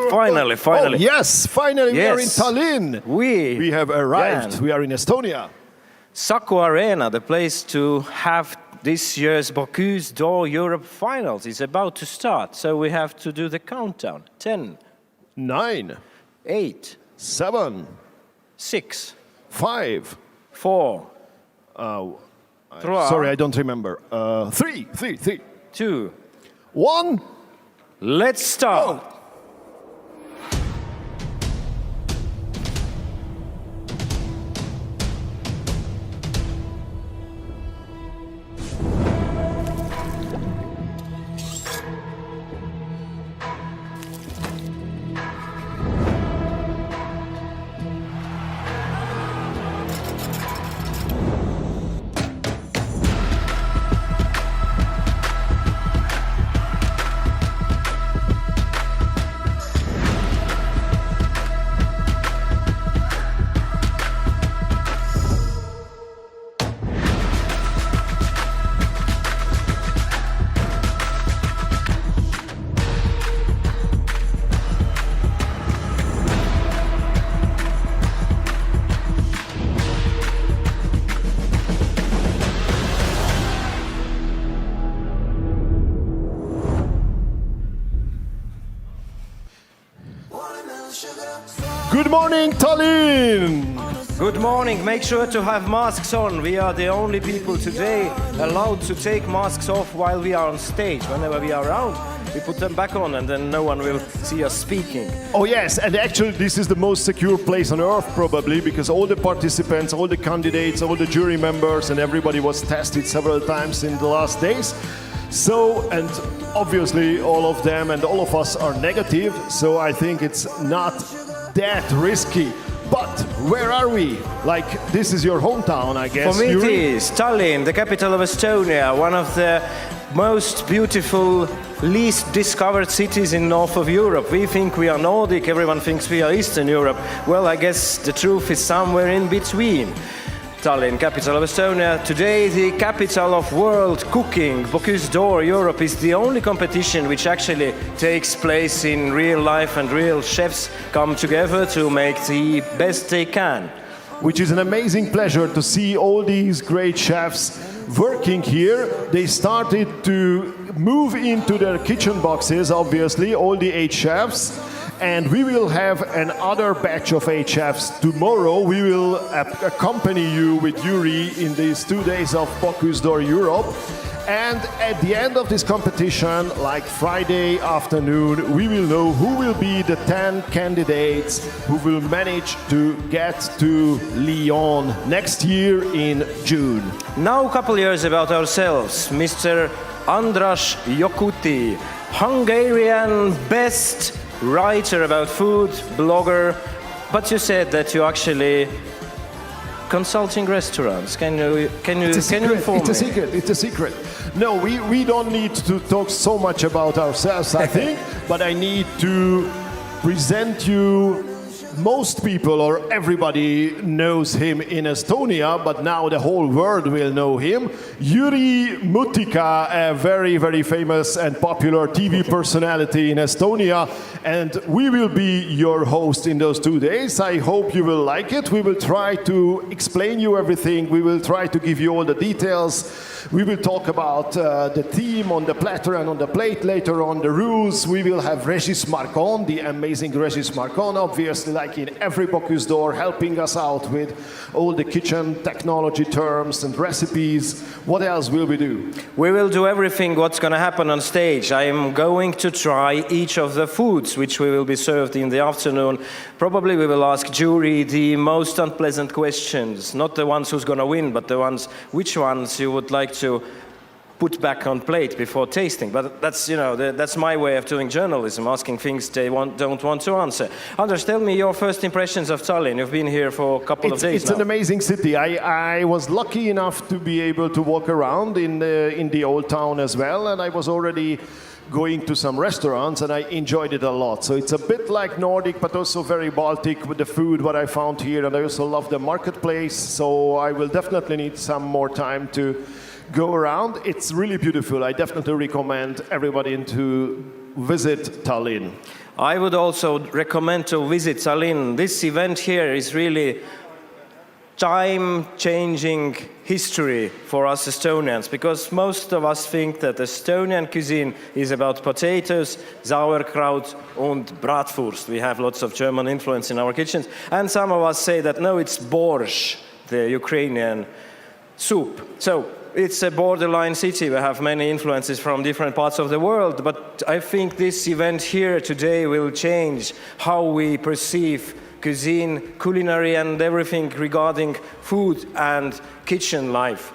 Finally. Oh, yes, finally we are in Yes. Tallinn. We have arrived. can. We are in Estonia. Saku Arena, the place to have this year's Bocuse d'Or Europe Finals, is about to start. So we have to do the countdown. 10, 9, 8, 7, 6, 5. 4, Sorry, I don't remember. 3, 2. 1. Let's start. Good morning, Tallinn. Good morning. Make sure to have masks on. We are the only people today allowed to take masks off while we are on stage. Whenever we are around, we put them back on and then no one will see us speaking. Oh yes, and actually this is the most secure place on earth probably because all the participants, all the candidates, all the jury members and everybody was tested several times in the last days. So, and obviously all of them and all of us are negative, so I think it's not that risky. But where are we? Like, this is your hometown, I guess. For me it is Tallinn, the capital of Estonia, one of the most beautiful, least discovered cities in north of Europe. We think we are Nordic, everyone thinks we are Eastern Europe. Well, I guess the truth is somewhere in between. Tallinn, capital of Estonia, today the capital of world cooking. Bocuse d'Or Europe is the only competition which actually takes place in real life and real chefs come together to make the best they can. Which is an amazing pleasure to see all these great chefs working here. They started to move into their kitchen boxes, obviously, all the 8 chefs. And we will have another batch of 8 chefs tomorrow. We will accompany you with Yuri in these 2 days of Bocuse d'Or Europe. And at the end of this competition, like Friday afternoon, we will know who will be the 10 candidates who will manage to get to Lyon next year in June. Now a couple years about ourselves. Mr. Andras Jokuti, Hungarian best writer about food, blogger, but you said that you actually consulting restaurants. Can you inform me? It's a secret. No, we don't need to talk so much about ourselves, I think, but I need to present you. Most people or everybody knows him in Estonia, but now the whole world will know him. Yuri Mutika, a very, very famous and popular TV personality in Estonia, and we will be your host in those 2 days. I hope you will like it. We will try to explain you everything. We will try to give you all the details. We will talk about the theme on the platter and on the plate later on, the rules. We will have Regis Marcon, the amazing Regis Marcon, obviously, like in every Bocuse d'Or, helping us out with all the kitchen technology terms and recipes. What else will we do? We will do everything what's going to happen on stage. I am going to try each of the foods which we will be served in the afternoon. Probably we will ask jury the most unpleasant questions, not the ones who's going to win, but the ones, which ones you would like to put back on plate before tasting. But that's, that's my way of doing journalism, asking things they don't want to answer. Anders, tell me your first impressions of Tallinn. You've been here for a couple of days now. It's an amazing city. I was lucky enough to be able to walk around in the old town as well, and I was already going to some restaurants and I enjoyed it a lot. So it's a bit like Nordic, but also very Baltic with the food, what I found here. And I also love the marketplace. So I will definitely need some more time to go around. It's really beautiful. I definitely recommend everybody to visit Tallinn. I would also recommend to visit Tallinn. This event here is really time-changing history for us Estonians, because most of us think that Estonian cuisine is about potatoes, sauerkraut, and bratwurst. We have lots of German influence in our kitchens. And some of us say that, no, it's borscht, the Ukrainian soup. So it's a borderline city. We have many influences from different parts of the world, but I think this event here today will change how we perceive cuisine, culinary, and everything regarding food and kitchen life.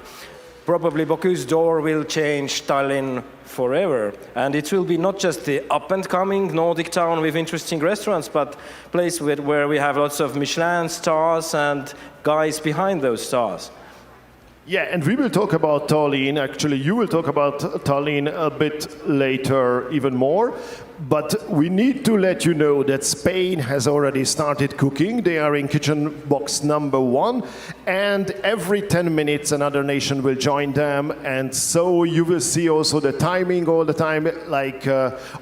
Probably Bocuse d'Or will change Tallinn forever. And it will be not just the up-and-coming Nordic town with interesting restaurants, but a place where we have lots of Michelin stars and guys behind those stars. Yeah, and we will talk about Tallinn. Actually, you will talk about Tallinn a bit later, even more. But we need to let you know that Spain has already started cooking. They are in kitchen box number 1. And every 10 minutes, another nation will join them. And so you will see also the timing all the time. Like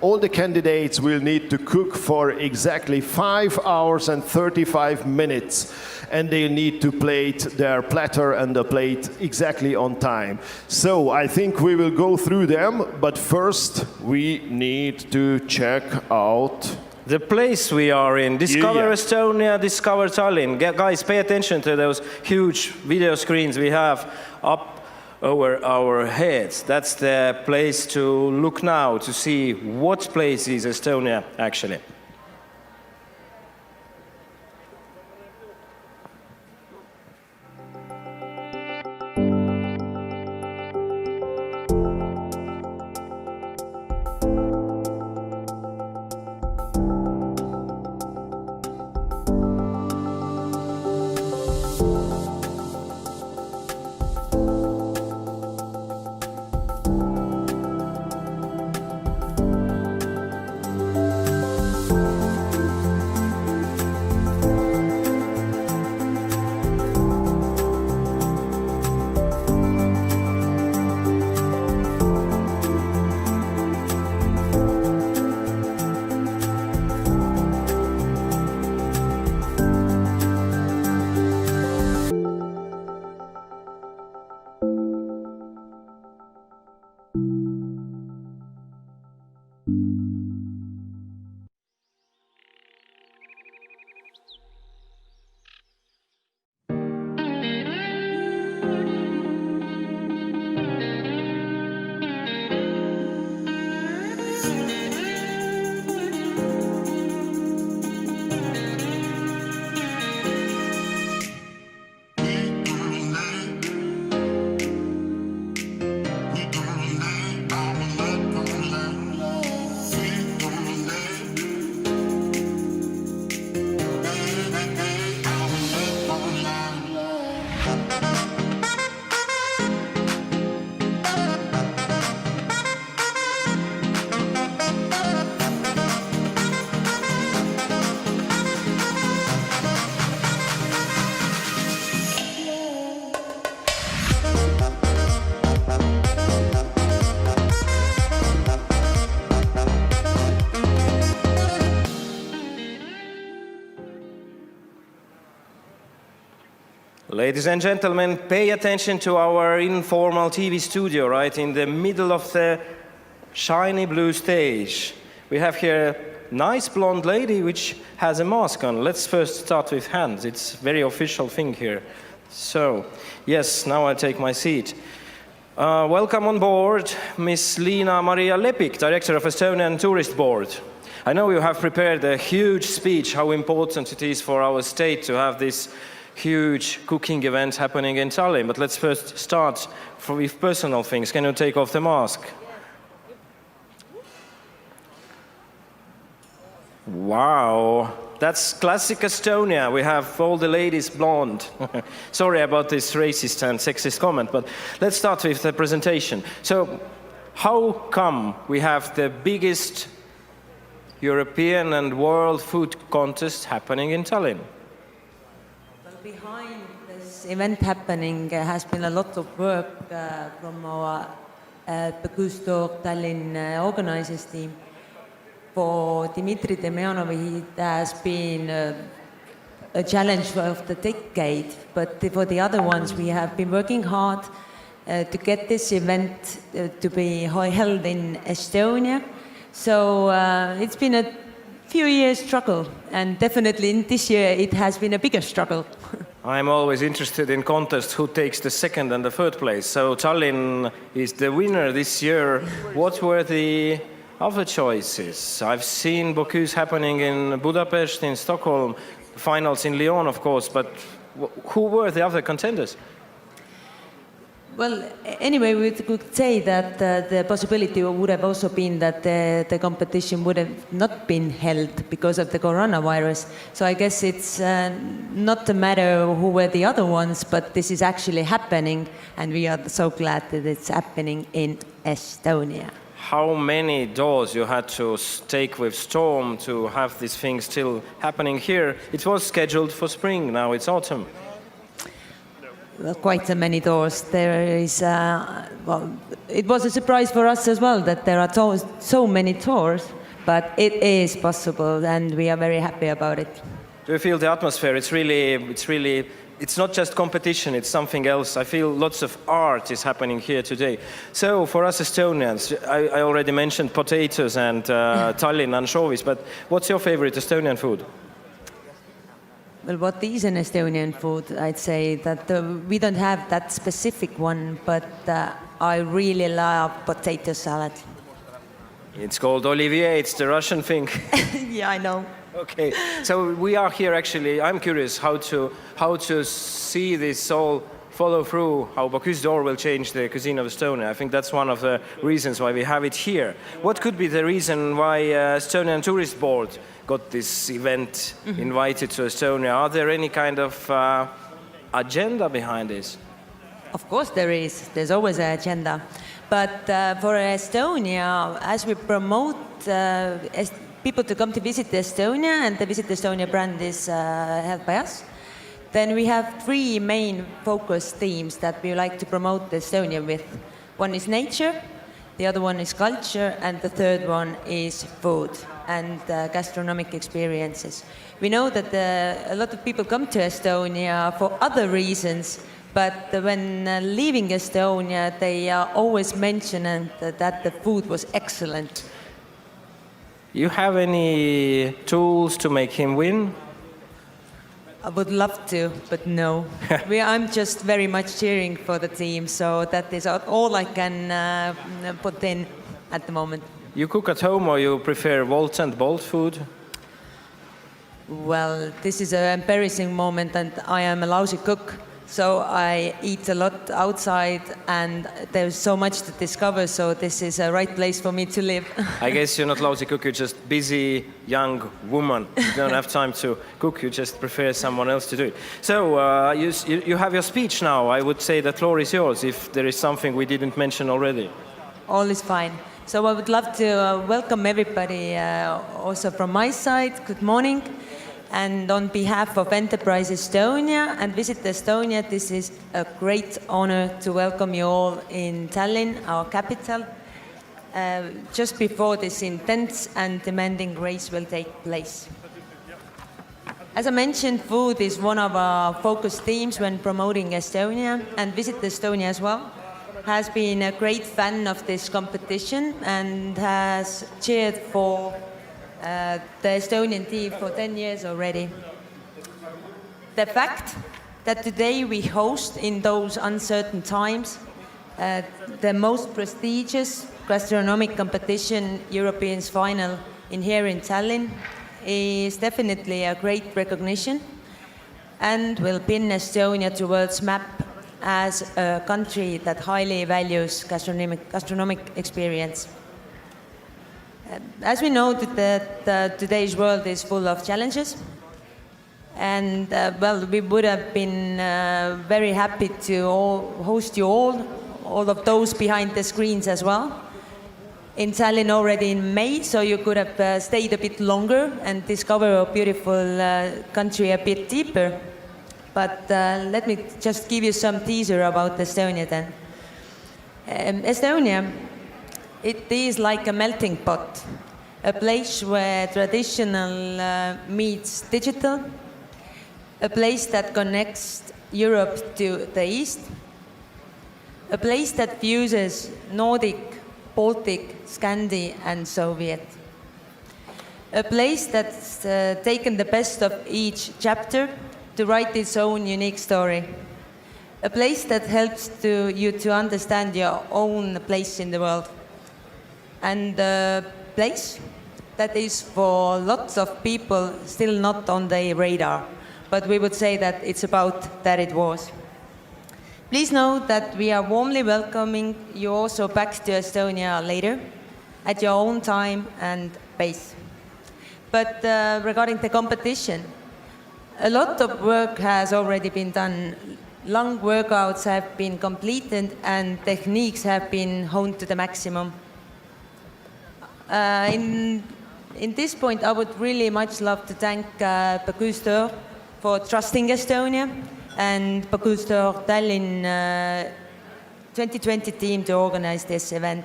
all the candidates will need to cook for exactly 5 hours and 35 minutes. And they need to plate their platter and the plate exactly on time. So I think we will go through them, but first we need to check out the place we are in. Discover Yeah. Estonia, discover Tallinn. Guys, pay attention to those huge video screens we have up over our heads. That's the place to look now to see what place is Estonia actually. Ladies and gentlemen, pay attention to our informal TV studio right in the middle of the shiny blue stage. We have here a nice blonde lady which has a mask on. Let's first start with hands. It's a very official thing here. So, yes, now I take my seat. Welcome on board, Miss Liina Maria Lepik, Director of Estonian Tourist Board. I know you have prepared a huge speech, how important it is for our state to have this huge cooking event happening in Tallinn. But let's first start with personal things. Can you take off the mask? Wow, that's classic Estonia. We have all the ladies blonde. Sorry about this racist and sexist comment, but let's start with the presentation. So, how come we have the biggest European and world food contest happening in Tallinn? Behind this this event happening has been a lot of work from our Bocuse Tallinn organizers team. For Dmitry Demyanovich, it has been a challenge of the decade, but for the other ones, we have been working hard to get this event to be held in Estonia. So it's been a few years struggle, and definitely in this year it has been a bigger struggle. I'm always interested in contests who takes the second and the third place. So Tallinn is the winner this year. What were the other choices? I've seen Bocuse happening in Budapest, in Stockholm, finals in Lyon, of course, but who were the other contenders? Well, anyway, we could say that the possibility would have also been that the competition would have not been held because of the coronavirus. So I guess it's not a matter who were the other ones, but this is actually happening, and we are so glad that it's happening in Estonia. How many doors you had to take with storm to have this thing still happening here? It was scheduled for spring, now it's autumn. Well, quite so many doors. There is, well, it was a surprise for us as well that there are so many tours, but it is possible, and we are very happy about it. Do you feel the atmosphere? It's not just competition, it's something else. I feel lots of art is happening here today. So for us Estonians, I already mentioned potatoes and Tallinn anchovies, but what's your favorite Estonian food? Well, what is an Estonian food? I'd say that we don't have that specific one, but I really love potato salad. It's called Olivier, it's the Russian thing. Yeah, I know. Okay, so we are here actually. I'm curious how to see this all follow through, how Bocuse d'Or will change the cuisine of Estonia. I think that's one of the reasons why we have it here. What could be the reason why Estonian Tourist Board got this event invited to Estonia? Are there any kind of agenda behind this? Of course there is. There's always an agenda. But for Estonia, as we promote people to come to visit Estonia, and the Visit Estonia brand is held by us, then we have three main focus themes that we like to promote Estonia with. One is nature, the other one is culture, and the third one is food and gastronomic experiences. We know that a lot of people come to Estonia for other reasons, but when leaving Estonia, they always mention that the food was excellent. You have any tools to make him win? I would love to, but no. I'm just very much cheering for the team, so that is all I can put in at the moment. You cook at home or you prefer Wolt and Bolt food? Well, this is an embarrassing moment, and I am a lousy cook. So I eat a lot outside, and there's so much to discover, so this is a right place for me to live. I guess you're not lousy cook, you're just busy young woman. You don't have time to cook, you just prefer someone else to do it. So you have your speech now. I would say the floor is yours if there is something we didn't mention already. All is fine. So I would love to welcome everybody also from my side. Good morning. And on behalf of Enterprise Estonia and Visit Estonia, this is a great honor to welcome you all in Tallinn, our capital, just before this intense and demanding race will take place. As I mentioned, food is one of our focus themes when promoting Estonia, and Visit Estonia as well has been a great fan of this competition and has cheered for the Estonian team for 10 years already. The fact that today we host in those uncertain times the most prestigious gastronomic competition, Europeans final, here in Tallinn, is definitely a great recognition and will pin Estonia to world's map as a country that highly values gastronomic experience. As we know, that today's world is full of challenges, and well, we would have been very happy to host you all of those behind the screens as well, in Tallinn already in May, so you could have stayed a bit longer and discover our beautiful country a bit deeper. But let me just give you some teaser about Estonia then. Estonia, it is like a melting pot, a place where traditional meets digital, a place that connects Europe to the east, a place that fuses Nordic, Baltic, Scandi and Soviet. A place that's taken the best of each chapter to write its own unique story. A place that helps you to understand your own place in the world. And a place that is for lots of people still not on the radar, but we would say that it's about that it was. Please know that we are warmly welcoming you also back to Estonia later, at your own time and pace. But regarding the competition, a lot of work has already been done. Long workouts have been completed and techniques have been honed to the maximum. In this point, I would really much love to thank Bocuse for trusting Estonia and Bocuse Tallinn 2020 team to organize this event.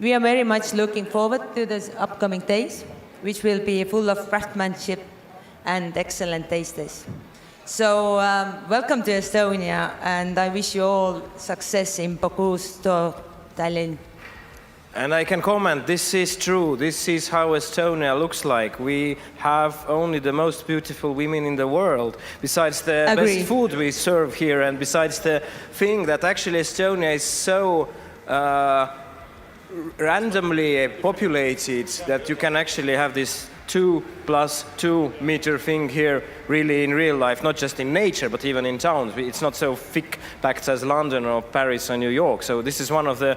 We are very much looking forward to the upcoming days, which will be full of craftsmanship and excellent tastes. So welcome to Estonia, and I wish you all success in Bocuse Tallinn. And I can comment, this is true. This is how Estonia looks like. We have only the most beautiful women in the world, besides the best food we serve here, and besides the thing that actually Estonia is so randomly populated that you can actually have this 2+2 meter thing here really in real life, not just in nature, but even in towns. It's not so thick packed as London or Paris or New York. So this is one of the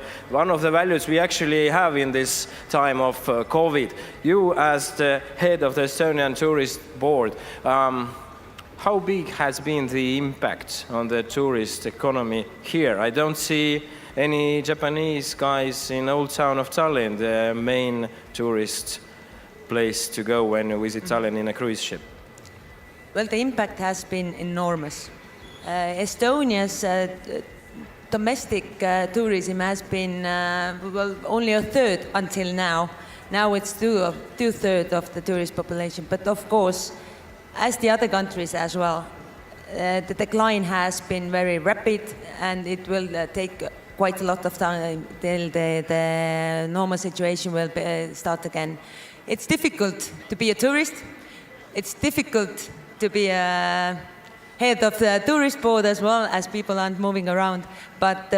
values we actually have in this time of COVID. You, as the head of the Estonian Tourist Board, how big has been the impact on the tourist economy here? I don't see any Japanese guys in Old Town of Tallinn, the main tourist place to go when you visit Tallinn in a cruise ship. Well, the impact has been enormous. Estonia's domestic tourism has been only a third until now. Now it's two-thirds of the tourist population. But of course, as the other countries as well, the decline has been very rapid, and it will take quite a lot of time till the normal situation will start again. It's difficult to be a tourist. It's difficult to be a head of the tourist board as well, as people aren't moving around. But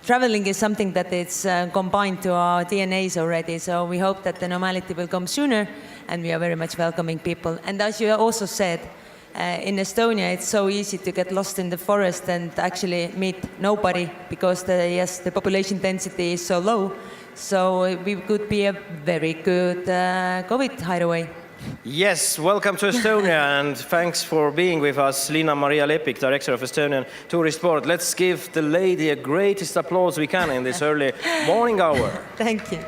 traveling is something that is combined to our DNAs already. So we hope that the normality will come sooner, and we are very much welcoming people. And as you also said, in Estonia, it's so easy to get lost in the forest and actually meet nobody because the population density is so low. So we could be a very good COVID hideaway. Yes, welcome to Estonia, and thanks for being with us, Liina-Maria Lepik, Director of Estonian Tourist Board. Let's give the lady a greatest applause we can in this early morning hour. Thank you.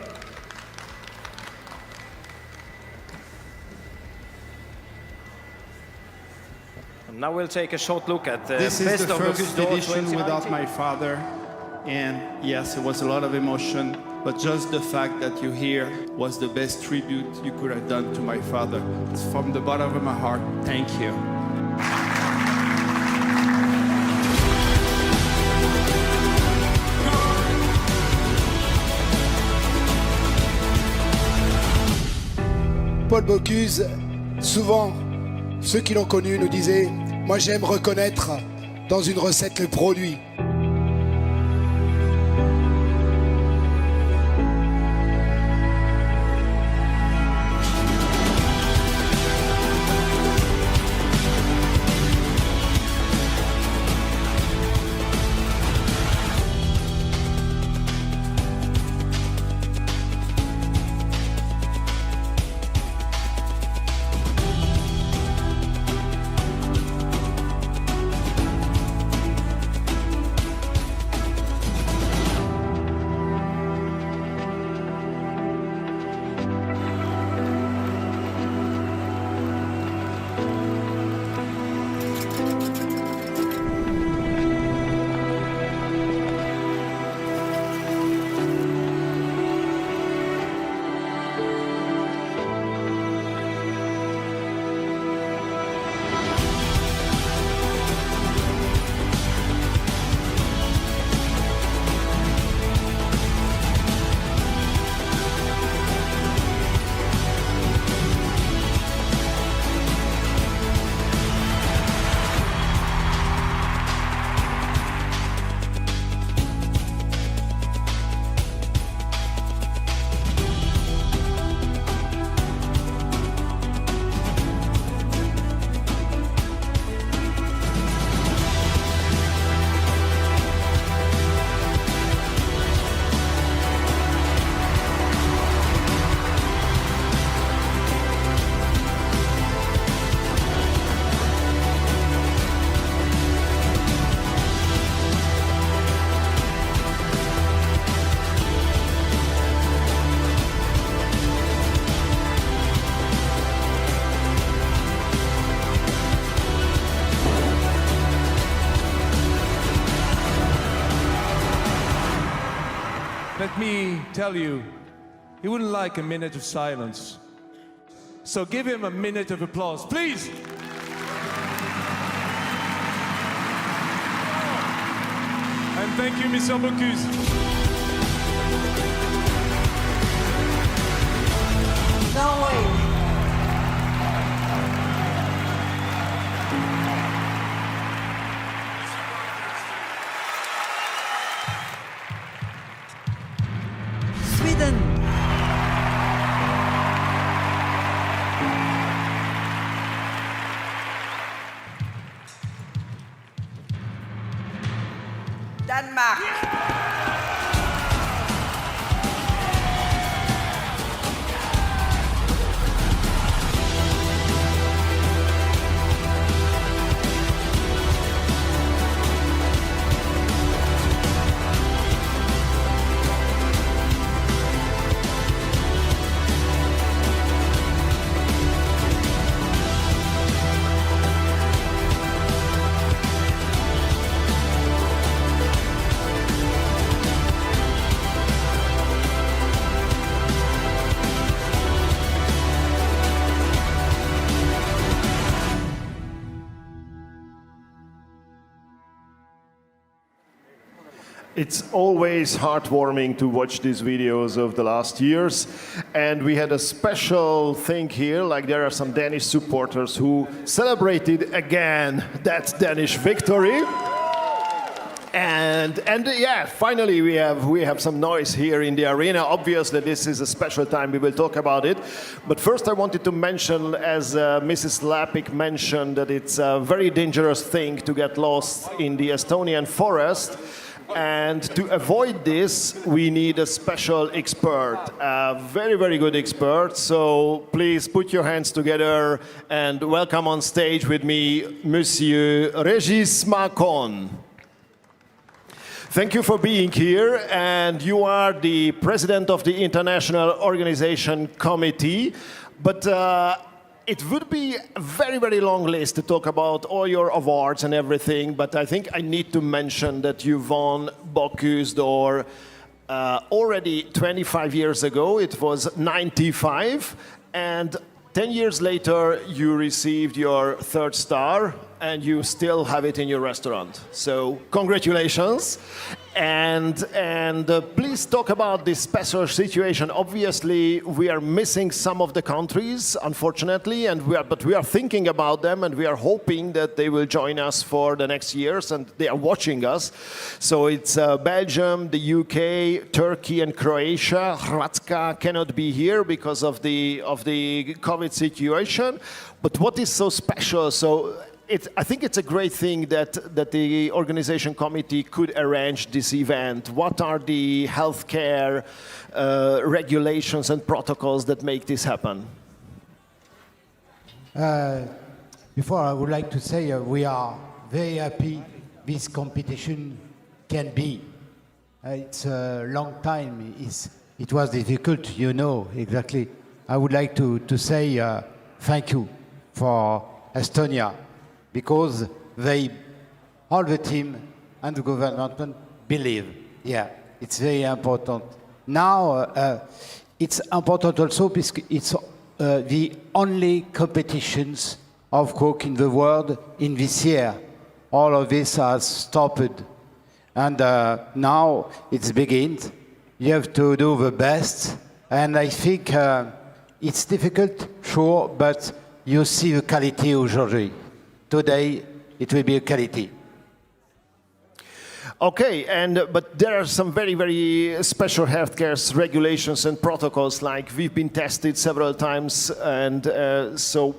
Now we'll take a short look at the This best is the of first Bocuse edition 2019. without my father, and yes, it was a lot of emotion, but just the fact that you're here was the best tribute you could have done to my father. It's from the bottom of my heart. Thank you. Paul Bocuse, souvent, ceux qui l'ont connu nous disaient « Moi j'aime reconnaître dans une recette le produit ». let me tell you, he wouldn't like a minute of silence. So give him a minute of applause, please. And thank you, Mr. Bocuse. Norway. Sweden. Denmark. It's always heartwarming to watch these videos of the last years, and we had a special thing here, like there are some Danish supporters who celebrated again that Danish victory. And yeah, finally we have some noise here in the arena. Obviously this is a special time, we will talk about it. But first I wanted to mention, as Mrs. Lapik mentioned, that it's a very dangerous thing to get lost in the Estonian forest. And to avoid this, we need a special expert, a very, very good expert. So please put your hands together and welcome on stage with me, Monsieur Régis Macon. Thank you for being here, and you are the president of the International Organization Committee, but it would be a very, very long list to talk about all your awards and everything, but I think I need to mention that you won Bocuse d'Or already 25 years ago. It was 95, and 10 years later you received your third star, and you still have it in your restaurant. So congratulations. And please talk about this special situation. Obviously, we are missing some of the countries, unfortunately, but we are thinking about them, and we are hoping that they will join us for the next years, and they are watching us. So it's Belgium, the UK, Turkey, and Croatia. Hrvatska cannot be here because of the COVID situation. But what is so special? I think it's a great thing that the organization committee could arrange this event. What are the healthcare regulations and protocols that make this happen? Before, I would like to say we are very happy this competition can be. It's a long time. It was difficult, you know, exactly. I would like to say thank you for Estonia, because all the team and the government believe. Yeah, it's very important. Now, it's important also because it's the only competitions of cook in the world in this year. All of this has stopped. And now it's begins. You have to do the best. And I think it's difficult, sure, but you see the quality aujourd'hui. Today, it will be a quality. Okay, but there are some very, very special healthcare regulations and protocols, like we've been tested several times, and so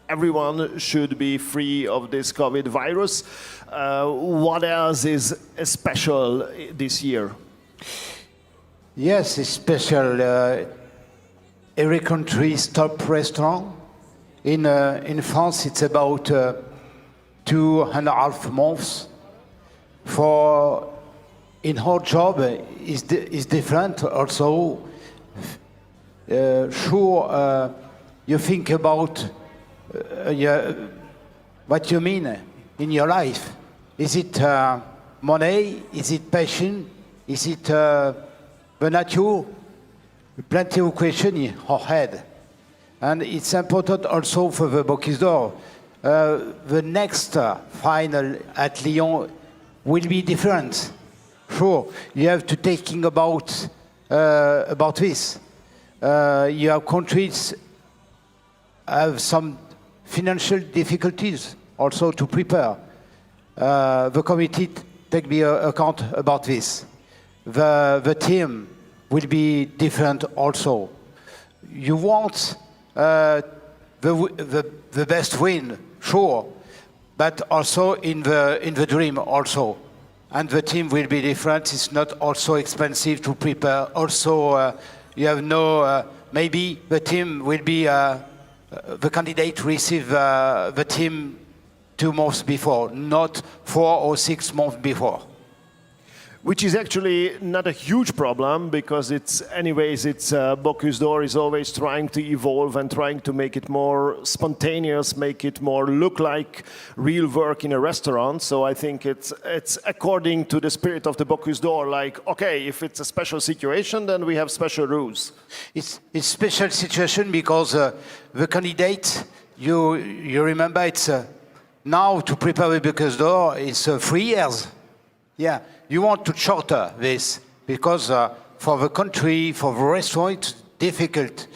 everyone should be free of this COVID virus. What else is special this year? Yes, it's special. Every country stop restaurant. In France, it's about 2.5 months. In our job is different also. Sure, you think about what you mean in your life. Is it money? Is it passion? Is it But you, plenty of questions in our head. And it's important also for the Bocuse d'Or. The next final at Lyon will be different. Sure, you have to think about this. You have countries have some financial difficulties also to prepare. The committee take account about this. The team will be different also. You want the best win, sure, but also in the dream also. And the team will be different. It's not also expensive to prepare. Also, you have no, maybe the team will be, the candidate receive the team 2 months before, not 4 or 6 months before. Which is actually not a huge problem because Bocuse d'Or is always trying to evolve and trying to make it more spontaneous, make it more look like real work in a restaurant. So I think it's according to the spirit of the Bocuse d'Or. Like, okay, if it's a special situation, then we have special rules. It's special situation because the candidate, you remember, it's now to prepare the Bocuse d'Or, it's 3 years. Yeah, you want to shorter this because for the country, for the restaurant, it's difficult.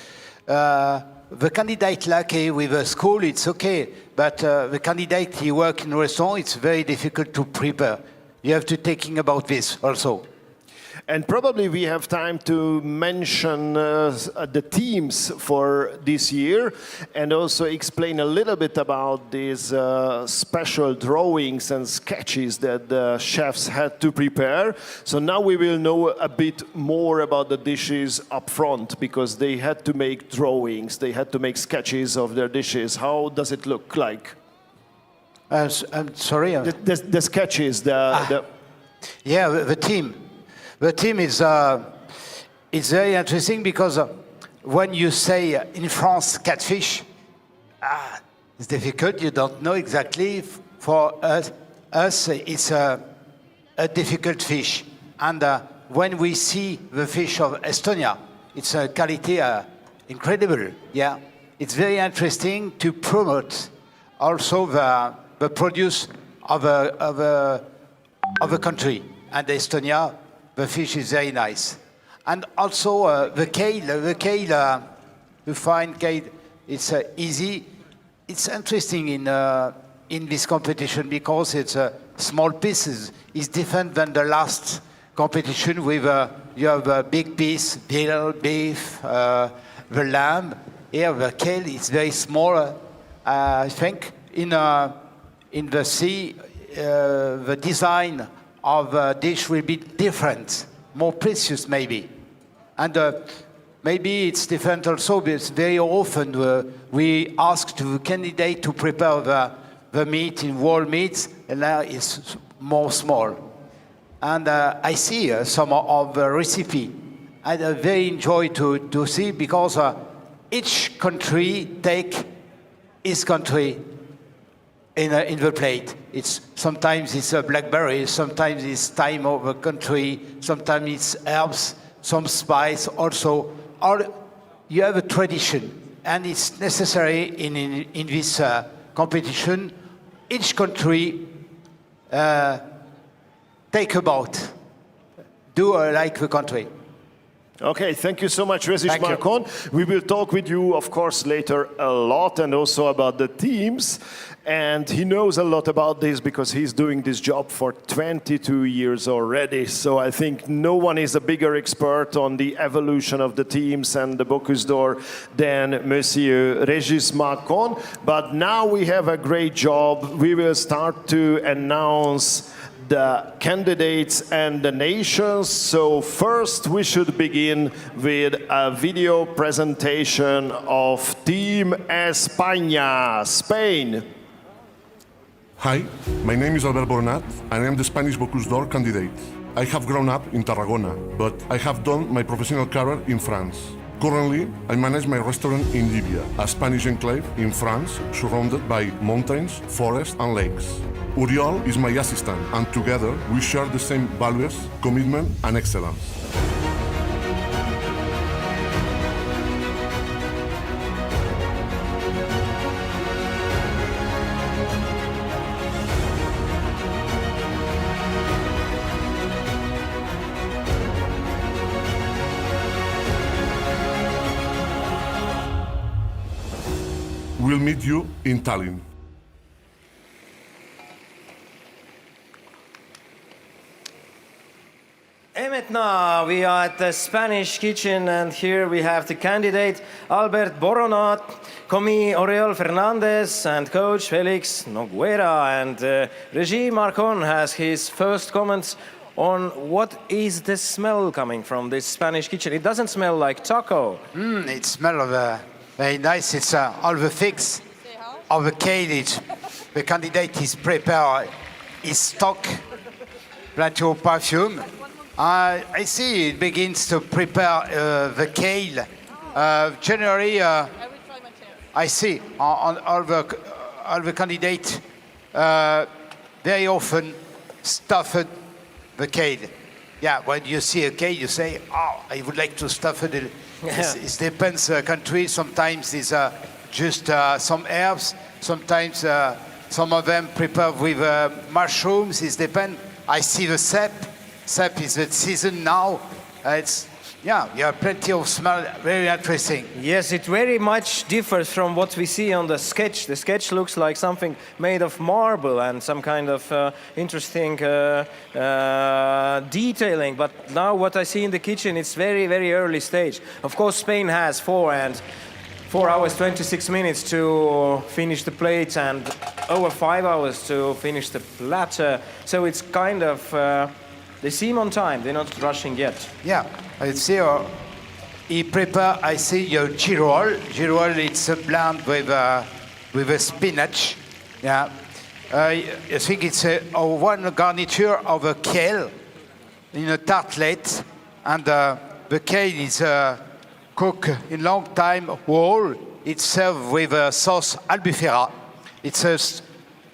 The candidate lucky with a school, it's okay, but the candidate he work in a restaurant, it's very difficult to prepare. You have to thinking about this also. And probably we have time to mention the themes for this year and also explain a little bit about these special drawings and sketches that the chefs had to prepare. So now we will know a bit more about the dishes up front because they had to make drawings, they had to make sketches of their dishes. How does it look like? I'm sorry? The sketches, Yeah, the team. The team is very interesting because when you say in France catfish, it's difficult. You don't know exactly. For us it's a difficult fish. And when we see the fish of Estonia, it's a quality incredible. Yeah, it's very interesting to promote also the produce of a country. And Estonia, the fish is very nice. And also the kale, you find kale, it's easy. It's interesting in this competition because it's small pieces. It's different than the last competition with you have a big piece, veal, beef, the lamb. Here the kale is very small. I think in the sea, the design of a dish will be different, more precious maybe. And maybe it's different also because very often we ask the candidate to prepare the meat in whole meats, and now it's more small. And I see some of the recipe. I very enjoy to see because each country take its country in the plate. Sometimes it's a blackberry, sometimes it's thyme of a country, sometimes it's herbs, some spice also. You have a tradition, and it's necessary in this competition. Each country take about, do like the country. Okay, thank you so much, Régis Marcon. We will talk with you, of course, later a lot and also about the teams. And he knows a lot about this because he's doing this job for 22 years already. So I think no one is a bigger expert on the evolution of the teams and the Bocuse d'Or than Monsieur Régis Marcon. But now we have a great job. We will start to announce the candidates and the nations. So first we should begin with a video presentation of Team España, Spain. Hi, my name is Albert Boronat and I am the Spanish Bocuse d'Or candidate. I have grown up in Tarragona, but I have done my professional career in France. Currently, I manage my restaurant in Llivia, a Spanish enclave in France surrounded by mountains, forests and lakes. Uriol is my assistant, and together we share the same values, commitment and excellence. we'll meet you in Tallinn. Et maintenant, we are at the Spanish kitchen, and here we have the candidate Albert Boronat, commis Oriol Fernandez, and coach Felix Noguera. And Regis Marcon has his first comments on what is the smell coming from this Spanish kitchen. It doesn't smell like taco. It smells very nice. It's all the fix of the kale. The candidate is prepared his stock, plenty of perfume. I see it begins to prepare the kale. Generally, I see on all the candidates very often stuffed the kale. Yeah, when you see a kale, you say, "Oh, I would like to stuff it." It depends country. Sometimes it's just some herbs. Sometimes some of them prepared with mushrooms. It depends. I see the sap. Sap is the season now. You have plenty of smell, very interesting. Yes, it very much differs from what we see on the sketch. The sketch looks like something made of marble and some kind of interesting detailing. But now what I see in the kitchen, it's very, very early stage. Of course, Spain has 4 hours, 26 minutes to finish the plate and over 5 hours to finish the platter. So it's kind of... They seem on time. They're not rushing yet. Yeah, I see. He prepare. I see your girol. Girol, it's a blend with a spinach. Yeah, I think it's one garniture of a kale in a tartlet, and the kale is cooked in long time whole. It's served with a sauce albufera. It's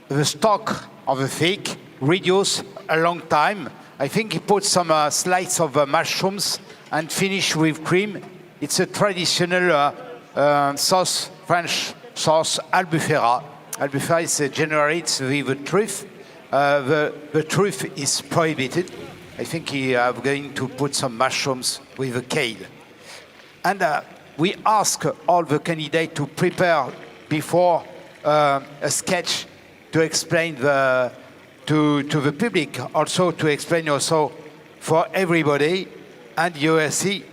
the stock of a fig reduced a long time. I think he put some slices of mushrooms and finish with cream. It's a traditional sauce, French sauce albufera. Albufera is generated with truth. The truth is prohibited. I think he is going to put some mushrooms with the kale. And we ask all the candidates to prepare before a sketch to explain to the public, also to explain also for everybody. And you see,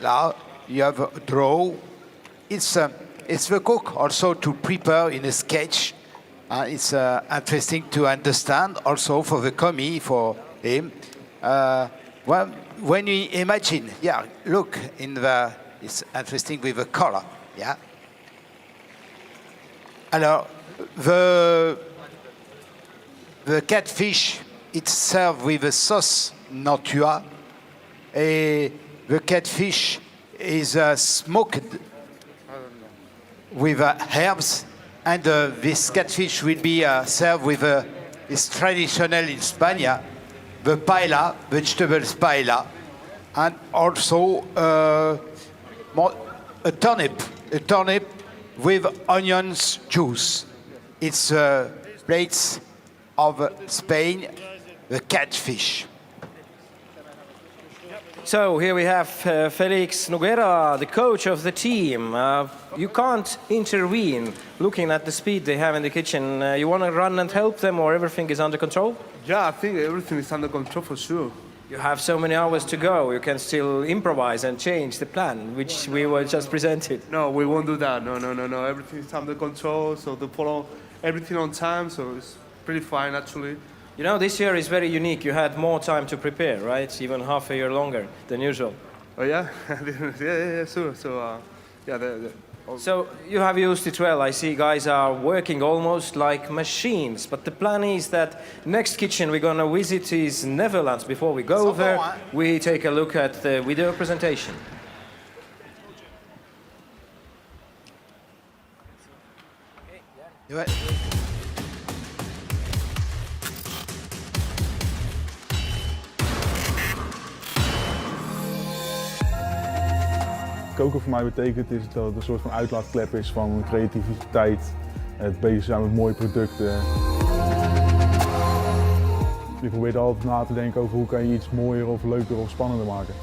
now you have a draw. It's the cook also to prepare in a sketch. It's interesting to understand also for the commis, for him. Well, when you imagine, look it's interesting with the color, Alors, the catfish, it's served with a sauce Nantua. And the catfish is smoked with herbs. And this catfish will be served with it's traditional in Spain, the paella, vegetables paella. And also a turnip with onions juice. It's plates of Spain, the catfish. So here we have Felix Noguera, the coach of the team. You can't intervene looking at the speed they have in the kitchen. You want to run and help them, or everything is under control? Yeah, I think everything is under control for sure. You have so many hours to go. You can still improvise and change the plan, which we were just presented. No, we won't do that. No. Everything is under control, so to follow everything on time, so it's pretty fine, actually. You know, this year is very unique. You had more time to prepare, right? Even half a year longer than usual. Oh, yeah? yeah, sure. So, So you have used it well. I see guys are working almost like machines. But the plan is that next kitchen we're going to visit is Netherlands. Before we go there, we take a look at the video presentation. Koken voor mij betekent is dat het een soort van uitlaatklep is van creativiteit, het bezig zijn met mooie producten. Je probeert altijd na te denken over hoe kan je iets mooier of leuker of spannender maken.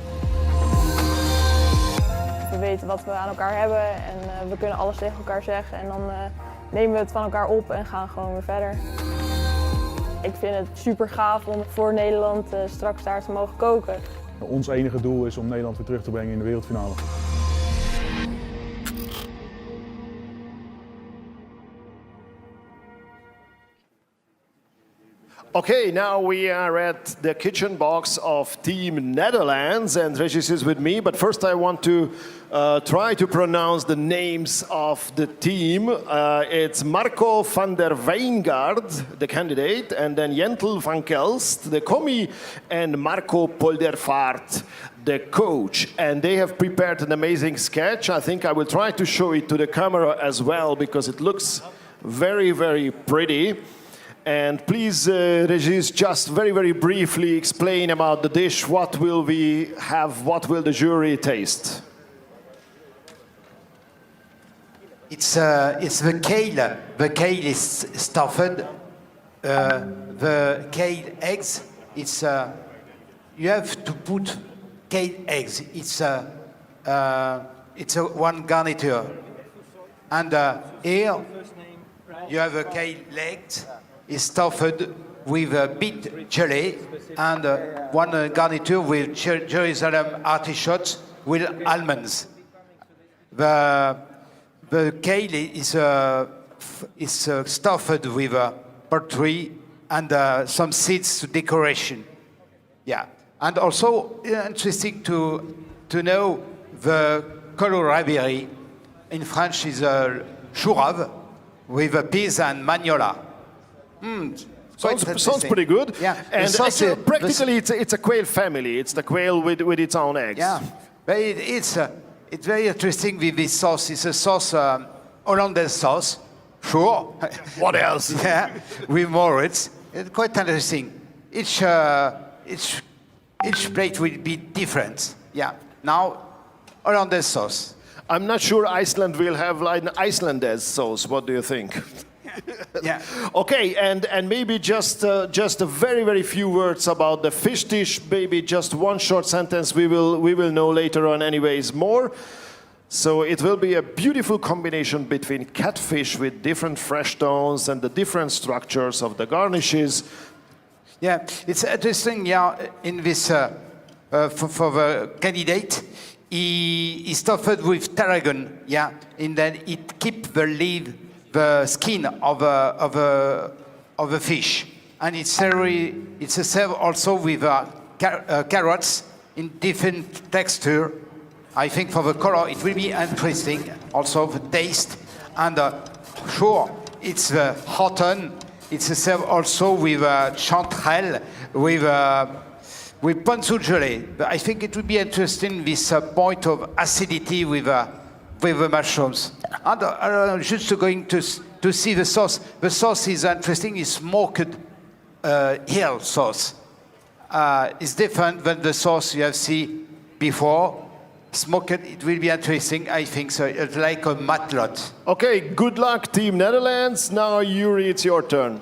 We weten wat we aan elkaar hebben en we kunnen alles tegen elkaar zeggen. En dan nemen we het van elkaar op en gaan gewoon weer verder. Ik vind het super gaaf om voor Nederland straks daar te mogen koken. Ons enige doel is om Nederland weer terug te brengen in de wereldfinale. Okay, now we are at the kitchen box of Team Netherlands, and Regis is with me. But first, I want to try to pronounce the names of the team. It's Marco van der Wijngaard, the candidate, and then Jentel van Kelst, the commie, and Marco Poldervaart, the coach. And they have prepared an amazing sketch. I think I will try to show it to the camera as well because it looks very, very pretty. And please, Regis, just very, very briefly explain about the dish. What will we have? What will the jury taste? It's the kale. The kale is stuffed. The kale eggs. It's you have to put kale eggs. It's one garniture. And here you have a kale legs. Is stuffed with beet jelly and one garniture with Jerusalem artichokes with almonds. The kale is stuffed with poultry and some seeds to decoration. Yeah, and also interesting to know the kohlrabi. In French is chourave with peas and magnolia. Sounds pretty good. Yeah. And actually, practically, it's a quail family. It's the quail with its own eggs. Yeah, but it's very interesting with this sauce. It's a sauce, Hollandaise sauce. Sure. What else? Yeah, with Moritz. It's quite interesting. Each plate will be different. Yeah. Now, Hollandaise sauce. I'm not sure Iceland will have like an Icelandaise sauce. What do you think? Yeah. Okay, and maybe just a very, very few words about the fish dish. Maybe just one short sentence. We will know later on, anyways, more. So it will be a beautiful combination between catfish with different fresh tones and the different structures of the garnishes. Yeah, it's interesting. Yeah, in this for the candidate, he stuffed with tarragon. Yeah, and then it keep the skin of a fish, and it's served also with carrots in different texture. I think for the color it will be interesting. Also the taste, and sure it's hot on. It's served also with chanterelle with ponzu jelly. But I think it will be interesting this point of acidity with the mushrooms. And just going to see the sauce. The sauce is interesting. It's smoked hill sauce. It's different than the sauce you have seen before. Smoked, it will be interesting, I think so. It's like a matlot. Okay, good luck, Team Netherlands. Now, Yuri, it's your turn.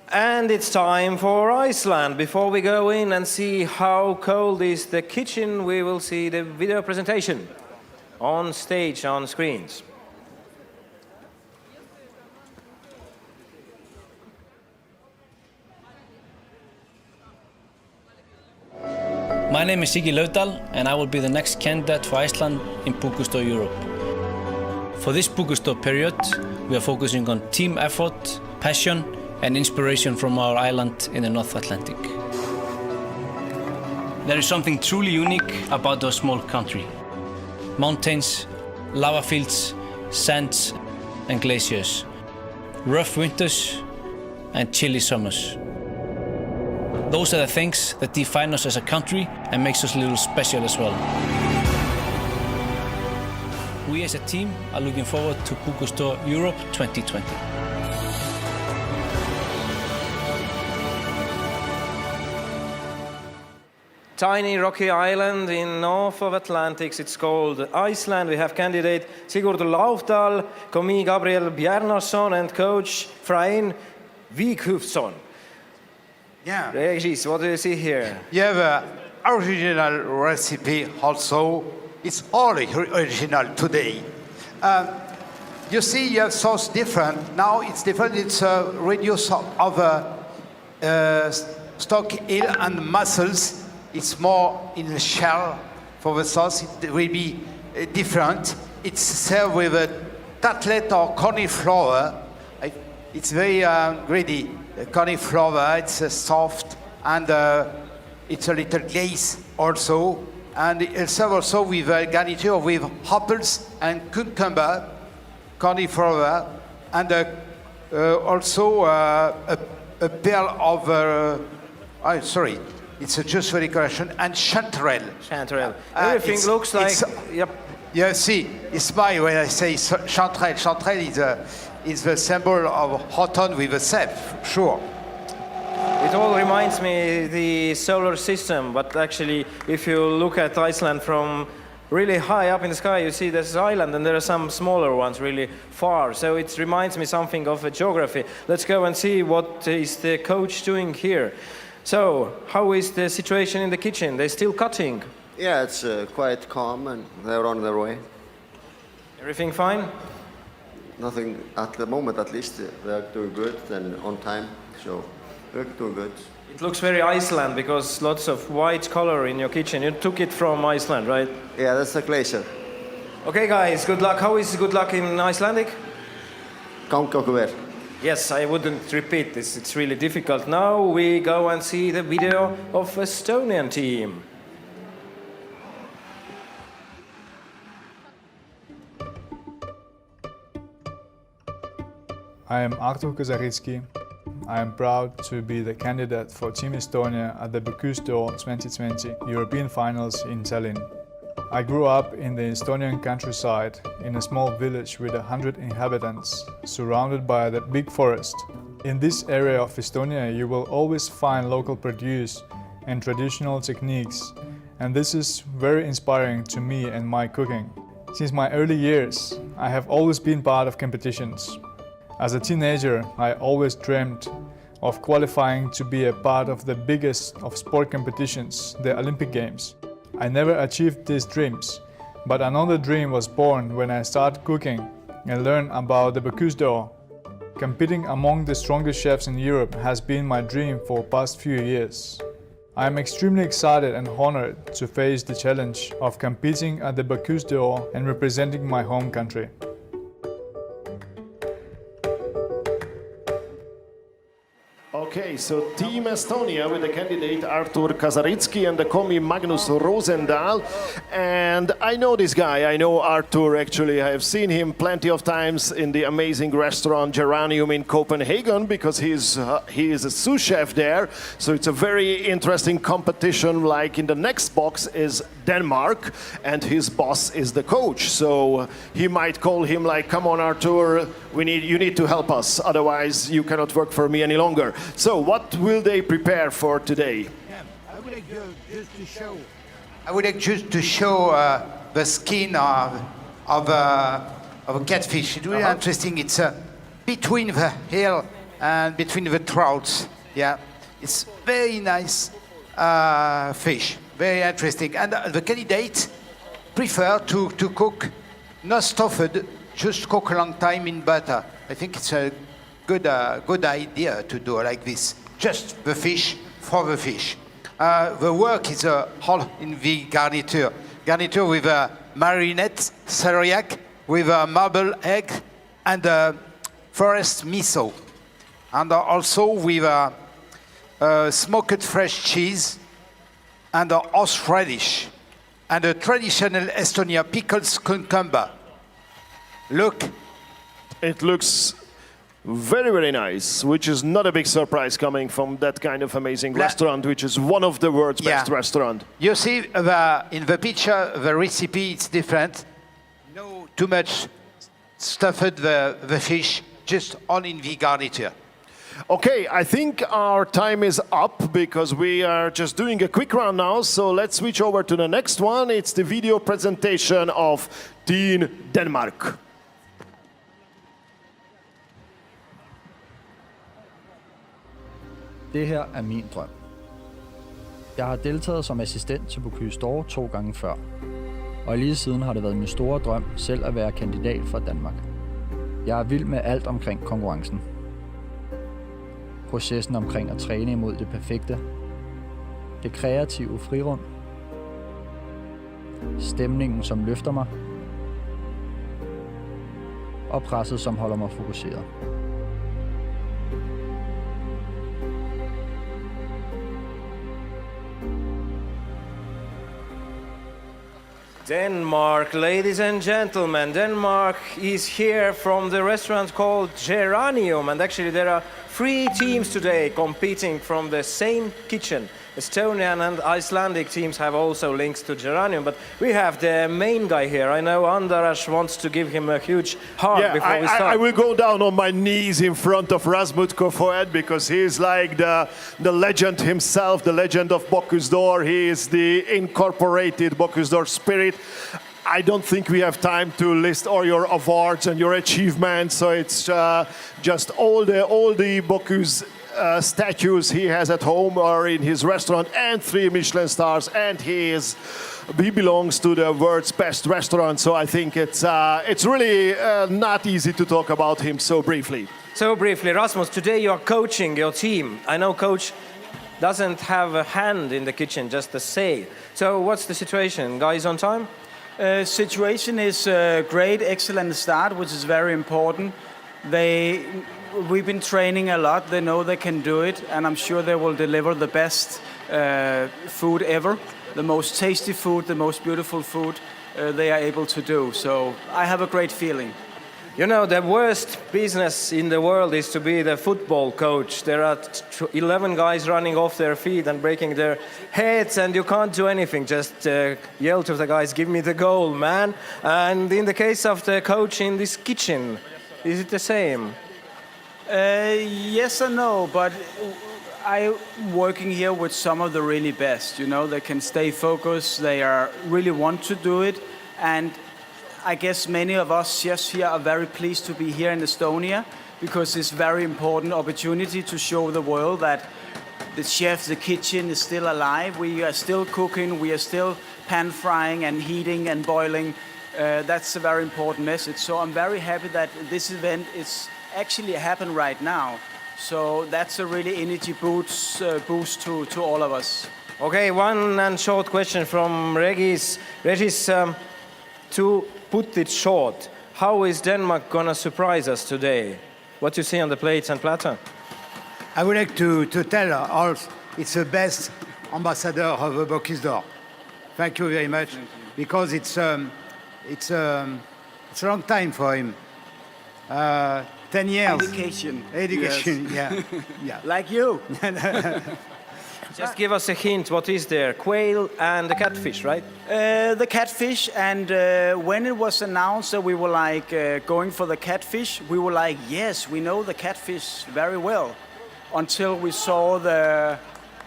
And it's time for Iceland. Before we go in and see how cold is the kitchen, we will see the video presentation on stage, on screens. My name is Siggi Laufdal, and I will be the next candidate for Iceland in Bocuse Europe. For this Bocuse period, we are focusing on team effort, passion, and inspiration from our island in the North Atlantic. There is something truly unique about our small country. Mountains, lava fields, sands, and glaciers. Rough winters and chilly summers. Those are the things that define us as a country and makes us a little special as well. We as a team are looking forward to Bocuse Europe 2020. Tiny rocky island in north of Atlantic. It's called Iceland. We have candidate Sigurd Laufdal, commie Gabriel Bjarnason, and coach Frein Víkhufsson. Yeah. Regis, what do you see here? You have an original recipe also. it's all original today. You see, you have sauce different. Now it's different. It's a reduce of stock eel and mussels. It's more in the shell for the sauce. It will be different. It's served with a tartlet or cauliflower. It's very greedy. Cauliflower, it's soft and it's a little glaze also. And it's served also with a garniture with apples and cucumber, cauliflower, and also a pearl of, sorry, it's just for decoration, and chanterelle. Chanterelle. Everything looks like, yep. You see, it's my when I say chanterelle. Chanterelle is the symbol of autumn with a sap, sure. It all reminds me the solar system, but actually, if you look at Iceland from really high up in the sky, you see there's an island and there are some smaller ones really far. So it reminds me something of a geography. Let's go and see what is the coach doing here. So, how is the situation in the kitchen? They're still cutting? Yeah, it's quite calm and they're on their way. Everything fine? Nothing at the moment, at least. They're doing good and on time, so they're doing good. It looks very Iceland because lots of white color in your kitchen. You took it from Iceland, right? Yeah, that's the glacier. Okay, guys, good luck. How is good luck in Icelandic? Gangakuver. Yes, I wouldn't repeat this. It's really difficult. Now we go and see the video of Estonian team. I am Artur Kozaritsky. I am proud to be the candidate for Team Estonia at the Bocuse 2020 European Finals in Tallinn. I grew up in the Estonian countryside in a small village with 100 inhabitants, surrounded by the big forest. In this area of Estonia you will always find local produce and traditional techniques, and this is very inspiring to me and my cooking. Since my early years, I have always been part of competitions. As a teenager, I always dreamed of qualifying to be a part of the biggest of sport competitions, the Olympic Games. I never achieved these dreams, but another dream was born when I started cooking and learned about the Bocuse d'Or. Competing among the strongest chefs in Europe has been my dream for the past few years. I am extremely excited and honored to face the challenge of competing at the Bocuse d'Or and representing my home country. Okay, so Team Estonia with the candidate Artur Kozaritsky and the commis Magnus Rosendahl. And I know this guy, I know Artur actually. I have seen him plenty of times in the amazing restaurant Geranium in Copenhagen because he is a sous chef there. So it's a very interesting competition. Like in the next box is Denmark and his boss is the coach. So he might call him like, come on Artur, you need to help us, otherwise you cannot work for me any longer. So what will they prepare for today? I would like just to show the skin of a catfish. It's really interesting. It's between the heel and between the trouts. Yeah, it's very nice fish. Very interesting. And the candidates prefer to cook not stuffed, just cook a long time in butter. I think it's a good idea to do like this. Just the fish for the fish. The work is all in the garniture. Garniture with a marinette celeriac, with a marble egg and forest miso. And also with smoked fresh cheese and horseradish and a traditional Estonia pickled cucumber. Look. It looks very, very nice, which is not a big surprise coming from that kind of amazing restaurant, which is one of the world's best restaurants. You see, in the picture, the recipe is different. No too much stuffed the fish, just all in the garniture. Okay, I think our time is up because we are just doing a quick round now. So let's switch over to the next one. It's the video presentation of Team Denmark. Det her er min drøm. Jeg har deltaget som assistent til Bocuse d'Or 2 gange før. og lige siden har det været min store drøm selv at være kandidat for Danmark. Jeg er vild med alt omkring konkurrencen. Processen omkring at træne imod det perfekte. Det kreative frirum. Stemningen, som løfter mig. Og presset, som holder mig fokuseret. Denmark, ladies and gentlemen, Denmark is here from the restaurant called Geranium, and actually there are 3 teams today competing from the same kitchen. Estonian and Icelandic teams have also links to Geranium, but we have the main guy here. I know Andras wants to give him a huge hug before we start. I will go down on my knees in front of Rasmus Kofoed because he's like the legend himself, the legend of Bocuse d'Or. He is the incorporated Bocuse d'Or spirit. I don't think we have time to list all your awards and your achievements, so it's just all the Bocuse statues he has at home or in his restaurant, and 3 Michelin stars, and he belongs to the world's best restaurant. So I think it's really not easy to talk about him so briefly. So briefly, Rasmus, today you are coaching your team. I know coach doesn't have a hand in the kitchen, just a say. So what's the situation? Guys on time? Situation is great, excellent start, which is very important. We've been training a lot. They know they can do it, and I'm sure they will deliver the best food ever, the most tasty food, the most beautiful food they are able to do. So I have a great feeling. You know, the worst business in the world is to be the football coach. There are 11 guys running off their feet and breaking their heads, and you can't do anything. Just yell to the guys, give me the goal, man. And in the case of the coach in this kitchen, is it the same? Yes and no, but I'm working here with some of the really best. You know, they can stay focused, they really want to do it, and I guess many of us chefs here are very pleased to be here in Estonia because it's a very important opportunity to show the world that the chef, the kitchen is still alive. We are still cooking, we are still pan frying and heating and boiling. That's a very important message. So I'm very happy that this event is actually happen right now. So that's a really energy boost to all of us. Okay, one and short question from Regis. Regis, to put it short, how is Denmark gonna surprise us today? What you see on the plates and platter? I would like to tell all it's the best ambassador of the Bocuse d'Or. Thank you very much, because it's a long time for him. 10 years. Education, yes. yeah. Like you. Just give us a hint, what is there? Quail and the catfish, right? The catfish, and when it was announced that we were going for the catfish, we were like, yes, we know the catfish very well. Until we saw the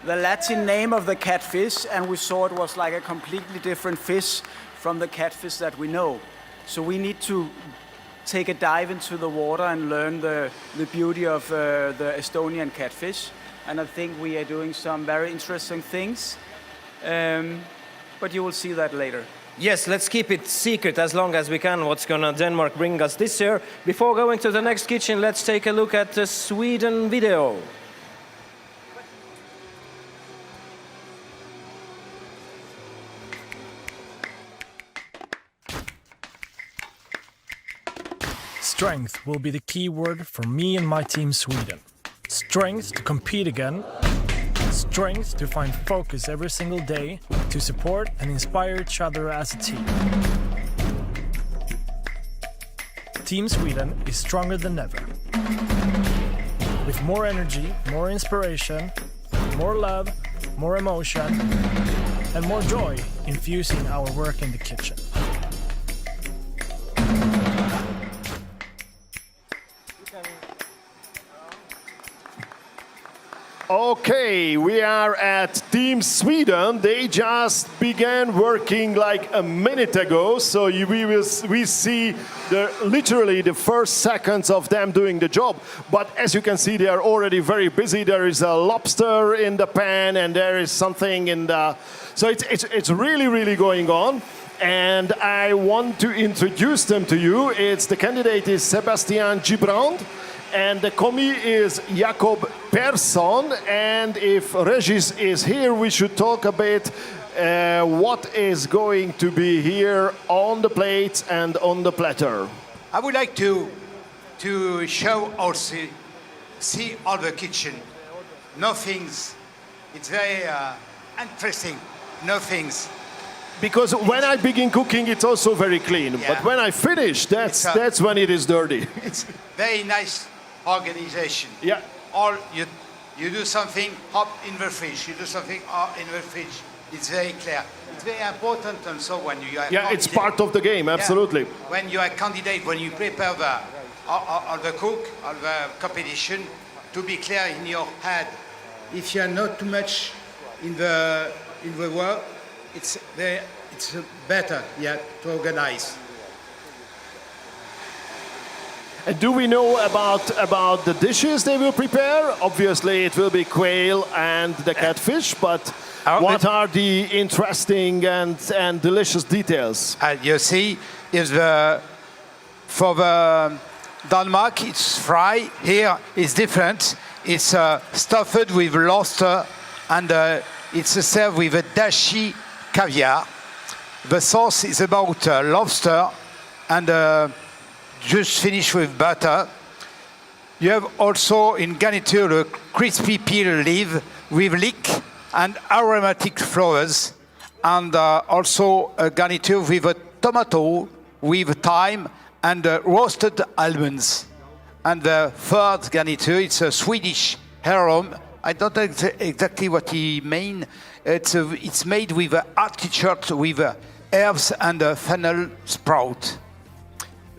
Latin name of the catfish, and we saw it was like a completely different fish from the catfish that we know. So we need to take a dive into the water and learn the beauty of the Estonian catfish. And I think we are doing some very interesting things, but you will see that later. Yes, let's keep it secret as long as we can, what's gonna Denmark bring us this year. Before going to the next kitchen, let's take a look at the Sweden video. Strength will be the key word for me and my team Sweden. Strength to compete again, strength to find focus every single day, to support and inspire each other as a team. Team Sweden is stronger than ever. With more energy, more inspiration, more love, more emotion, and more joy infusing our work in the kitchen. Okay, we are at Team Sweden. They just began working like a minute ago, so we see literally the first seconds of them doing the job. But as you can see, they are already very busy. There is a lobster in the pan, and there is something in the. So it's really going on. And I want to introduce them to you. The candidate is Sebastian Gibrand, and the commis is Jacob Persson. And if Regis is here, we should talk a bit what is going to be here on the plates and on the platter. I would like to show also, see all the kitchen. Nothing's, it's very interesting, nothing's. Because when I begin cooking, it's also very clean. Yeah. But when I finish, that's when it is dirty. It's very nice organization. Yeah. All you do something, hop in the fridge. You do something, in the fridge. It's very clear. It's very important also when you are. Yeah, it's part of the game, absolutely. Yeah. When you are candidate, when you prepare all the cook, all the competition, to be clear in your head. If you are not too much in the work, it's better, to organize. And do we know about the dishes they will prepare? Obviously, it will be quail and the catfish, but what are the interesting and delicious details? You see, for the Denmark, it's fry. Here, it's different. It's stuffed with lobster, and it's served with a dashi caviar. The sauce is about lobster, and just finished with butter. You have also in garniture a crispy peel leaf with leek and aromatic flowers, and also a garniture with a tomato with thyme and roasted almonds. And the third garniture, it's a Swedish heirloom. I don't know exactly what he mean. It's made with artichoke with herbs and fennel sprout.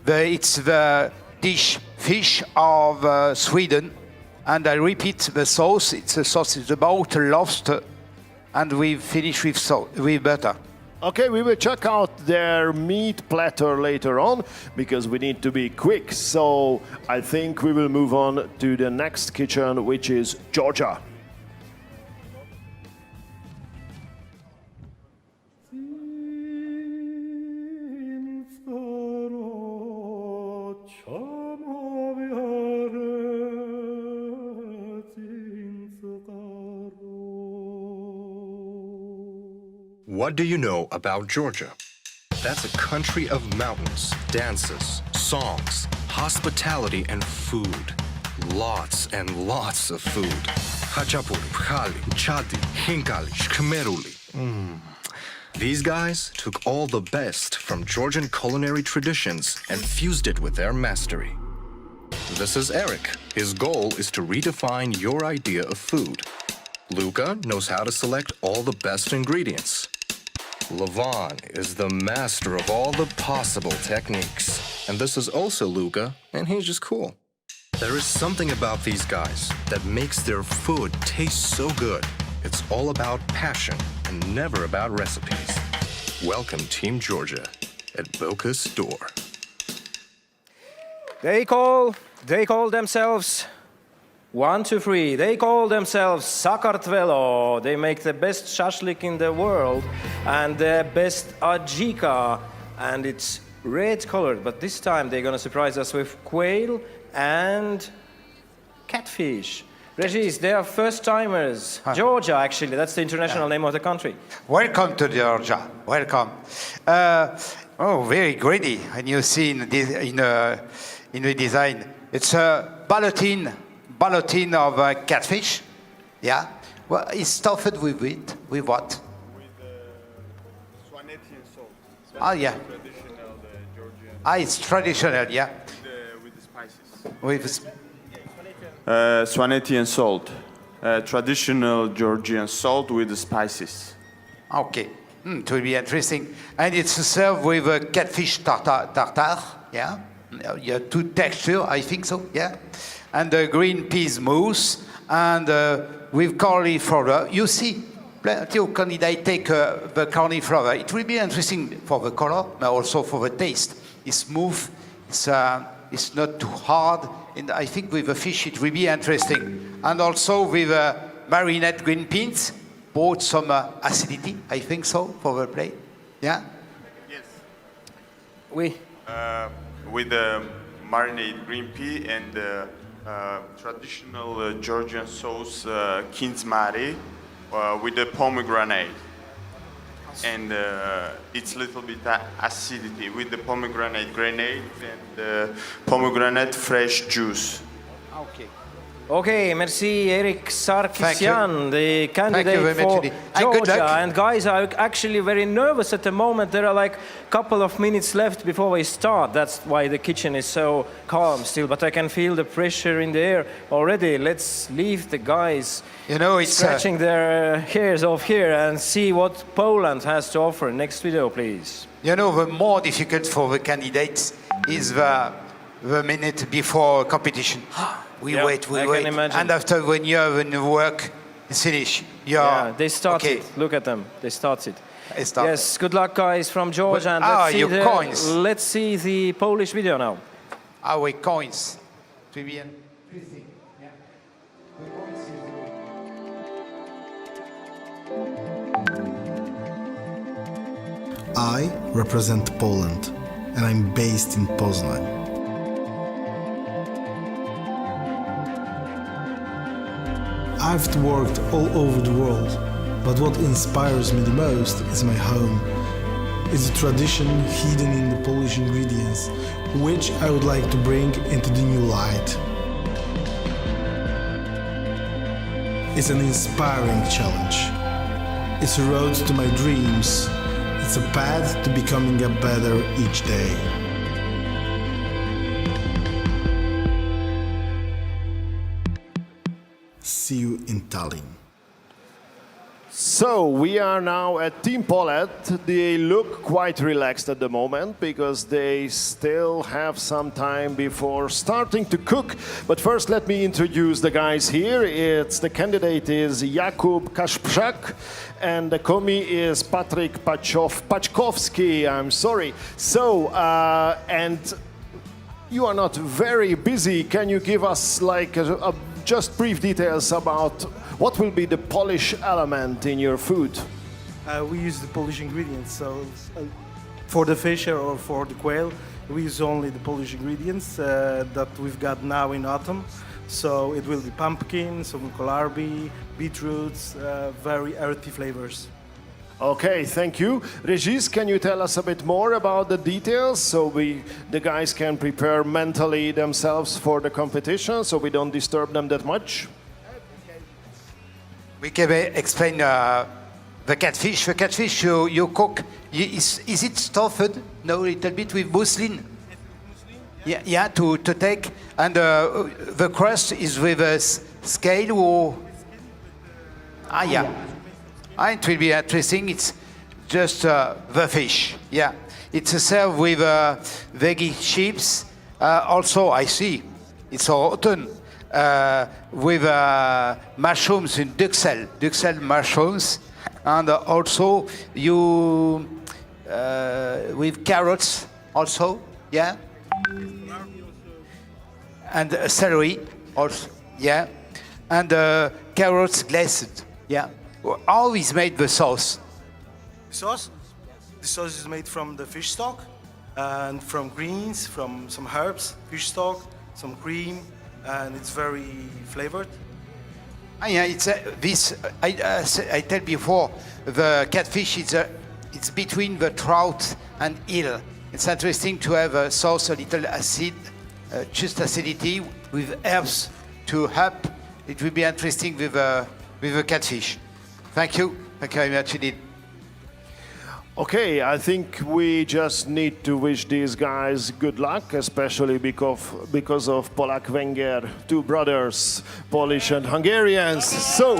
It's the dish fish of Sweden, and I repeat the sauce. It's a sauce. It's about lobster, and we finish with butter. Okay, we will check out their meat platter later on because we need to be quick. So I think we will move on to the next kitchen, which is Georgia. What do you know about Georgia? That's a country of mountains, dances, songs, hospitality, and food. Lots and lots of food. Hachapuri, Pkhali, Chadi, Hinkali, Shkmeruli. These guys took all the best from Georgian culinary traditions and fused it with their mastery. This is Eric. His goal is to redefine your idea of food. Luca knows how to select all the best ingredients. Levon is the master of all the possible techniques. And this is also Luca, and he's just cool. There is something about these guys that makes their food taste so good. It's all about passion and never about recipes. Welcome Team Georgia at Bocuse door. They call themselves 1, 2, 3. They call themselves Sakartvelo. They make the best shashlik in the world and the best ajika. And it's red colored, but this time they're going to surprise us with quail and catfish. Regis, they are first-timers. Georgia, actually, that's the international name of the country. Welcome to Georgia. Welcome. Very greedy. And you see in the design, it's a ballotin of catfish. Yeah. Well, it's stuffed with it. With what? With swanetti and salt. Oh, yeah. Traditional Georgian. It's traditional, yeah. With the spices. With swanetti and salt. Traditional Georgian salt with the spices. Okay. It will be interesting. And it's served with a catfish tartare, yeah. You have two textures, I think so, yeah. And the green peas mousse, and with cauliflower. You see, plenty of candidates take the cauliflower. It will be interesting for the color, but also for the taste. It's smooth, it's not too hard, and I think with the fish it will be interesting. And also with marinade green beans, brought some acidity, I think so, for the plate. Yeah? Yes, Oui. With the marinated green pea and the traditional Georgian sauce kinsmari with the pomegranate. And it's a little bit acidity with the pomegranate grenade and the pomegranate fresh juice. Okay. Okay, merci Eric Sarkisian, the Thank you candidate very for much. And good Georgia. luck. And guys are actually very nervous at the moment. There are like a couple of minutes left before we start. That's why the kitchen is so calm still. But I can feel the pressure in the air already. Let's leave the guys scratching their hairs off here and see what Poland has to offer. Next video, please. You know, the more difficult for the candidates is the minute before competition. We wait, and after when you have the work, it's finished. Yeah, they started. Look at them. They started. Yes, good luck, guys, from Georgia. And coins. Let's see the Polish video now. Our coins. I represent Poland, and I'm based in Poznań. I've worked all over the world, but what inspires me the most is my home. It's a tradition hidden in the Polish ingredients, which I would like to bring into the new light. It's an inspiring challenge. It's a road to my dreams. It's a path to becoming a better each day. See you in Tallinn. So we are now at Team Poland. They look quite relaxed at the moment because they still have some time before starting to cook. But first let me introduce the guys here. The candidate is Jakub Kaszprzak and the commis is Patryk Paczkowski. I'm sorry. So, and you are not very busy. Can you give us like just brief details about what will be the Polish element in your food? We use the Polish ingredients. So for the fish or for the quail, we use only the Polish ingredients that we've got now in autumn. So it will be pumpkin, some kolarbi, beetroots, very earthy flavors. Okay, thank you. Regis, can you tell us a bit more about the details so the guys can prepare mentally themselves for the competition so we don't disturb them that much? We can explain the catfish. The catfish you cook, is it stuffed? No, a little bit with muslin. Yeah, to take. And the crust is with a scale or... It will be interesting. It's just the fish. Yeah, it's served with veggie chips. Also, I see it's autumn with mushrooms in duxelle mushrooms, and also you with carrots also. Yeah, and celery also. Yeah, and carrots glazed. Yeah. How is made the sauce? The sauce? The sauce is made from the fish stock and from greens, from some herbs, fish stock, some cream, and it's very flavored. Yeah, it's this. I tell before, the catfish it's between the trout and eel. It's interesting to have a sauce a little acid, just acidity with herbs to help. It will be interesting with the catfish. Thank you. Thank you very much indeed. Okay, I think we just need to wish these guys good luck, especially because of Polak-Wenger, two brothers, Polish and Hungarians. So,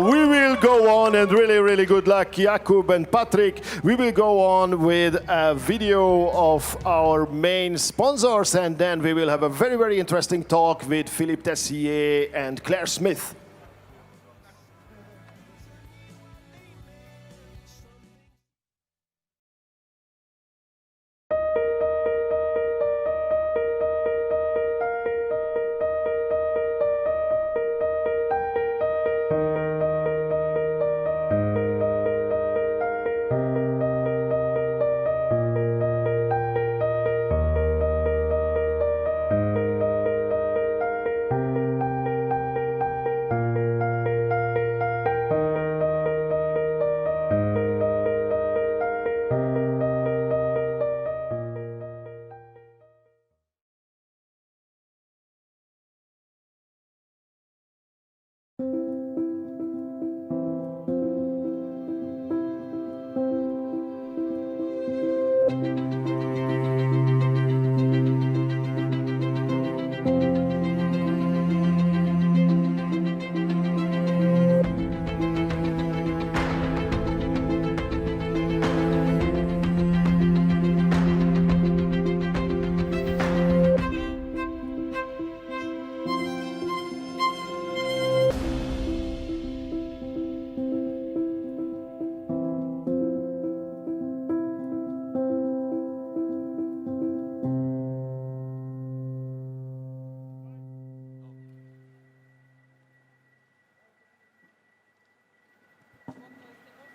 we will go on, and really good luck, Jakub and Patrick. We will go on with a video of our main sponsors, and then we will have a very interesting talk with Philippe Tessier and Claire Smith.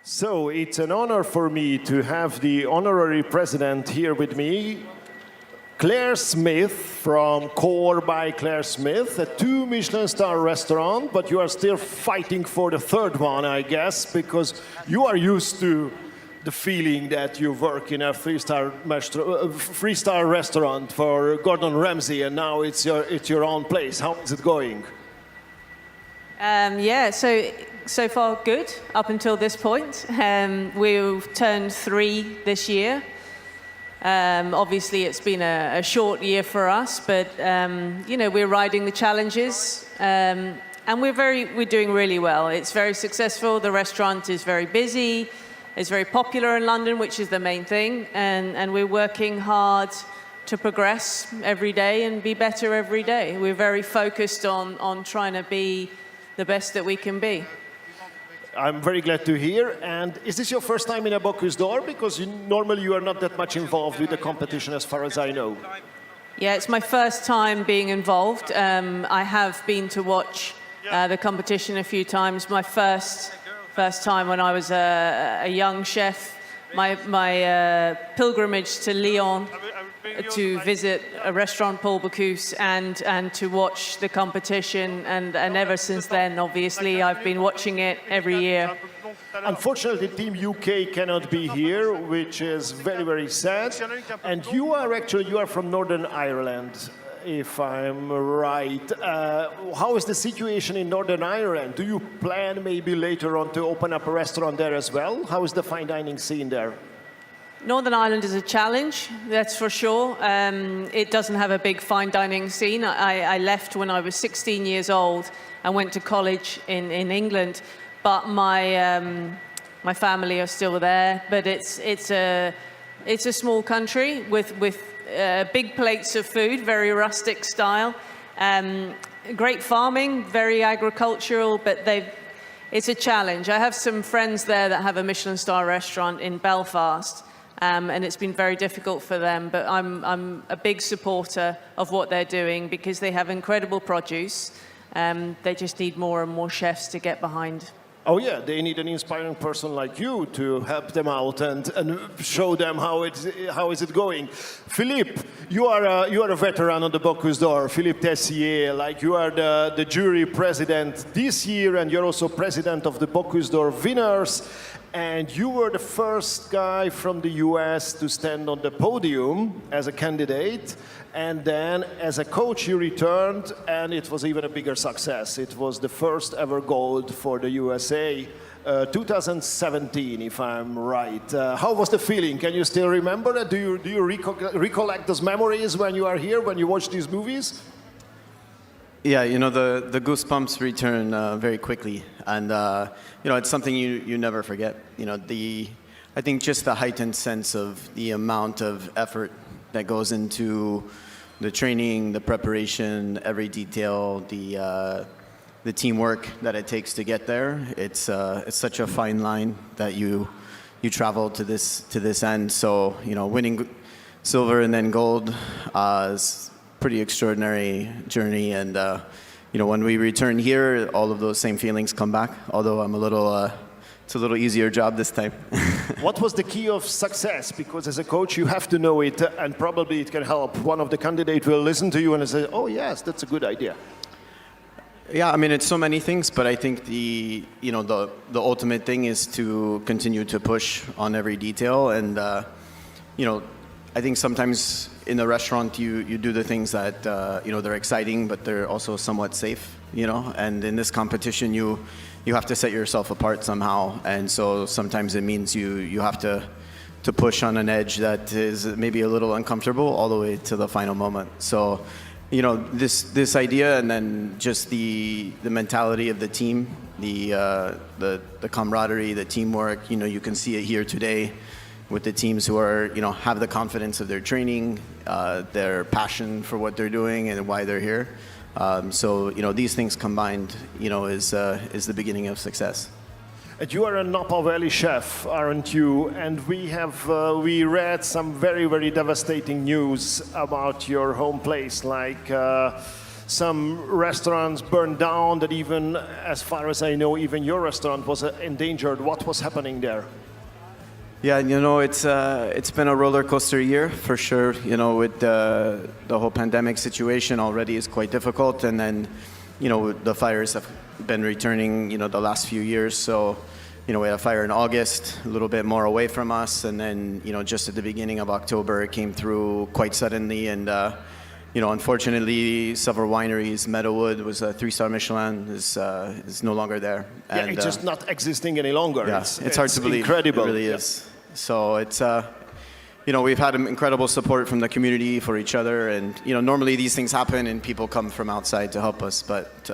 So it's an honor for me to have the honorary president here with me, Claire Smith from Core by Claire Smith, a 2 Michelin star restaurant, but you are still fighting for the third one, I guess, because you are used to the feeling that you work in a 3-star restaurant for Gordon Ramsay, and now it's your own place. How is it going? Yeah, so far good up until this point. We've turned 3 this year. Obviously, it's been a short year for us, but you know, we're riding the challenges, and we're doing really well. It's very successful. The restaurant is very busy. It's very popular in London, which is the main thing, and we're working hard to progress every day and be better every day. We're very focused on trying to be the best that we can be. I'm very glad to hear. And is this your first time in a Bocuse d'Or? Because normally you are not that much involved with the competition, as far as I know. Yeah, it's my first time being involved. I have been to watch the competition a few times. My first time when I was a young chef, my pilgrimage to Lyon to visit a restaurant, Paul Bocuse, and to watch the competition. And ever since then, obviously, I've been watching it every year. Unfortunately, Team UK cannot be here, which is very, very sad. And you are from Northern Ireland, if I'm right. How is the situation in Northern Ireland? Do you plan maybe later on to open up a restaurant there as well? How is the fine dining scene there? Northern Ireland is a challenge, that's for sure. It doesn't have a big fine dining scene. I left when I was 16 years old and went to college in England, but my family are still there. But it's a small country with big plates of food, very rustic style. Great farming, very agricultural, but it's a challenge. I have some friends there that have a Michelin star restaurant in Belfast, and it's been very difficult for them. But I'm a big supporter of what they're doing because they have incredible produce. They just need more and more chefs to get behind. Oh yeah, they need an inspiring person like you to help them out and show them how is it going. Philippe, you are a veteran on the Bocuse d'Or. Philippe Tessier, like you are the jury president this year, and you're also president of the Bocuse d'Or winners. And you were the first guy from the US to stand on the podium as a candidate. And then as a coach, you returned, and it was even a bigger success. It was the first ever gold for the USA, 2017, if I'm right. How was the feeling? Can you still remember it? Do you recollect those memories when you are here, when you watch these movies? Yeah, you know, the goosebumps return very quickly, and you know, it's something you never forget. You know, I think just the heightened sense of the amount of effort that goes into the training, the preparation, every detail, the teamwork that it takes to get there. It's such a fine line that you travel to this end. So you know, winning silver and then gold is pretty extraordinary journey, and you know, when we return here, all of those same feelings come back. Although it's a little easier job this time. What was the key of success? Because as a coach, you have to know it, and probably it can help. One of the candidates will listen to you and say, "Oh yes, that's a good idea." Yeah, I mean, it's so many things, but I think the ultimate thing is to continue to push on every detail, and you know, I think sometimes in the restaurant you do the things that you know, they're exciting, but they're also somewhat safe, you know. And in this competition, you have to set yourself apart somehow, and so sometimes it means you have to push on an edge that is maybe a little uncomfortable all the way to the final moment. So, you know, this idea, and then just the mentality of the team, the camaraderie, the teamwork. You know, you can see it here today with the teams who are, you know, have the confidence of their training, their passion for what they're doing and why they're here. So, you know, these things combined, you know, is the beginning of success. And you are a Napa Valley chef, aren't you? And we read some very, very devastating news about your home place, like some restaurants burned down, that even, as far as I know, even your restaurant was endangered. What was happening there? Yeah, you know, it's been a roller coaster year for sure. You know, with the whole pandemic situation already is quite difficult, and then, you know, the fires have been returning, you know, the last few years. So, you know, we had a fire in August, a little bit more away from us, and then, you know, just at the beginning of October, it came through quite suddenly, and you know, unfortunately, several wineries, Meadowwood was a 3-star Michelin, is no longer there. Yeah, And, it's just not existing any longer. Yeah, it's hard to believe. Incredible. It really is. So it's, you know, we've had incredible support from the community for each other, and, you know, normally these things happen and people come from outside to help us, but,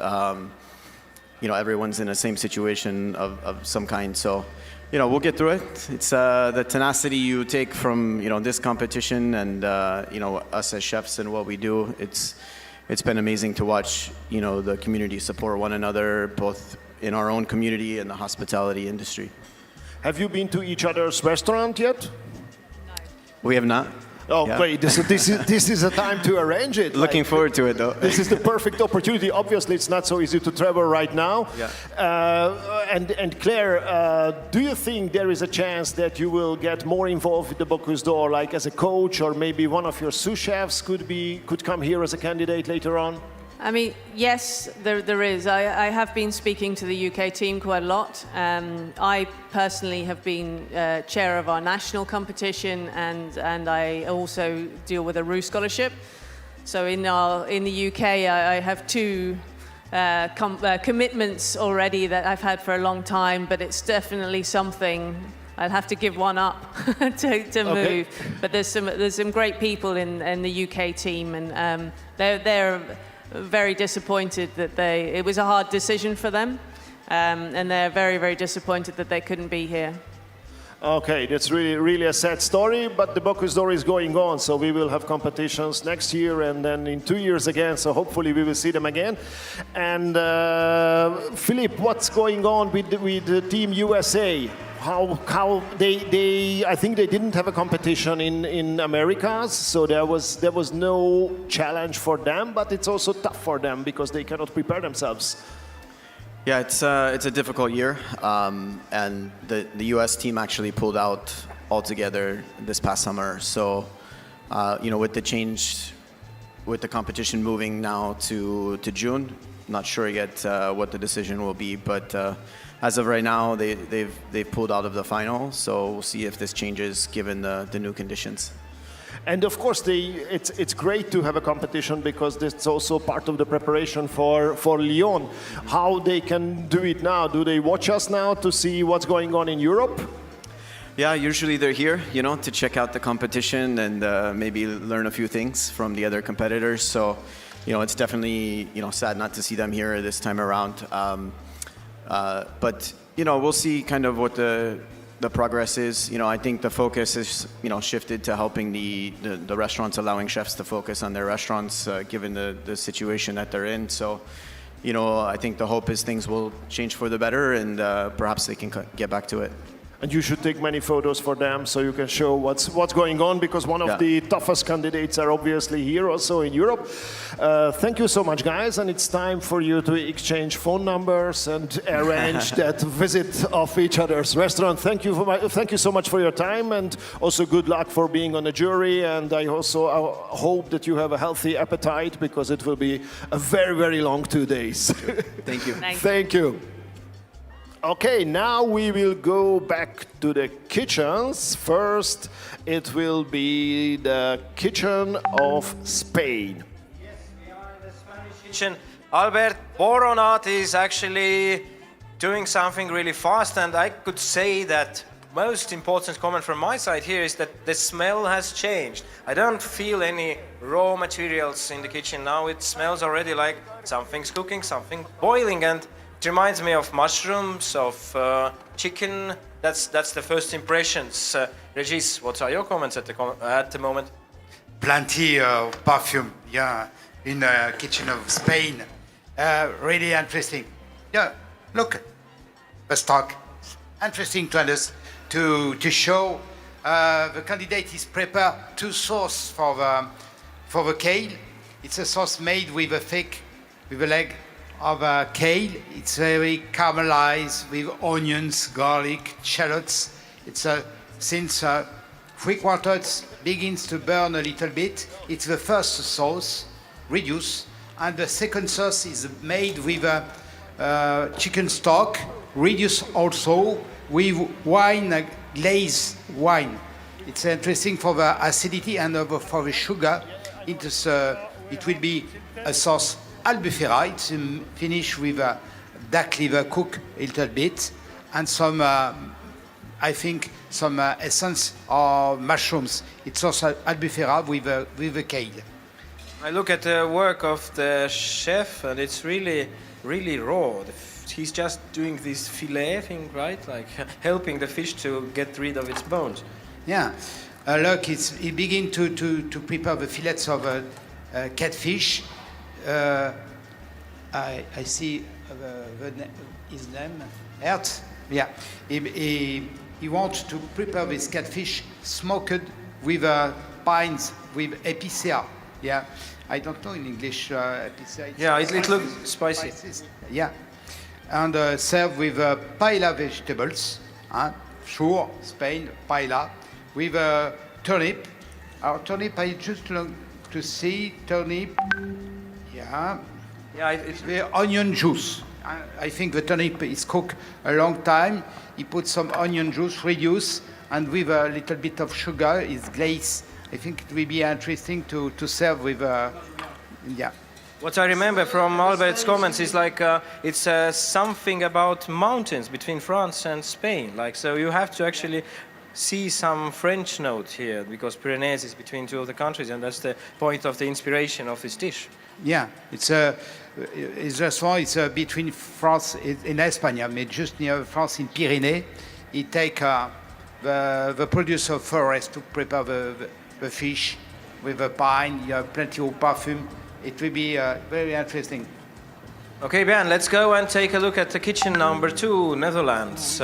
you know, everyone's in the same situation of some kind. So, you know, we'll get through it. It's the tenacity you take from, you know, this competition and, you know, us as chefs and what we do. It's been amazing to watch, you know, the community support one another, both in our own community and the hospitality industry. Have you been to each other's restaurant yet? We have not. Oh, Yeah. great. This is a time to arrange it. Looking forward to it, though. This is the perfect opportunity. Obviously, it's not so easy to travel right now. Yeah. And Claire, do you think there is a chance that you will get more involved with the Bocuse d'Or, like as a coach, or maybe one of your sous chefs could come here as a candidate later on? I mean, yes, there is. I have been speaking to the UK team quite a lot. I personally have been chair of our national competition, and I also deal with a Roux scholarship. So in the UK, I have two commitments already that I've had for a long time, but it's definitely something I'll have to give one up to move. But there's some great people in the UK team, and they're very disappointed that it was a hard decision for them, and they're very, very disappointed that they couldn't be here. Okay, that's really a sad story, but the Bocuse d'Or is going on, so we will have competitions next year and then in 2 years again, so hopefully we will see them again. And Philippe, what's going on with the Team USA? How they I think they didn't have a competition in Americas, so there was no challenge for them, but it's also tough for them because they cannot prepare themselves. Yeah, it's a difficult year, and the U.S. team actually pulled out altogether this past summer. So, you know, with the change, with the competition moving now to June, not sure yet what the decision will be, but as of right now, they've pulled out of the final. So we'll see if this changes given the new conditions. And of course, it's great to have a competition because it's also part of the preparation for Lyon. How they can do it now? Do they watch us now to see what's going on in Europe? Yeah, usually they're here, you know, to check out the competition and maybe learn a few things from the other competitors. So, you know, it's definitely, you know, sad not to see them here this time around. But, you know, we'll see kind of what the progress is. You know, I think the focus is, you know, shifted to helping the restaurants, allowing chefs to focus on their restaurants, given the situation that they're in. So, you know, I think the hope is things will change for the better, and perhaps they can get back to it. And you should take many photos for them so you can show what's going on, because one of the toughest candidates are obviously here also in Europe. Thank you so much, guys, and it's time for you to exchange phone numbers and arrange that visit of each other's restaurant. Thank you so much for your time, and also good luck for being on the jury. And I also hope that you have a healthy appetite, because it will be a very, very long 2 days. Thank you. Thank you. Okay, now we will go back to the kitchens. First, it will be the kitchen of Spain. Yes, we are in the Spanish kitchen. Albert Boronat is actually doing something really fast, and I could say that most important comment from my side here is that the smell has changed. I don't feel any raw materials in the kitchen now. It smells already like something's cooking, something boiling, and it reminds me of mushrooms, of chicken. That's the first impressions. Regis, what are your comments at the moment? Plenty of perfume, yeah, in the kitchen of Spain. Really interesting. Yeah, look, the stock. Interesting to us to show the candidate is prepared to source for the kale, It's a sauce made with a leg of kale. It's very caramelized with onions, garlic, shallots. It's since 3/4 begins to burn a little bit. It's the first sauce, reduced, and the second sauce is made with chicken stock, reduced also with wine, glazed wine. It's interesting for the acidity and for the sugar. It will be a sauce albufera. It's finished with duck liver cooked a little bit and some, I think, some essence of mushrooms. It's also albufera with a kale. I look at the work of the chef, and it's really, really raw. He's just doing this fillet thing, right? Like helping the fish to get rid of its bones. Yeah, look, he begin to prepare the fillets of catfish. I see his name, Ert. Yeah, he wants to prepare this catfish smoked with pines with epicea. Yeah, I don't know in English epicea. Yeah, it looks spicy. Spices. Yeah, and served with paella vegetables. Sure, Spain, paella. With turnip. Our turnip, I just long to see turnip. Yeah. Yeah, it's the onion juice. I think the turnip is cooked a long time. He put some onion juice, reduce, and with a little bit of sugar, it's glazed. I think it will be interesting to serve with, yeah. What I remember from Albert's comments is like it's something about mountains between France and Spain. Like, so you have to actually see some French note here because Pyrenees is between two of the countries, and that's the point of the inspiration of this dish. Yeah, it's between France and Espagne, but just near France in Pyrenees. He take the produce of forest to prepare the fish with the pine. You have plenty of perfume. It will be very interesting. Okay, Ben, let's go and take a look at the kitchen number 2, Netherlands.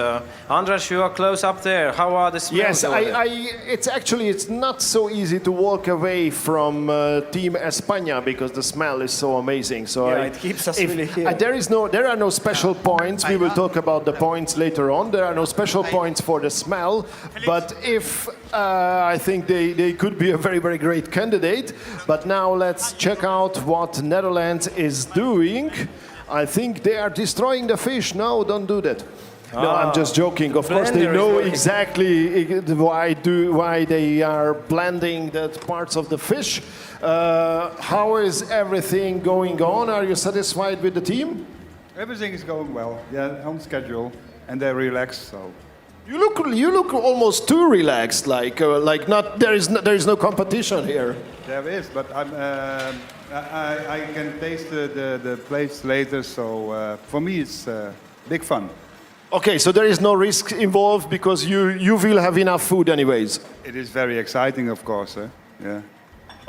Andras, you are close up there. How are the smells? Yes, it's not so easy to walk away from Team España because the smell is so amazing. So yeah, it keeps us really here. There are no special points. We will talk about the points later on. There are no special points for the smell, but if I think they could be a very, very great candidate. But now let's check out what Netherlands is doing. I think they are destroying the fish. No, don't do that. No, I'm just joking. Of course, they know exactly why they are blending the parts of the fish. How is everything going on? Are you satisfied with the team? Everything is going well. Yeah, on schedule, and they're relaxed. So. You look almost too relaxed. Like not there is no competition here. There is, but I can taste the plates later, so for me it's big fun. Okay, so there is no risk involved because you will have enough food anyways. It is very exciting, of course. Yeah.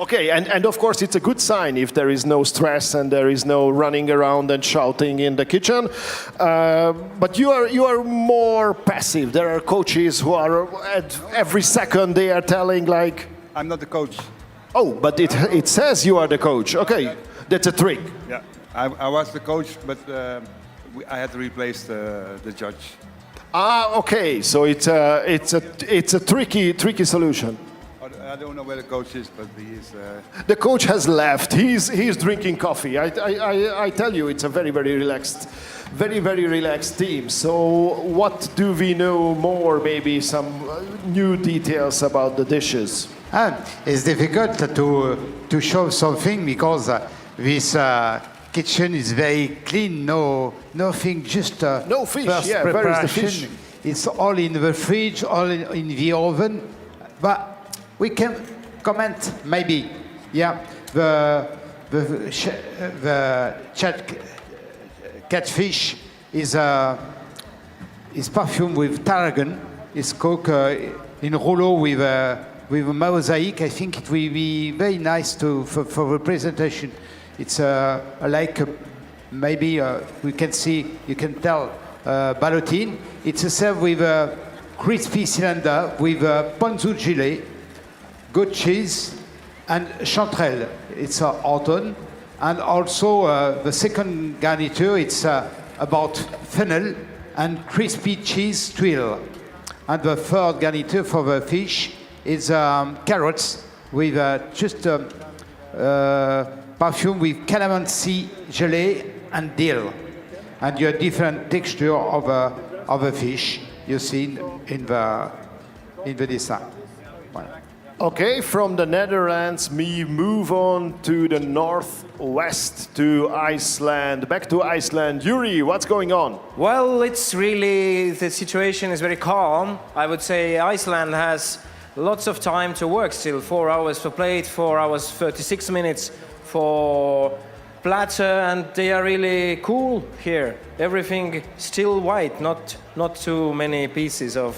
Okay, and of course it's a good sign if there is no stress and there is no running around and shouting in the kitchen. But you are more passive. There are coaches who are at every second they are telling like. I'm not the coach. Oh, but it says you are the coach. Okay, that's a trick. Yeah, I was the coach, but I had to replace the judge. Okay, so it's a tricky solution. I don't know where the coach is, but he is. The coach has left. He's drinking coffee. I tell you, it's a very very relaxed team. So what do we know more? Maybe some new details about the dishes. It's difficult to show something because this kitchen is very clean. Nothing, just no fish. First yeah, preparation. where is the fish? It's all in the fridge, all in the oven. But we can comment maybe. Yeah, the catfish is perfumed with tarragon. It's cooked in rouleau with a mosaic. I think it will be very nice for the presentation. It's like maybe you can tell ballotine. It's served with a crispy cylinder with ponzu gelée, good cheese, and chanterelle, it's autumn. And also the second garniture, it's about fennel and crispy cheese tuile. And the third garniture for the fish is carrots with just perfume with calamansi, gelée, and dill. And you have different texture of a fish you see in the design. Okay, from the Netherlands, we move on to the northwest, to Iceland. Back to Iceland. Yuri, what's going on? Well, it's really, the situation is very calm. I would say Iceland has lots of time to work still. 4 hours for plate, 4 hours, 36 minutes for platter, and they are really cool here. Everything still white, not too many pieces of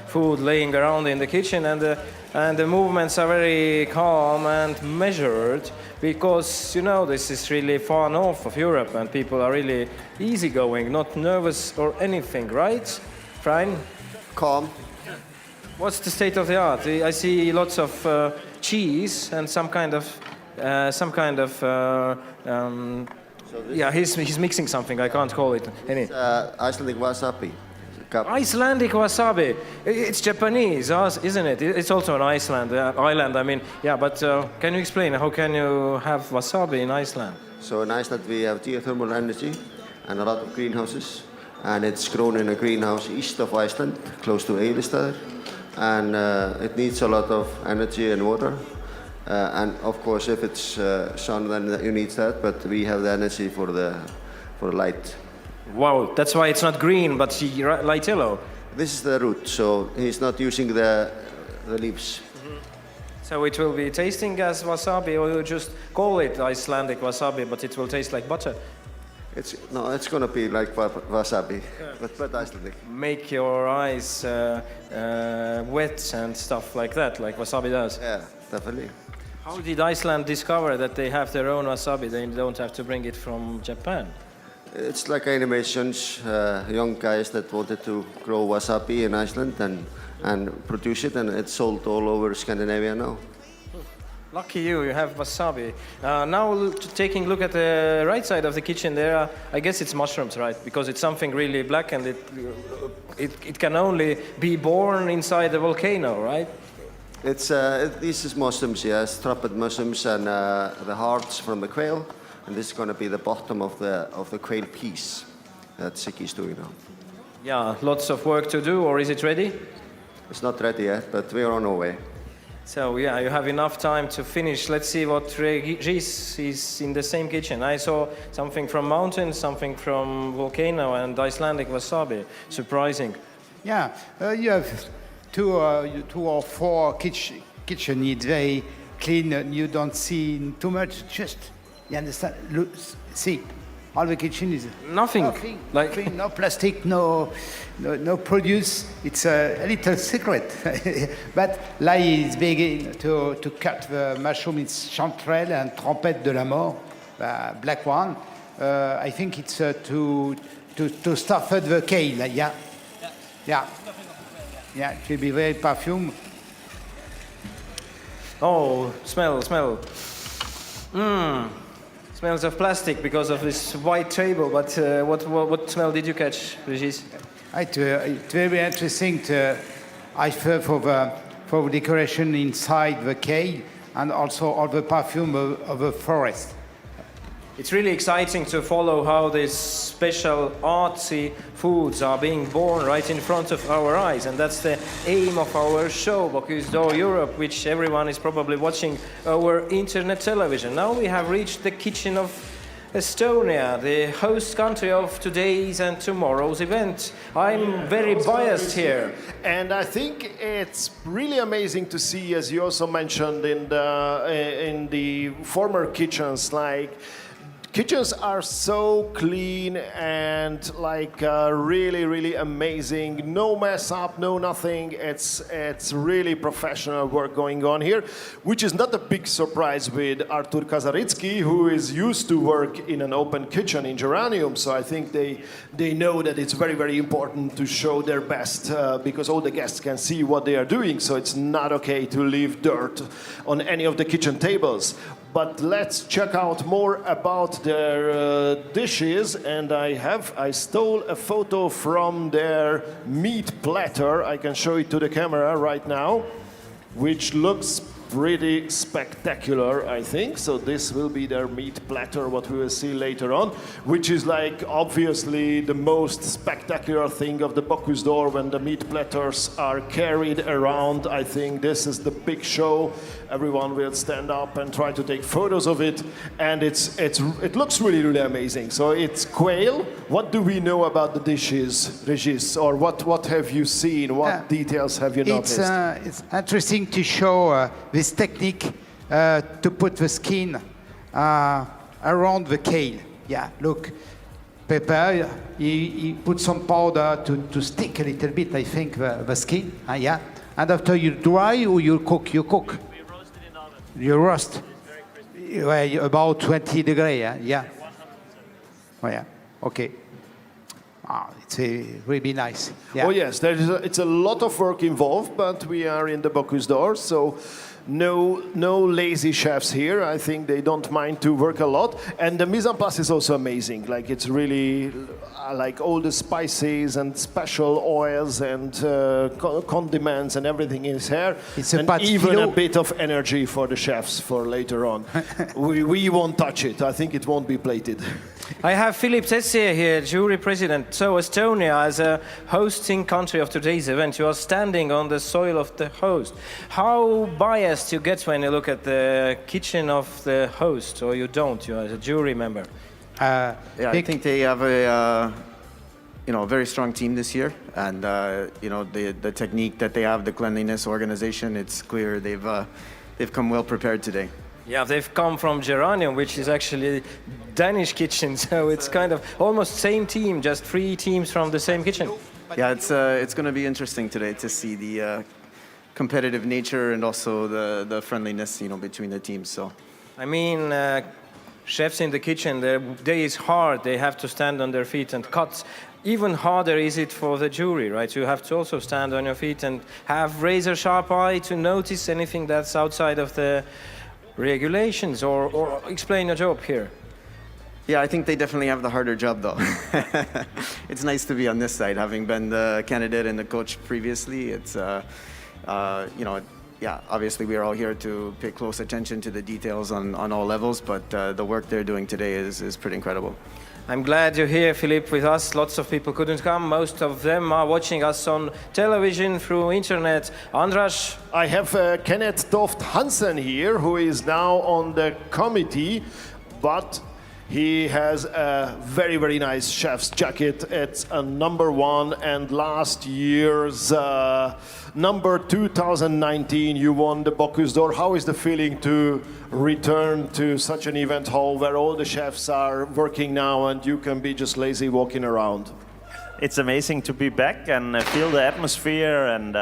food laying around in the kitchen, and the movements are very calm and measured because, you know, this is really far north of Europe and people are really easygoing, not nervous or anything, right, Brian? Calm. What's the state of the art? I see lots of cheese and some kind of yeah, he's mixing something. I can't call it any. Icelandic wasabi. Icelandic wasabi. It's Japanese, isn't it? It's also an island. I mean, yeah. But can you explain how can you have wasabi in Iceland? So in Iceland we have geothermal energy and a lot of greenhouses, and it's grown in a greenhouse east of Iceland, close to Egilsstaðir, and it needs a lot of energy and water. And of course, if it's sun, then you need that. But we have the energy for the light. Wow, that's why it's not green, but light yellow. This is the root, so he's not using the leaves. Mm-hmm. So it will be tasting as wasabi, or you just call it Icelandic wasabi, but it will taste like butter. It's going to be like wasabi, but Icelandic. Make your eyes wet and stuff like that, like wasabi does. Yeah, definitely. How did Iceland discover that they have their own wasabi? They don't have to bring it from Japan. It's like animations, young guys that wanted to grow wasabi in Iceland and produce it, and it's sold all over Scandinavia now. Lucky you have wasabi. Now, taking a look at the right side of the kitchen there, I guess it's mushrooms, right? Because it's something really black, and it can only be born inside the volcano, right? This is mushrooms, yes, trumpet mushrooms, and the hearts from the quail. And this is going to be the bottom of the quail piece that Siggy's doing now. Yeah, lots of work to do, or is it ready? It's not ready yet, but we are on our way. So yeah, you have enough time to finish. Let's see what Regis is in the same kitchen. I saw something from mountains, something from volcano, and Icelandic wasabi. Surprising. Yeah, you have two or four kitchen. It's very clean. You don't see too much. Just you understand. Look, see, all the kitchen is nothing. Like clean, no plastic, no produce. It's a little secret. But Lai is beginning to cut the mushroom. It's chanterelle and trompette de la mort, black one. I think it's to stuff the kale. Yeah. Yeah, it will be very perfume. Oh, smell. Smells of plastic because of this white table. But what smell did you catch, Regis? It's very interesting. I feel for the decoration inside the cave and also all the perfume of the forest. It's really exciting to follow how these special artsy foods are being born right in front of our eyes, and that's the aim of our show, Bocuse d'Or Europe, which everyone is probably watching over internet television. Now we have reached the kitchen of Estonia, the host country of today's and tomorrow's event. I'm very biased here. And I think it's really amazing to see, as you also mentioned in the former kitchens, like kitchens are so clean and like really, really amazing. No mess up, no nothing. It's really professional work going on here, which is not a big surprise with Artur Kazaritsky, who is used to work in an open kitchen in Geranium. So I think they know that it's very, very important to show their best because all the guests can see what they are doing. So it's not okay to leave dirt on any of the kitchen tables. But let's check out more about their dishes. And I stole a photo from their meat platter. I can show it to the camera right now, which looks pretty spectacular, I think. So this will be their meat platter, what we will see later on, which is like obviously the most spectacular thing of the Bocuse d'Or when the meat platters are carried around. I think this is the big show. Everyone will stand up and try to take photos of it, and it looks really, really amazing. So it's quail. What do we know about the dishes, Regis, or what have you seen? What details have you noticed? It's interesting to show this technique to put the skin around the kale. Yeah, look, Pepper, he put some powder to stick a little bit, I think, the skin. Yeah, and after you dry or you cook? You cook. You roast. About 20 degrees, yeah? Oh, yeah, okay. It's really nice. Yeah. Oh yes, it's a lot of work involved, but we are in the Bocuse d'Or, so no lazy chefs here. I think they don't mind to work a lot, and the mise en place is also amazing. Like it's really like all the spices and special oils and condiments and everything is here, and even a bit of energy for the chefs for later on. we won't touch it. I think it won't be plated. I have Philippe Tessier here, jury president. So Estonia, as a hosting country of today's event, you are standing on the soil of the host. How biased you get when you look at the kitchen of the host, or you don't, you as a jury member? I think they have a very strong team this year, and the technique that they have, the cleanliness, organization. It's clear they've come well prepared today. Yeah, they've come from Geranium, which is actually Danish kitchen, so it's kind of almost same team, just 3 teams from the same kitchen. Yeah, it's going to be interesting today to see the competitive nature and also the friendliness, between the teams. So, I mean, chefs in the kitchen, their day is hard. They have to stand on their feet and cut. Even harder is it for the jury, right? You have to also stand on your feet and have razor-sharp eye to notice anything that's outside of the regulations, or explain your job here. Yeah, I think they definitely have the harder job, though. It's nice to be on this side, having been the candidate and the coach previously. It's, obviously we are all here to pay close attention to the details on all levels, but the work they're doing today is pretty incredible. I'm glad you're here, Philippe, with us. Lots of people couldn't come. Most of them are watching us on television, through internet. Andras? I have Kenneth Toft Hansen here, who is now on the committee, but he has a very, very nice chef's jacket. It's a #1, and last year's number 2019, you won the Bocuse d'Or. How is the feeling to return to such an event hall where all the chefs are working now and you can be just lazy walking around? It's amazing to be back and feel the atmosphere and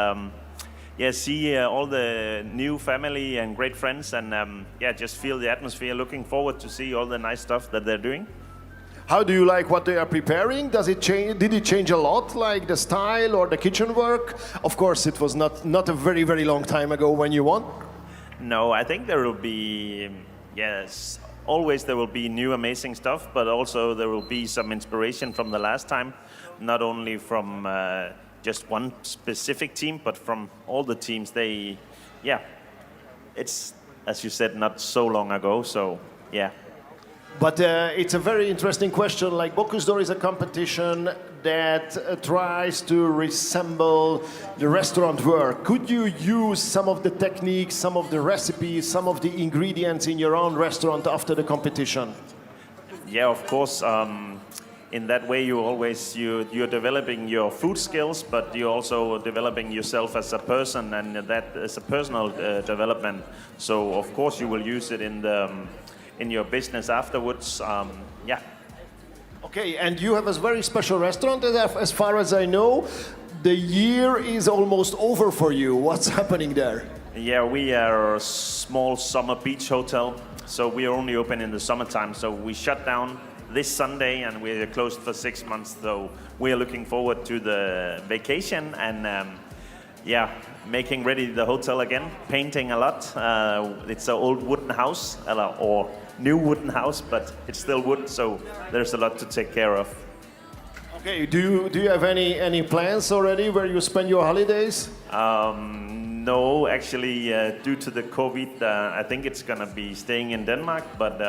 see all the new family and great friends, and just feel the atmosphere. Looking forward to see all the nice stuff that they're doing. How do you like what they are preparing? Does it change? Did it change a lot, like the style or the kitchen work? Of course, it was not a very, very long time ago when you won. No, I think there will be, always there will be new amazing stuff, but also there will be some inspiration from the last time, not only from just one specific team, but from all the teams. It's, as you said, not so long ago, so yeah. But it's a very interesting question. Like Bocuse d'Or is a competition that tries to resemble the restaurant work. Could you use some of the techniques, some of the recipes, some of the ingredients in your own restaurant after the competition? Yeah, of course. In that way, you're developing your food skills, but you're also developing yourself as a person, and that is a personal development. So of course you will use it in in your business afterwards. Yeah. Okay, and you have a very special restaurant, as far as I know. The year is almost over for you. What's happening there? Yeah, we are a small summer beach hotel, so we are only open in the summertime. So we shut down this Sunday and we're closed for 6 months. So we are looking forward to the vacation and making ready the hotel again, painting a lot. It's an old wooden house or new wooden house, but it's still wood, so there's a lot to take care of. Okay, do you have any plans already where you spend your holidays? No, actually, due to the COVID, I think it's gonna be staying in Denmark, but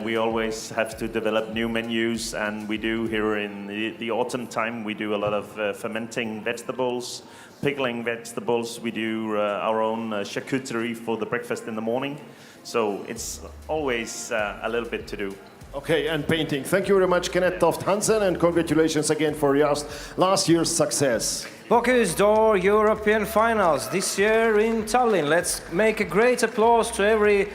we always have to develop new menus, and we do here in the autumn time, we do a lot of fermenting vegetables, pickling vegetables. We do our own charcuterie for the breakfast in the morning. So it's always a little bit to do. Okay, and painting. Thank you very much, Kenneth Toft Hansen, and congratulations again for last year's success. Bocuse d'Or European Finals this year in Tallinn. Let's make a great applause to every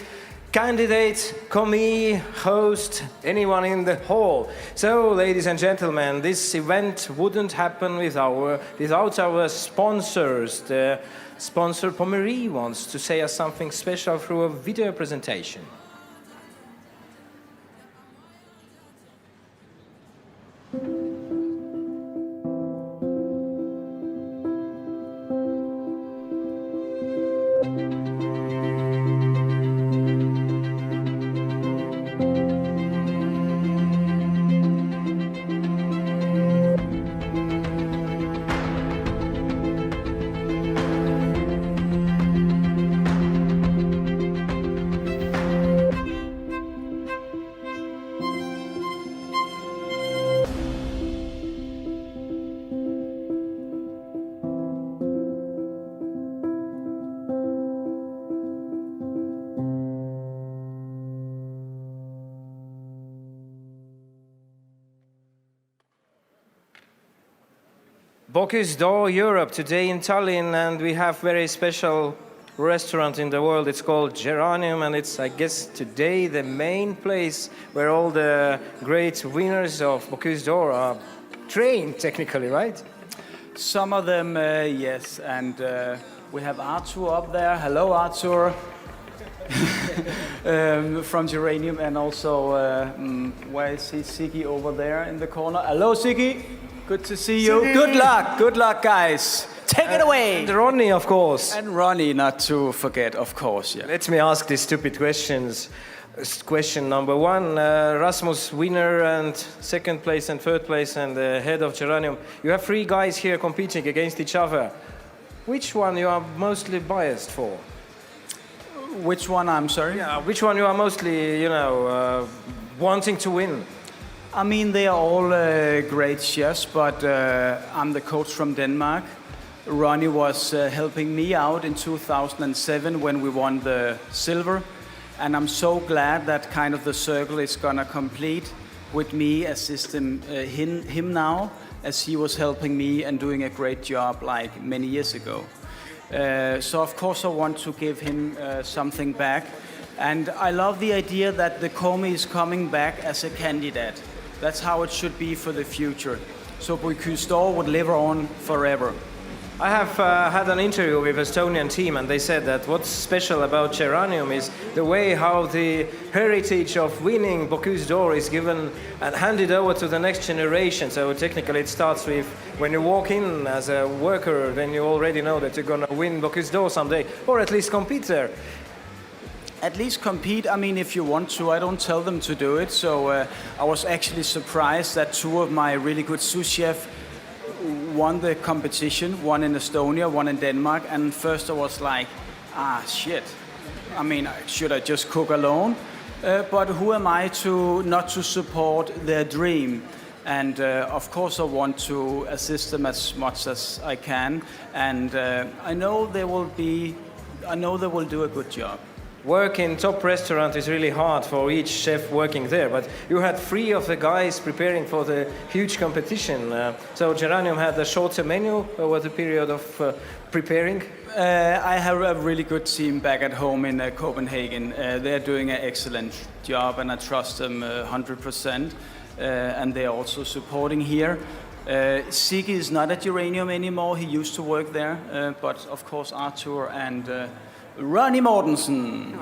candidate, commis, host, anyone in the hall. So, ladies and gentlemen, this event wouldn't happen without our sponsors. The sponsor Pommery wants to say us something special through a video presentation. Bocuse d'Or Europe today in Tallinn, and we have very special restaurant in the world. It's called Geranium, and it's, I guess, today the main place where all the great winners of Bocuse d'Or are trained, technically, right? Some of them, yes, and we have Arthur up there. Hello, Arthur. From Geranium, and also, where is he? Siggy over there in the corner. Hello, Siggy. Good to see you. Siggy. Good luck, guys. Take it away. And Ronnie, of course. And Ronnie, not to forget, of course. Yeah. Let me ask these stupid questions. Question number one, Rasmus winner and second place and third place and the head of Geranium. You have three guys here competing against each other. Which one you are mostly biased for? Which one, I'm sorry? Yeah, which one you are mostly, wanting to win? I mean, they are all great chefs, but I'm the coach from Denmark. Ronnie was helping me out in 2007 when we won the silver. And I'm so glad that kind of the circle is gonna complete with me assisting him now, as he was helping me and doing a great job like many years ago. So of course I want to give him something back. And I love the idea that the commis is coming back as a candidate. That's how it should be for the future. So Bocuse d'Or would live on forever. I have had an interview with Estonian team, and they said that what's special about Geranium is the way how the heritage of winning Bocuse d'Or is given and handed over to the next generation. So technically it starts with when you walk in as a worker, then you already know that you're going to win Bocuse d'Or someday, or at least compete there. At least compete, I mean, if you want to. I don't tell them to do it. So I was actually surprised that two of my really good sous chefs won the competition, one in Estonia, one in Denmark. And first I was like, shit. I mean, should I just cook alone? But who am I to not to support their dream? And of course I want to assist them as much as I can. And I know they will do a good job. work in top restaurant is really hard for each chef working there, but you had 3 of the guys preparing for the huge competition. So Geranium had a shorter menu over the period of preparing. I have a really good team back at home in Copenhagen. They're doing an excellent job, and I trust them 100%. And they're also supporting here. Siggy is not at Geranium anymore. He used to work there, but of course Arthur and Ronnie Mortensen.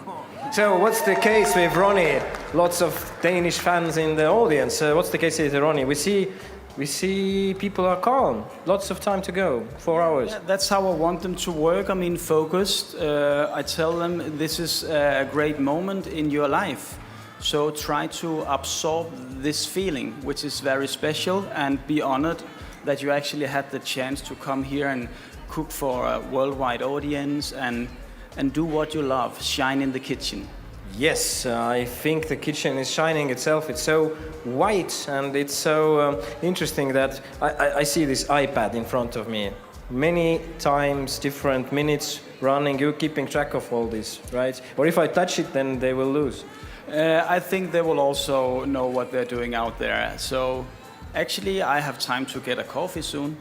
So what's the case with Ronnie? Lots of Danish fans in the audience. What's the case with Ronnie? We see people are calm. Lots of time to go, 4 hours. Yeah, that's how I want them to work. I mean, focused. I tell them this is a great moment in your life. So try to absorb this feeling, which is very special, and be honored that you actually had the chance to come here and cook for a worldwide audience and do what you love, shine in the kitchen. Yes, I think the kitchen is shining itself. It's so white, and it's so interesting that I see this iPad in front of me. Many times, different minutes running, you're keeping track of all this, right? Or if I touch it, then they will lose. I think they will also know what they're doing out there. So actually, I have time to get a coffee soon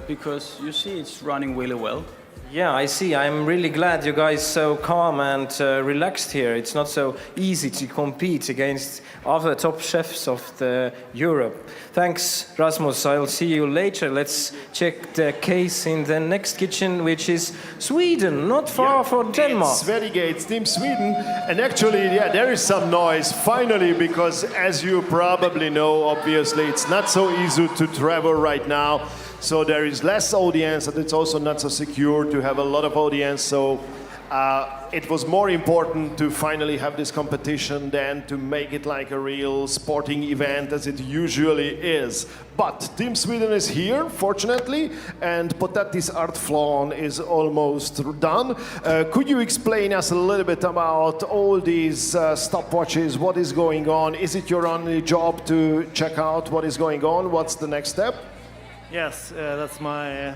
because you see it's running really well. Yeah, I see. I'm really glad you guys so calm and relaxed here. It's not so easy to compete against other top chefs of Europe. Thanks, Rasmus. I'll see you later. Let's check the case in the next kitchen, which is Sweden, not far from Denmark. It's Sverige, it's Team Sweden. And actually, yeah, there is some noise, finally, because as you probably know, obviously, it's not so easy to travel right now. So there is less audience, and it's also not so secure to have a lot of audience. So it was more important to finally have this competition than to make it like a real sporting event as it usually is. But Team Sweden is here, fortunately, and Potatis Art Flan is almost done. Could you explain us a little bit about all these stopwatches? What is going on? Is it your only job to check out what is going on? What's the next step? Yes, that's my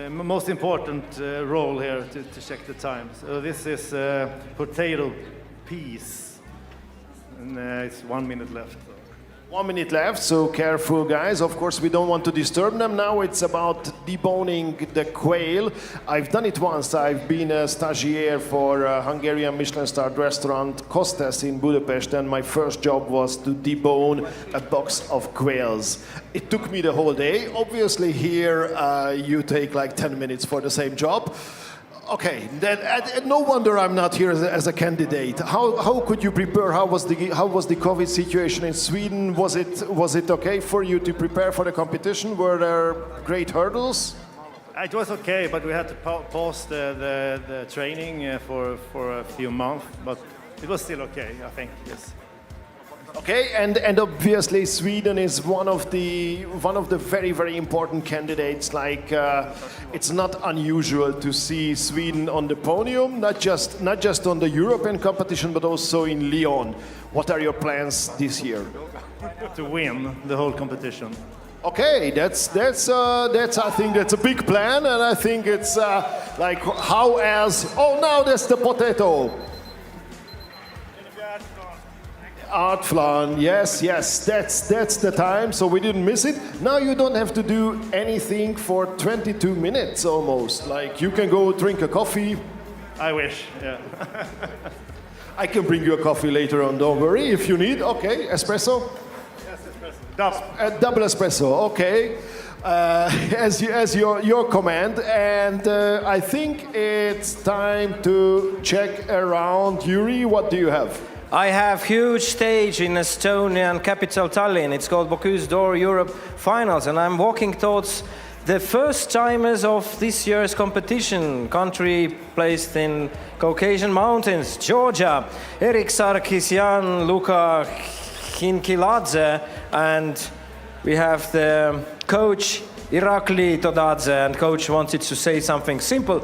most important role here to check the time. So this is potato piece, and it's 1 minute left. 1 minute left, so careful, guys. Of course, we don't want to disturb them. Now it's about deboning the quail. I've done it once. I've been a stagiaire for a Hungarian Michelin-starred restaurant, Kostas, in Budapest, and my first job was to debone a box of quails. It took me the whole day. Obviously, here you take like 10 minutes for the same job. Okay, then no wonder I'm not here as a candidate. How could you prepare? How was the COVID situation in Sweden? Was it okay for you to prepare for the competition? Were there great hurdles? It was okay, but we had to pause the training for a few months. But it was still okay, I think. Yes. Okay, and obviously Sweden is one of the very, very important candidates. Like it's not unusual to see Sweden on the podium, not just on the European competition, but also in Lyon. What are your plans this year? To win the whole competition. Okay, that's I think that's a big plan, and I think it's like how as now there's the potato. Art flan, yes, that's the time, so we didn't miss it. Now you don't have to do anything for 22 minutes almost. Like you can go drink a coffee. I wish, yeah. I can bring you a coffee later on, don't worry, if you need. Okay, espresso? Yes, espresso. Double espresso, okay. As your command, and I think it's time to check around. Yuri, what do you have? I have huge stage in Estonian capital Tallinn. It's called Bocuse d'Or Europe Finals, and I'm walking towards the first timers of this year's competition. Country placed in Caucasian mountains, Georgia. Erik Sarkisyan, Luka Hinkiladze, and we have the coach Irakli Todadze, and coach wanted to say something simple.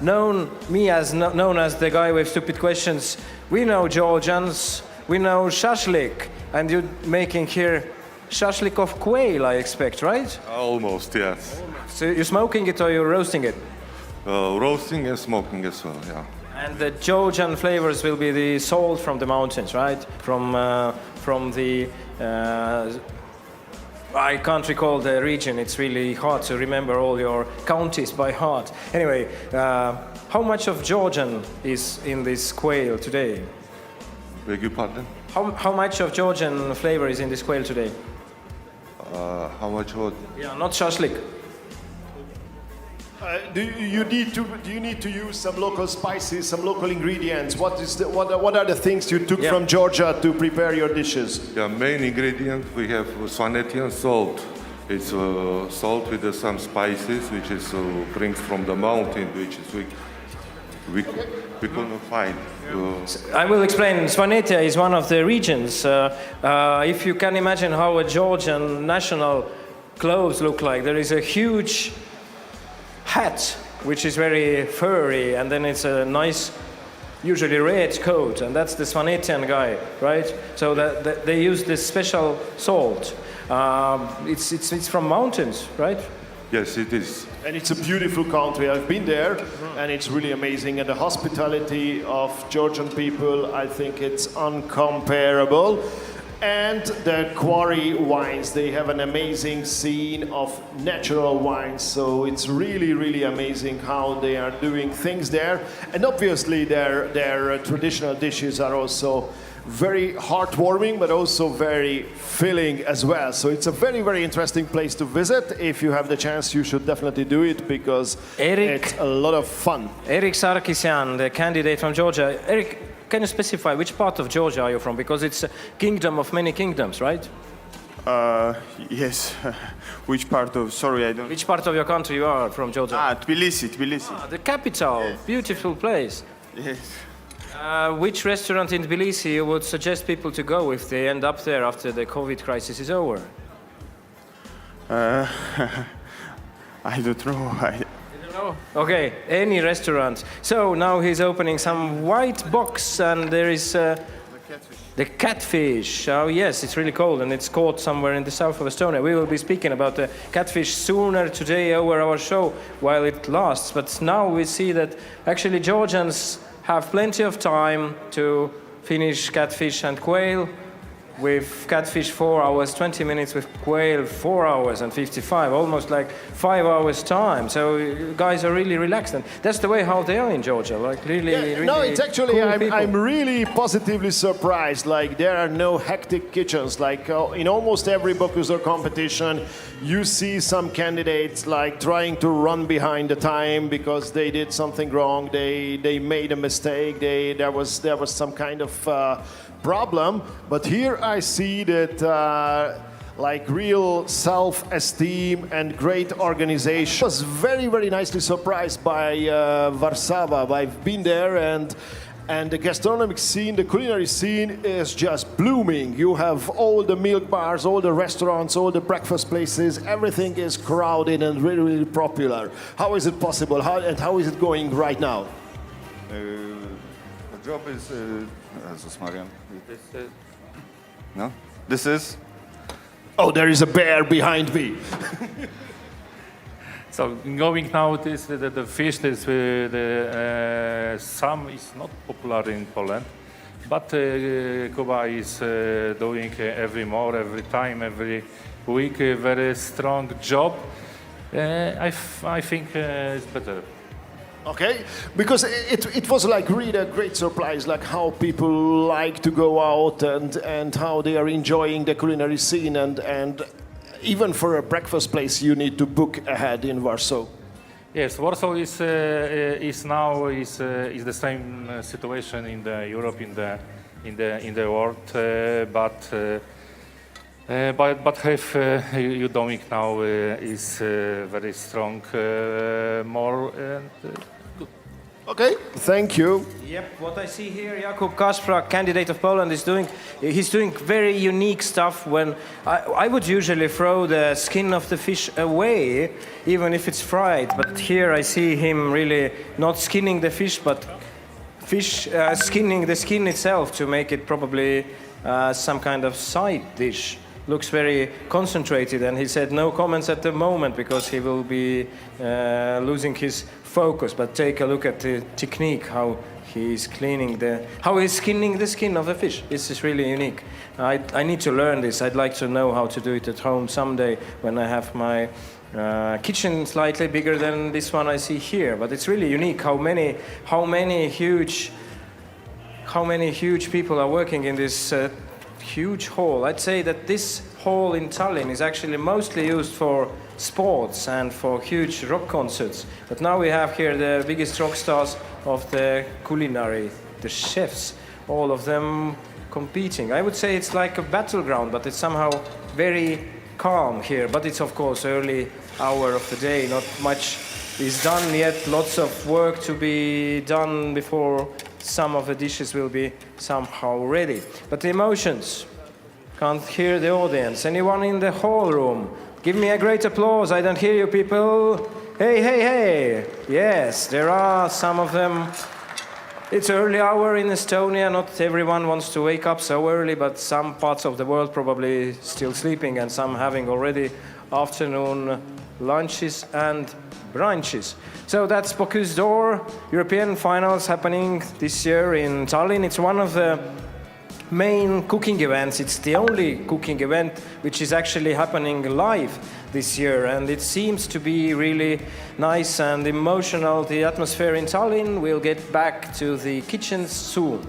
Known as the guy with stupid questions. We know Georgians, we know shashlik, and you're making here shashlik of quail, I expect, right? Almost, yes. So you're smoking it or you're roasting it? Roasting and smoking as well, yeah. And the Georgian flavors will be the salt from the mountains, right? From the I can't recall the region. It's really hard to remember all your counties by heart. Anyway, how much of Georgian is in this quail today? Beg your pardon? How much of Georgian flavor is in this quail today? How much would? Yeah, not shashlik. Do you need to use some local spices, some local ingredients? What are the things you took from Georgia to prepare your dishes? Yeah, main ingredient we have Svanetian salt. It's salt with some spices, which is brings from the mountain, which is we couldn't find. I will explain. Svanetia is one of the regions. If you can imagine how a Georgian national clothes look like, there is a huge hat, which is very furry, and then it's a nice, usually red coat, and that's the Svanetian guy, right? So that they use this special salt. It's from mountains, right? Yes, it is. And it's a beautiful country. I've been there, and it's really amazing. And the hospitality of Georgian people, I think it's uncomparable. And the quarry wines, they have an amazing scene of natural wines. So it's really, really amazing how they are doing things there. And obviously their traditional dishes are also very heartwarming, but also very filling as well. So it's a very, very interesting place to visit. If you have the chance, you should definitely do it because it's a lot of fun. Eric Sarkisian, the candidate from Georgia. Eric, can you specify which part of Georgia are you from? Because it's a kingdom of many kingdoms, right? Yes. Which part of? Sorry, I don't. Which part of your country you are from, Georgia? Tbilisi. The capital. Yes. Beautiful place. Yes. Which restaurant in Tbilisi you would suggest people to go if they end up there after the COVID crisis is over? I don't know. Okay, any restaurant. So now he's opening some white box, and there is the catfish. Oh yes, it's really cold, and it's caught somewhere in the south of Estonia. We will be speaking about the catfish sooner today over our show while it lasts. But now we see that actually Georgians have plenty of time to finish catfish and quail. With catfish 4 hours, 20 minutes, with quail 4 hours and 55, almost like 5 hours time. So you guys are really relaxed, and that's the way how they are in Georgia, like really no, it's actually, cool I'm really positively surprised. Like there are no hectic kitchens. Like in almost every Bocuse competition, you see some candidates like trying to run behind the time because they did something wrong. They made a mistake. There was some kind of problem, but here I see that like real self-esteem and great organization. I was very, very nicely surprised by Warsaw. I've been there, and the gastronomic scene, the culinary scene is just blooming. You have all the milk bars, all the restaurants, all the breakfast places. Everything is crowded and really, really popular. How is it possible? How is it going right now? The job is Jesus Marian. No? This is? Oh, there is a bear behind me. So going now, this the fish is some is not popular in Poland, but Kuba is doing every time, every week a very strong job. I think it's better. Okay, because it was like really a great surprise, like how people like to go out and how they are enjoying the culinary scene, and even for a breakfast place you need to book ahead in Warsaw. Yes, Warsaw is the same situation in the Europe, in the world, but have you doing now is very strong, more good. Okay, thank you. Yep, what I see here, Jakub Kasprak, candidate of Poland, he's doing very unique stuff. When I would usually throw the skin of the fish away, even if it's fried. But here I see him really not skinning the fish, but skinning the skin itself to make it probably some kind of side dish. looks very concentrated, and he said no comments at the moment because he will be losing his focus. But take a look at the technique, how he's skinning the skin of a fish. This is really unique. I need to learn this. I'd like to know how to do it at home someday when I have my kitchen slightly bigger than this one I see here. But it's really unique how many huge people are working in this huge hall. I'd say that this hall in Tallinn is actually mostly used for sports and for huge rock concerts. But now we have here the biggest rock stars of the culinary, the chefs, all of them competing. I would say it's like a battleground, but it's somehow very calm here. But it's of course early hour of the day, not much is done yet, lots of work to be done before some of the dishes will be somehow ready. But the emotions, can't hear the audience. Anyone in the hall room? Give me a great applause. I don't hear you people. Hey, hey, hey. Yes, there are some of them. It's early hour in Estonia. Not everyone wants to wake up so early, but some parts of the world probably still sleeping and some having already afternoon lunches and brunches. So that's Bocuse d'Or, European finals happening this year in Tallinn. It's one of the main cooking events. It's the only cooking event which is actually happening live this year, and it seems to be really nice and emotional, the atmosphere in Tallinn. We'll get back to the kitchens soon.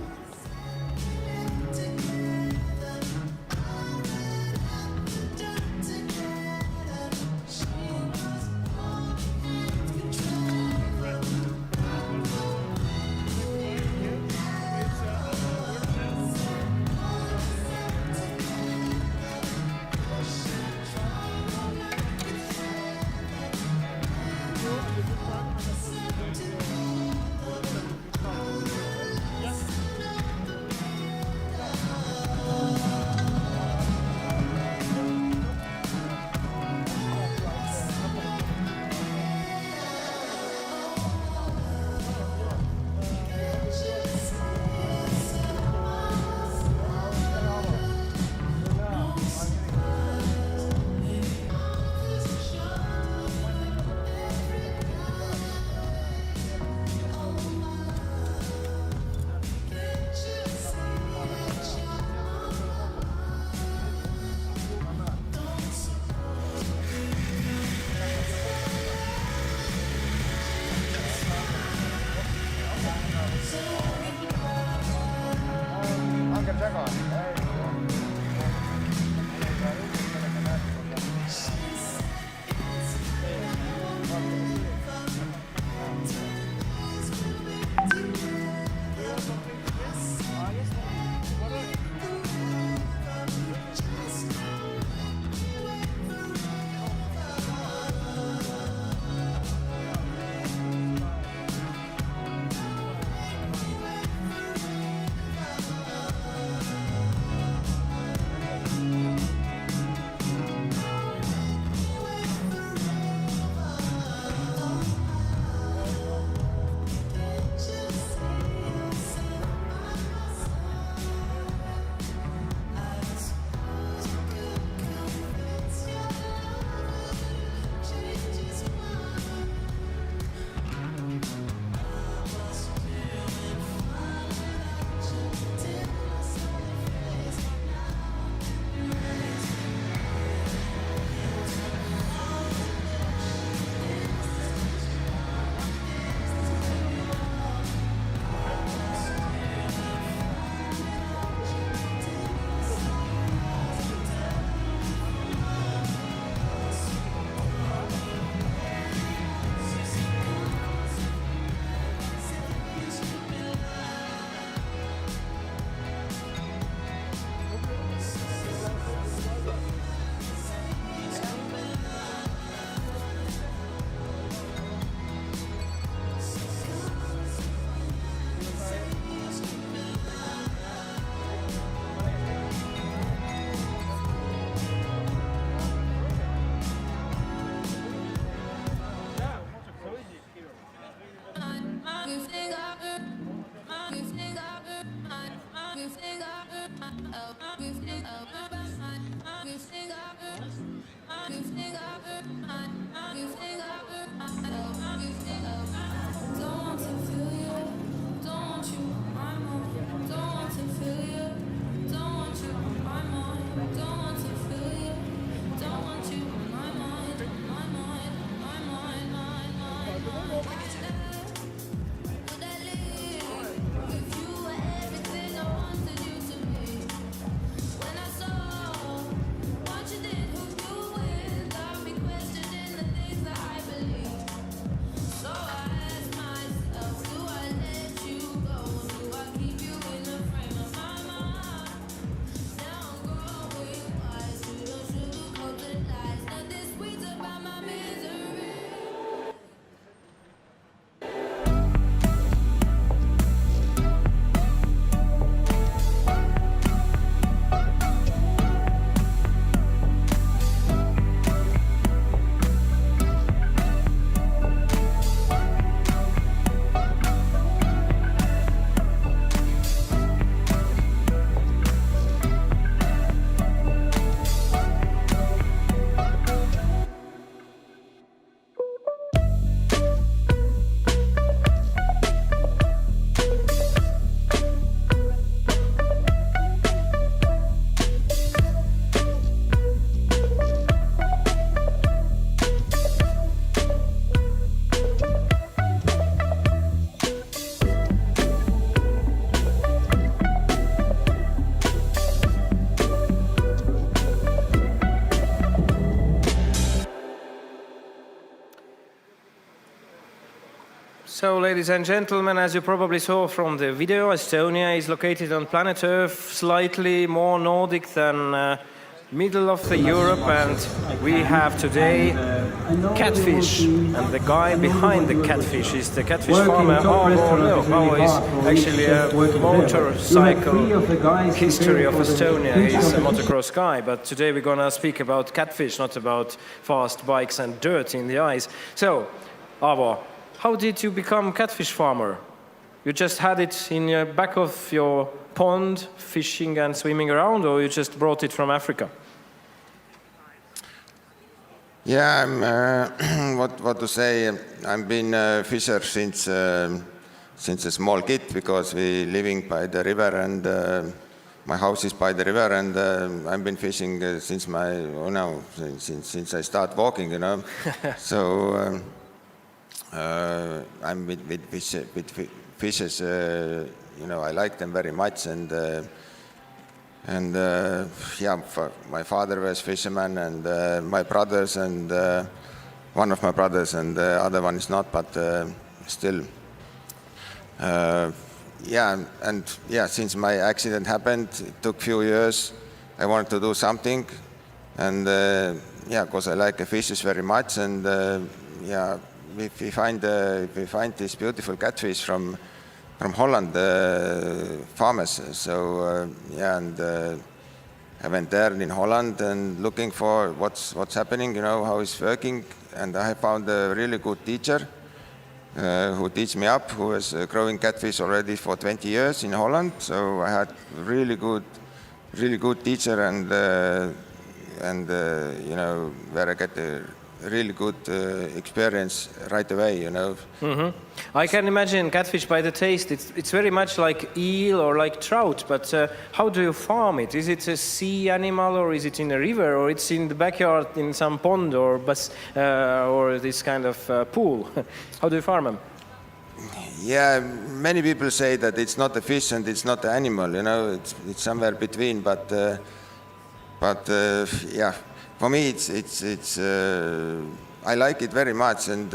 So, ladies and gentlemen, as you probably saw from the video, Estonia is located on planet Earth, slightly more Nordic than middle of the Europe, and we have today catfish, and the guy behind the catfish is the catfish farmer Albert Boronat. Paavo is actually a motorcycle history of Estonia. He's a motocross guy, but today we're gonna speak about catfish, not about fast bikes and dirt in the eyes. So, Paavo, how did you become catfish farmer? You just had it in the back of your pond, fishing and swimming around, or you just brought it from Africa? Yeah, I'm, what to say, I've been a fisher since a small kid, because we living by the river, and my house is by the river, and I've been fishing since since I start walking, you know. So I'm with fishes, you know, I like them very much, and yeah, my father was fisherman, and my brothers, and one of my brothers, and the other one is not, but still, yeah, and yeah, since my accident happened, it took few years. I wanted to do something, and yeah, because I like fishes very much, and yeah, we find this beautiful catfish from Holland, farmers. So yeah, and I went there in Holland and looking for what's happening, you know, how it's working, and I found a really good teacher who teach me up, who was growing catfish already for 20 years in Holland. So I had really good teacher, and you know, where I get a really good experience right away, you know. Mm-hmm. I can imagine catfish by the taste. It's very much like eel or like trout, but how do you farm it? Is it a sea animal, or is it in a river, or it's in the backyard in some pond or this kind of pool? How do you farm them? Yeah, many people say that it's not a fish and it's not an animal, you know, it's somewhere between, but yeah. For me, it's I like it very much, and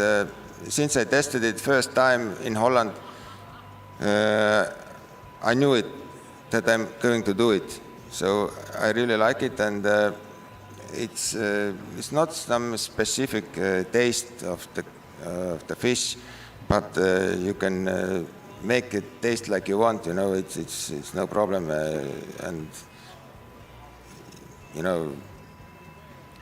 since I tested it first time in Holland, I knew it that I'm going to do it. So I really like it, and it's not some specific taste of the fish, but you can make it taste like you want. You know, it's no problem, and you know.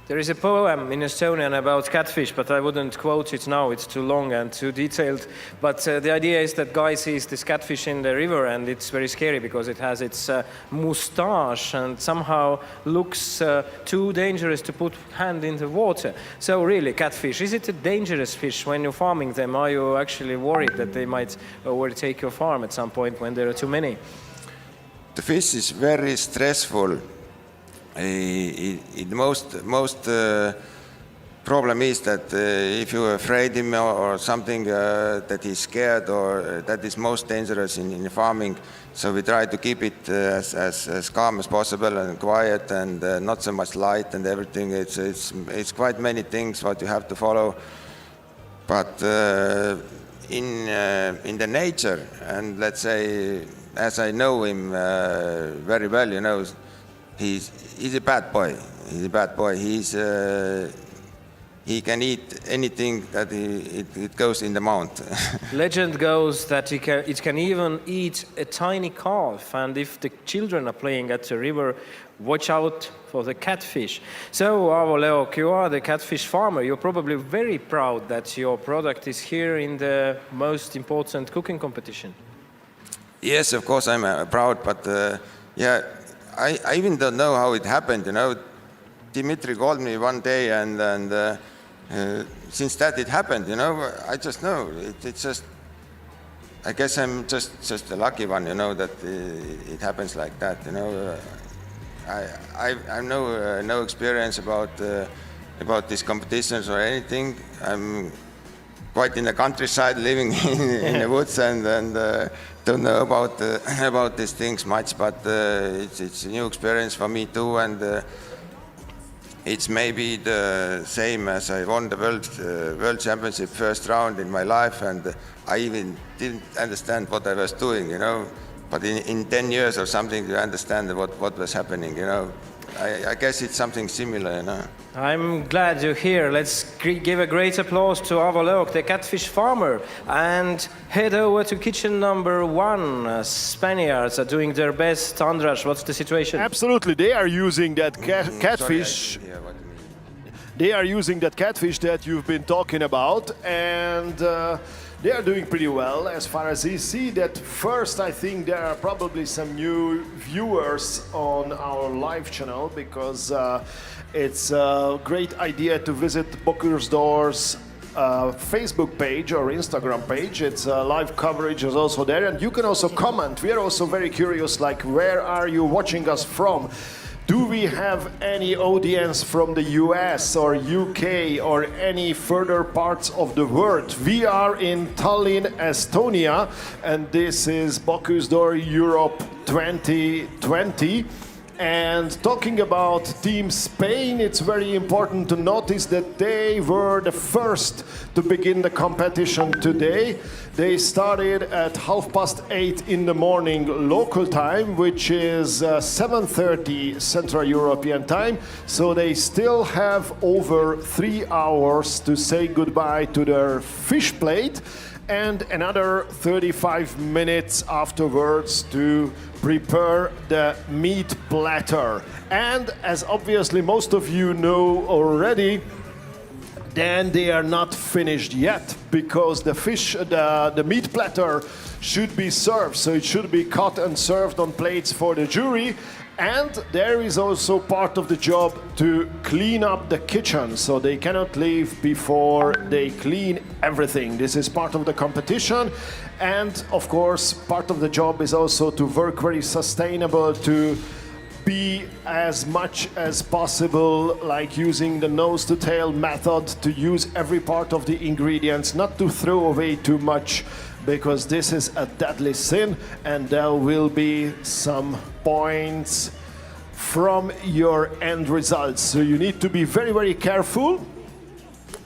There is a poem in Estonian about catfish, but I wouldn't quote it now. It's too long and too detailed. But the idea is that guy sees this catfish in the river, and it's very scary because it has its mustache and somehow looks too dangerous to put hand in the water. So really, catfish, is it a dangerous fish when you're farming them? Are you actually worried that they might overtake your farm at some point when there are too many? The fish is very stressful. The most problem is that if you're afraid him or something, that he's scared, or that is most dangerous in farming. So we try to keep it as calm as possible and quiet, and not so much light and everything. It's quite many things what you have to follow. But in the nature, and let's say, as I know him very well, you know, he's a bad boy. He's a bad boy. He can eat anything that it goes in the mouth. Legend goes that it can even eat a tiny calf, and if the children are playing at the river, watch out for the catfish. So, Aavo Leok, you are the catfish farmer. You're probably very proud that your product is here in the most important cooking competition. Yes, of course I'm proud, but yeah, I even don't know how it happened, you know. Dimitri called me one day, and since that it happened, you know, I just know. It's just, I guess I'm just a lucky one, you know, that it happens like that, you know. I have no experience about these competitions or anything. I'm quite in the countryside, living in the woods, and don't know about these things much, but it's a new experience for me too, and it's maybe the same as I won the World Championship first round in my life, and I even didn't understand what I was doing, you know. But in 10 years or something, you understand what was happening, you know. I guess it's something similar, you know. I'm glad you're here. Let's give a great applause to Avalok, the catfish farmer, and head over to kitchen number 1. Spaniards are doing their best. Andras, what's the situation? Absolutely, they are using that catfish. They are using that catfish that you've been talking about, and they are doing pretty well as far as I see that. First, I think there are probably some new viewers on our live channel, because it's a great idea to visit Bocuse d'Or's Facebook page or Instagram page. It's live coverage is also there, and you can also comment. We are also very curious, like, where are you watching us from? Do we have any audience from the US or UK or any further parts of the world? We are in Tallinn, Estonia, and this is Bocuse d'Or Europe 2020. And talking about Team Spain, it's very important to notice that they were the first to begin the competition today. They started at 8:30 in the morning local time, which is 7:30 Central European time. So they still have over 3 hours to say goodbye to their fish plate, and another 35 minutes afterwards to prepare the meat platter. And as obviously most of you know already, then they are not finished yet, because the meat platter should be served. So it should be cut and served on plates for the jury. And there is also part of the job to clean up the kitchen, so they cannot leave before they clean everything. This is part of the competition, and of course part of the job is also to work very sustainable, to be as much as possible like using the nose to tail method, to use every part of the ingredients, not to throw away too much, because this is a deadly sin, and there will be some points from your end results. So you need to be very, very careful.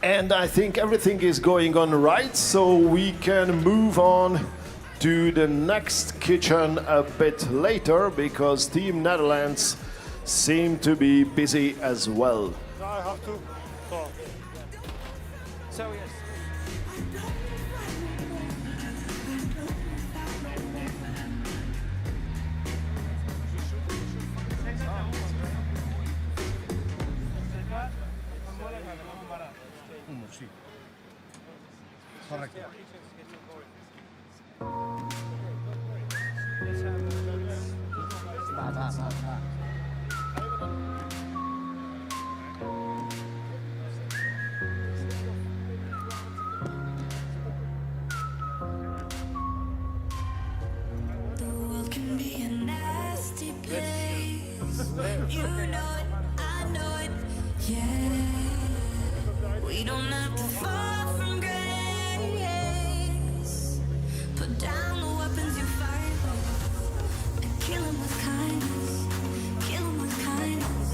And I think everything is going on right, so we can move on to the next kitchen a bit later, because Team Netherlands seem to be busy as well. I have to talk. So yes. Correcto. The world can be a nasty place. You know it, I know it, yeah. We don't have to fall from grace. Put down the weapons you fight with, and kill 'em with kindness. Kill 'em with kindness.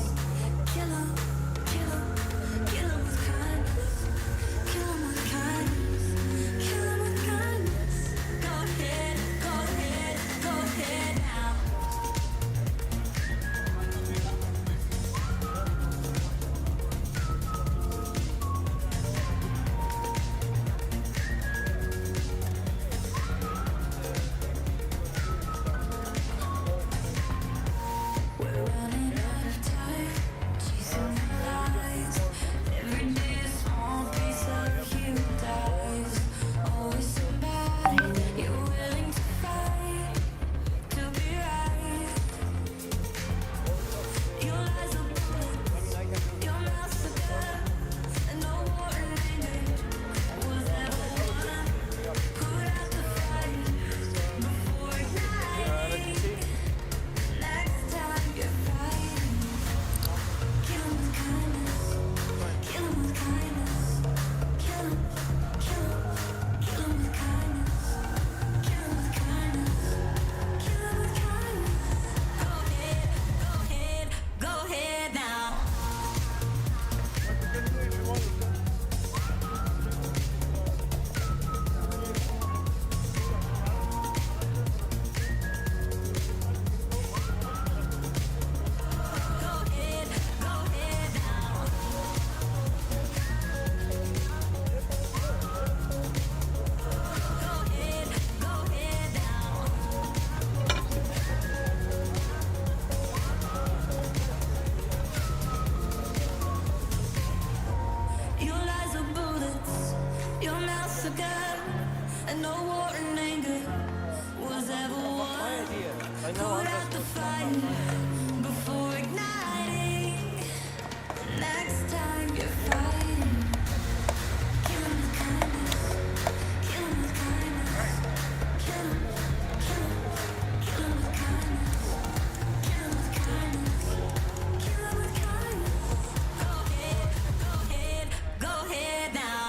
no massacre, and no war and anger was ever won. Put out the fire before igniting. Next time you're fighting, kill 'em with kindness, kill 'em with kindness, kill 'em, kill 'em, kill 'em with kindness, kill 'em with kindness, kill 'em with kindness. Go ahead, go ahead, go ahead now.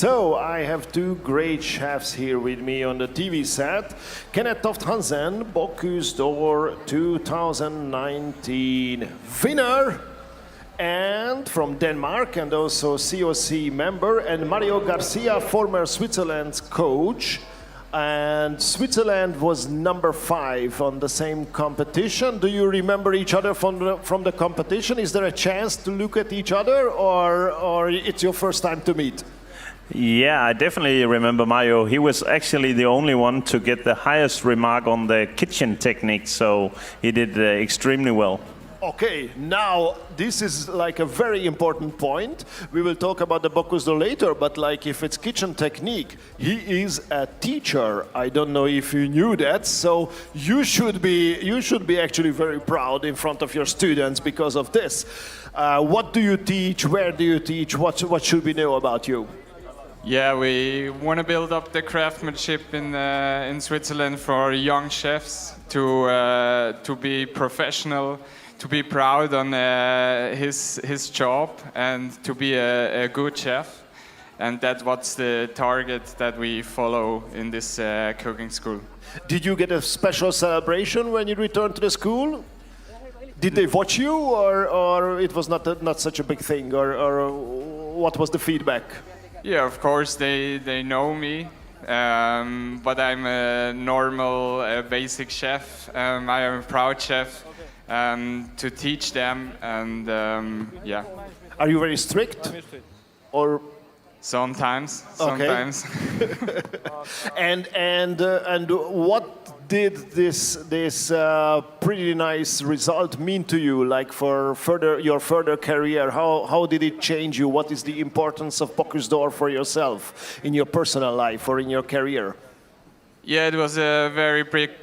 So I have two great chefs here with me on the TV set. Kenneth Toft Hansen, Bocuse d'Or 2019 winner, and from Denmark, and also COC member, and Mario Garcia, former Switzerland's coach. And Switzerland was number 5 on the same competition. Do you remember each other from the competition? Is there a chance to look at each other, or it's your first time to meet? Yeah, I definitely remember Mario. He was actually the only one to get the highest remark on the kitchen technique, so he did extremely well. Okay, now this is like a very important point. We will talk about the Bocuse d'Or later, but like if it's kitchen technique, he is a teacher. I don't know if you knew that, so you should be actually very proud in front of your students because of this. What do you teach? Where do you teach? What should we know about you? Yeah, we want to build up the craftsmanship in Switzerland for young chefs to be professional, to be proud on his job, and to be a good chef. And that's what's the target that we follow in this cooking school. Did you get a special celebration when you returned to the school? Did they watch you, or it was not such a big thing, or what was the feedback? Yeah, of course they know me, but I'm a normal, basic chef. I am a proud chef to teach them, and yeah. Are you very strict, or? Sometimes. Okay. and what did this pretty nice result mean to you, like for your further career? How did it change you? What is the importance of Bocuse d'Or for yourself in your personal life or in your career? Yeah, it was a very big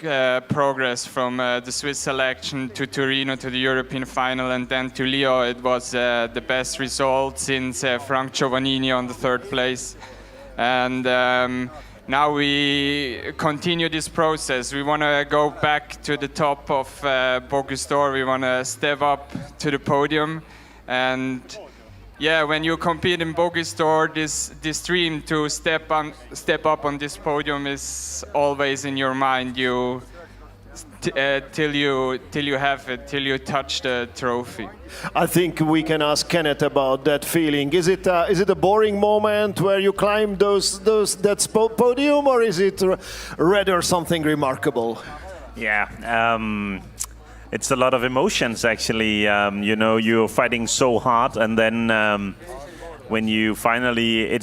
progress from the Swiss selection to Torino to the European final, and then to Lyon. It was the best result since Frank Giovannini on the 3rd place. And now we continue this process. We want to go back to the top of Bocuse d'Or. We want to step up to the podium. And yeah, when you compete in Bocuse d'Or, this dream to step up on this podium is always in your mind. Till you have it, till you touch the trophy. I think we can ask Kenneth about that feeling. Is it a boring moment where you climb that podium, or is it rather something remarkable? Yeah. It's a lot of emotions, actually. You're fighting so hard, and then when you finally,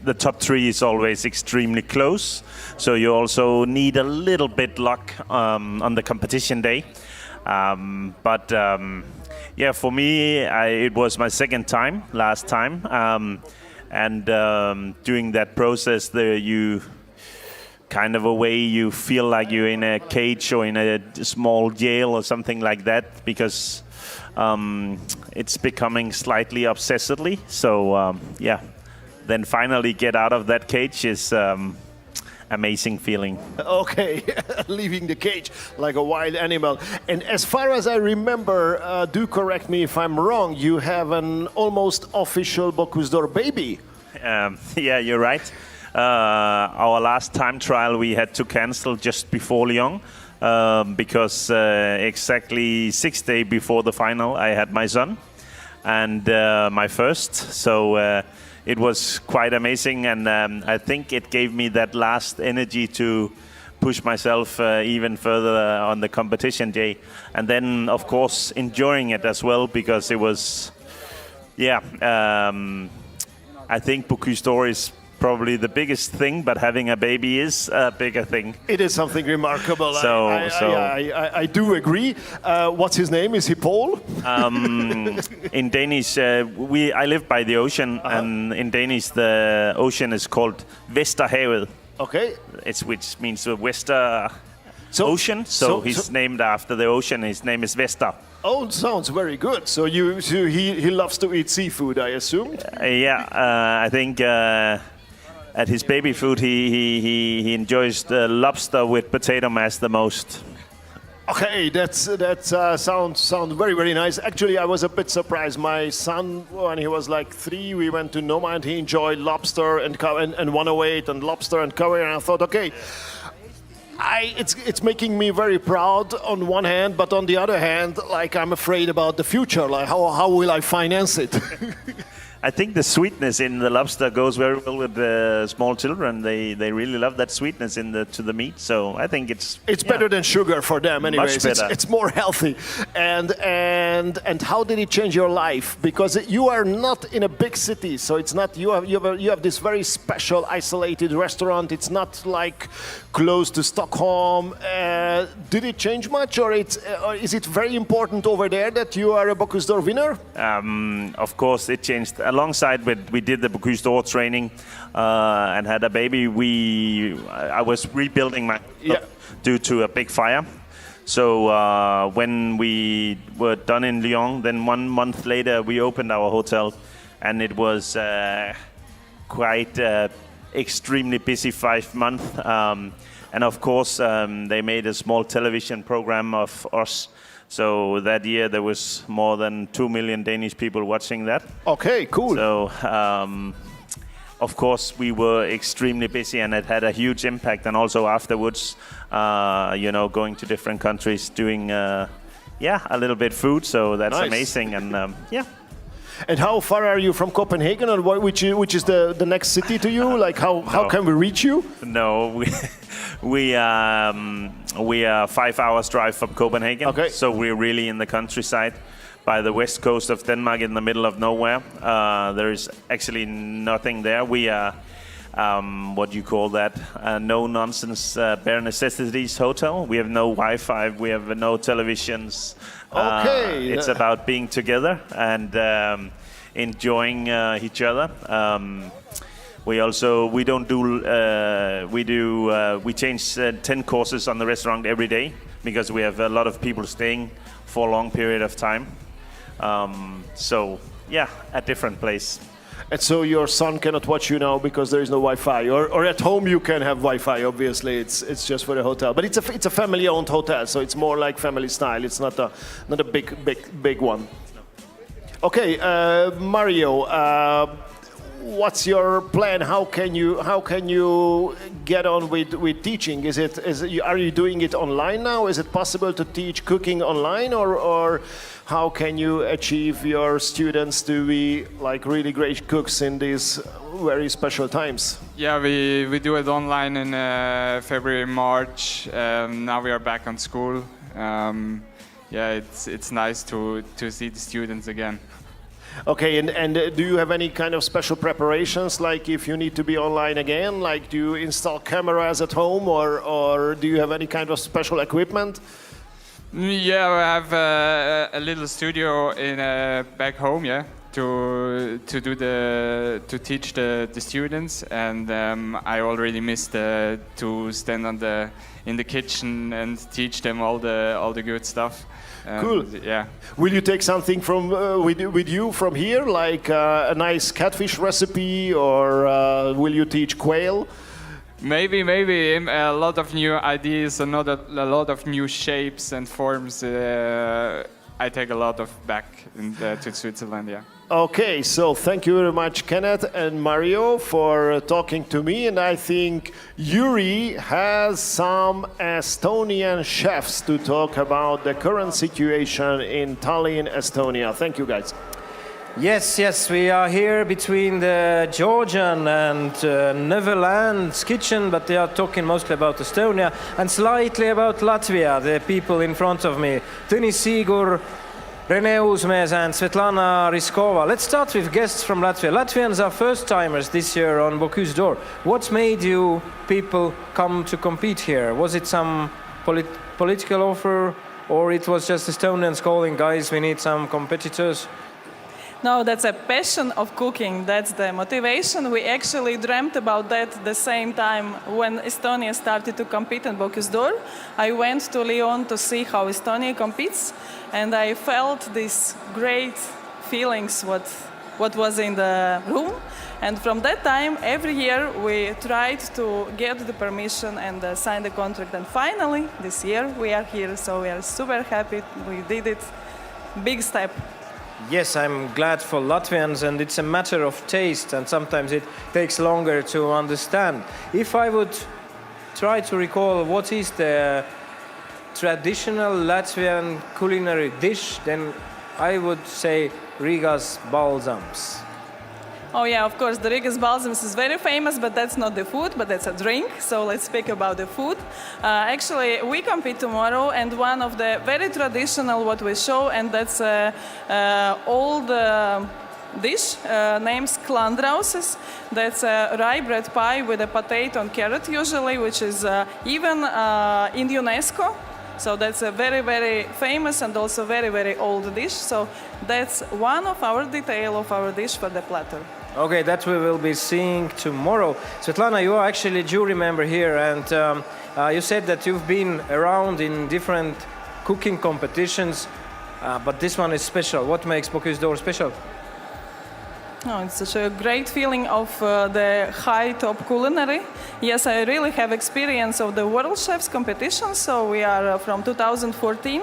the top 3 is always extremely close. So you also need a little bit luck on the competition day. Yeah, for me, it was my second time, last time, and during that process, you feel like you're in a cage or in a small jail or something like that, because it's becoming slightly obsessively. So yeah, then finally get out of that cage is amazing feeling. Okay, leaving the cage like a wild animal. And as far as I remember, do correct me if I'm wrong, you have an almost official Bocuse d'Or baby. Yeah, you're right. Our last time trial we had to cancel just before Lyon because exactly 6 days before the final I had my son. and my first. So it was quite amazing, and I think it gave me that last energy to push myself even further on the competition day. And then, of course, enjoying it as well, because it was, I think Bocuse d'Or is probably the biggest thing, but having a baby is a bigger thing. It is something remarkable. I do agree. What's his name? Is he Paul? In Danish, I live by the ocean, and in Danish the ocean is called Vesterhavet. Okay. Which means the Wester Ocean. So he's named after the ocean. His name is Vester. Oh, sounds very good. So he loves to eat seafood, I assume. I think at his baby food he enjoys the lobster with potato mash the most. Okay, that sounds very, very nice. Actually, I was a bit surprised. My son, when he was like 3, we went to Noma and he enjoyed lobster and 108 and lobster and curry, and I thought, okay, it's making me very proud on one hand, but on the other hand, like, I'm afraid about the future. Like, how will I finance it? I think the sweetness in the lobster goes very well with the small children. They really love that sweetness to the meat. So I think it's better than sugar for them. Anyways, much better. It's more healthy. And how did it change your life? Because you are not in a big city, so it's not you have this very special isolated restaurant. It's not like close to Stockholm. Did it change much, or is it very important over there that you are a Bocuse d'Or winner? Of course, it changed. Alongside we did the Bocuse d'Or training and had a baby. I was rebuilding my due to a big fire. So when we were done in Lyon, then 1 month later we opened our hotel, and it was quite extremely busy 5 months. And of course, they made a small television program of us. So that year there was more than 2 million Danish people watching that. Okay, cool. So of course we were extremely busy, and it had a huge impact. And also afterwards, going to different countries, doing a little bit food. So that's nice. Amazing, and And how far are you from Copenhagen, or which is the next city to you? Like how can we reach you? No, we are 5 hours drive from Copenhagen. Okay. So we're really in the countryside, by the west coast of Denmark, in the middle of nowhere. There is actually nothing there. We are what do you call that? No nonsense, bare necessities hotel. We have no Wi-Fi. We have no televisions. Okay. It's about being together and enjoying each other. We change 10 courses on the restaurant every day, because we have a lot of people staying for a long period of time. A different place. And so your son cannot watch you now because there is no Wi-Fi, or at home you can have Wi-Fi. Obviously, it's just for the hotel, but it's a family-owned hotel, so it's more like family style. It's not a big one. Okay, Mario, what's your plan? How can you get on with teaching? Are you doing it online now? Is it possible to teach cooking online, or how can you achieve your students to be like really great cooks in these very special times? Yeah, we do it online in February, March. Now we are back on school. It's nice to see the students again. Okay, and do you have any kind of special preparations, like if you need to be online again? Like, do you install cameras at home, or do you have any kind of special equipment? Yeah, we have a little studio in back home, to teach the students, and I already missed to stand in the kitchen and teach them all the good stuff. Cool. Yeah. Will you take something from with you from here, like a nice catfish recipe, or will you teach quail? Maybe a lot of new ideas, a lot of new shapes and forms. I take a lot of back to Switzerland. Yeah. Okay, so thank you very much, Kenneth and Mario, for talking to me. And I think Yuri has some Estonian chefs to talk about the current situation in Tallinn, Estonia. Thank you, guys. Yes, we are here between the Georgian and Netherlands kitchen, but they are talking mostly about Estonia and slightly about Latvia, the people in front of me. Tõnis Siigur, Rene Uusmees and Svetlana Riskova. Let's start with guests from Latvia. Latvians are first-timers this year on Bocuse d'Or. What made you people come to compete here? Was it some political offer, or it was just Estonians calling, guys, we need some competitors? No, that's a passion of cooking. That's the motivation. We actually dreamt about that the same time when Estonia started to compete in Bocuse d'Or. I went to Lyon to see how Estonia competes, and I felt these great feelings what was in the room. And from that time, every year we tried to get the permission and sign the contract. And finally, this year we are here, so we are super happy. We did it. Big step. Yes, I'm glad for Latvians, and it's a matter of taste, and sometimes it takes longer to understand. If I would try to recall what is the traditional Latvian culinary dish, then I would say Rigas balsams. Oh yeah, of course, the Rigas balsams is very famous, but that's not the food, but that's a drink. So let's speak about the food. Actually, we compete tomorrow, and one of the very traditional what we show, and that's old dish named klandrauses. That's a rye bread pie with a potato and carrot usually, which is even in UNESCO. So that's a very, very famous and also very, very old dish. So that's one of our detail of our dish for the platter. Okay, that we will be seeing tomorrow. Svetlana, you are actually a jury member here, and you said that you've been around in different cooking competitions, but this one is special. What makes Bocuse d'Or special? Oh, it's such a great feeling of the high top culinary. Yes, I really have experience of the World Chefs competition. So we are from 2014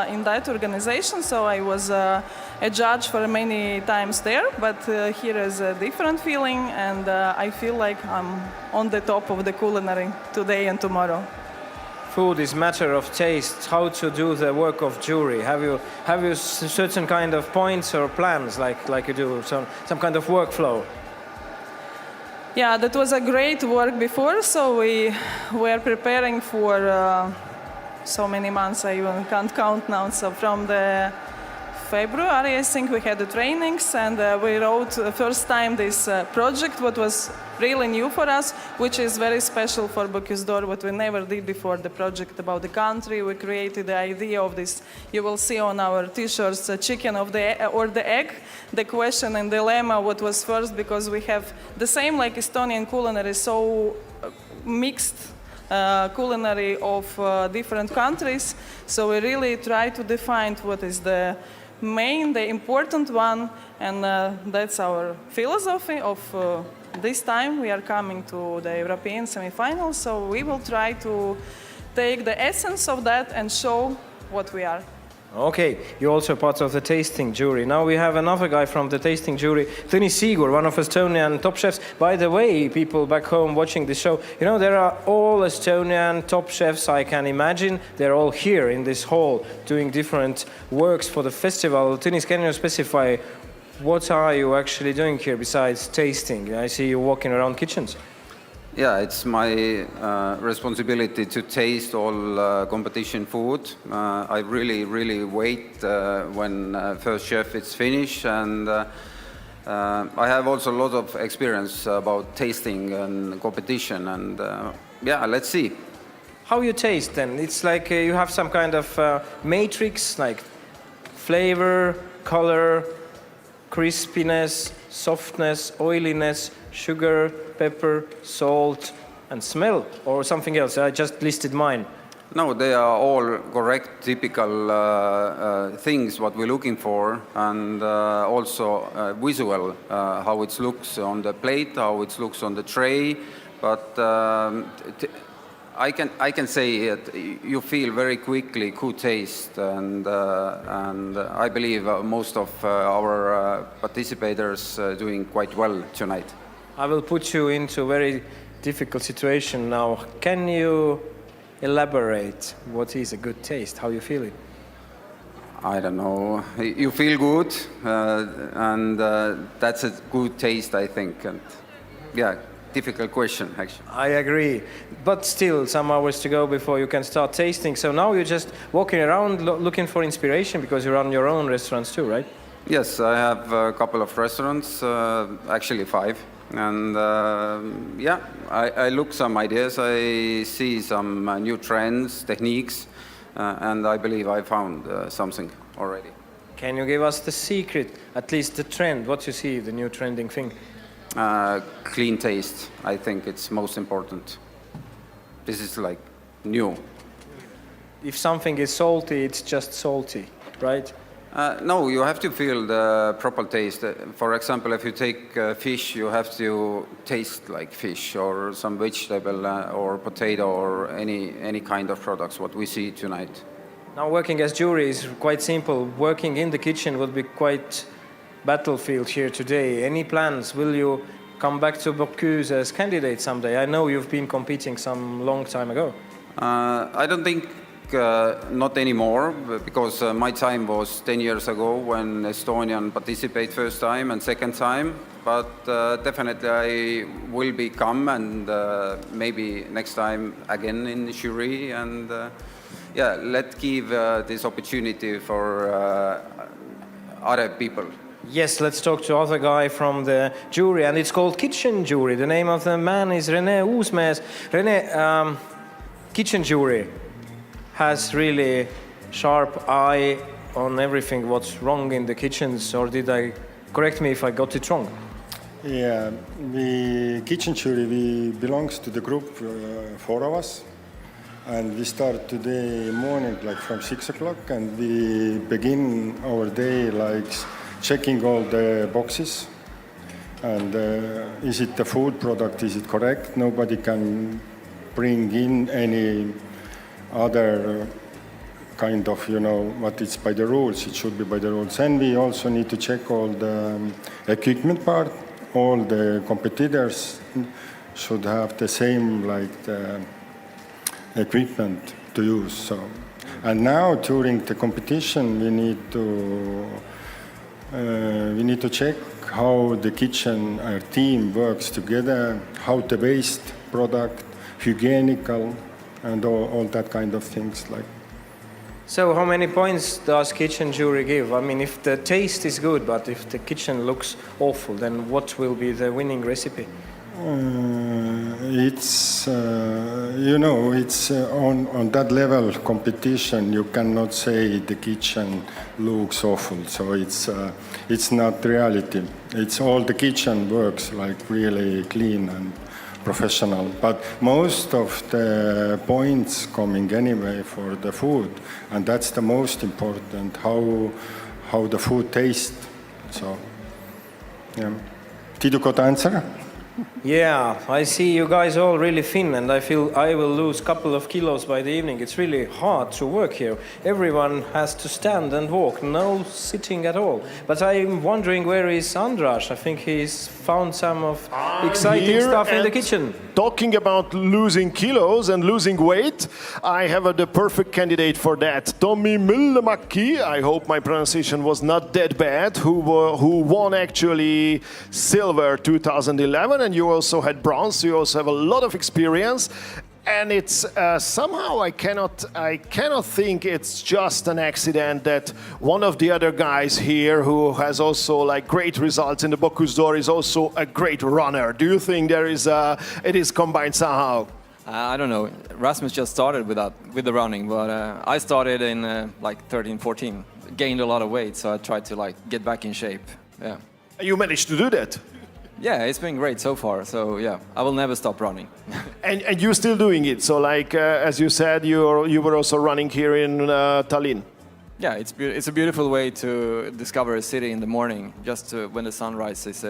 in that organization. So I was a judge for many times there, but here is a different feeling, and I feel like I'm on the top of the culinary today and tomorrow. Food is matter of taste. How to do the work of jury? Have you certain kind of points or plans like you do some kind of workflow? Yeah, that was a great work before. So we were preparing for so many months. I even can't count now. So from the February, I think we had the trainings, and we wrote first time this project, what was really new for us, which is very special for Bocuse d'Or, what we never did before, the project about the country. We created the idea of this, you will see on our t-shirts, chicken or the egg. The question and dilemma, what was first, because we have the same like Estonian culinary, so mixed culinary of different countries. So we really try to define what is the important one, and that's our philosophy of this time. We are coming to the European semi-finals, so we will try to take the essence of that and show what we are. Okay, you're also part of the tasting jury. Now we have another guy from the tasting jury, Tõnis Siigur, one of Estonian top chefs. By the way, people back home watching the show, you know, there are all Estonian top chefs I can imagine. They're all here in this hall doing different works for the festival. Tõnis, can you specify what are you actually doing here besides tasting? I see you walking around kitchens. Yeah, it's my responsibility to taste all competition food. I really wait when first chef is finished, and I have also a lot of experience about tasting and competition, and yeah, let's see. How you taste then? It's like you have some kind of matrix, like flavor, color, crispiness, softness, oiliness, sugar, pepper, salt, and smell, or something else? I just listed mine. No, they are all correct, typical things what we're looking for, and also visual, how it looks on the plate, how it looks on the tray. But I can say that you feel very quickly good taste, and I believe most of our participators doing quite well tonight. I will put you into a very difficult situation now. Can you elaborate what is a good taste? How you feel it? I don't know. You feel good, and that's a good taste, I think. And yeah, difficult question, actually. I agree. But still, some hours to go before you can start tasting. So now you're just walking around looking for inspiration because you run your own restaurants too, right? Yes, I have a couple of restaurants, actually 5. And yeah, I look some ideas, I see some new trends, techniques, and I believe I found something already. Can you give us the secret, at least the trend, what you see, the new trending thing? Clean taste, I think it's most important. This is like new. If something is salty, it's just salty, right? No, you have to feel the proper taste. For example, if you take fish, you have to taste like fish, or some vegetable or potato, or any kind of products, what we see tonight. Now working as jury is quite simple. Working in the kitchen would be quite battlefield here today. Any plans? Will you come back to Bocuse as candidate someday? I know you've been competing some long time ago. I don't think not anymore, because my time was 10 years ago when Estonian participate first time and second time. But definitely I will become, and maybe next time again in the jury. And yeah, let's give this opportunity for other people. Yes, let's talk to other guy from the jury, and it's called Kitchen Jury. The name of the man is Rene Uusmees. Rene, Kitchen Jury has really sharp eye on everything what's wrong in the kitchens, or did I, correct me if I got it wrong? Yeah, we Kitchen Jury, we belongs to the group, 4 of us, and we start today morning like from 6 o'clock, and we begin our day like checking all the boxes, and is it the food product, is it correct? Nobody can bring in any other kind of, what is by the rules, it should be by the rules. And we also need to check all the equipment part. All the competitors should have the same like the equipment to use. So, and now during the competition we need to check how the kitchen team works together, how the waste product, hygienical, and all that kind of things like. So how many points does Kitchen Jury give? I mean, if the taste is good, but if the kitchen looks awful, then what will be the winning recipe? It's it's on that level competition. You cannot say the kitchen looks awful. So it's not reality. It's all the kitchen works like really clean and professional, but most of the points coming anyway for the food, and that's the most important, how the food tastes. So, yeah. Did you got answer? Yeah, I see you guys all really thin, and I feel I will lose a couple of kilos by the evening. It's really hard to work here. Everyone has to stand and walk, no sitting at all. But I'm wondering, where is Andras? I think he's found some of exciting stuff in the kitchen. Talking about losing kilos and losing weight, I have the perfect candidate for that. Tommi Myllymäki, I hope my pronunciation was not that bad, who won actually silver 2011, and you also had bronze, so you also have a lot of experience. And it's somehow I cannot think it's just an accident that one of the other guys here who has also like great results in the Bocuse d'Or is also a great runner. Do you think it is combined somehow? I don't know. Rasmus just started with the running, but I started in like 13, 14. Gained a lot of weight, so I tried to like get back in shape. Yeah. You managed to do that? Yeah, it's been great so far. So yeah, I will never stop running. And you're still doing it. So like as you said, you were also running here in Tallinn. Yeah, it's a beautiful way to discover a city in the morning, just when the sunrise is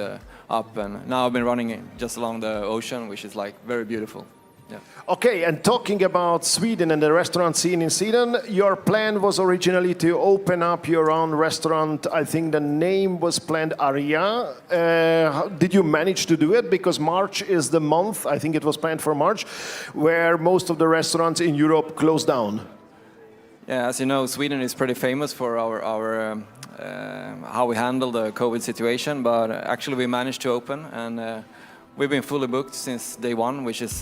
up. And now I've been running just along the ocean, which is like very beautiful. Yeah. Okay, and talking about Sweden and the restaurant scene in Sweden, your plan was originally to open up your own restaurant. I think the name was planned Aria. Did you manage to do it? Because March is the month, I think it was planned for March, where most of the restaurants in Europe close down. Yeah, as you know, Sweden is pretty famous for our how we handle the COVID situation, but actually we managed to open, and we've been fully booked since day one, which is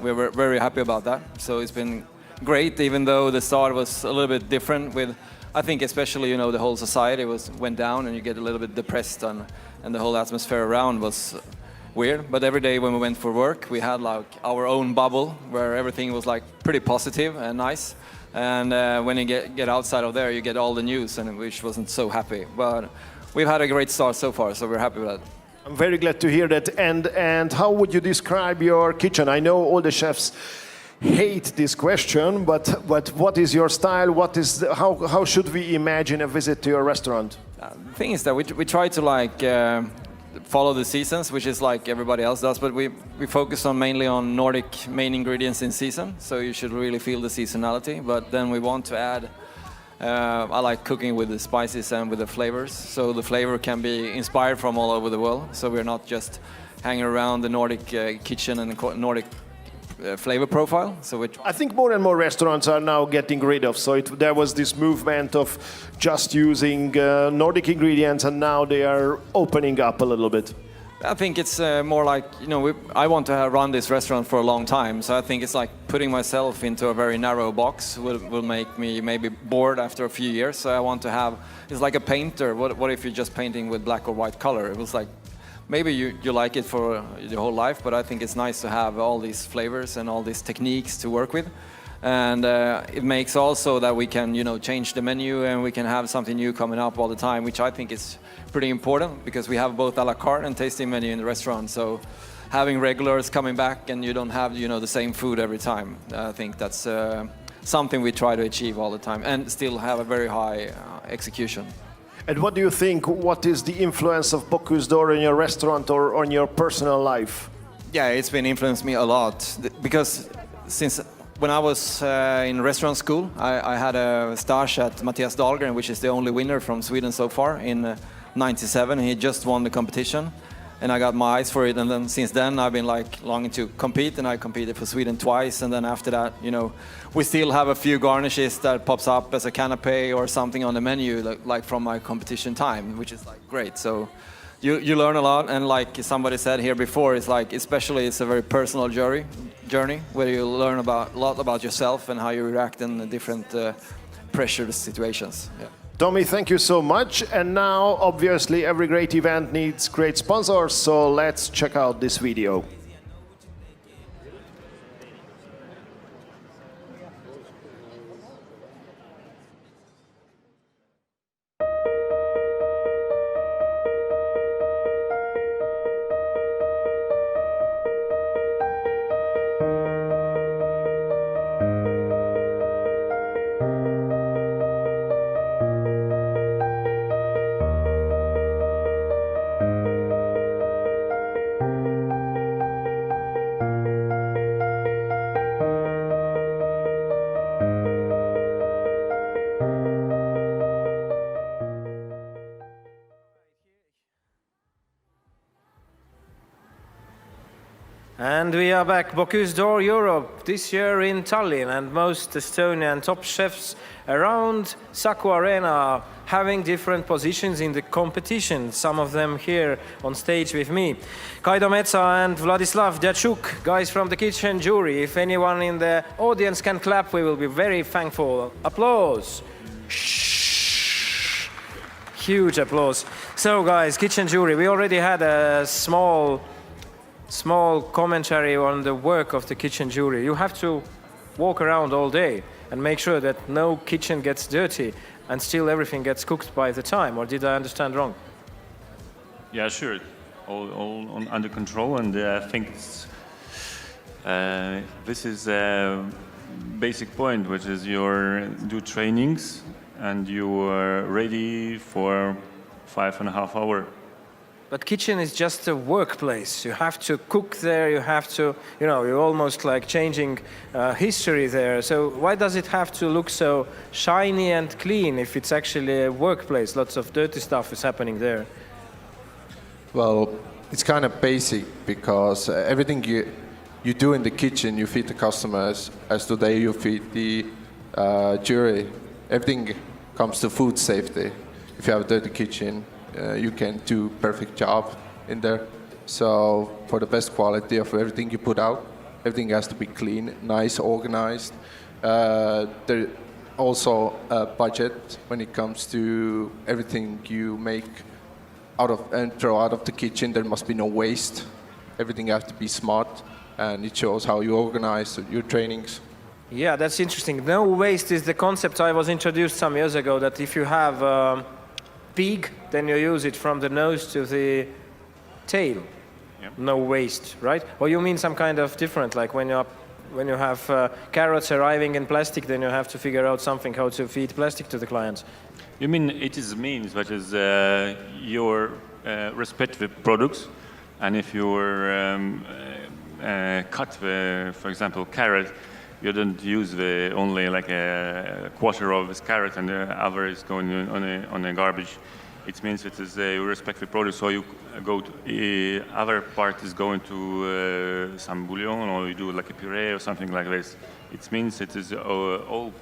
we're very happy about that. So it's been great, even though the start was a little bit different with, I think especially, the whole society went down and you get a little bit depressed, and the whole atmosphere around was weird. But every day when we went for work, we had like our own bubble where everything was like pretty positive and nice. And when you get outside of there, you get all the news, and which wasn't so happy. But we've had a great start so far, so we're happy with that. I'm very glad to hear that. And how would you describe your kitchen? I know all the chefs hate this question, but what is your style? How should we imagine a visit to your restaurant? The thing is that we try to follow the seasons, which is like everybody else does, but we focus mainly on Nordic main ingredients in season, so you should really feel the seasonality. But then we want to add, I like cooking with the spices and with the flavors, so the flavor can be inspired from all over the world, so we're not just hanging around the Nordic kitchen and the Nordic flavor profile. So I think more and more restaurants are now getting rid of. So there was this movement of just using Nordic ingredients, and now they are opening up a little bit. I think it's more like, I want to run this restaurant for a long time, so I think it's like putting myself into a very narrow box will make me maybe bored after a few years. So I want to have, it's like a painter. What if you're just painting with black or white color? It was like, maybe you like it for your whole life, but I think it's nice to have all these flavors and all these techniques to work with. And it makes also that we can, change the menu, and we can have something new coming up all the time, which I think is pretty important, because we have both a la carte and tasting menu in the restaurant. So having regulars coming back and you don't have, the same food every time, I think that's something we try to achieve all the time and still have a very high execution. And what do you think, what is the influence of Bocuse d'Or in your restaurant or on your personal life? Yeah, it's been influenced me a lot, because since when I was in restaurant school, I had a stage at Mattias Dahlgren, which is the only winner from Sweden so far in '97. He just won the competition, and I got my eyes for it. And then since then, I've been longing to compete, and I competed for Sweden twice. And then after that, we still have a few garnishes that pops up as a canapé or something on the menu, like from my competition time, which is great. So you learn a lot, and like somebody said here before, it's especially it's a very personal journey where you learn a lot about yourself and how you react in the different pressure situations. Yeah. Tommy, thank you so much. And now, obviously, every great event needs great sponsors, so let's check out this video. And we are back, Bocuse d'Or Europe, this year in Tallinn, and most Estonian top chefs around Saku Arena having different positions in the competition. Some of them here on stage with me. Kaido Metsa and Vladislav Dachuk, guys from the kitchen jury. If anyone in the audience can clap, we will be very thankful. Applause. Shh. Huge applause. So guys, kitchen jury, we already had a small commentary on the work of the kitchen jury. You have to walk around all day and make sure that no kitchen gets dirty and still everything gets cooked by the time, or did I understand wrong? Yeah, sure. All under control, and I think this is a basic point, which is you do trainings and you are ready for 5.5 hours. But kitchen is just a workplace. You have to cook there, you have to, you're almost like changing history there. So why does it have to look so shiny and clean if it's actually a workplace? Lots of dirty stuff is happening there. Well, it's kind of basic, because everything you do in the kitchen, you feed the customers as today you feed the jury, everything comes to food safety. If you have a dirty kitchen, you can do perfect job in there. So for the best quality of everything you put out, everything has to be clean, nice, organized. There also a budget when it comes to everything you make out of and throw out of the kitchen. There must be no waste. Everything has to be smart, and it shows how you organize your trainings. Yeah, that's interesting. No waste is the concept I was introduced some years ago, that if you have pig, then you use it from the nose to the tail. Yeah. No waste, right? Or you mean some kind of different, like when you have carrots arriving in plastic, then you have to figure out something how to feed plastic to the clients. You mean it is means that is your respective products, and if you cut the, for example, carrot, you don't use the only like a quarter of this carrot and the other is going on a garbage. It means it is a respective product, so you go to other part is going to some bouillon, or you do like a puree or something like this. It means it is all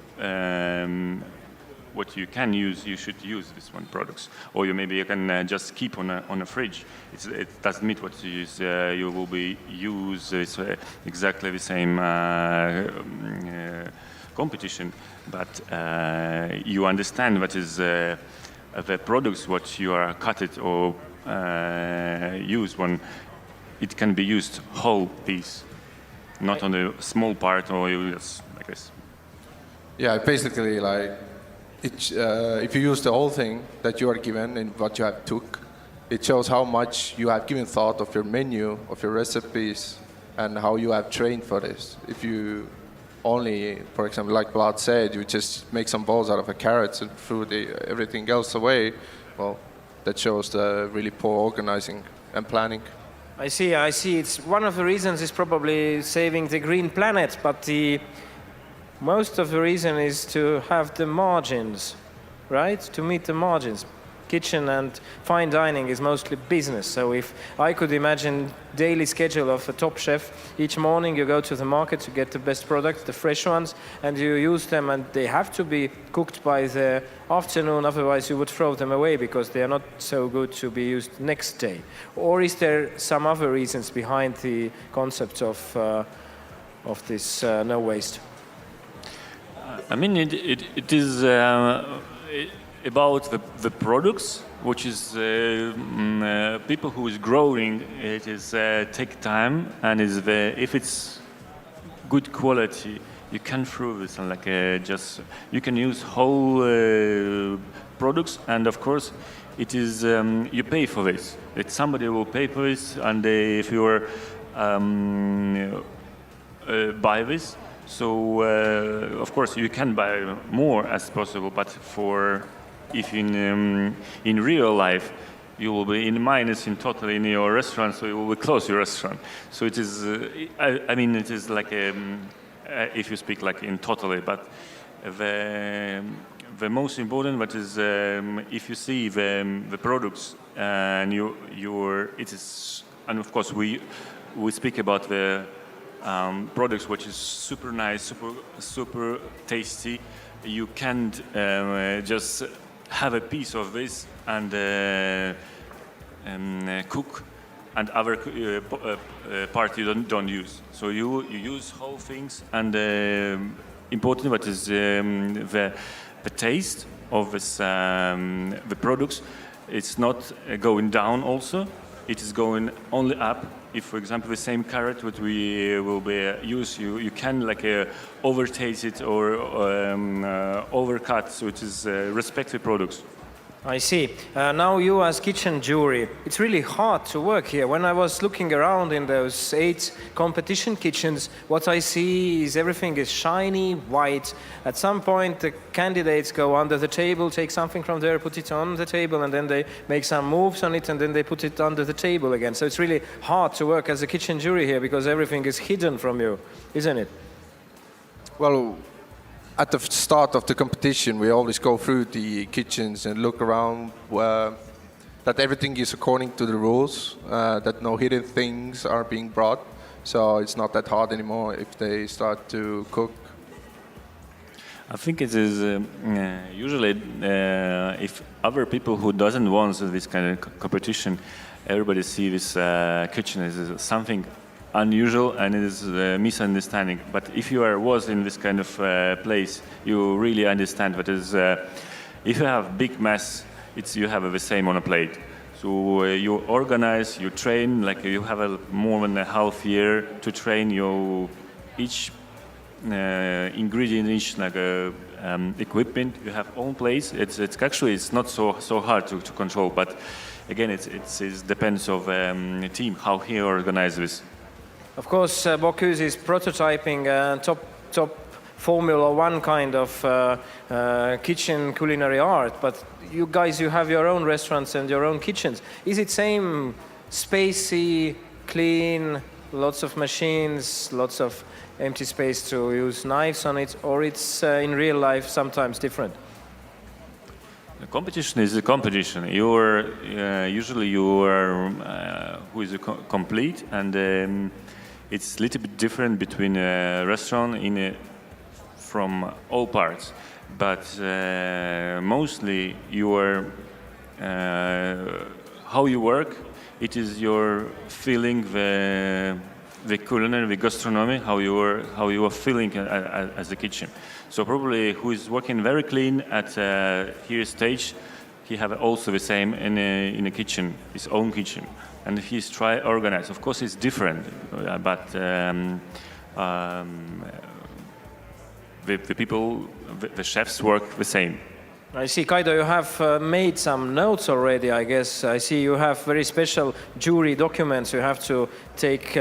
what you can use. You should use this one products, or you can just keep on a fridge. It doesn't mean what you use. You will be use exactly the same competition, but you understand what is. The products what you are cut it or use one, it can be used whole piece, not on a small part or just like this. Yeah, basically like if you use the whole thing that you are given and what you have took, it shows how much you have given thought of your menu, of your recipes, and how you have trained for this. If you only, for example, like Vlad said, you just make some balls out of a carrots and throw everything else away, well, that shows the really poor organizing and planning. I see. It's one of the reasons is probably saving the green planet, but most of the reason is to have the margins, right? To meet the margins. Kitchen and fine dining is mostly business. So if I could imagine daily schedule of a top chef, each morning you go to the market to get the best products, the fresh ones, and you use them, and they have to be cooked by the afternoon, otherwise you would throw them away because they are not so good to be used next day. Or is there some other reasons behind the concept of this no waste? I mean, it is about the products, which is people who is growing. It is take time, and is if it's good quality, you can throw this and just you can use whole products, and of course, it is you pay for this. That somebody will pay for this, and if you are buy this. So of course you can buy more as possible, but if in real life you will be in minus in total in your restaurant, so you will close your restaurant. So it is. I mean, it is like if you speak like in totally, but the most important, what is if you see the products and it is, and of course we speak about the products which is super nice, super tasty. You can't just have a piece of this and cook, and other part you don't use. So you use whole things, and important what is the taste of this the products. It's not going down also. It is going only up. If, for example, the same carrot what we will be use, you can overtaste it or overcut. So it is respective products. I see. Now you as kitchen jury, it's really hard to work here. When I was looking around in those 8 competition kitchens, what I see is everything is shiny, white. At some point, the candidates go under the table, take something from there, put it on the table, and then they make some moves on it, and then they put it under the table again. So it's really hard to work as a kitchen jury here because everything is hidden from you, isn't it? Well, at the start of the competition, we always go through the kitchens and look around that everything is according to the rules, that no hidden things are being brought. So it's not that hard anymore if they start to cook. I think it is usually if other people who doesn't want this kind of competition, everybody see this kitchen as something unusual and it is a misunderstanding. But if you was in this kind of place, you really understand that is if you have big mess, you have the same on a plate. So you organize, you train, like you have more than a half year to train each ingredient, each equipment. You have own place. It's actually not so hard to control, but again it depends of the team how he organizes this. Of course, Bocuse is prototyping top Formula One kind of kitchen culinary art, but you guys, you have your own restaurants and your own kitchens. Is it same spacey, clean, lots of machines, lots of empty space to use knives on it, or it's in real life sometimes different? The competition is a competition. Usually you are who is complete, and it's a little bit different between a restaurant from all parts. But mostly you are how you work. It is your feeling the culinary, the gastronomy, how you are feeling as the kitchen. So probably who is working very clean at here stage, he have also the same in a kitchen, his own kitchen, and he's try organize. Of course, it's different, but the people, the chefs work the same. I see, Kaido, you have made some notes already, I guess. I see you have very special jury documents. You have to take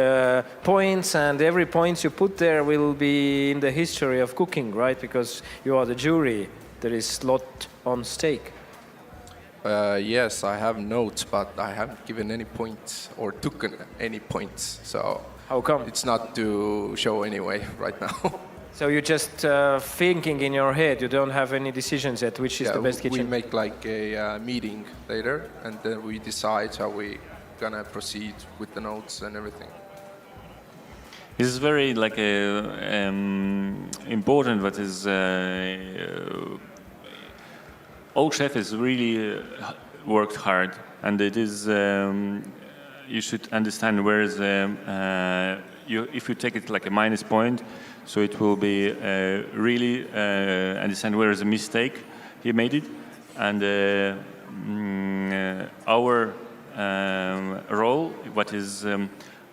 points, and every point you put there will be in the history of cooking, right? Because you are the jury. There is a lot on stake. Yes, I have notes, but I haven't given any points or taken any points. So how come? It's not to show anyway right now. So you're just thinking in your head, you don't have any decisions yet, which is the best kitchen? We make like a meeting later, and then we decide how we're gonna proceed with the notes and everything. This is very important, but is all chef is really worked hard, and it is you should understand where is if you take it like a minus point. So it will be really understand where is the mistake he made it, and our role, what is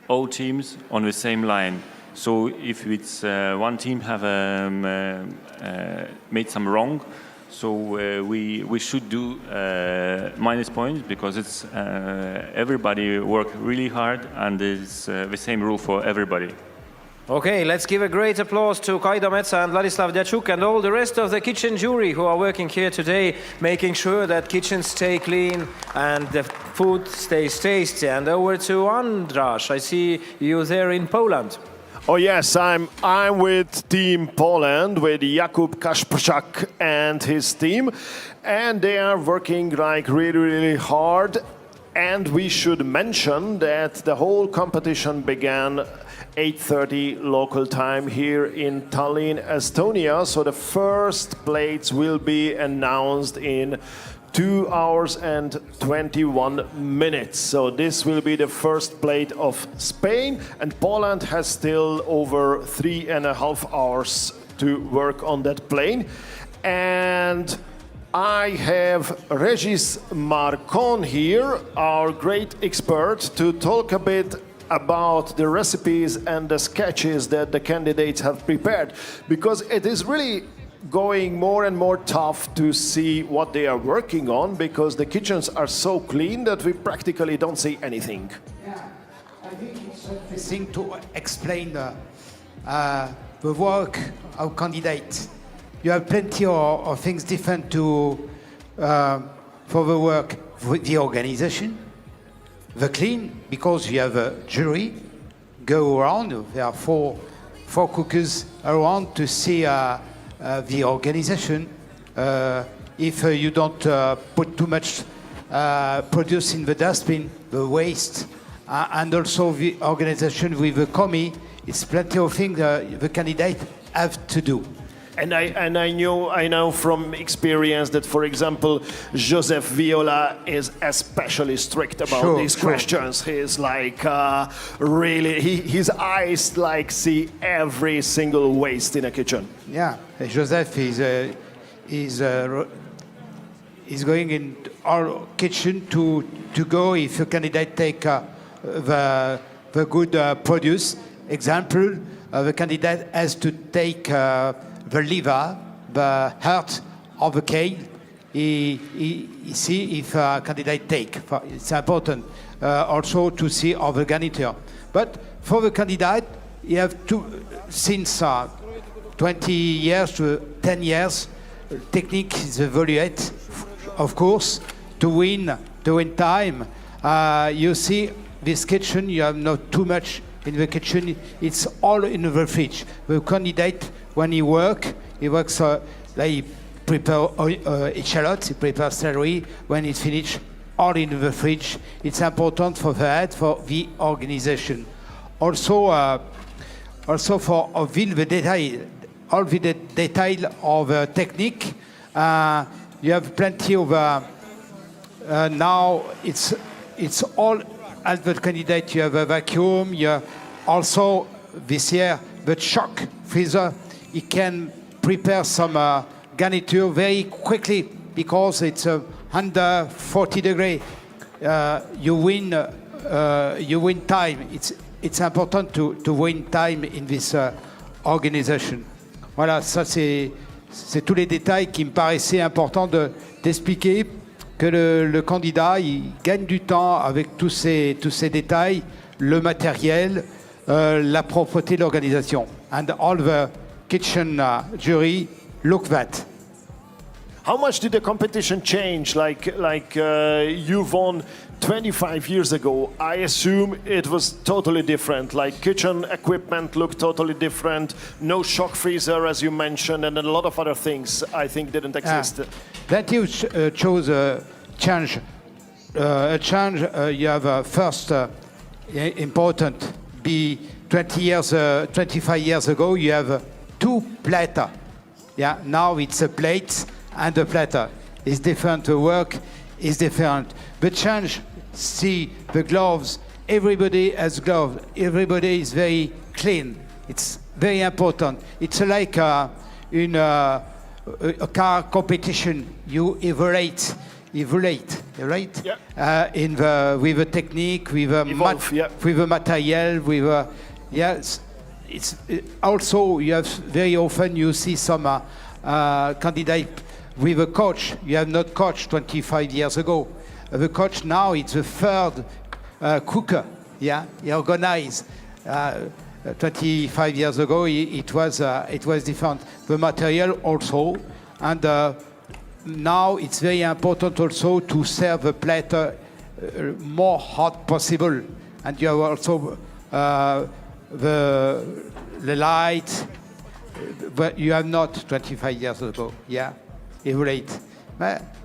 all teams on the same line. So if it's one team have made some wrong, so we should do minus points because it's everybody work really hard, and it's the same rule for everybody. Okay, let's give a great applause to Kaido Metsa and Vladislav Diachuk and all the rest of the kitchen jury who are working here today, making sure that kitchens stay clean and the food stays tasty. And over to Andras, I see you there in Poland. Oh yes, I'm with Team Poland, with Jakub Kaszprzak and his team, and they are working like really hard. And we should mention that the whole competition began 8:30 local time here in Tallinn, Estonia. So the first plates will be announced in 2 hours and 21 minutes. So this will be the first plate of Spain, and Poland has still over 3.5 hours to work on that plane. And I have Regis Marcon here, our great expert, to talk a bit about the recipes and the sketches that the candidates have prepared, because it is really going more and more tough to see what they are working on, because the kitchens are so clean that we practically don't see anything. Yeah, I think it's interesting to explain the work of candidates. You have plenty of things different to for the work, the organization, the clean, because you have a jury go around. There are four cookers around to see the organization. If you don't put too much produce in the dustbin, the waste, and also the organization with the commis, it's plenty of things the candidate have to do. And I know from experience that, for example, Joseph Viola is especially strict about these questions. He's like really, his eyes like see every single waste in a kitchen. Yeah, Joseph is going in our kitchen to go if a candidate take the good produce. Example, the candidate has to take the liver, the heart of the kale. He see if a candidate take. It's important also to see of the garniture. But for the candidate, you have to, since 20 years to 10 years, technique is evaluated, of course, to win time. You see this kitchen, you have not too much in the kitchen, it's all in the fridge. The candidate, when he works like he prepare echalot, he prepare celery. When it's finished, all in the fridge. It's important for that, for the organization. Also for all the detail of the technique. You have plenty of now. It's all Albert candidate. You have a vacuum. You also this year the shock freezer. It can prepare some garniture very quickly because it's under 40 degrees. You win time. It's important to win time in this organisation. Voilà, ça c'est tous les détails qui me paraissaient importants d'expliquer que le candidat il gagne du temps avec tous ces détails, le matériel, la propreté de l'organisation. And all the kitchen jury look that. How much did the competition change? Like you won 25 years ago. I assume it was totally different. Like kitchen equipment looked totally different. No shock freezer, as you mentioned, and a lot of other things I think didn't exist. That you chose a change. You have first important. 25 years ago, you have two platter. Yeah, now it's a plate and a platter. It's different. The work is different. The change. See the gloves. Everybody has gloves. Everybody is very clean. It's very important. It's like in a car competition. You evaluate, right? Yeah. With the technique, with the material, with yes. It's also you have very often you see some candidate with a coach. You have not coached 25 years ago. The coach now it's the third cooker. Yeah, he organized. 25 years ago it was different. The material also, and now it's very important also to serve the platter more hot possible. And you have also the light, but you have not 25 years ago. Yeah, evaluate.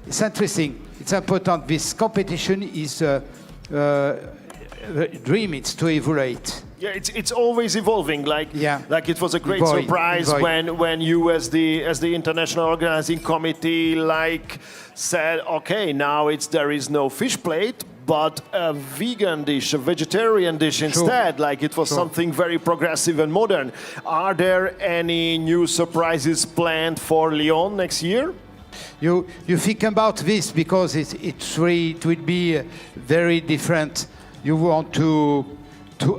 It's interesting. It's important. This competition is dream. It's to evaluate. Yeah, it's always evolving. Like it was a great surprise when you as the international organizing committee said, okay, now there is no fish plate, but a vegan dish, a vegetarian dish instead. Like it was something very progressive and modern. Are there any new surprises planned for Lyon next year? You think about this because it will be very different. You want to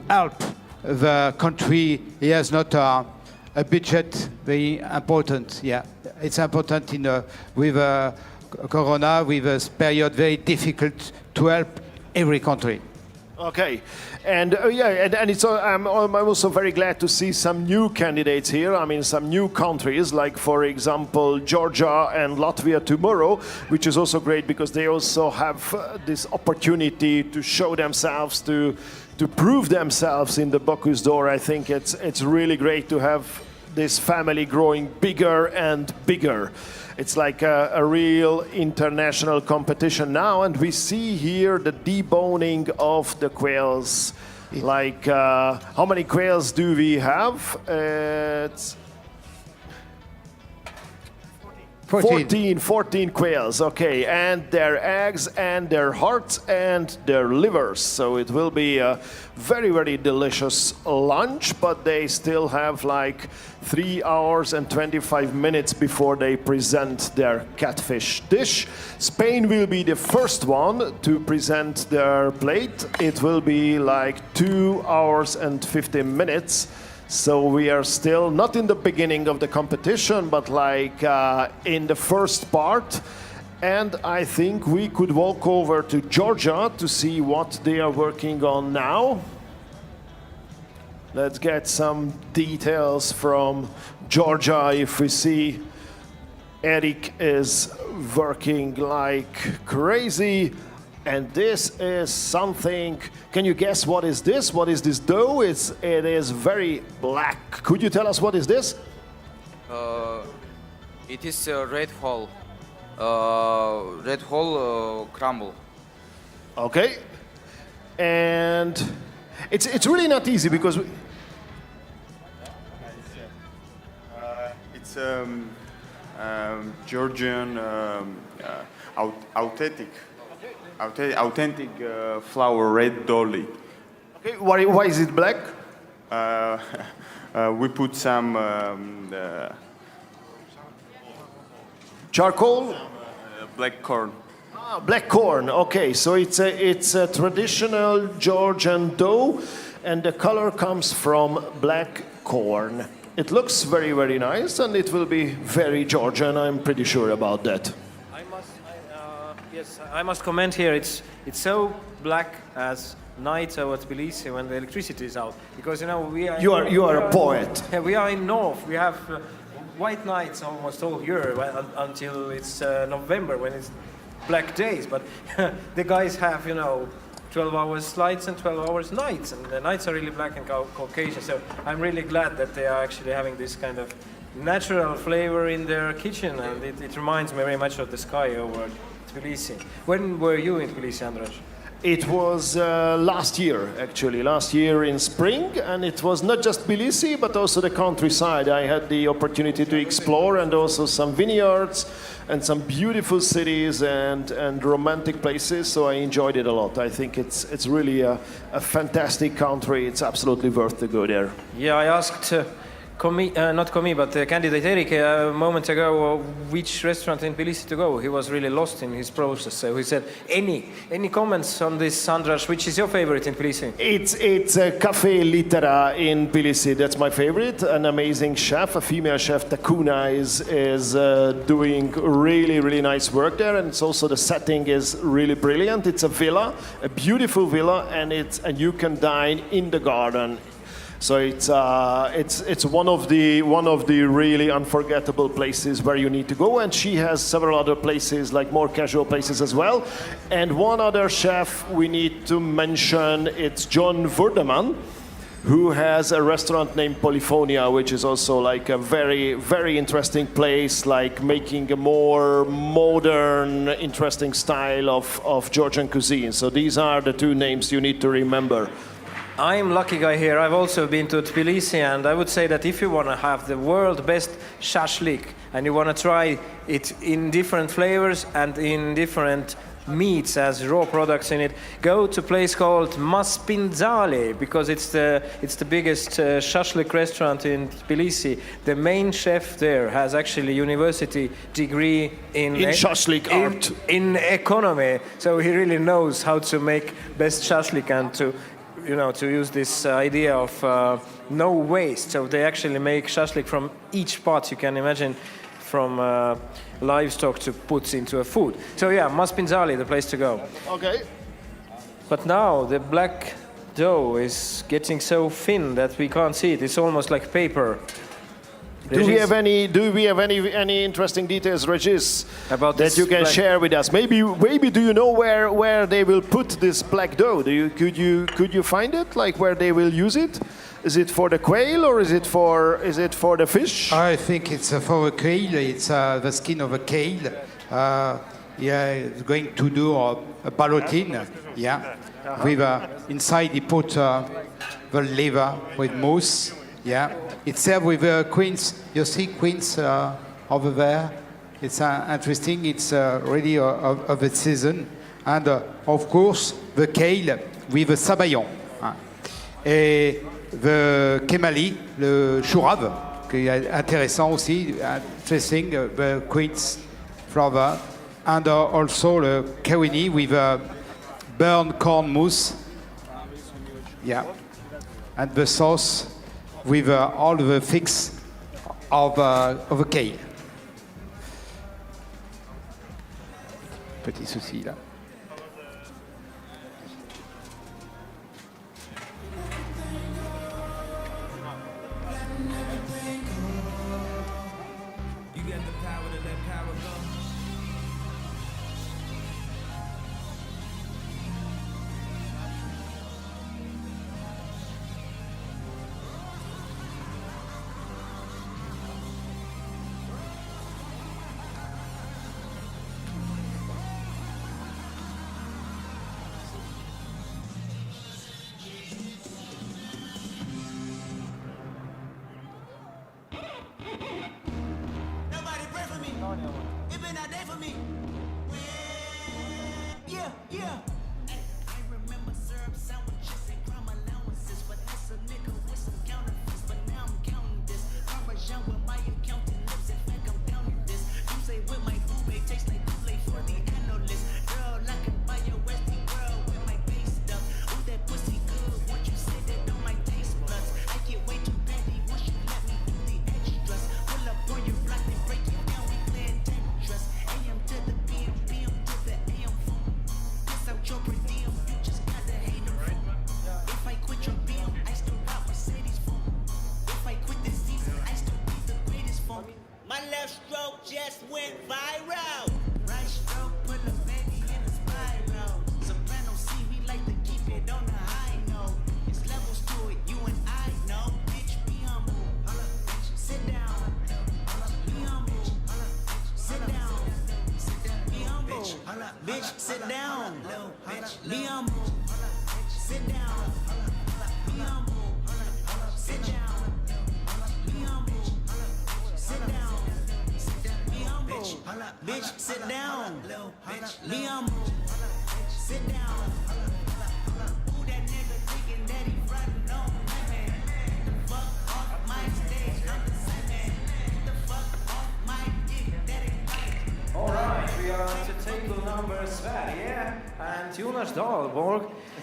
help the country. He has not a budget very important. Yeah, it's important with Corona, with a period very difficult to help every country. Okay, and and it's. I'm also very glad to see some new candidates here. I mean, some new countries, like for example Georgia and Latvia tomorrow, which is also great because they also have this opportunity to show themselves, to prove themselves in the Bocuse d'Or. I think it's really great to have this family growing bigger and bigger. It's like a real international competition now, and we see here the deboning of the quails. Like, how many quails do we have? 14 quails, okay, and their eggs and their hearts and their livers. So it will be a very, very delicious lunch, but they still have like 3 hours and 25 minutes before they present their catfish dish. Spain will be the first one to present their plate. It will be like 2 hours and 15 minutes. So we are still not in the beginning of the competition, but like in the first part. And I think we could walk over to Georgia to see what they are working on now. Let's get some details from Georgia. If we see Eric is working like crazy. And this is something, can you guess what is this? What is this dough? It is very black. Could you tell us what is this? It is a red whole crumble. Okay. And it's really not easy because It's Georgian authentic flour red dolly. Okay, why is it black? We put some charcoal, black corn. Black corn. Okay, so it's a traditional Georgian dough, and the color comes from black corn. It looks very, very nice, and it will be very Georgian. I'm pretty sure about that. Yes, I must comment here. It's so black as night over Tbilisi when the electricity is out, because we are. You are a poet. Yeah, we are in north. We have white nights almost all year until it's November when it's black days. But the guys have 12 hours lights and 12 hours nights, and the nights are really black and Caucasian. So I'm really glad that they are actually having this kind of natural flavor in their kitchen, and it reminds me very much of the sky over Tbilisi. When were you in Tbilisi, Andras? It was last year, actually, last year in spring, and it was not just Tbilisi, but also the countryside. I had the opportunity to explore, and also some vineyards, and some beautiful cities and romantic places, so I enjoyed it a lot. I think it's really a fantastic country. It's absolutely worth to go there. Yeah, I asked but candidate Erik a moment ago which restaurant in Tbilisi to go. He was really lost in his process. So he said, any comments on this, Andras? Which is your favorite in Tbilisi? It's Cafe Litera in Tbilisi. That's my favorite. An amazing chef, a female chef, Takuna, is doing really, really nice work there. And it's also the setting is really brilliant. It's a villa, a beautiful villa, and you can dine in the garden. So it's one of the really unforgettable places where you need to go, and she has several other places, like more casual places as well. And one other chef we need to mention, it's John Verdeman, who has a restaurant named Polyphonia, which is also like a very, very interesting place, like making a more modern, interesting style of Georgian cuisine. So these are the two names you need to remember. I'm lucky guy here. I've also been to Tbilisi, and I would say that if you want to have the world best shashlik and you want to try it in different flavors and in different meats as raw products in it, go to a place called Maspindzali, because it's the biggest shashlik restaurant in Tbilisi. The main chef there has actually a university degree in shashlik art, in economy, so he really knows how to make best shashlik and to use this idea of no waste. So they actually make shashlik from each part you can imagine, from livestock to put into a food. So yeah, Maspindzali, the place to go. Okay. But now the black dough is getting so thin that we can't see it. It's almost like paper. Do we have any interesting details, Regis, about that you can share with us? Maybe do you know where they will put this black dough? Could you find it? Like where they will use it? Is it for the quail or is it for the fish? I think it's for a quail. It's the skin of a quail. It's going to do a ballotine. Yeah, with inside he put the liver with mousse. Yeah, it's served with queens. You see queens over there? It's interesting. It's really of the season. And of course, the kale with the sabayon. Et the kemali, le chou rave, qui est intéressant aussi, interesting, the queen's flower. And also the kawini with burnt corn mousse. Yeah. And the sauce with all the fix of the kale. Petit souci là.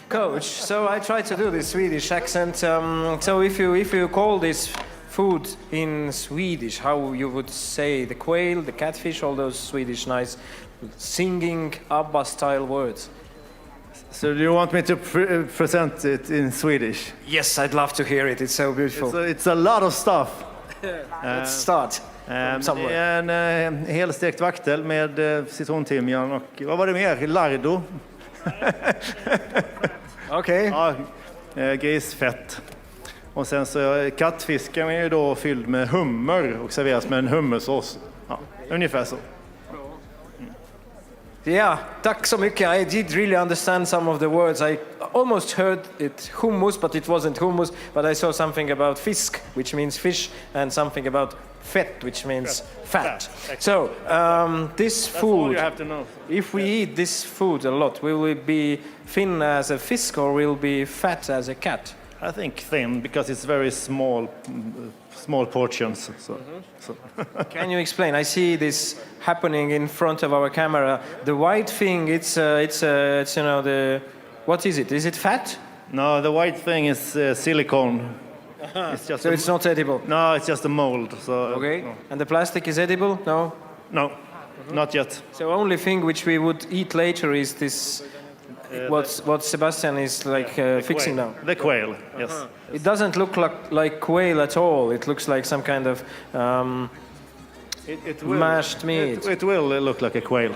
Coach, so I try to do this Swedish accent. So if you call this food in Swedish, how you would say the quail, the catfish, all those Swedish nice singing ABBA-style words? So do you want me to present it in Swedish? Yes, I'd love to hear it. It's so beautiful. It's a lot of stuff. Let's start. Det är en helstekt vaktel med citrontimjan och vad var det mer? Lardo. Okej. Ja, grisfett. Och sen så kattfisken är ju då fylld med hummer och serveras med en hummersås. Ja, ungefär så. Yeah, tack så mycket. I did really understand some of the words. I almost heard it hummus, but it wasn't hummus. But I saw something about fisk, which means fish, and something about fett, which means fat. So this That's food, all you have to know. if we eat this food a lot, will we be thin as a fisk or will we be fat as a cat? I think thin because it's very small portions. So. Can you explain? I see this happening in front of our camera. The white thing, it's you know the, what is it? Is it fat? No, the white thing is silicone. It's just so it's not edible? No, it's just a mold. So, okay. No. And the plastic is edible? No? No, not yet. So only thing which we would eat later is this, what Sebastian is like fixing now? The quail, yes. It doesn't look like quail at all. It looks like some kind of it will, mashed meat. It will look like a quail.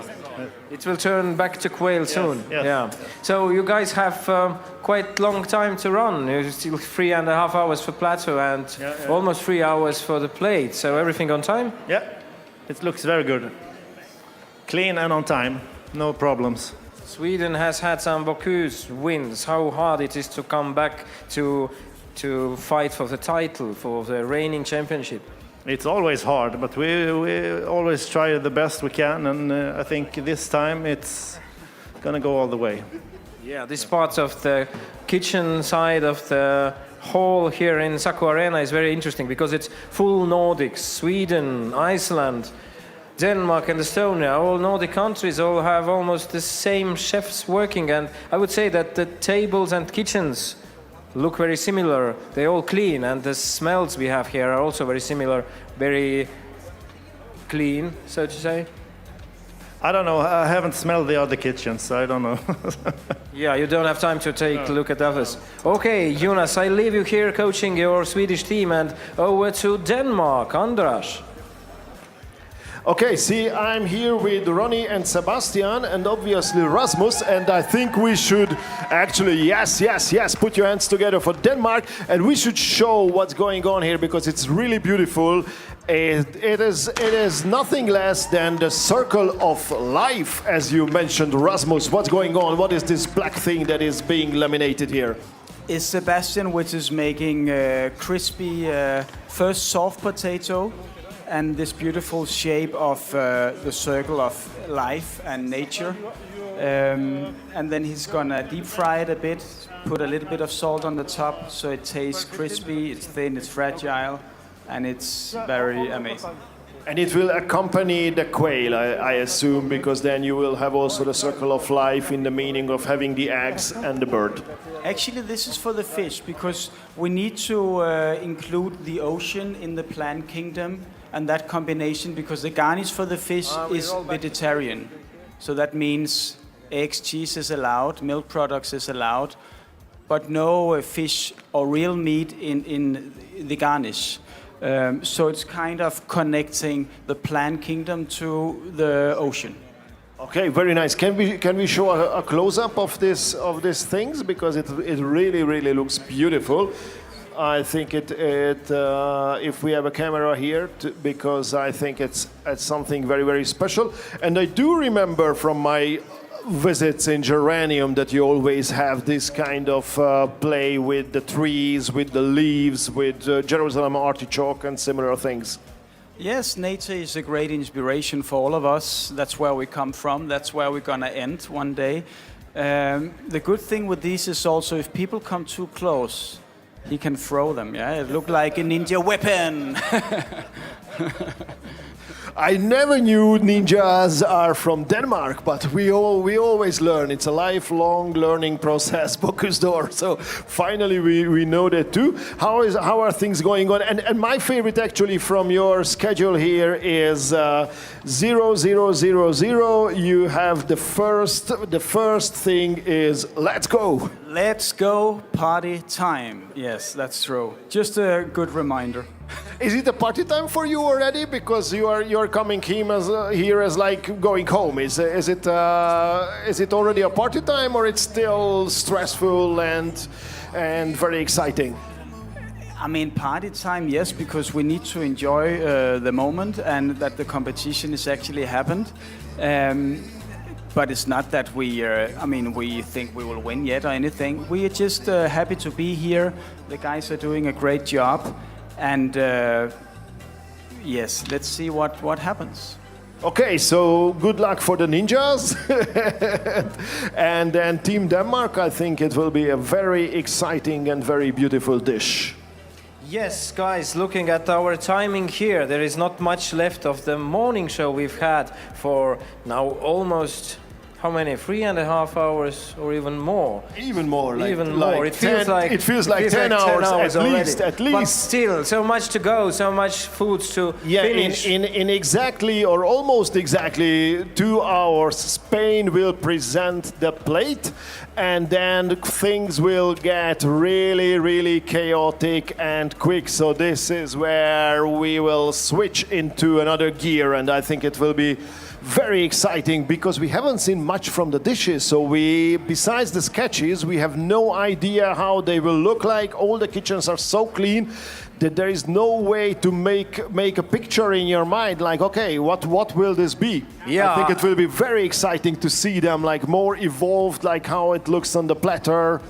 It will turn back to quail soon. Yes. Yeah. So you guys have quite long time to run. You're still 3.5 hours for plateau and almost 3 hours for the plate. So everything on time? Yeah, it looks very good. Clean and on time, no problems. Sweden has had some Bocuse wins. How hard it is to come back to fight for the title, for the reigning championship? It's always hard, but we always try the best we can, and I think this time it's gonna go all the way. Yeah, this part of the kitchen side of the hall here in Saku Arena is very interesting because it's full Nordics, Sweden, Iceland, Denmark and Estonia. All Nordic countries all have almost the same chefs working, and I would say that the tables and kitchens look very similar. They're all clean, and the smells we have here are also very similar, very clean, so to say. I don't know. I haven't smelled the other kitchens, so I don't know. Yeah, you don't have time to take a look at others. Okay, Jonas, I leave you here coaching your Swedish team, and over to Denmark, Andras. Okay, see, I'm here with Ronnie and Sebastian and obviously Rasmus, and I think we should actually, yes, put your hands together for Denmark, and we should show what's going on here because it's really beautiful. It is nothing less than the circle of life, as you mentioned, Rasmus. What's going on? What is this black thing that is being laminated here? Is Sebastian, which is making crispy first soft potato and this beautiful shape of the circle of life and nature. And then he's gonna deep fry it a bit, put a little bit of salt on the top so it tastes crispy, it's thin, it's fragile, and it's very amazing. And it will accompany the quail, I assume, because then you will have also the circle of life in the meaning of having the eggs and the bird. Actually, this is for the fish because we need to include the ocean in the plant kingdom and that combination because the garnish for the fish is vegetarian. So that means eggs, cheese is allowed, milk products is allowed, but no fish or real meat in the garnish. So it's kind of connecting the plant kingdom to the ocean. Okay, very nice. Can we show a close-up of these things because it really looks beautiful. I think if we have a camera here, because I think it's something very special. And I do remember from my visits in Geranium that you always have this kind of play with the trees, with the leaves, with Jerusalem artichoke and similar things. Yes, nature is a great inspiration for all of us. That's where we come from. That's where we're going to end one day. The good thing with these is also if people come too close, he can throw them. Yeah, it looked like a ninja weapon. I never knew ninjas are from Denmark, but we always learn. It's a lifelong learning process, Bocuse d'Or. So finally we know that too. How are things going on? And my favorite actually from your schedule here is 0000. You have the first thing is let's go. Let's go, party time. Yes, that's true. Just a good reminder. Is it a party time for you already? Because you're coming here as like going home. Is it already a party time or it's still stressful and very exciting? I mean, party time, yes, because we need to enjoy the moment and that the competition has actually happened. But it's not that we think we will win yet or anything. We are just happy to be here. The guys are doing a great job. And yes, let's see what happens. Okay, so good luck for the ninjas. And then Team Denmark, I think it will be a very exciting and very beautiful dish. Yes, guys, looking at our timing here, there is not much left of the morning show we've had for now almost, how many, 3.5 hours or even more? Even more. It feels like 10 hours at already. least. But still, so much to go, so much food to finish. In exactly or almost exactly 2 hours, Spain will present the plate, and then things will get really chaotic and quick. So this is where we will switch into another gear, and I think it will be very exciting because we haven't seen much from the dishes. So besides the sketches, we have no idea how they will look like. All the kitchens are so clean that there is no way to make a picture in your mind like, okay, what will this be? Yeah. I think it will be very exciting to see them like more evolved, like how it looks on the platter.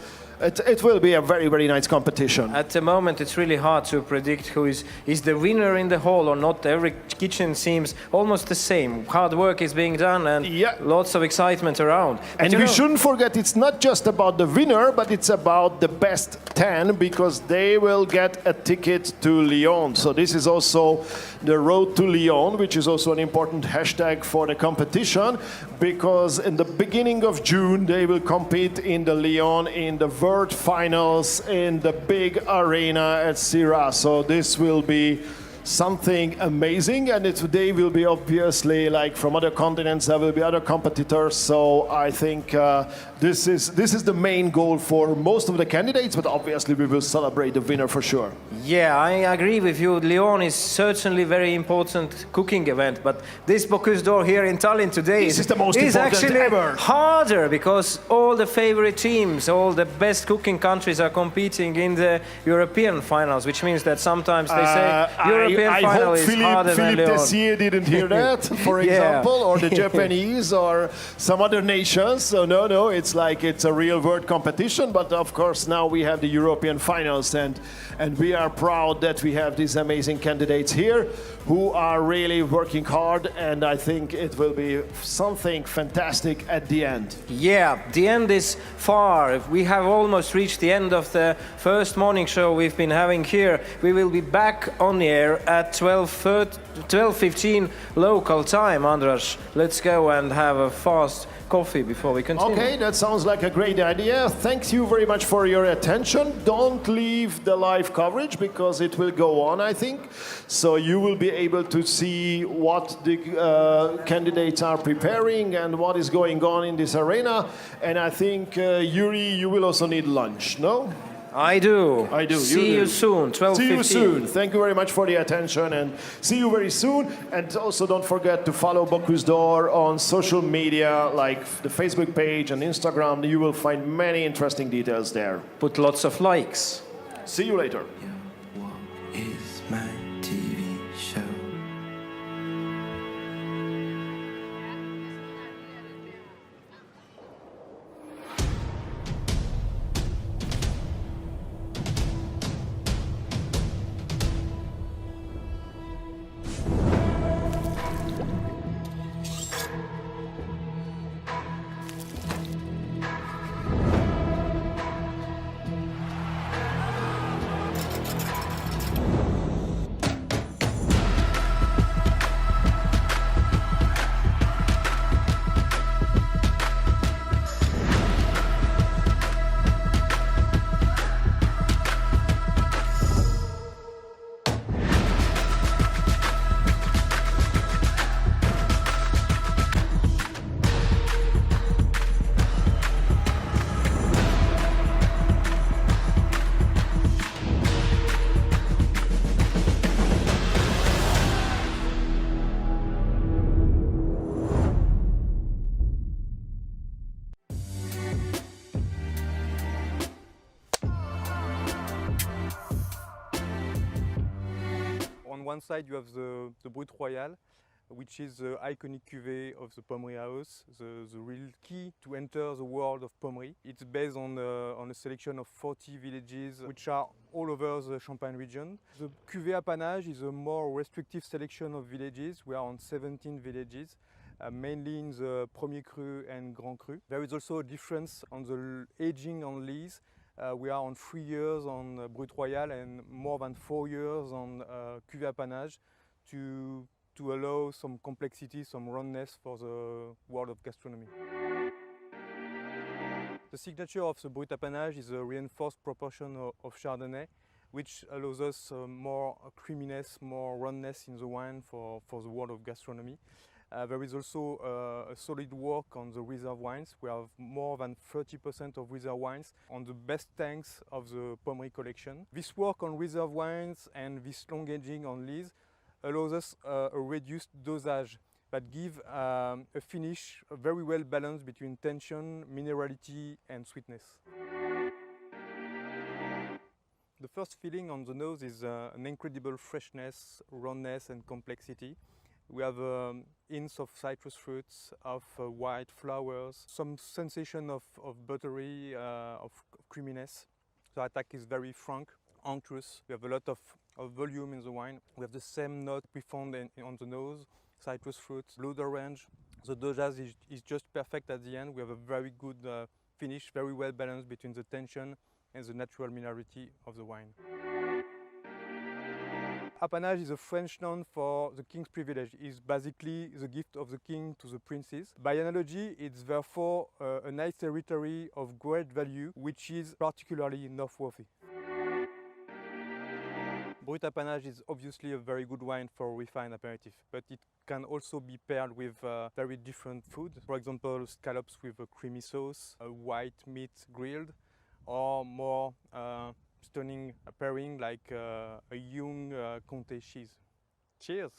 It will be a very, very nice competition. At the moment, it's really hard to predict who is the winner in the whole or not. Every kitchen seems almost the same. Hard work is being done and lots of excitement around. And we shouldn't forget, it's not just about the winner, but it's about the best 10, because they will get a ticket to Lyon. So this is also the road to Lyon, which is also an important hashtag for the competition, because in the beginning of June, they will compete in the Lyon in the World Finals in the big arena at Syrah. So this will be something amazing, and they will be obviously like from other continents. There will be other competitors. So I think this is the main goal for most of the candidates. But obviously, we will celebrate the winner for sure. Yeah, I agree with you. Lyon is certainly very important cooking event, but this Bocuse d'Or here in Tallinn today is the most important actually ever. Harder, because all the favorite teams, all the best cooking countries are competing in the European finals, which means that sometimes they say European I final hope is harder than Philippe Lyon. Tessier didn't hear that, for Yeah. example, or the Japanese or some other nations. So no, it's like it's a real world competition. But of course, now we have the European finals, and we are proud that we have these amazing candidates here who are really working hard, and I think it will be something fantastic at the end. Yeah, the end is far. We have almost reached the end of the first morning show we've been having here. We will be back on the air at 12:15 local time. Andras, let's go and have a fast coffee before we continue. Okay, that sounds like a great idea. Thank you very much for your attention. Don't leave the live coverage, because it will go on, I think. So you will be able to see what the candidates are preparing and what is going on in this arena. And I think, Yuri, you will also need lunch, no? I do. See you soon, 12:15. See you soon. Thank you very much for the attention, and see you very soon. And also don't forget to follow Bocuse d'Or on social media, like the Facebook page and Instagram. You will find many interesting details there. Put lots of likes. See you later. Is my TV show. On one side you have the Brut Royal, which is the iconic cuvée of the Pommery House, the real key to enter the world of Pommery. It's based on a selection of 40 villages which are all over the Champagne region. The cuvée Apanage is a more restrictive selection of villages. We are on 17 villages, mainly in the Premier Cru and Grand Cru. There is also a difference on the aging on lees. We are on 3 years on Brut Royal and more than 4 years on Cuvée Apanage to allow some complexity, some roundness for the world of gastronomy. The signature of the Brut Apanage is a reinforced proportion of Chardonnay, which allows us more creaminess, more roundness in the wine for the world of gastronomy. There is also a solid work on the reserve wines. We have more than 30% of reserve wines on the best tanks of the Pommery collection. This work on reserve wines and this long aging on lees allows us a reduced dosage that give a finish very well balanced between tension, minerality and sweetness. The first feeling on the nose is an incredible freshness, roundness and complexity. We have hints of citrus fruits, of white flowers, some sensation of buttery, of creaminess. The attack is very frank, unctuous. We have a lot of volume in the wine. We have the same note we found on the nose, citrus fruits, blood orange. The dosage is just perfect at the end. We have a very good finish, very well balanced between the tension and the natural minerality of the wine. Apanage is a French noun for the king's privilege. It's basically the gift of the king to the princes. By analogy, it's therefore a nice territory of great value, which is particularly noteworthy. Brut Apanage is obviously a very good wine for refined aperitif, but it can also be paired with very different food. For example, scallops with a creamy sauce, a white meat grilled, or more stunning pairing like a young Comté cheese. Cheers!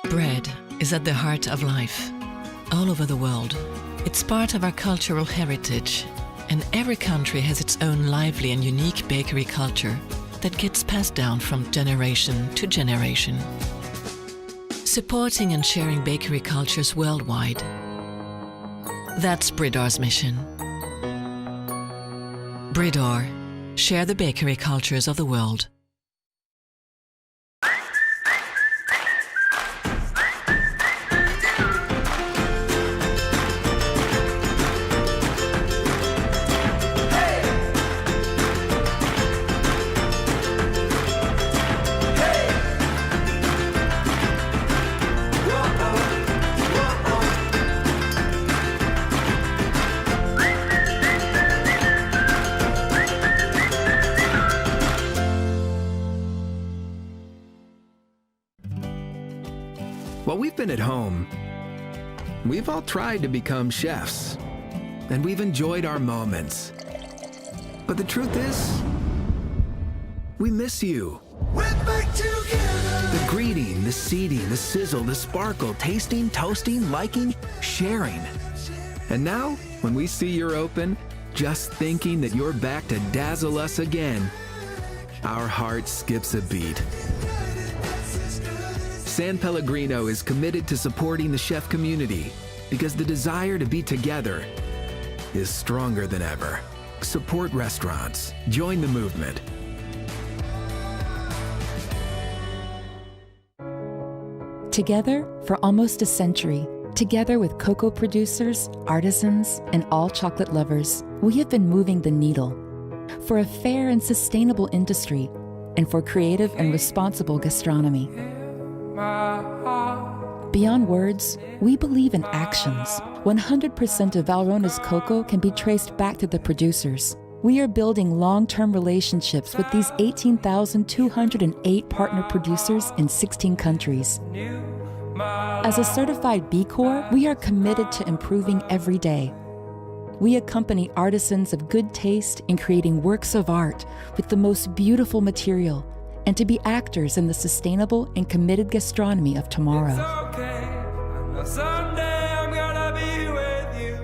Bread is at the heart of life, all over the world. It's part of our cultural heritage, and every country has its own lively and unique bakery culture that gets passed down from generation to generation. Supporting and sharing bakery cultures worldwide. That's Bridor's mission. Bridor, share the bakery cultures of the world. While we've been at home, we've all tried to become chefs, and we've enjoyed our moments. But the truth is, we miss you. The greeting, the seeding, the sizzle, the sparkle, tasting, toasting, liking, sharing. And now, when we see you're open, just thinking that you're back to dazzle us again, our heart skips a beat. San Pellegrino is committed to supporting the chef community because the desire to be together is stronger than ever. Support restaurants. Join the movement. Together for almost a century, together with cocoa producers, artisans, and all chocolate lovers, we have been moving the needle for a fair and sustainable industry and for creative and responsible gastronomy. Beyond words, we believe in actions. 100% of Valrona's cocoa can be traced back to the producers. We are building long-term relationships with these 18,208 partner producers in 16 countries. As a certified B Corp, we are committed to improving every day. We accompany artisans of good taste in creating works of art with the most beautiful material, and to be actors in the sustainable and committed gastronomy of tomorrow.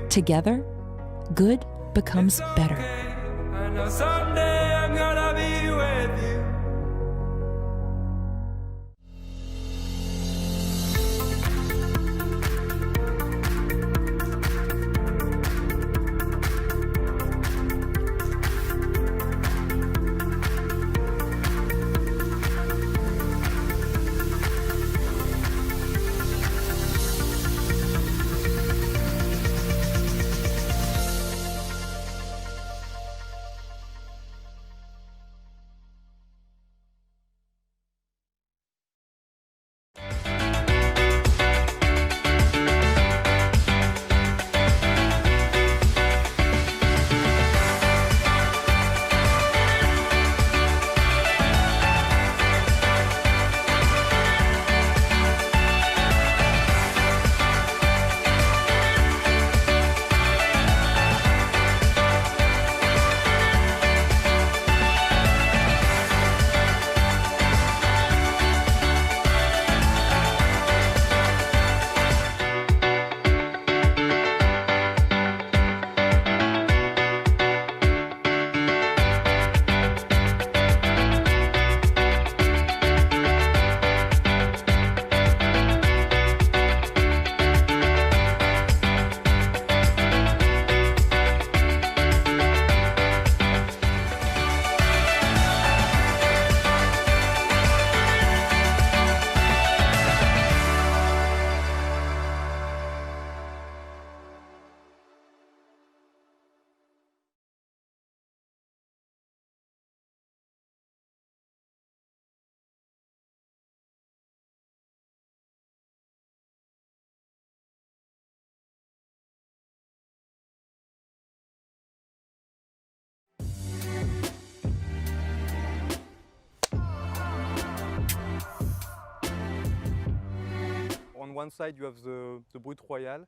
Together, good becomes better. On one side you have the Brut Royal,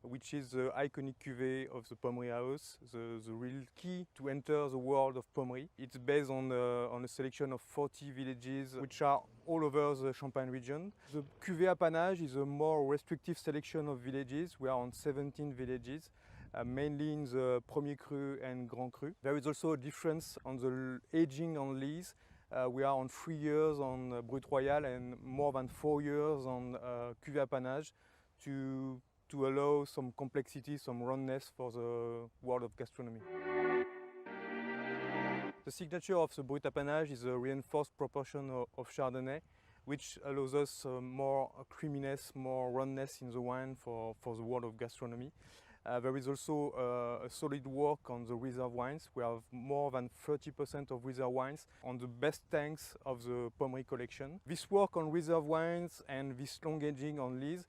which is the iconic cuvée of the Pommery House, the real key to enter the world of Pommery. It's based on a selection of 40 villages which are all over the Champagne region. The cuvée Apanage is a more restrictive selection of villages. We are on 17 villages, mainly in the Premier Cru and Grand Cru. There is also a difference on the aging on lees. We are on 3 years on Brut Royal and more than 4 years on Cuvée Apanage to allow some complexity, some roundness for the world of gastronomy. The signature of the Brut Apanage is a reinforced proportion of Chardonnay, which allows us more creaminess, more roundness in the wine for the world of gastronomy. There is also a solid work on the reserve wines. We have more than 30% of reserve wines on the best tanks of the Pommery collection. This work on reserve wines and this long aging on lees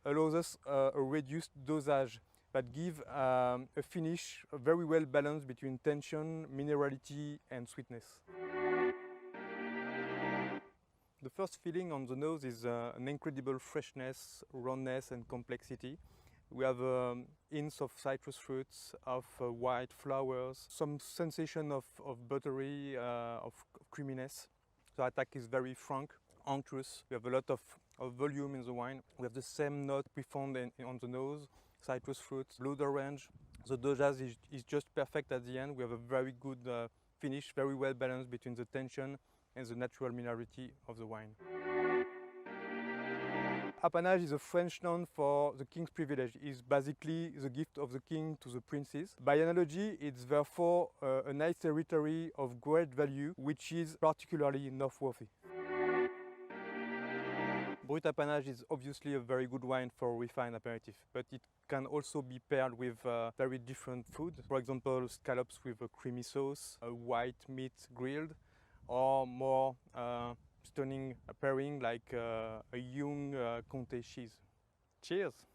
allows us a reduced dosage that give a finish very well balanced between tension, minerality and sweetness. The first feeling on the nose is an incredible freshness, roundness and complexity. We have hints of citrus fruits, of white flowers, some sensation of buttery, of creaminess. The attack is very frank, unctuous. We have a lot of volume in the wine. We have the same note we found on the nose, citrus fruits, blood orange. The dosage is just perfect at the end. We have a very good finish, very well balanced between the tension and the natural minerality of the wine. Apanage is a French noun for the king's privilege. It's basically the gift of the king to the princes. By analogy, it's therefore a nice territory of great value, which is particularly noteworthy. Brut Apanage is obviously a very good wine for refined aperitif, but it can also be paired with very different food. For example, scallops with a creamy sauce, a white meat grilled, or more stunning pairing like a young Comté cheese. Cheers!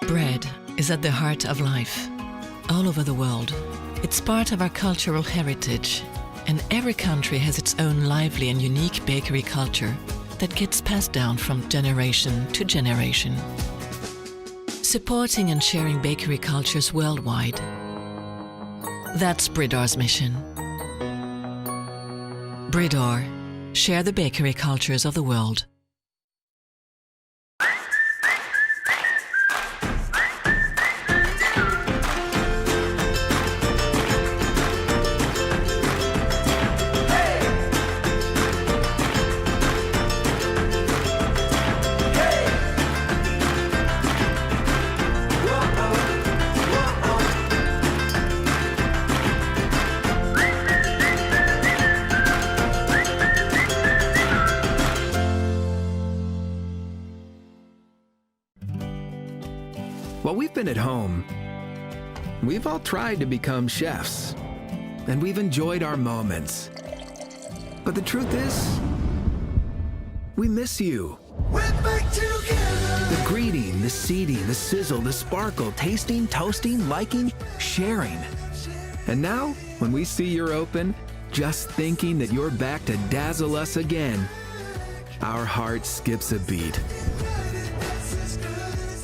Bread is at the heart of life. All over the world, it's part of our cultural heritage, and every country has its own lively and unique bakery culture that gets passed down from generation to generation. Supporting and sharing bakery cultures worldwide. That's Bridor's mission. Bridor, share the bakery cultures of the world. While we've been at home, we've all tried to become chefs, and we've enjoyed our moments. But the truth is, we miss you. The greeting, the seeding, the sizzle, the sparkle, tasting, toasting, liking, sharing. And now, when we see you're open, just thinking that you're back to dazzle us again, our heart skips a beat.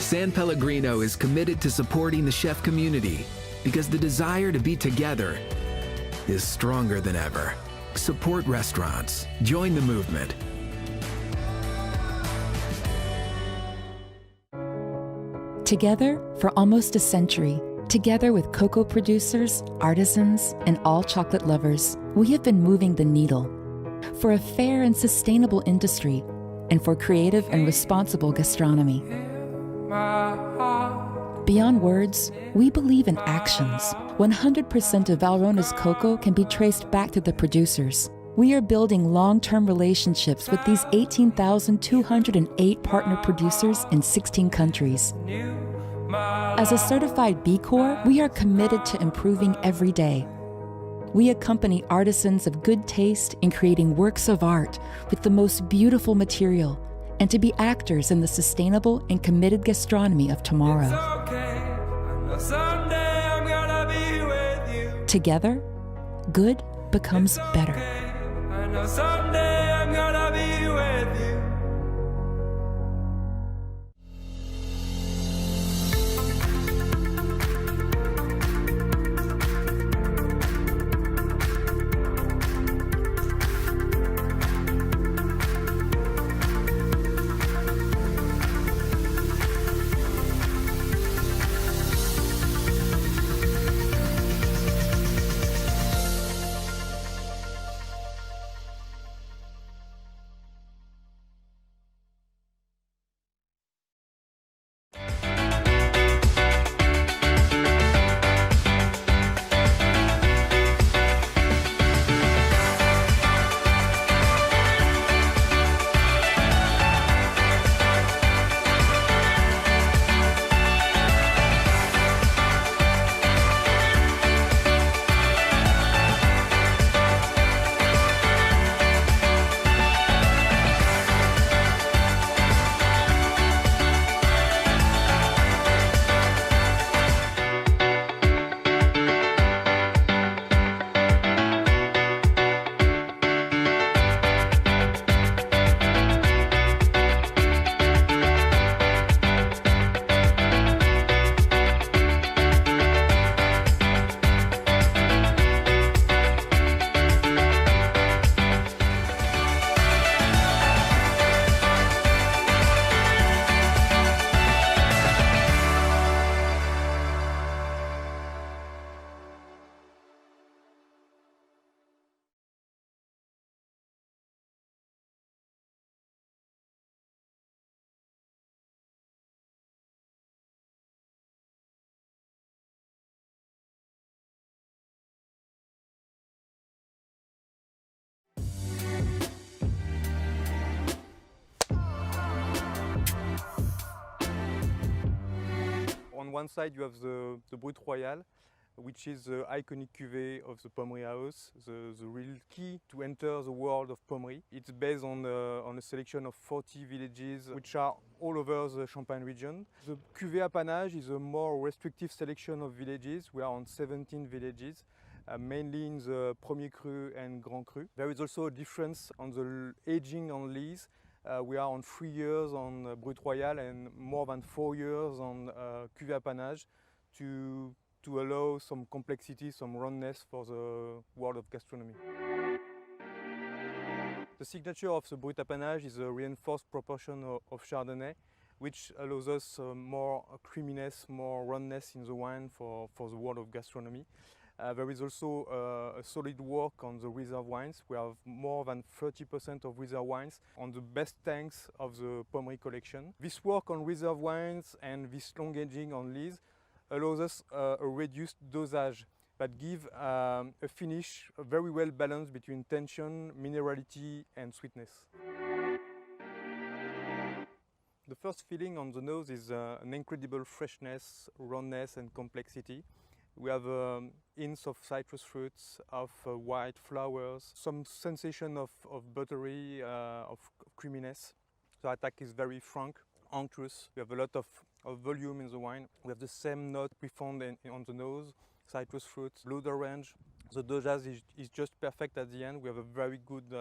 San Pellegrino is committed to supporting the chef community because the desire to be together is stronger than ever. Support restaurants. Join the movement. Together for almost a century, together with cocoa producers, artisans, and all chocolate lovers, we have been moving the needle for a fair and sustainable industry and for creative and responsible gastronomy. Beyond words, we believe in actions. 100% of Valrona's cocoa can be traced back to the producers. We are building long-term relationships with these 18,208 partner producers in 16 countries. As a certified B Corp, we are committed to improving every day. We accompany artisans of good taste in creating works of art with the most beautiful material and to be actors in the sustainable and committed gastronomy of tomorrow. Together, good becomes better. On one side, you have the Brut Royal, which is the iconic cuvée of the Pommery House, the real key to enter the world of Pommery. It's based on a selection of 40 villages which are all over the Champagne region. The cuvée Apanage is a more restrictive selection of villages. We are on 17 villages, mainly in the Premier Cru and Grand Cru. There is also a difference on the aging on lees. We are on 3 years on Brut Royal and more than 4 years on Cuvée Apanage to allow some complexity, some roundness for the world of gastronomy. The signature of the Brut Apanage is a reinforced proportion of Chardonnay, which allows us more creaminess, more roundness in the wine for the world of gastronomy. There is also a solid work on the reserve wines. We have more than 30% of reserve wines on the best tanks of the Pommery collection. This work on reserve wines and this long aging on lees allows us a reduced dosage that give a finish very well balanced between tension, minerality and sweetness. The first feeling on the nose is an incredible freshness, roundness and complexity. We have hints of citrus fruits, of white flowers, some sensation of buttery, of creaminess. The attack is very frank, unctuous. We have a lot of volume in the wine. We have the same note we found on the nose, citrus fruits, blood orange. The dosage is just perfect at the end. We have a very good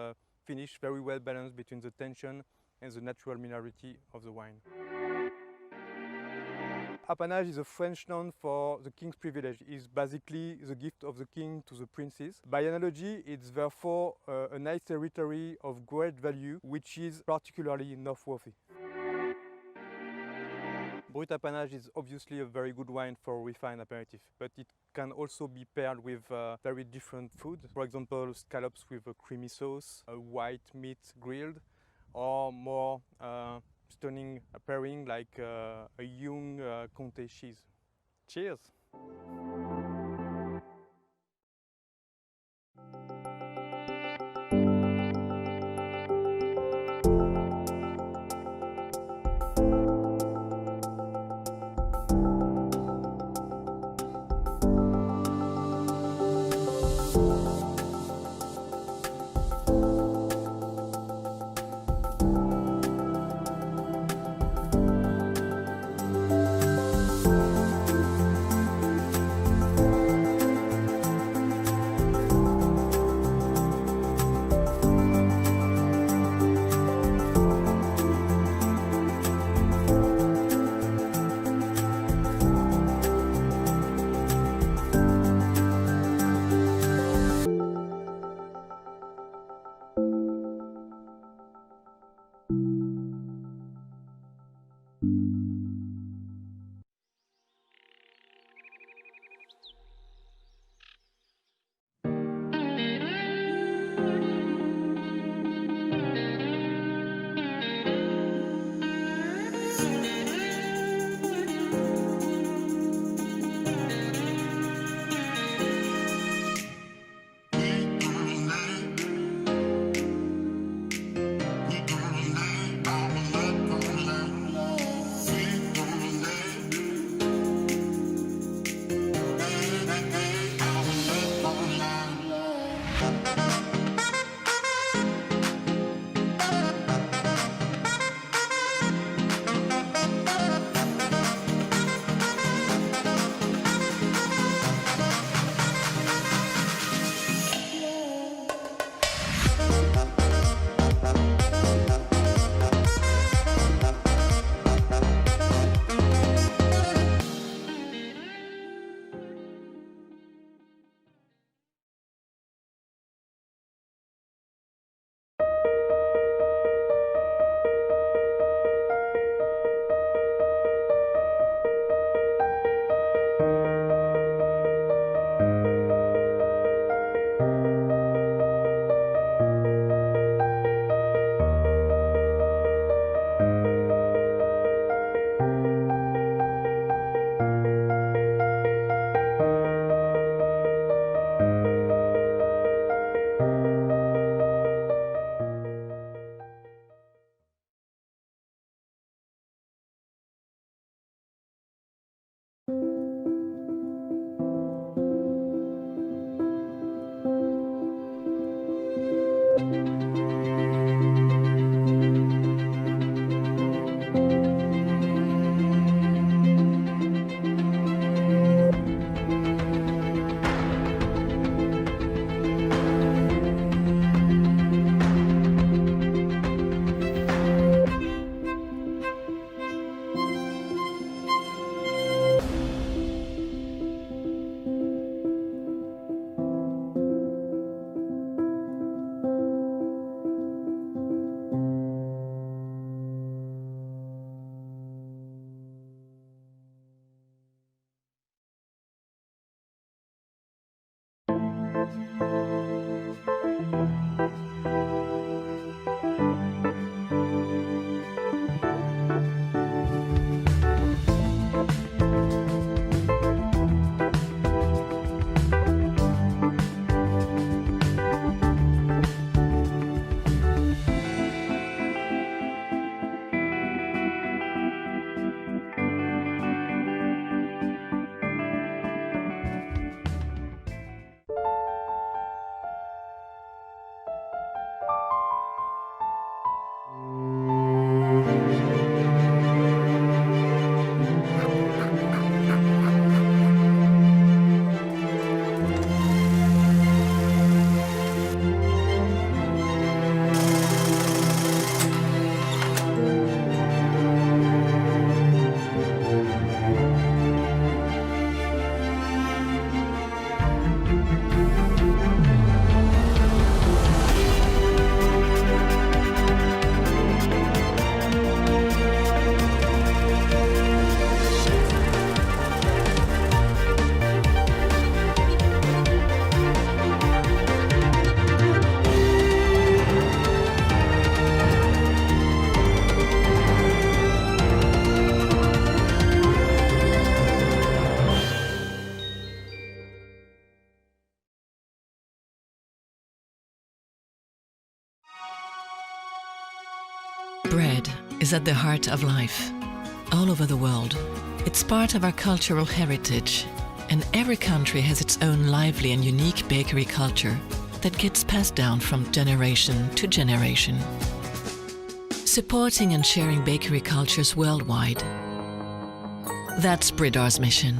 finish, very well balanced between the tension and the natural minerality of the wine. Apanage is a French noun for the king's privilege. It's basically the gift of the king to the princes. By analogy, it's therefore a nice territory of great value, which is particularly noteworthy. Brut Apanage is obviously a very good wine for refined aperitif, but it can also be paired with very different food. For example, scallops with a creamy sauce, a white meat grilled, or more stunning pairing like a young Comté cheese. Cheers! Bread is at the heart of life. All over the world, it's part of our cultural heritage, and every country has its own lively and unique bakery culture that gets passed down from generation to generation. Supporting and sharing bakery cultures worldwide. That's Bridor's mission.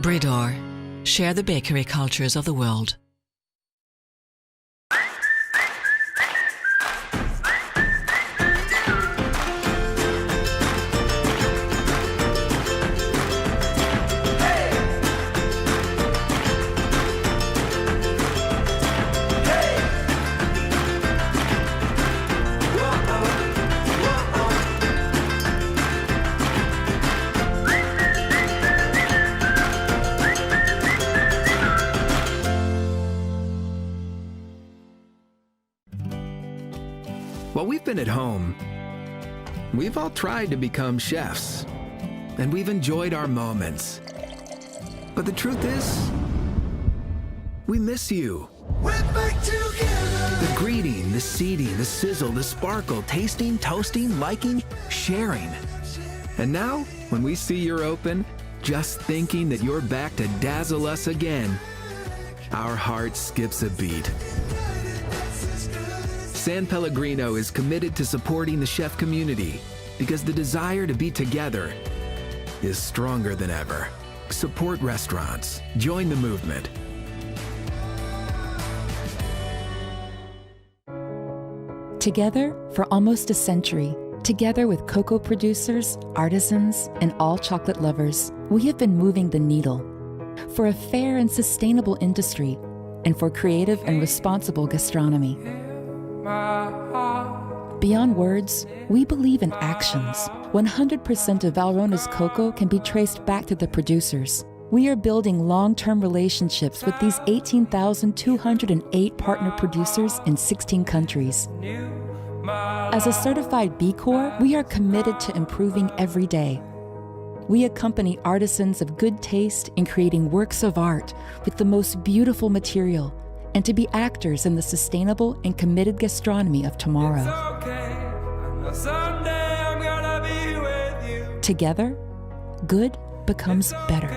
Bridor, share the bakery cultures of the world. While we've been at home, we've all tried to become chefs, and we've enjoyed our moments. But the truth is, we miss you. The greeting, the seeding, the sizzle, the sparkle, tasting, toasting, liking, sharing. And now, when we see you're open, just thinking that you're back to dazzle us again, our heart skips a beat. San Pellegrino is committed to supporting the chef community because the desire to be together is stronger than ever. Support restaurants. Join the movement. Together for almost a century, together with cocoa producers, artisans, and all chocolate lovers, we have been moving the needle for a fair and sustainable industry and for creative and responsible gastronomy. Beyond words, we believe in actions. 100% of Valrona's cocoa can be traced back to the producers. We are building long-term relationships with these 18,208 partner producers in 16 countries. As a certified B Corp, we are committed to improving every day. We accompany artisans of good taste in creating works of art with the most beautiful material, and to be actors in the sustainable and committed gastronomy of tomorrow. Together, good becomes better.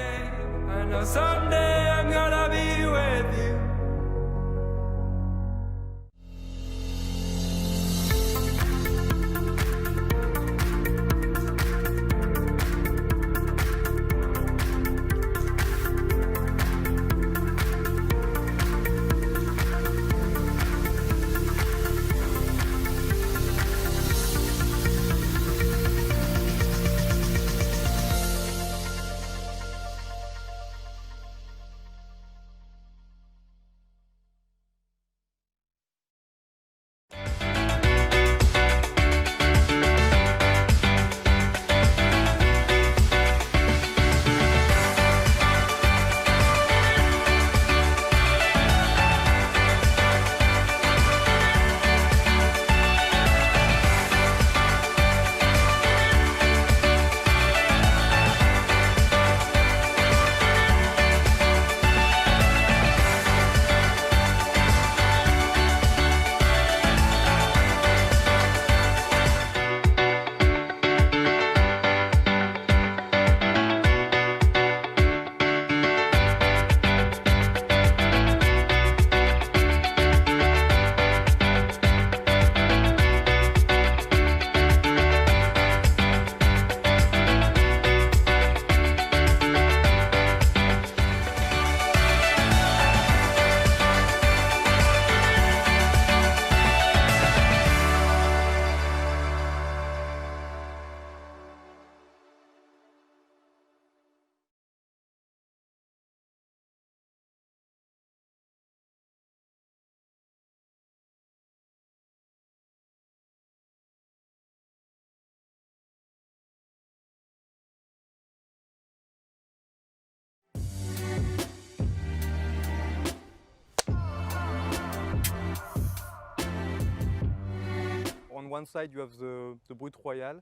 On one side, you have the Brut Royal,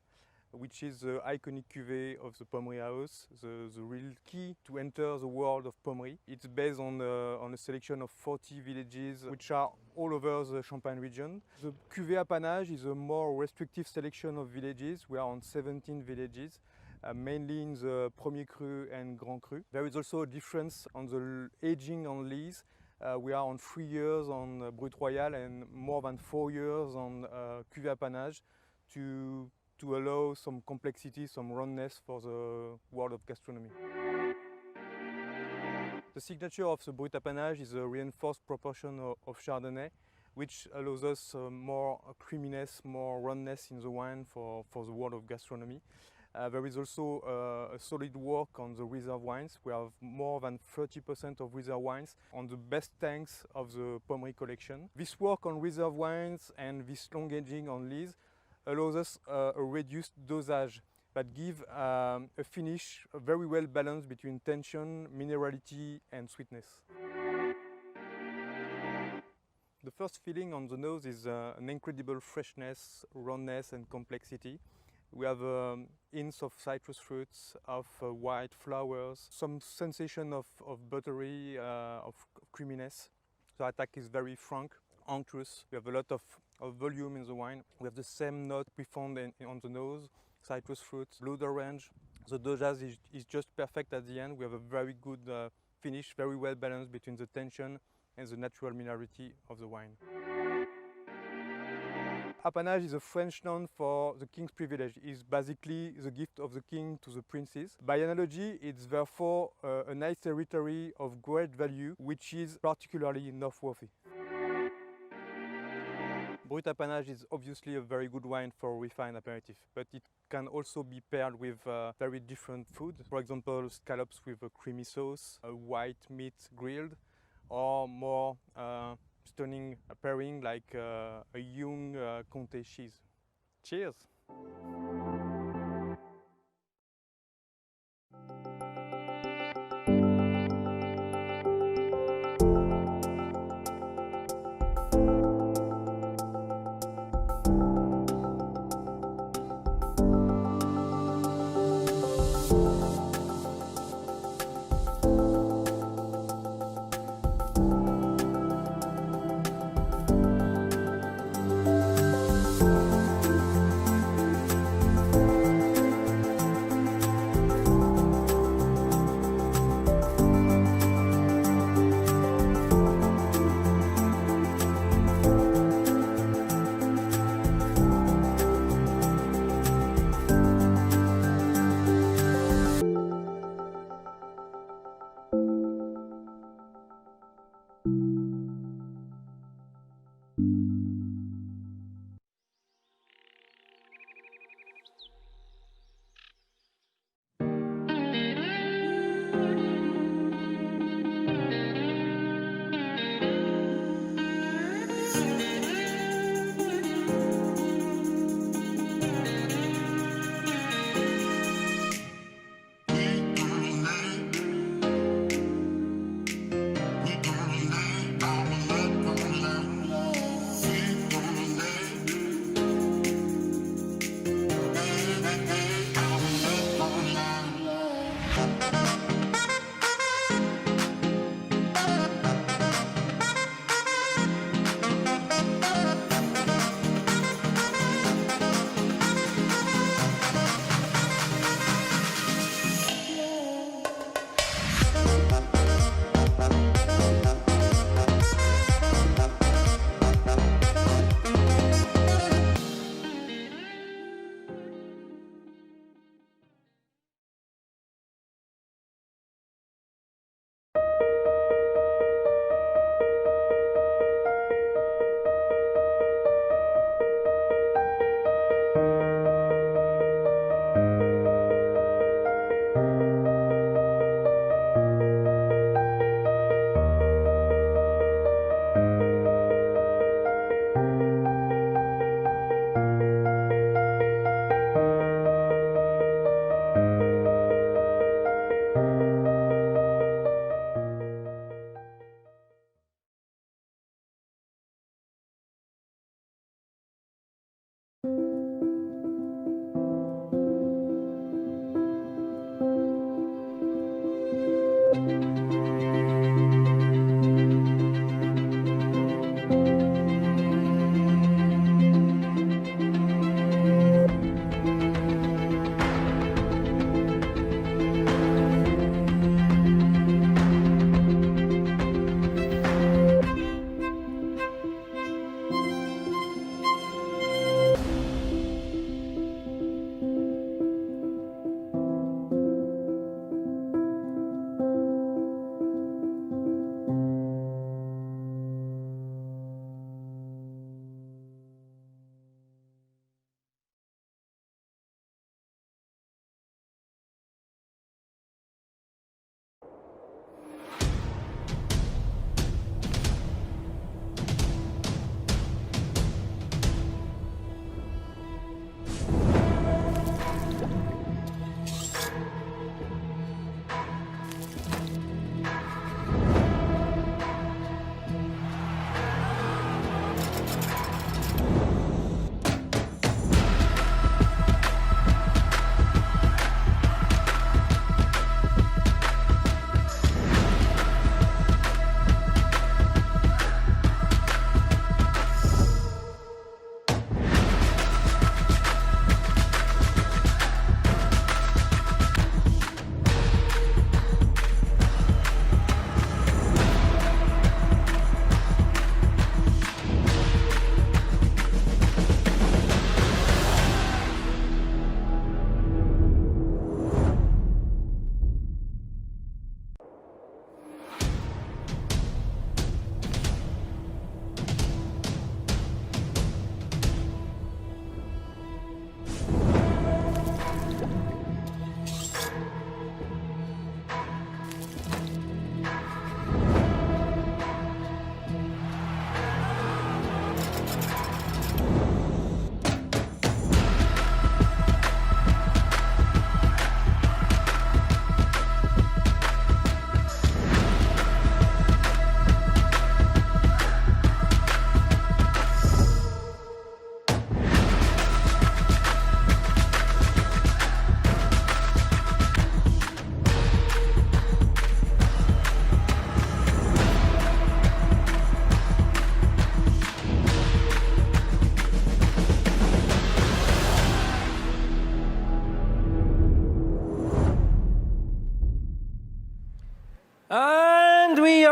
which is the iconic cuvée of the Pommery House, the real key to enter the world of Pommery. It's based on a selection of 40 villages which are all over the Champagne region. The cuvée apanage is a more restrictive selection of villages. We are on 17 villages, mainly in the Premier Cru and Grand Cru. There is also a difference on the aging on lees. We are on 3 years on Brut Royal and more than 4 years on cuvée apanage to allow some complexity, some roundness for the world of gastronomy. The signature of the Brut apanage is a reinforced proportion of Chardonnay, which allows us more creaminess, more roundness in the wine for the world of gastronomy. There is also a solid work on the reserve wines. We have more than 30% of reserve wines on the best tanks of the Pommery collection. This work on reserve wines and this long aging on lees allows us a reduced dosage that give a finish very well balanced between tension, minerality and sweetness. The first feeling on the nose is an incredible freshness, roundness and complexity. We have hints of citrus fruits, of white flowers, some sensation of buttery, of creaminess. The attack is very frank, unctuous. We have a lot of volume in the wine. We have the same note we found on the nose, citrus fruits, blood orange. The dosage is just perfect at the end. We have a very good finish, very well balanced between the tension and the natural minerality of the wine. Apanage is a French noun for the king's privilege. It's basically the gift of the king to the princes. By analogy, it's therefore a nice territory of great value, which is particularly noteworthy. Brut apanage is obviously a very good wine for refined aperitif, but it can also be paired with very different food. For example, scallops with a creamy sauce, a white meat grilled, or more stunning pairing like a young Comté cheese. Cheers!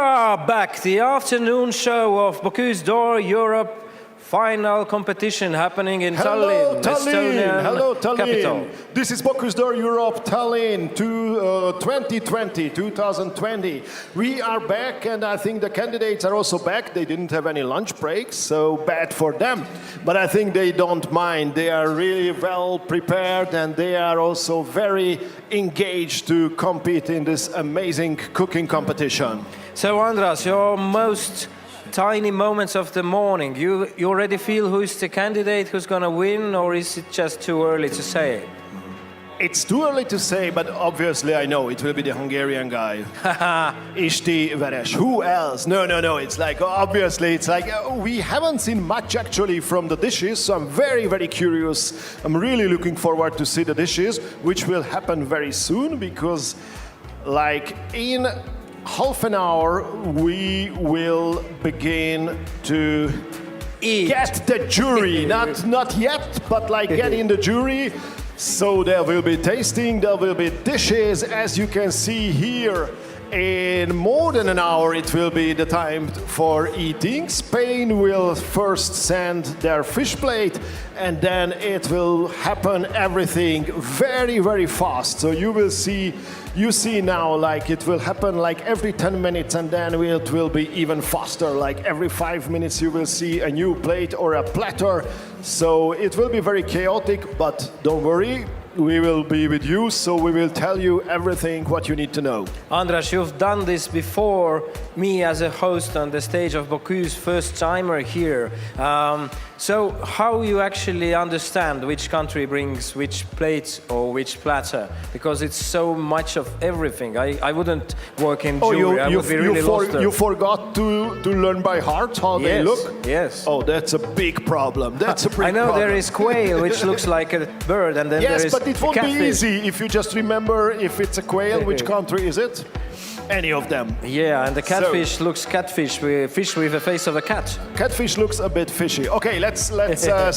are back. The afternoon show of Bocuse d'Or Europe final competition happening in Tallinn, Estonian Hello, Tallinn. capital. This is Bocuse d'Or Europe Tallinn 2020. We are back, and I think the candidates are also back. They didn't have any lunch breaks, so bad for them. But I think they don't mind. They are really well prepared, and they are also very engaged to compete in this amazing cooking competition. So Andras, your most tiny moments of the morning, you already feel who's the candidate who's going to win, or is it just too early to say? It's too early to say, but obviously I know it will be the Hungarian guy. Isti Veres. Who else? No. It's like, obviously, it's like, we haven't seen much actually from the dishes, so I'm very, very curious. I'm really looking forward to see the dishes, which will happen very soon, because like in half an hour, we will begin to get the jury. Not yet, but like get in the jury. So there will be tasting, there will be dishes, as you can see here. In more than an hour, it will be the time for eating. Spain will first send their fish plate, and then it will happen everything very, very fast. So you see now, like it will happen like every 10 minutes, and then it will be even faster. Like every 5 minutes, you will see a new plate or a platter. So it will be very chaotic, but don't worry. We will be with you, so we will tell you everything what you need to know. Andras, you've done this before me as a host on the stage of Bocuse, first timer here. So how you actually understand which country brings which plate or which platter? Because it's so much of everything. I wouldn't work in jury. I would be really lost there. You forgot to learn by heart how they look? Yes. Oh, that's a big problem. That's a big problem. I know there is quail, which looks like a bird, and then there is but it won't catfish. be easy if you just remember if it's a quail, which country is it? Any of them. Yeah, and the catfish looks catfish, fish with the face of a cat. Catfish looks a bit fishy. Okay, let's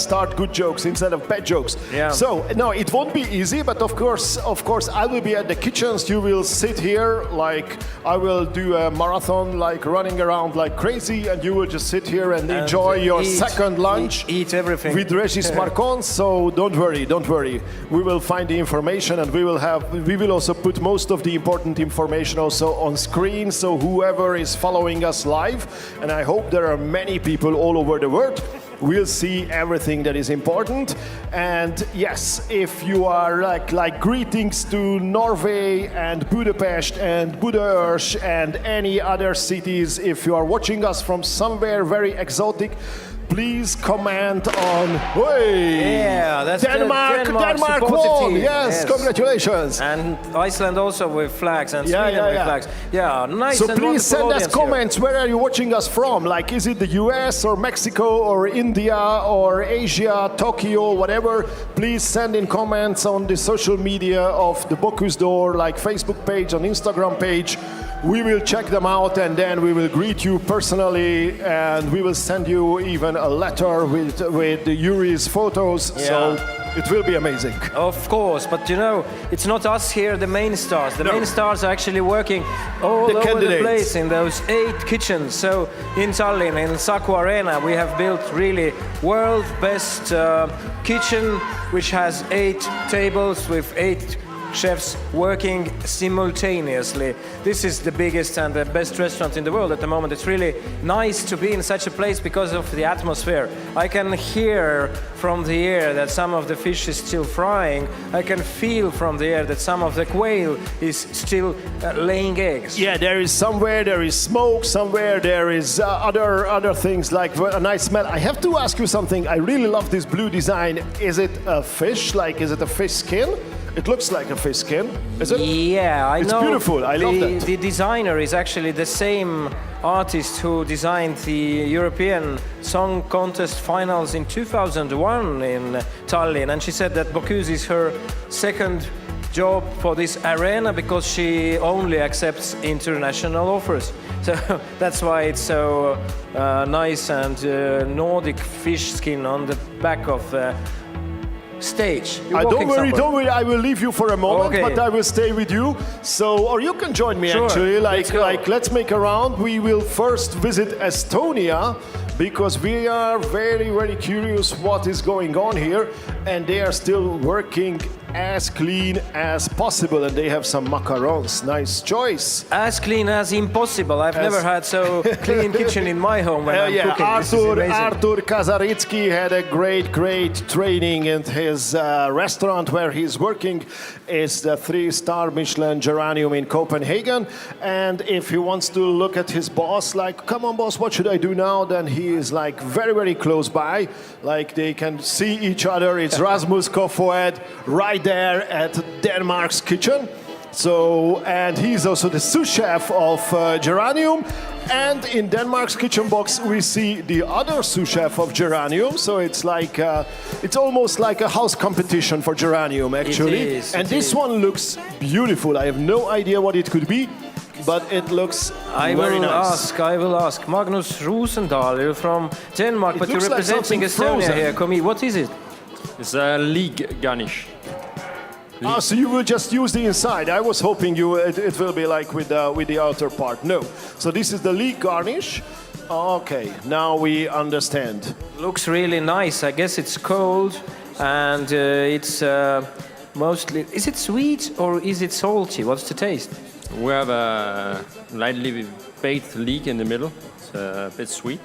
start good jokes instead of bad jokes. Yeah. So no, it won't be easy, but of course, I will be at the kitchens. You will sit here, like I will do a marathon, like running around like crazy, and you will just sit here and enjoy your second lunch. Eat everything with Regis Marcon. So don't worry. We will find the information, and we will also put most of the important information also on screen, so whoever is following us live, and I hope there are many people all over the world, will see everything that is important. And yes, if you are like greetings to Norway and Budapest and Budaörs and any other cities, if you are watching us from somewhere very exotic, please comment on that's Denmark won. Yes, congratulations. And Iceland also with flags, and Sweden with flags. Yeah, nice. So and please send us comments. here. Where are you watching us from? Like, is it the US or Mexico or India or Asia, Tokyo, whatever? Please send in comments on the social media of the Bocuse d'Or, like Facebook page, on Instagram page. We will check them out, and then we will greet you personally, and we will send you even a letter with the Yuri's photos. Yeah. So it will be amazing. Of course, but you know, it's not us here, the main stars. The main stars are actually working all over the place in those 8 kitchens. So in Tallinn, in Saku Arena, we have built really world best kitchen, which has 8 tables with 8 chefs working simultaneously. This is the biggest and the best restaurant in the world at the moment. It's really nice to be in such a place because of the atmosphere. I can hear from the air that some of the fish is still frying. I can feel from the air that some of the quail is still laying eggs. Yeah, there is smoke, somewhere there is other things, like a nice smell. I have to ask you something. I really love this blue design. Is it a fish? Like, is it a fish skin? It looks like a fish skin, is it? Yeah, I know. It's beautiful, I love that. The designer is actually the same artist who designed the European Song Contest finals in 2001 in Tallinn, and she said that Bocuse is her second job for this arena because she only accepts international offers. So that's why it's so nice and Nordic fish skin on the back of stage. Don't worry. I will leave you for a moment, but I will stay with you. So, or you can join me actually. Let's make a round. We will first visit Estonia because we are very, very curious what is going on here, and they are still working as clean as possible, and they have some macarons. Nice choice. As clean as impossible. I've never had so clean kitchen in my home when I'm cooking. Artur Kazaritsky had a great training in his restaurant where he's working. Is the 3-star Michelin Geranium in Copenhagen, and if he wants to look at his boss, like, come on boss, what should I do now? Then he is like very, very close by, like they can see each other. It's Rasmus Kofoed right there at Denmark's kitchen. So, and he's also the sous chef of Geranium. And in Denmark's kitchen box, we see the other sous chef of Geranium. So it's like, it's almost like a house competition for Geranium, actually. It is, and this one looks beautiful. I have no idea what it could be, but it looks very nice. I will ask. Magnus Rosendal, you're from Denmark, but you're representing Estonia here. Come what is it? It's a leek garnish. So you will just use the inside. I was hoping it will be like with the outer part. No. So this is the leek garnish. Okay, now we understand. Looks really nice. I guess it's cold, and it's mostly. Is it sweet or is it salty? What's the taste? We have a lightly baked leek in the middle. It's a bit sweet.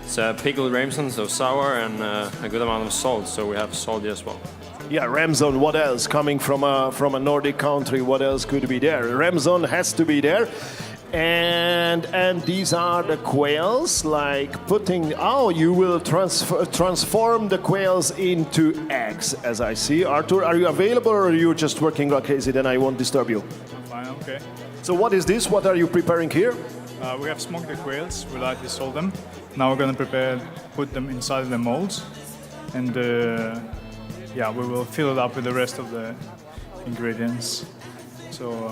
It's pickled raisins, so sour, and a good amount of salt. So we have salty as well. Yeah, Ramson, what else? Coming from a Nordic country, what else could be there? Ramson has to be there. And these are the quails, like putting, you will transform the quails into eggs, as I see. Artur, are you available or are you just working like crazy? Then I won't disturb you. Fine, okay. So what is this? What are you preparing here? We have smoked the quails, we lightly salt them. Now we're going to put them inside the molds. And we will fill it up with the rest of the ingredients. So,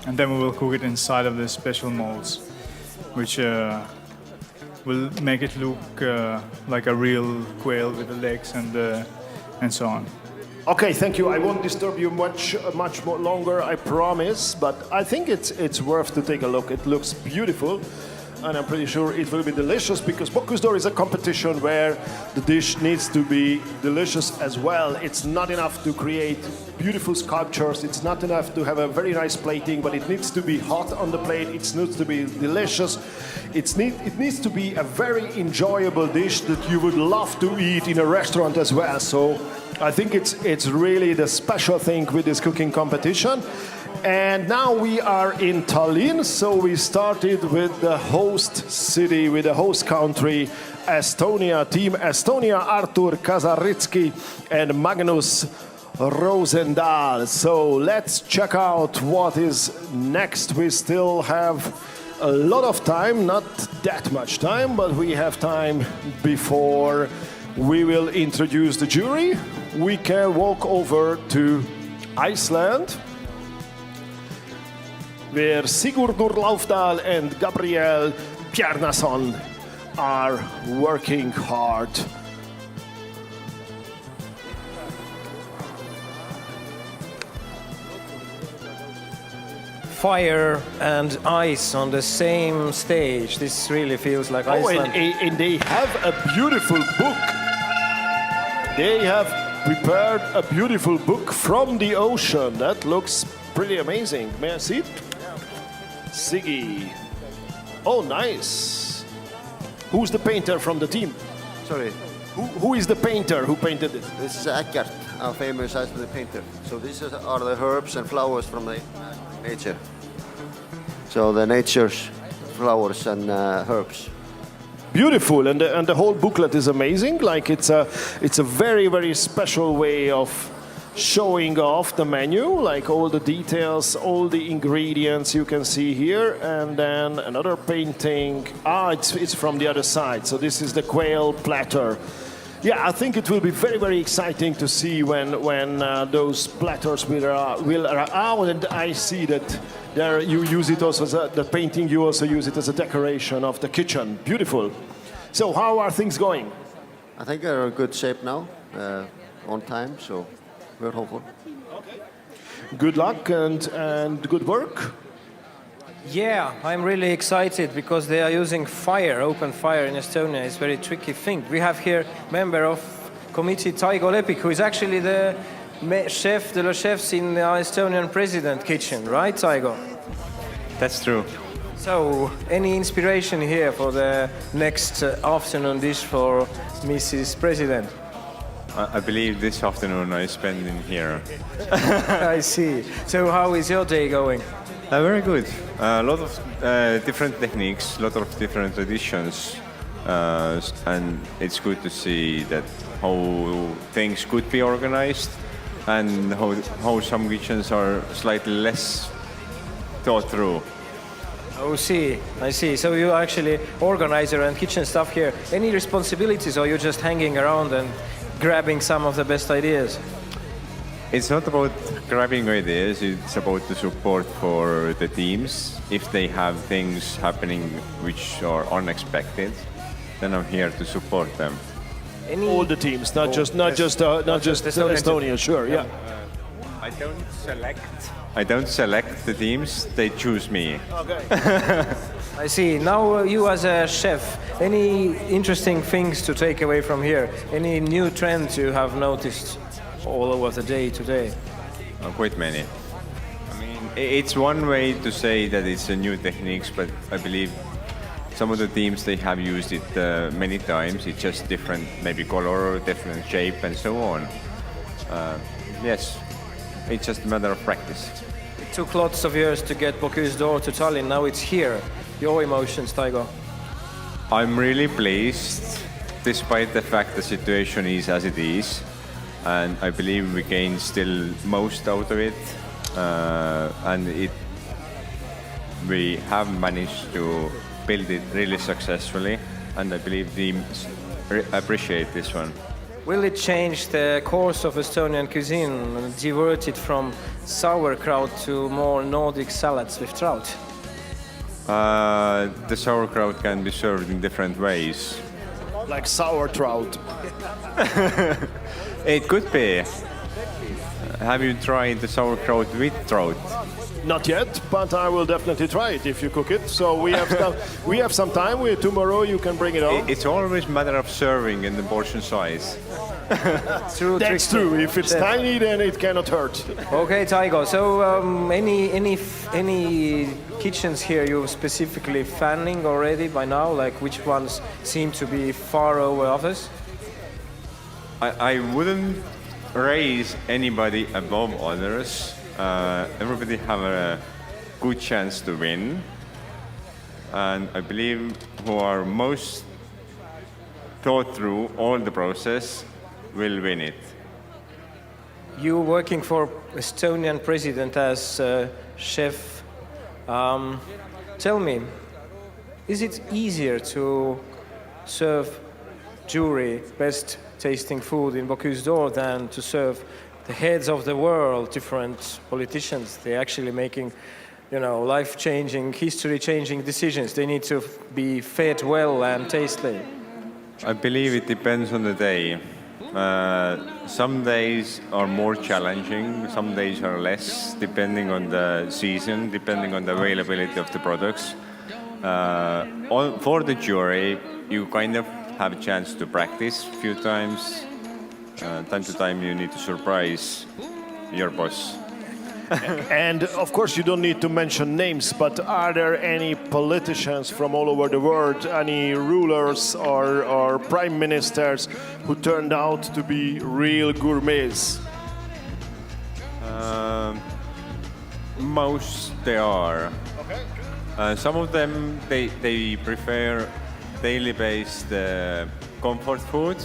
and then we will cook it inside of the special molds, which will make it look like a real quail with the legs and so on. Okay, thank you. I won't disturb you much more longer, I promise. But I think it's worth to take a look. It looks beautiful. And I'm pretty sure it will be delicious because Bocuse d'Or is a competition where the dish needs to be delicious as well. It's not enough to create beautiful sculptures. It's not enough to have a very nice plating, but it needs to be hot on the plate. It needs to be delicious. It needs to be a very enjoyable dish that you would love to eat in a restaurant as well. So I think it's really the special thing with this cooking competition. And now we are in Tallinn, so we started with the host city, with the host country, Estonia, Team Estonia, Artur Kazaritsky and Magnus Rosendal. So let's check out what is next. We still have a lot of time, not that much time, but we have time before we will introduce the jury. We can walk over to Iceland, where Sigurdur Laufdal and Gabriel Bjarnason are working hard. Fire and ice on the same stage. This really feels like Iceland. And they have a beautiful book. They have prepared a beautiful book from the ocean. That looks pretty amazing. May I see it? Siggy. Oh, nice. Who's the painter from the team? Sorry. Who is the painter who painted it? This is Eckert, a famous Icelandic painter. So these are the herbs and flowers from the nature. So the nature's flowers and herbs. Beautiful, and the whole booklet is amazing. Like it's a very, very special way of showing off the menu, like all the details, all the ingredients you can see here, and then another painting. It's from the other side. So this is the quail platter. Yeah, I think it will be very, very exciting to see when those platters will arrive. And I see that there you use it also as the painting. You also use it as a decoration of the kitchen. Beautiful. So how are things going? I think they're in good shape now. on time, so we're hopeful. Good luck and good work. Yeah, I'm really excited because they are using fire, open fire in Estonia. It's a very tricky thing. We have here member of committee Taigo Lepik, who is actually the chef de los chefs in the Estonian president kitchen, right, Taigo? That's true. So, any inspiration here for the next afternoon dish for Mrs. President? I believe this afternoon I spend in here. I see. So, how is your day going? Very good. A lot of different techniques, a lot of different traditions, and it's good to see that how things could be organized and how some kitchens are slightly less thought through. Oh, I see. So you're actually organizer and kitchen staff here. Any responsibilities, or you're just hanging around and grabbing some of the best ideas? It's not about grabbing ideas, it's about the support for the teams. If they have things happening which are unexpected, then I'm here to support them. All the teams, not just Estonia, sure, yeah. I don't select the teams, they choose me. Okay. I see. Now you as a chef, any interesting things to take away from here? Any new trends you have noticed all over the day today? Quite many. I mean, it's one way to say that it's a new techniques, but I believe some of the teams, they have used it many times. It's just different, maybe color, different shape, and so on. Yes, it's just a matter of practice. It took lots of years to get Bocuse d'Or to Tallinn. Now it's here. Your emotions, Taigo? I'm really pleased, despite the fact the situation is as it is. And I believe we gain still most out of it. We have managed to build it really successfully. And I believe teams appreciate this one. Will it change the course of Estonian cuisine and divert it from sauerkraut to more Nordic salads with trout? The sauerkraut can be served in different ways. Like sour trout. It could be. Have you tried the sauerkraut with trout? Not yet, but I will definitely try it if you cook it. So we have some time. Tomorrow you can bring it on. It's always a matter of serving and the portion size. That's true. If it's tiny, then it cannot hurt. Okay, Taigo. So any kitchens here you specifically fanning already by now? Like which ones seem to be far over others? I wouldn't raise anybody above others. Everybody have a good chance to win. And I believe who are most thought through all the process will win it. You working for Estonian president as chef. Tell me, is it easier to serve jury best tasting food in Bocuse d'Or than to serve the heads of the world, different politicians? They're actually making, life-changing, history-changing decisions. They need to be fed well and tasty. I believe it depends on the day. Some days are more challenging, some days are less, depending on the season, depending on the availability of the products. For the jury, you kind of have a chance to practice a few times. Time to time, you need to surprise your boss. And of course, you don't need to mention names, but are there any politicians from all over the world, any rulers or prime ministers who turned out to be real gourmets? Most they are. Okay. Some of them, they prefer daily-based comfort food.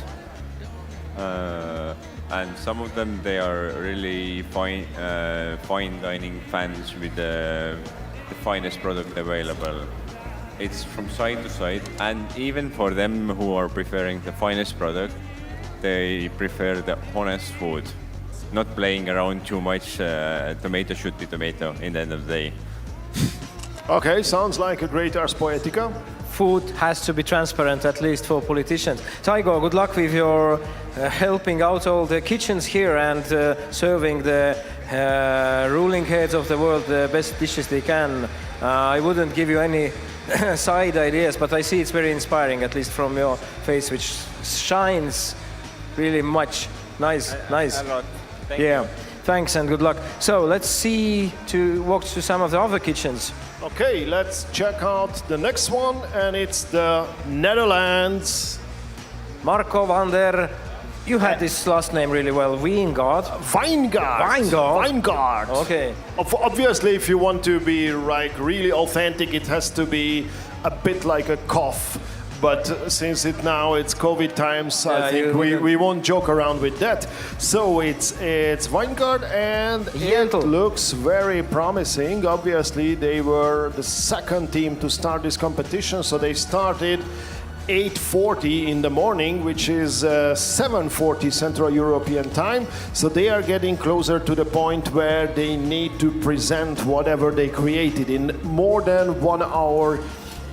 And some of them, they are really fine dining fans with the finest product available. It's from side to side, and even for them who are preferring the finest product, they prefer the honest food, not playing around too much. Tomato should be tomato in the end of the day. Okay, sounds like a great Ars Poetica. food has to be transparent, at least for politicians. Taigo, good luck with your helping out all the kitchens here and serving the ruling heads of the world the best dishes they can. I wouldn't give you any side ideas, but I see it's very inspiring, at least from your face, which shines really much. Nice. A lot. Thank you. Thanks and good luck. So let's walk to some of the other kitchens. Okay, let's check out the next one, and it's the Netherlands. Marco van der, you had this last name really well, Wijngaard. Wijngaard. Okay. Obviously, if you want to be like really authentic, it has to be a bit like a cough. But since it's COVID times, I think we won't joke around with that. So it's Wijngaard, and it looks very promising. Obviously, they were the second team to start this competition, so they started 8:40 in the morning, which is 7:40 Central European time. So they are getting closer to the point where they need to present whatever they created in more than 1 hour.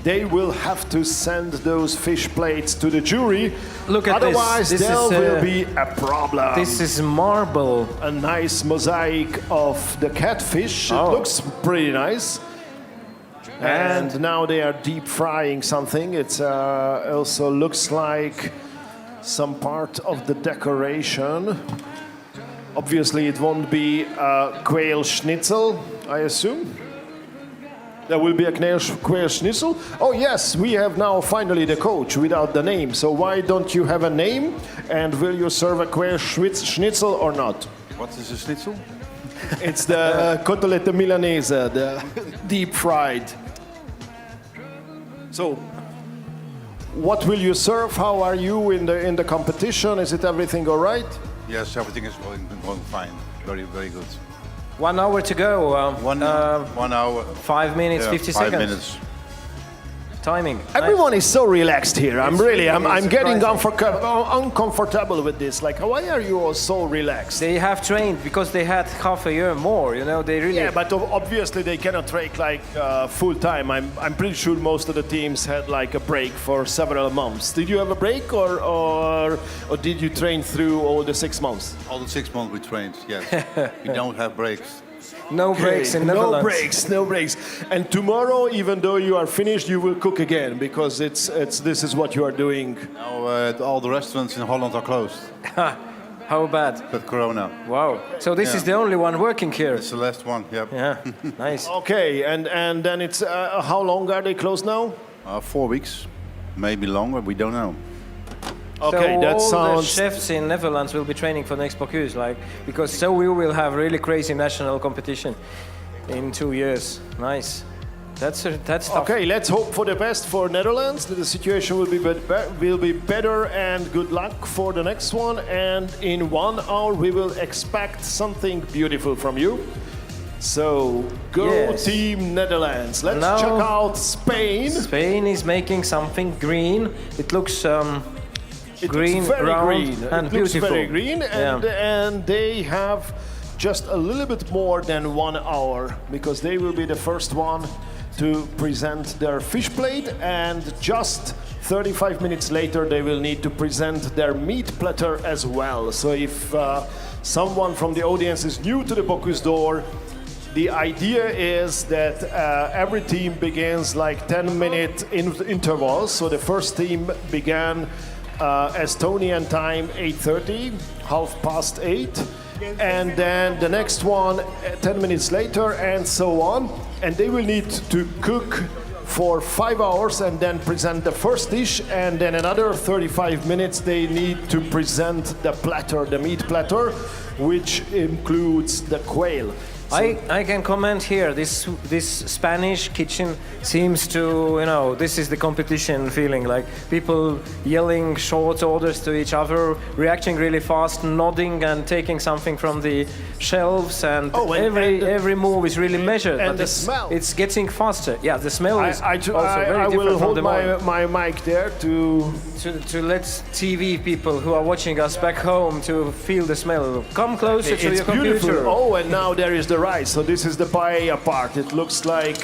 They will have to send those fish plates to the jury. Look at this. Otherwise, there will be a problem. This is marble. A nice mosaic of the catfish. It looks pretty nice. And now they are deep frying something. It also looks like some part of the decoration. Obviously, it won't be a quail schnitzel, I assume. There will be a quail schnitzel. Oh yes, we have now finally the coach without the name. So why don't you have a name? And will you serve a quail schnitzel or not? What is a schnitzel? It's the cotolette milanese, the deep fried. So, what will you serve? How are you in the competition? Is it everything all right? Yes, everything is going fine. Very, very good. 1 hour to go. 1 hour. 5 minutes, 50 5 seconds. minutes. Timing. Everyone is so relaxed here. I'm getting surprising. uncomfortable with this. Like, why are you all so relaxed? They have trained because they had half a year more. You know, they really. Yeah, but obviously they cannot train like full time. I'm pretty sure most of the teams had like a break for several months. Did you have a break, or did you train through all the 6 months? All the 6 months we trained. Yes, we don't have breaks. No breaks in Netherlands. No breaks. And tomorrow, even though you are finished, you will cook again because this is what you are doing. Now all the restaurants in Holland are closed. How bad? With Corona. Wow. So this is the only one working here. It's the last one. Yep. Yeah. Nice. Okay. And then it's how long are they closed now? 4 weeks, maybe longer. We don't know. Okay, so that all sounds. the chefs in Netherlands will be training for next Bocuse, because so we will have really crazy national competition in 2 years. Nice. That's tough. Okay, let's hope for the best for Netherlands. That the situation will be better, and good luck for the next one. And in 1 hour, we will expect something beautiful from you. So go Team Netherlands. Let's check out Spain. Spain is making something green. It looks. Green, brown, green. And it beautiful. Looks very green, and they have just a little bit more than 1 hour because they will be the first one to present their fish plate, and just 35 minutes later they will need to present their meat platter as well. So if someone from the audience is new to the Bocuse d'Or, the idea is that every team begins like 10-minute intervals. So the first team began Estonian time 8:30, 8:30, and then the next one 10 minutes later, and so on. And they will need to cook for 5 hours and then present the first dish, and then another 35 minutes they need to present the platter, the meat platter, which includes the quail. I can comment here. This Spanish kitchen seems to, this is the competition feeling, like people yelling short orders to each other, reacting really fast, nodding and taking something from the shelves, and every move is really measured. And but the smell. It's getting faster. Yeah, the smell is also very I different will from hold the my mic there to let TV people who are watching us back home to feel the smell. Come closer to your computer. Oh, and now there is the rice. So this is the paella part. It looks like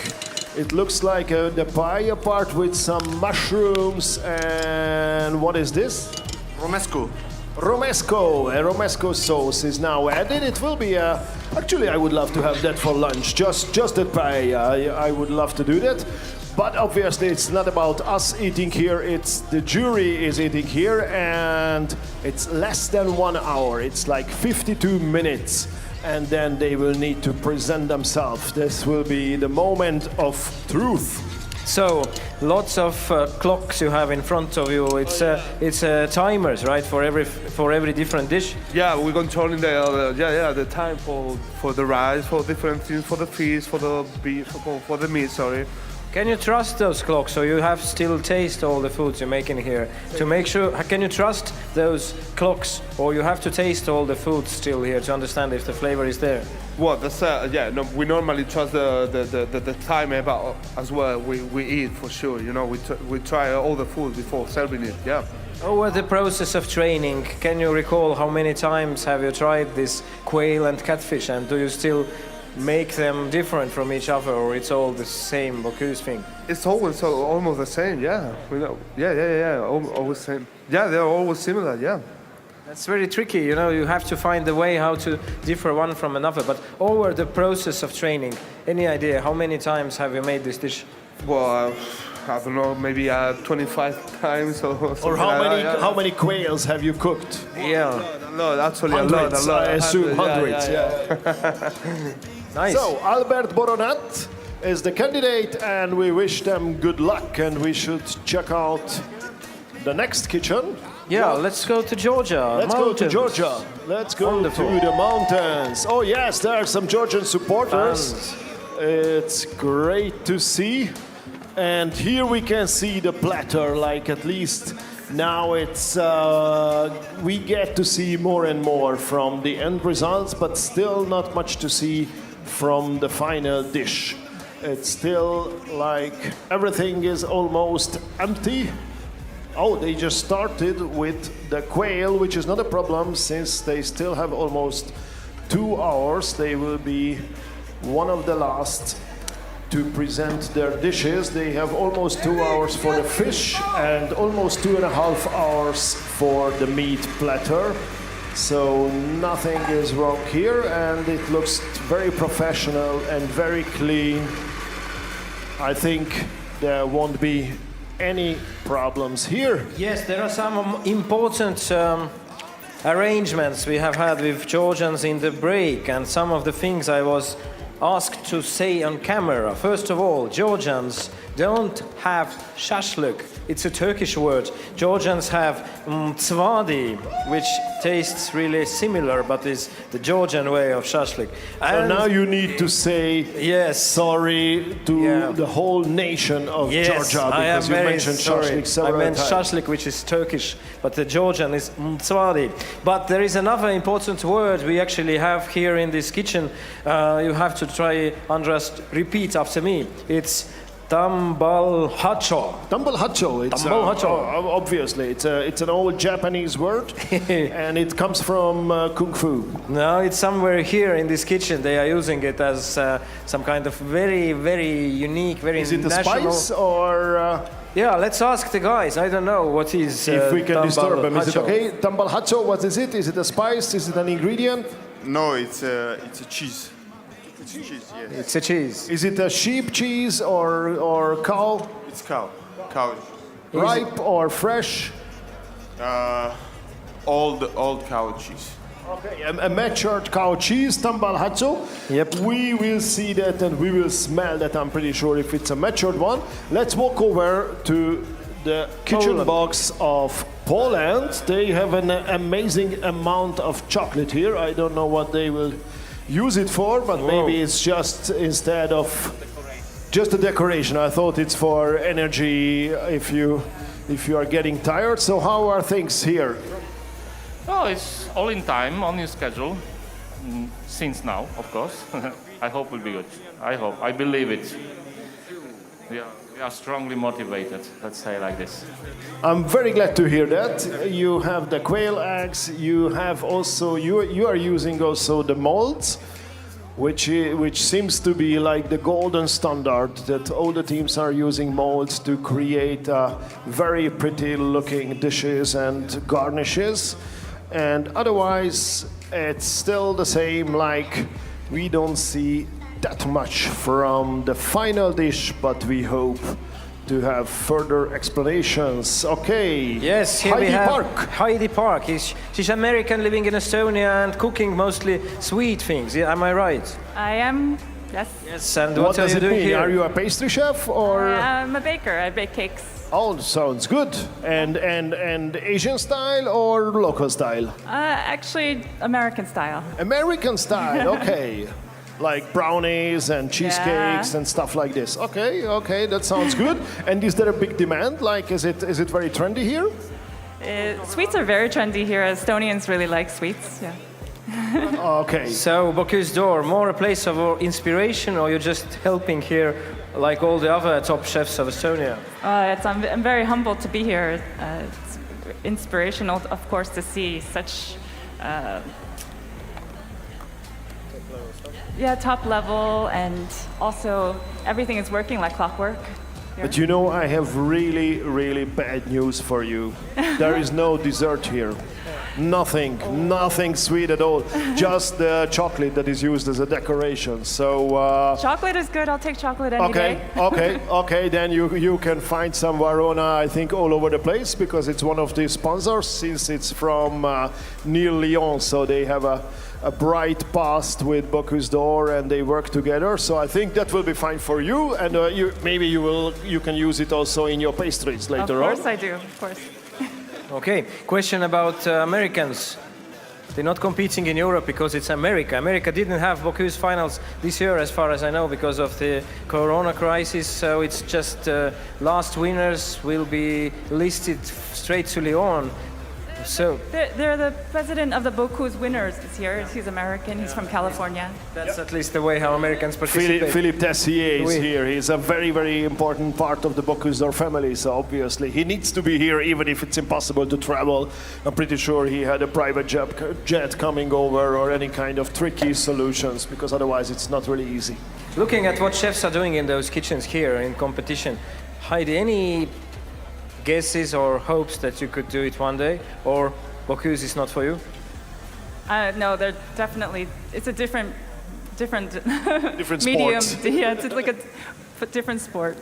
It looks like the paella part with some mushrooms and what is this? Romesco. Romesco. A romesco sauce is now added. It will be actually, I would love to have that for lunch. Just that paella. I would love to do that. But obviously, it's not about us eating here. It's the jury is eating here, and it's less than 1 hour. It's like 52 minutes. And then they will need to present themselves. This will be the moment of truth. So, lots of clocks you have in front of you. It's timers, right, for every different dish. Yeah, we're controlling the time for the rice, for different things, for the fish, for the beef, for the meat. Sorry. Can you trust those clocks, so you have still taste all the foods you're making here? To make sure, can you trust those clocks, or you have to taste all the foods still here to understand if the flavor is there? Well, that's we normally trust the time about as well. We eat for sure. You know, we try all the food before serving it. Yeah. Over the process of training, can you recall how many times have you tried this quail and catfish, and do you still make them different from each other, or it's all the same Bocuse thing? It's always almost the same, yeah. Always same. Yeah, they're always similar, yeah. That's very tricky, you know, you have to find a way how to differ one from another, but over the process of training, any idea how many times have you made this dish? Well, I don't know, maybe 25 times or something. Or how many quails have you cooked? Yeah. No, actually hundreds, a lot. I assume hundreds, yeah. Nice. So, Albert Boronat is the candidate, and we wish them good luck, and we should check out the next kitchen. Yeah, let's go to Georgia. Let's go to Georgia. Let's go to the mountains. Oh yes, there are some Georgian supporters. Fans. It's great to see. And here we can see the platter, like at least now it's we get to see more and more from the end results, but still not much to see from the final dish. It's still like everything is almost empty. Oh, they just started with the quail, which is not a problem since they still have almost 2 hours. They will be one of the last to present their dishes. They have almost 2 hours for the fish and almost 2.5 hours for the meat platter. So nothing is wrong here, and it looks very professional and very clean. I think there won't be any problems here. Yes, there are some important arrangements we have had with Georgians in the break, and some of the things I was asked to say on camera. First of all, Georgians don't have shashlik. It's a Turkish word. Georgians have mtsvadi, which tastes really similar, but is the Georgian way of shashlik. And now you need to say yes, sorry to the whole nation of Georgia, because you mentioned shashlik several I meant times. shashlik, which is Turkish, but the Georgian is mtsvadi. But there is another important word we actually have here in this kitchen. You have to try, Andras, repeat after me. It's tambal hacho. Tambal hacho. It's obviously it's an old Japanese word, and it comes from kung fu. No, it's somewhere here in this kitchen. They are using it as some kind of very, very unique, very Is it a national. spice or? Yeah, let's ask the guys. I don't know what is. If we can disturb them, is it hacho. okay? Tambal hacho. What is it? Is it a spice? Is it an ingredient? No, it's a cheese. It's cheese, yes. It's a cheese. Is it a sheep cheese or cow? It's cow. Cow. Ripe or fresh? Old cow cheese. Okay, a matured cow cheese, tambal hacho. Yep. We will see that and we will smell that, I'm pretty sure, if it's a matured one. Let's walk over to the kitchen Poland. box of Poland. They have an amazing amount of chocolate here. I don't know what they will use it for, but maybe it's just instead of just a decoration. I thought it's for energy if you are getting tired. So how are things here? Oh, it's all in time, on your schedule. Since now, of course. I hope will be good. I hope. I believe it. We are strongly motivated, let's say like this. I'm very glad to hear that. You have the quail eggs. You have also you are using also the molds. which seems to be like the golden standard that all the teams are using molds to create very pretty looking dishes and garnishes. And otherwise, it's still the same, like we don't see that much from the final dish, but we hope to have further explanations. Okay. Yes, here we have Heidi Park. She's American, living in Estonia and cooking mostly sweet things. Yeah, am I right? I am, yes. Yes, and what are does you it doing mean? here? Are you a pastry chef or? I'm a baker. I bake cakes. Oh, sounds good. And Asian style or local style? Actually, American style. American style, okay. Like brownies and cheesecakes and stuff like this. Okay, that sounds good. And is there a big demand? Like, is it very trendy here? Sweets are very trendy here. Estonians really like sweets, yeah. Okay. So, Bocuse d'Or, more a place of inspiration, or you're just helping here like all the other top chefs of Estonia? I'm very humbled to be here. It's inspirational, of course, to see such top level, and also everything is working like clockwork. Here. But you know, I have really, really bad news for you. There is no dessert here. Nothing sweet at all. Just the chocolate that is used as a decoration. So chocolate is good. I'll take chocolate any day. Okay. Then you can find some Verona, I think, all over the place, because it's one of the sponsors, since it's from near Lyon. So they have a bright past with Bocuse d'Or, and they work together. So I think that will be fine for you, and you can use it also in your pastries later on. Of course I do. Of course. Okay, question about Americans. They're not competing in Europe because it's America. America didn't have Bocuse finals this year, as far as I know, because of the Corona crisis. So it's just last winners will be listed straight to Lyon. So they're the president of the Bocuse winners this year. He's American. He's from California. That's at least the way how Americans participate. Philippe Tessier is here. He's a very, very important part of the Bocuse d'Or family. So obviously he needs to be here, even if it's impossible to travel. I'm pretty sure he had a private jet coming over, or any kind of tricky solutions, because otherwise it's not really easy. Looking at what chefs are doing in those kitchens here in competition, Heidi, any guesses or hopes that you could do it one day, or Bocuse is not for you? No, they're definitely. It's a different medium. Sport. Yeah, it's like a different sport.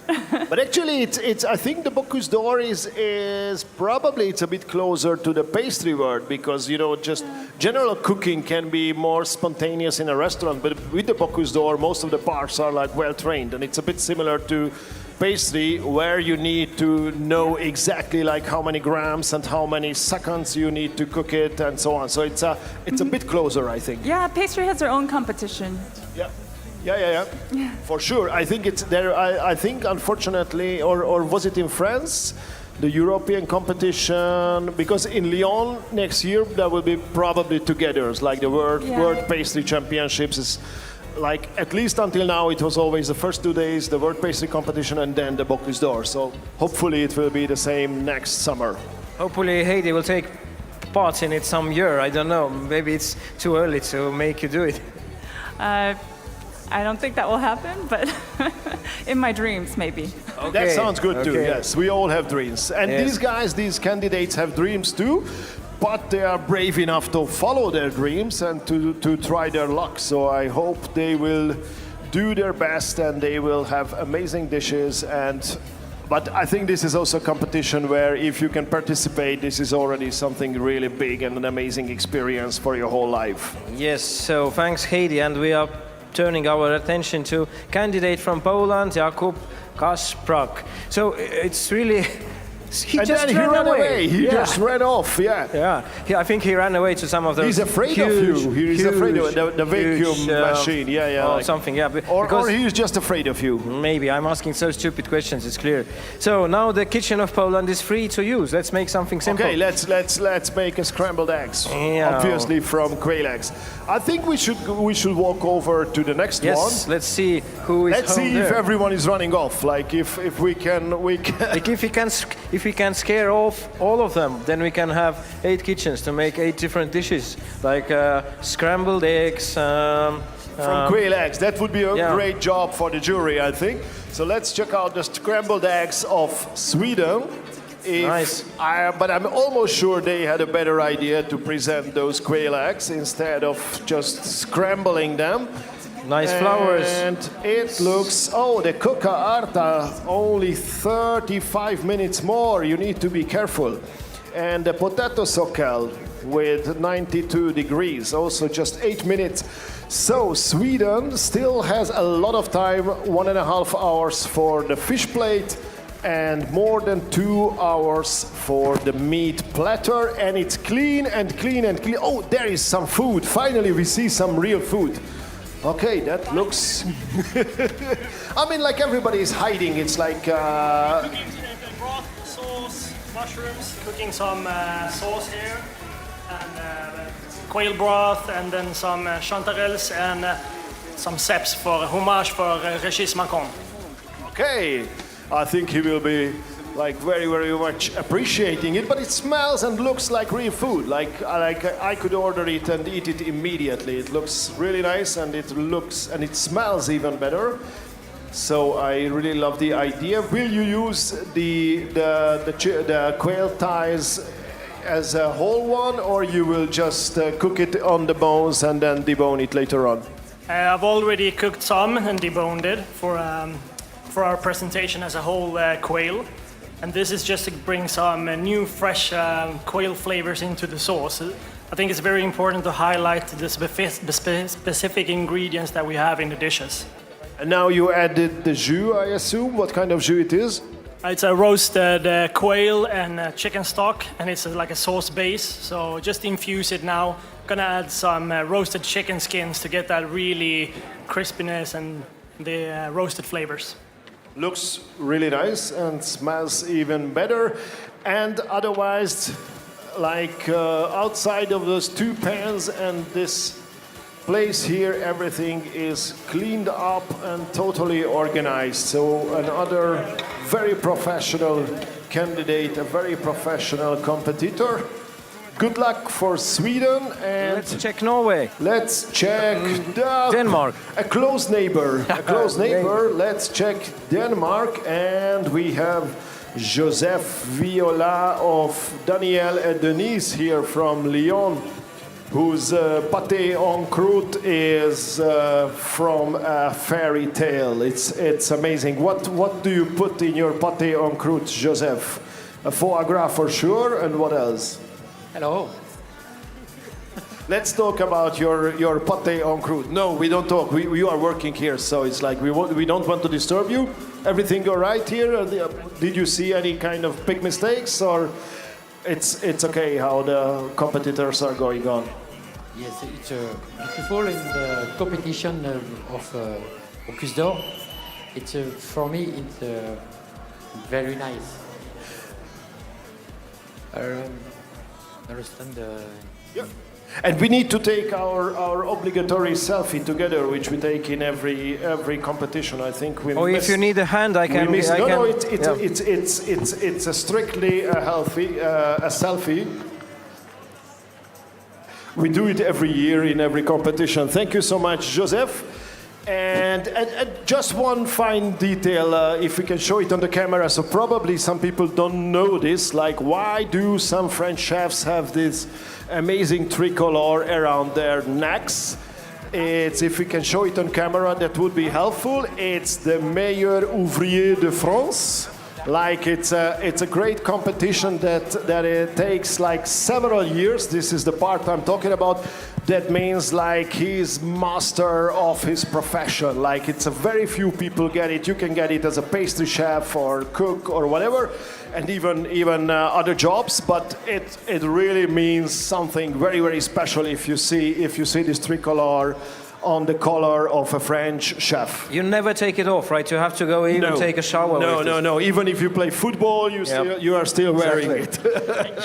But actually, it's. I think the Bocuse d'Or is probably it's a bit closer to the pastry world, because just general cooking can be more spontaneous in a restaurant, but with the Bocuse d'Or, most of the parts are like well trained, and it's a bit similar to pastry, where you need to know exactly like how many grams and how many seconds you need to cook it, and so on. So it's a bit closer, I think. Yeah, pastry has their own competition. Yeah. For sure. I think it's there. I think, unfortunately, or was it in France, the European competition? Because in Lyon next year there will be probably together, like the World Pastry Championships is. Like, at least until now, it was always the first 2 days, the World Pastry Competition, and then the Bocuse d'Or. So hopefully it will be the same next summer. Hopefully Heidi will take part in it some year. I don't know. Maybe it's too early to make you do it. I don't think that will happen, but in my dreams, maybe. Okay. That sounds good too, yes. We all have dreams. And these candidates have dreams too. But they are brave enough to follow their dreams and to try their luck. So I hope they will do their best and they will have amazing dishes. But I think this is also a competition where if you can participate, this is already something really big and an amazing experience for your whole life. Yes, so thanks Heidi, and we are turning our attention to candidate from Poland, Jakub Kasprzak. So it's really... He just ran away. He just ran off, Yeah, I think he ran away to some of those. He's afraid of you. He's afraid of the vacuum machine. Or something, Or he's just afraid of you. Maybe. I'm asking so stupid questions, it's clear. So now the kitchen of Poland is free to use. Let's make something simple. Okay, let's make a scrambled eggs. Obviously from quail eggs. I think we should walk over to the next one. Yes, let's see who is Let's see if everyone is running off. Like if we can. Like if we can scare off all of them, then we can have 8 kitchens to make 8 different dishes, like scrambled eggs, From quail eggs. That would be a great job for the jury, I think. So let's check out the scrambled eggs of Sweden. Nice. But I'm almost sure they had a better idea to present those quail eggs instead of just scrambling them. Nice flowers. And it looks, the cucca arta, only 35 minutes more. You need to be careful. And the potato sockel with 92 degrees, also just 8 minutes. So Sweden still has a lot of time, 1.5 hours for the fish plate and more than 2 hours for the meat platter. And it's clean and clean and clean. Oh, there is some food. Finally, we see some real food. Okay, that looks... I mean, like everybody is hiding. It's like... Cooking broth, sauce, mushrooms, cooking some sauce here, and quail broth, and then some chanterelles and some ceps for homage for Régis Macon. Okay, I think he will be like very, very much appreciating it, but it smells and looks like real food. Like I could order it and eat it immediately. It looks really nice, and it smells even better. So I really love the idea. Will you use the quail thighs as a whole one, or you will just cook it on the bones and then debone it later on? I've already cooked some and deboned it for our presentation as a whole quail. And this is just to bring some new, fresh quail flavors into the sauce. I think it's very important to highlight the specific ingredients that we have in the dishes. And now you added the jus, I assume. What kind of jus it is? It's a roasted quail and chicken stock, and it's like a sauce base. So just infuse it now. Gonna add some roasted chicken skins to get that really crispiness and the roasted flavors. Looks really nice and smells even better. And otherwise, like outside of those 2 pans and this place here, everything is cleaned up and totally organized. So another very professional candidate, a very professional competitor. Good luck for Sweden, and let's check Norway. Let's check Denmark. A close neighbor. A close neighbor. Let's check Denmark, and we have Joseph Viola of Daniel and Denise here from Lyon, whose pâté en croûte is from a fairy tale. It's amazing. What do you put in your pâté en croûte, Joseph? A foie gras for sure, and what else? Hello. Let's talk about your pâté en croûte. No, we don't talk. We are working here, so it's like we don't want to disturb you. Everything all right here? Did you see any kind of big mistakes, or it's okay how the competitors are going on? Yes, it's beautiful in the competition of Bocuse d'Or. It's for me it's very nice. Understand the... Yeah. And we need to take our obligatory selfie together, which we take in every competition. I think we. Or if you need a hand, I can. No, it's a strictly a selfie. We do it every year in every competition. Thank you so much, Joseph. And just one fine detail, if we can show it on the camera, so probably some people don't know this, like why do some French chefs have this amazing tricolor around their necks? It's, if we can show it on camera, that would be helpful. It's the Meilleur Ouvrier de France. Like it's a great competition that it takes like several years. This is the part I'm talking about. That means like he's master of his profession. Like it's a very few people get it. You can get it as a pastry chef or cook or whatever, and even other jobs. But it really means something very, very special if you see this tricolor on the collar of a French chef. You never take it off, right? You have to go in and take a shower. No. Even if you play football, you are still wearing it.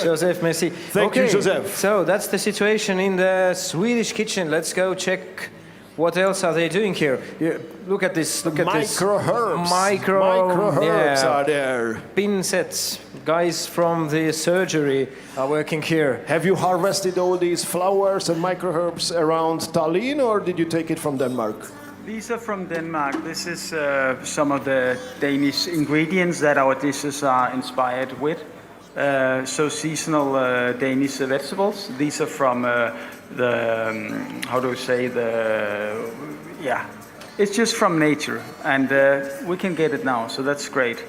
Joseph, merci. Thank you, Joseph. So that's the situation in the Swedish kitchen. Let's go check What else are they doing here? Look at this. Look at this. Micro herbs. Micro herbs are there. Pinsets. Guys from the surgery are working here. Have you harvested all these flowers and micro herbs around Tallinn, or did you take it from Denmark? These are from Denmark. This is some of the Danish ingredients that our dishes are inspired with. So seasonal Danish vegetables. These are from how do we say, it's just from nature, and we can get it now, so that's great.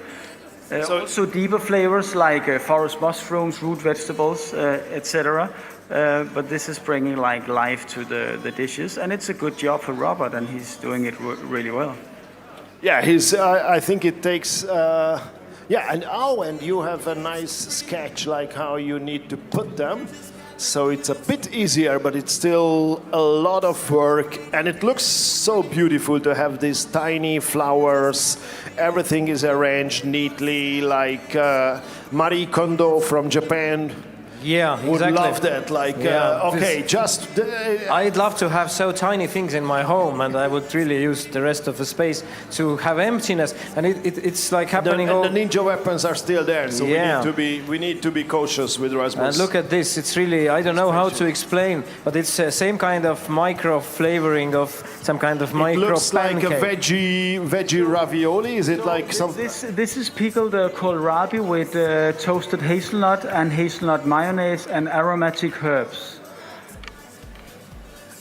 Also deeper flavors like forest mushrooms, root vegetables, etc. But this is bringing like life to the dishes, and it's a good job for Robert, and he's doing it really well. Yeah, I think it takes. And you have a nice sketch like how you need to put them. So it's a bit easier, but it's still a lot of work, and it looks so beautiful to have these tiny flowers. Everything is arranged neatly, like Marie Kondo from Japan. Yeah, would exactly. love that. Like, I'd love to have so tiny things in my home, and I would really use the rest of the space to have emptiness. And it's like happening. And the ninja weapons are still there, so Yeah. we need to be cautious with Rasmus. And look at this. It's really, I don't know how to explain, but it's same kind of micro flavoring of some kind of micro It looks pancake. like a veggie ravioli. Is it like some? This is pickled kohlrabi with toasted hazelnut and hazelnut mayonnaise and aromatic herbs.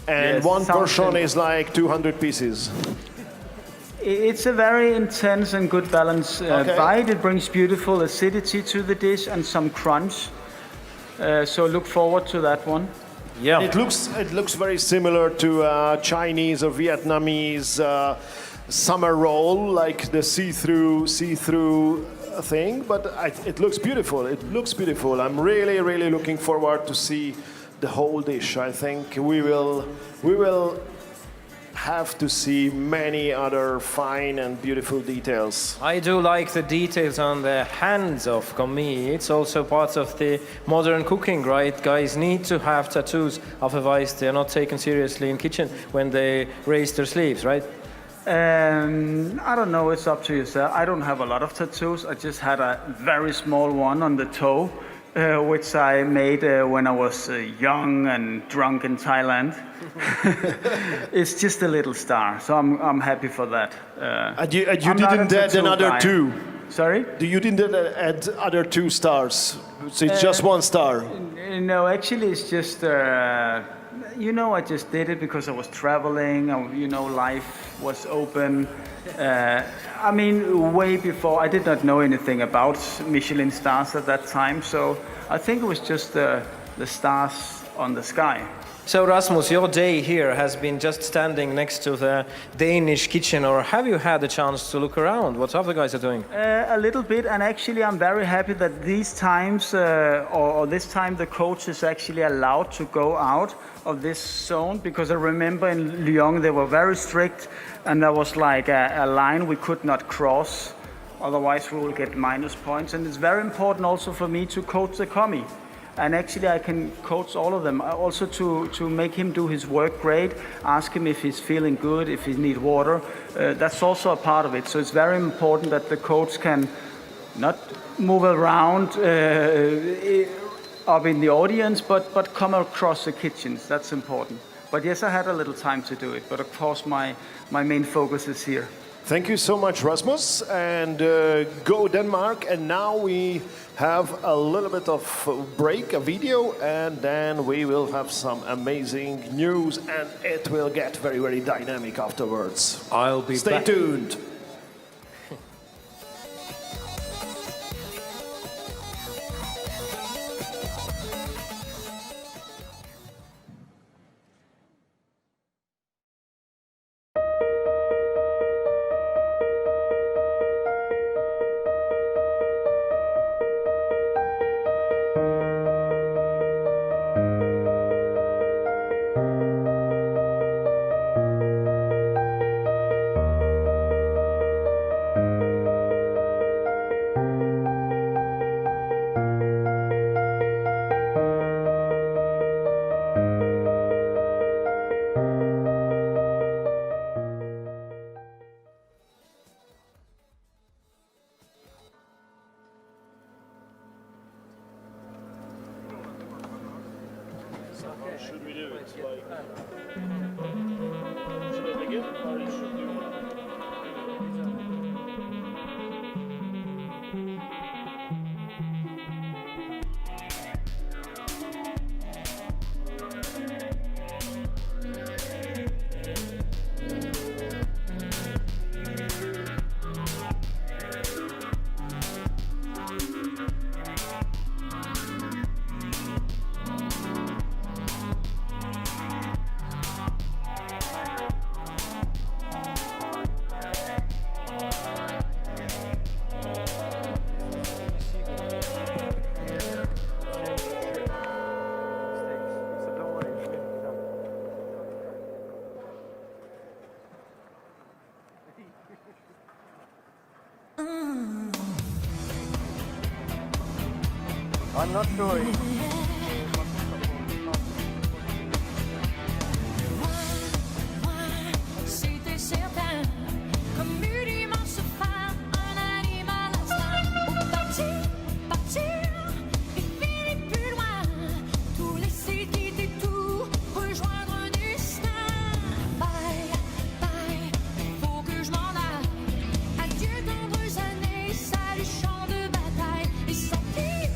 And Yes, one sounds portion simple. is like 200 pieces. It's a very intense and good balance bite. It brings beautiful acidity to the dish and some crunch. So look forward to that one. Yeah. It looks very similar to Chinese or Vietnamese summer roll, like the see-through thing. But it looks beautiful. It looks beautiful. I'm really looking forward to see the whole dish. I think we will have to see many other fine and beautiful details. I do like the details on the hands of Komi. It's also part of the modern cooking, right? Guys need to have tattoos, otherwise they're not taken seriously in kitchen when they raise their sleeves, right? I don't know, it's up to you, sir. I don't have a lot of tattoos. I just had a very small one on the toe, which I made when I was young and drunk in Thailand. It's just a little star, so I'm happy for that. And you I'm not a didn't add tattoo another guy. two? Sorry? You didn't add other 2 stars? So it's just 1 star? No, actually it's just, I just did it because I was traveling, life was open. Way before, I did not know anything about Michelin stars at that time, so I think it was just the stars on the sky. So Rasmus, your day here has been just standing next to the Danish kitchen, or have you had a chance to look around what other guys are doing? A little bit, and actually I'm very happy that these times, or this time the coach is actually allowed to go out of this zone, because I remember in Lyon they were very strict, and there was like a line we could not cross, otherwise we will get minus points. And it's very important also for me to coach the commie. And actually I can coach all of them, also to make him do his work great, ask him if he's feeling good, if he needs water. That's also a part of it. So it's very important that the coach can not move around up in the audience, but come across the kitchens. That's important. But yes, I had a little time to do it, but of course my main focus is here. Thank you so much, Rasmus, and go Denmark. And now we have a little bit of break, a video, and then we will have some amazing news, and it will get very dynamic afterwards. I'll be Stay back. tuned. should we do it? Like, should I begin or should you? I'm not sure. C'était certain, comme une immense fin, un animal instinct. Pour partir, et finir plus loin. Tout laisser, quitter tout, rejoindre un destin. Bye, bye, faut que je m'en aille. Adieu tendres années, salut champ de bataille. Et sentir,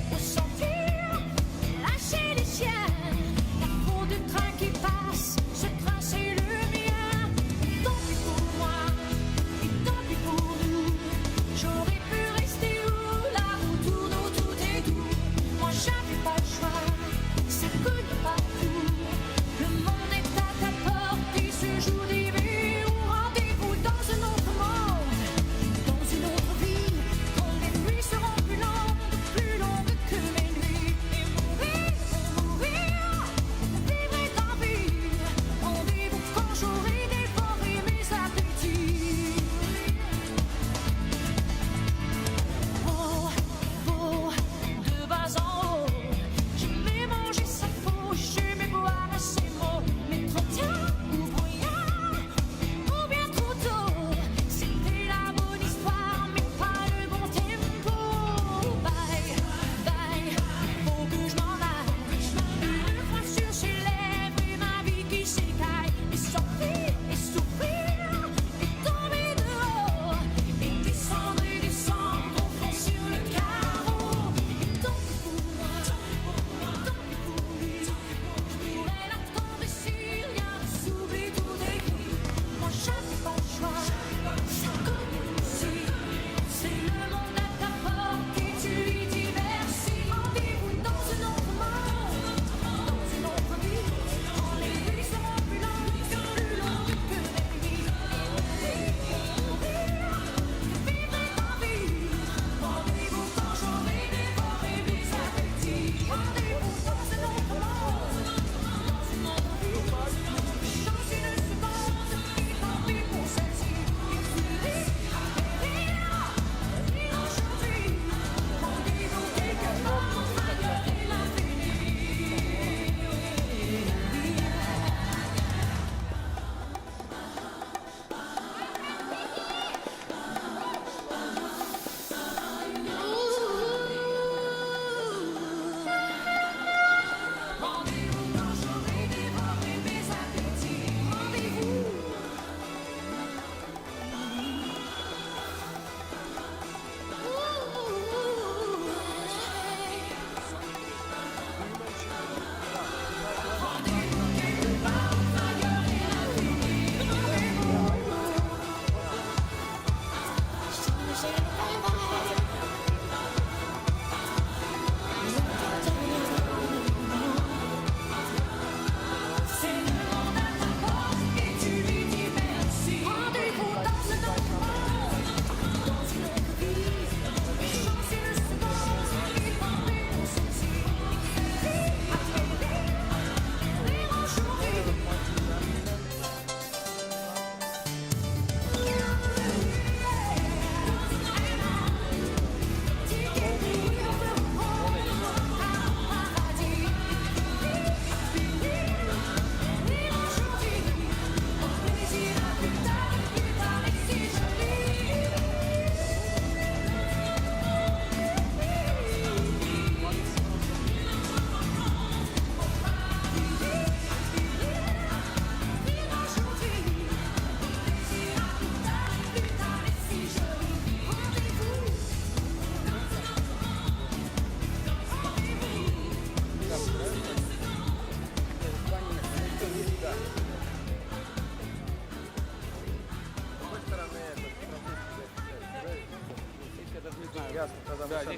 Let's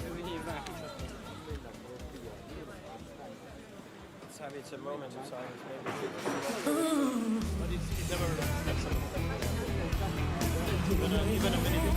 have it a moment of silence, maybe. But it's never even a minute.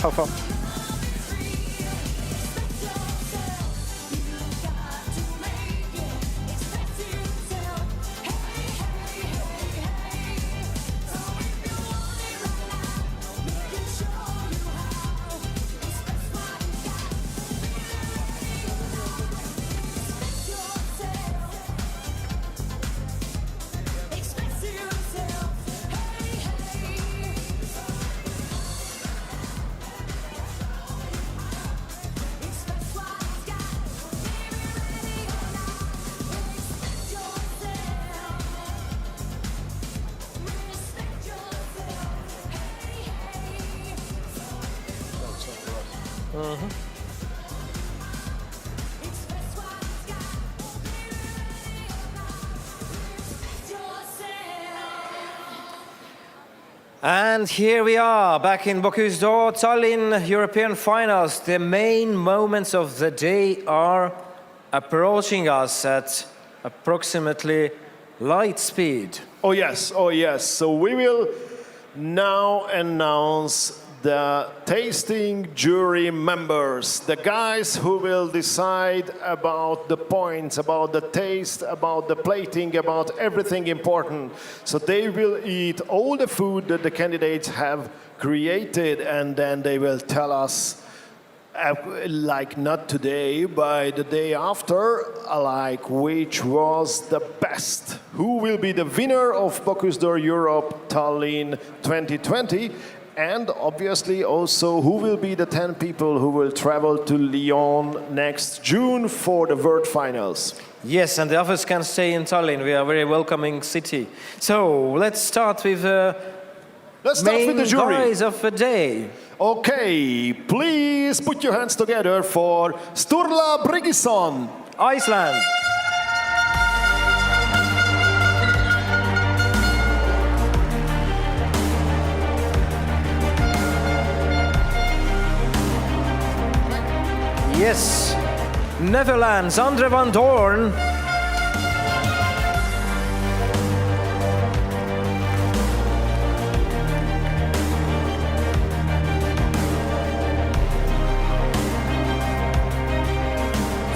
How far? And here we are, back in Bocuse d'Or, Tallinn European finals. The main moments of the day are approaching us at approximately light speed. Oh yes, oh yes. So we will now announce the tasting jury members, the guys who will decide about the points, about the taste, about the plating, about everything important. So they will eat all the food that the candidates have created, and then they will tell us, like not today, but the day after, like which was the best. Who will be the winner of Bocuse d'Or Europe Tallinn 2020? And obviously also who will be the 10 people who will travel to Lyon next June for the World Finals. Yes, and the others can stay in Tallinn. We are a very welcoming city. So let's start with the main guys of the day. Okay, please put your hands together for Sturla Bryggison, Iceland. Yes, Netherlands, Andre van Doorn.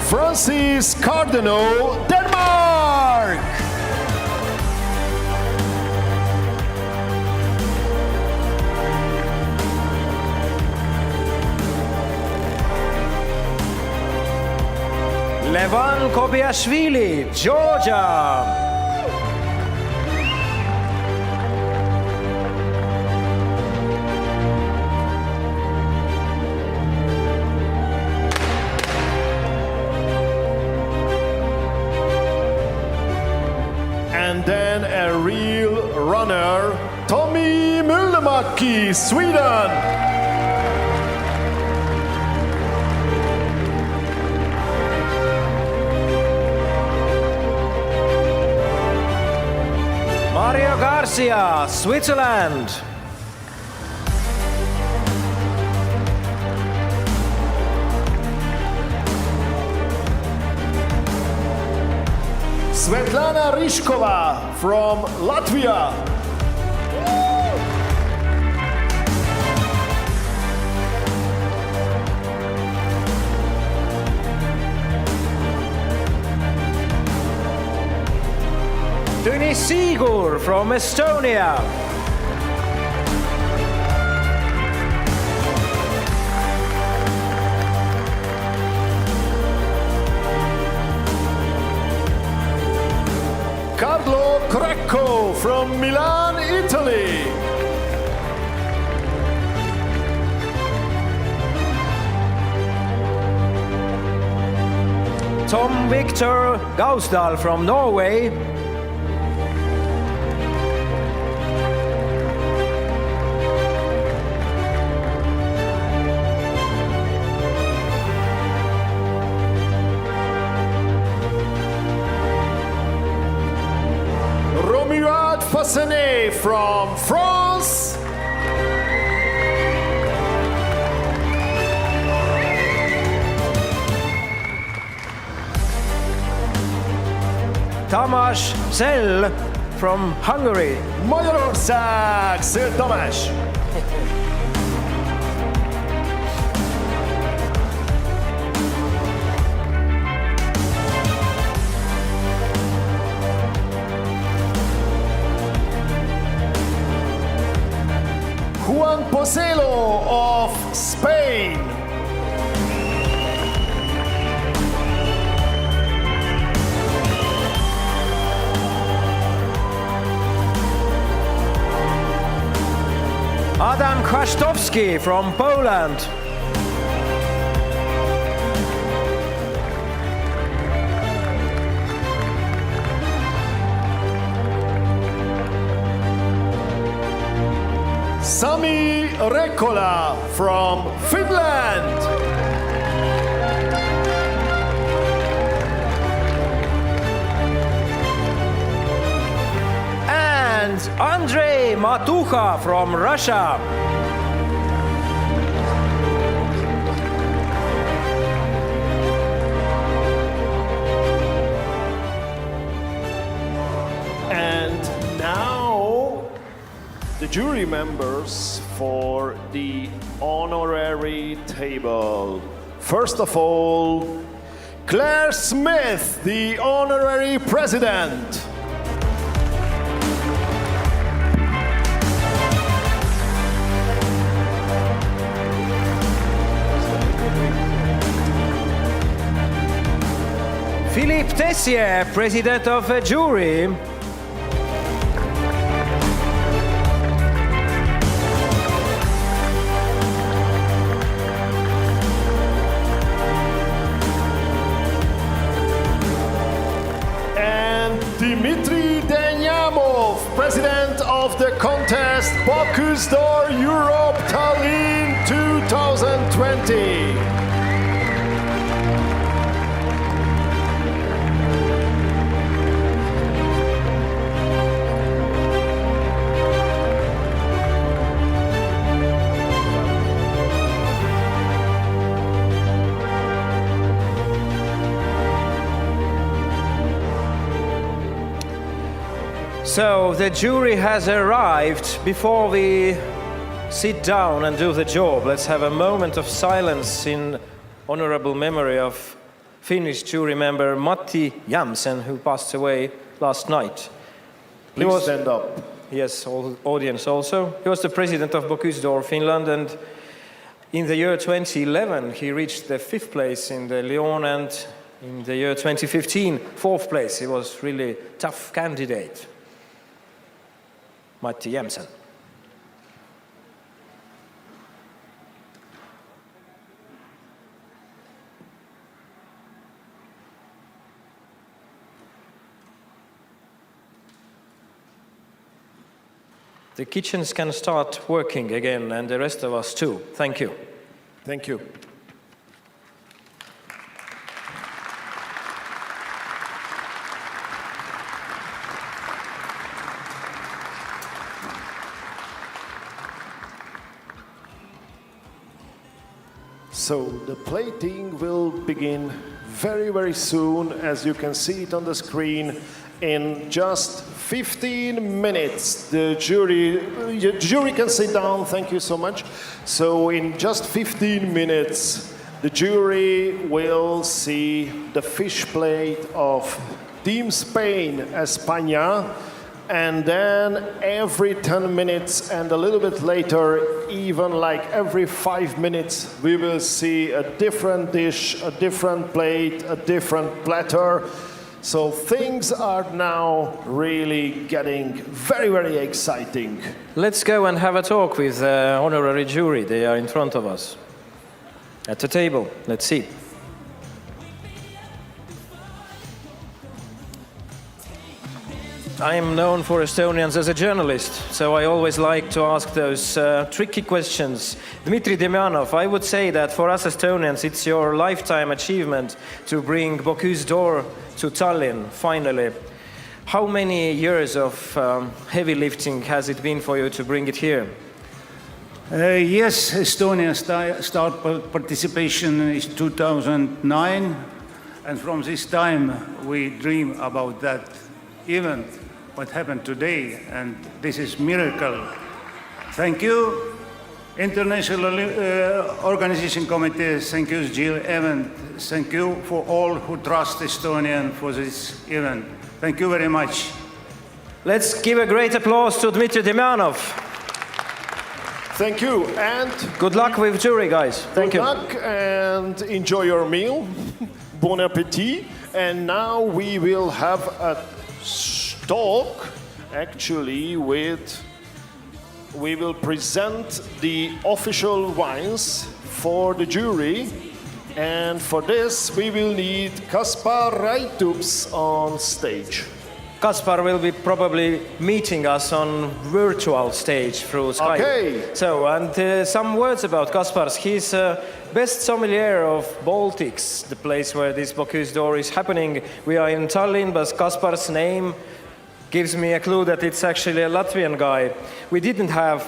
Francis Cardinal, Denmark. Levan Kobiashvili, Georgia. And then a real runner, Tommy Myllymäki, Sweden. Mario Garcia, Switzerland. Svetlana Ryshkova from Latvia. Tõnis Siigur from Estonia. Carlo Greco from Milan, Italy. Tom Victor Gausdal from Norway. Fassenet from France. Tamás Szell from Hungary. Magyarország, Szél Tamás. Juan Pocelo of Spain. Adam Kwasztowski from Poland. Sami Rekola from Finland. and Andrei Matucha from Russia. And now the jury members for the honorary table. First of all, Claire Smith, the honorary president. Philippe Tessier, president of the jury. And Dmitry Denyamov, president of the contest Bocuse d'Or Europe Tallinn 2020. So the jury has arrived. Before we sit down and do the job, let's have a moment of silence in honorable memory of Finnish jury member Matti Jämsen, who passed away last night. Please stand up. Yes, audience also. He was the president of Bocuse d'Or Finland, and in the year 2011 he reached the 5th place in the Lyon, and in the year 2015, 4th place. He was really tough candidate. Matti Jämsen. The kitchens can start working again, and the rest of us too. Thank you. Thank you. So the plating will begin very, very soon, as you can see it on the screen. In just 15 minutes, the jury can sit down. Thank you so much. So in just 15 minutes, the jury will see the fish plate of Team Spain, España, and then every 10 minutes and a little bit later, even like every 5 minutes, we will see a different dish, a different plate, a different platter. So things are now really getting very, very exciting. Let's go and have a talk with the honorary jury. They are in front of us at the table. Let's see. I am known for Estonians as a journalist, so I always like to ask those tricky questions. Dmitry Demyanov, I would say that for us Estonians, it's your lifetime achievement to bring Bocuse d'Or to Tallinn, finally. How many years of heavy lifting has it been for you to bring it here? Yes, Estonia start participation is 2009, and from this time we dream about that event, what happened today, and this is miracle. Thank you, International Organization Committee, thank you, Jill event, thank you for all who trust Estonian for this event. Thank you very much. Let's give a great applause to Dmitry Demyanov. Thank you, and good luck with jury, guys. Thank you. Good luck and enjoy your meal. Bon appetit. And now we will have a talk, actually, we will present the official wines for the jury, and for this we will need Kaspar Raitups on stage. Kaspar will be probably meeting us on virtual stage through Skype. Okay. So, and some words about Kaspar. He's best sommelier of Baltics, the place where this Bocuse d'Or is happening. We are in Tallinn, but Kaspar's name gives me a clue that it's actually a Latvian guy. We didn't have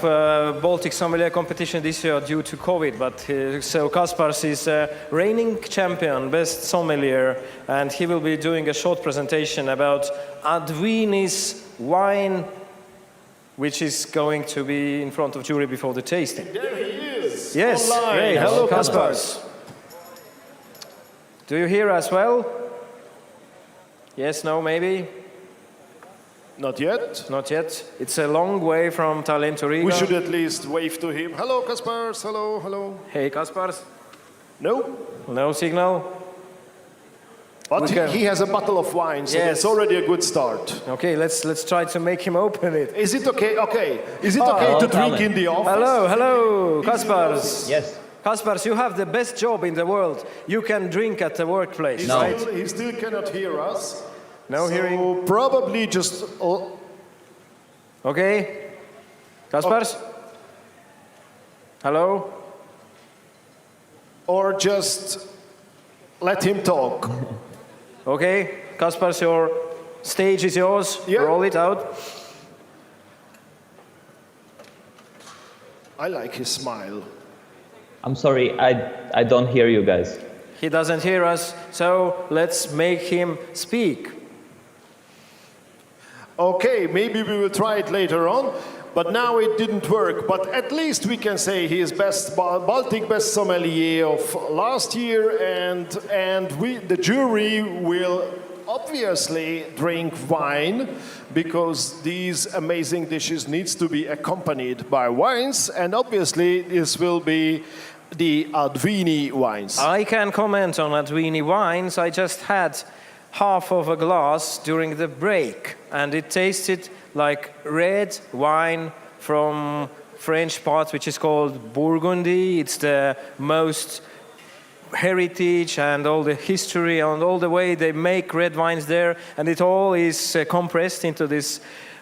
Baltic sommelier competition this year due to COVID, but so Kaspars is a reigning champion, best sommelier, and he will be doing a short presentation about Advini's wine, which is going to be in front of jury before the tasting. There he is. Yes, Online. great. Hello, Kaspars. Do you hear us well? Yes, no, maybe? Not yet. Not yet. It's a long way from Tallinn to Riga. We should at least wave to him. Hello, Kaspars. Hello, hello. Hey, Kaspars. No? No signal? But he has a bottle of wine, so that's already a good start. Okay, let's try to make him open it. Is it okay? Okay. Is it okay to drink in the office? Hello, Kaspars. Yes. Kaspars, you have the best job in the world. You can drink at the workplace, right? He still cannot hear us. No hearing? So probably just... Okay. Kaspars? Hello? Or just let him talk. Okay, Kaspars, your stage is yours. Roll it out. I like his smile. I'm sorry, I don't hear you guys. He doesn't hear us, so let's make him speak. Okay, maybe we will try it later on, but now it didn't work. But at least we can say he is Baltic best sommelier of last year, and the jury will obviously drink wine, because these amazing dishes needs to be accompanied by wines, and obviously this will be the Advini wines. I can comment on Advini wines. I just had half of a glass during the break, and it tasted like red wine from French part, which is called Burgundy. It's the most heritage and all the history and all the way they make red wines there, and it all is compressed into this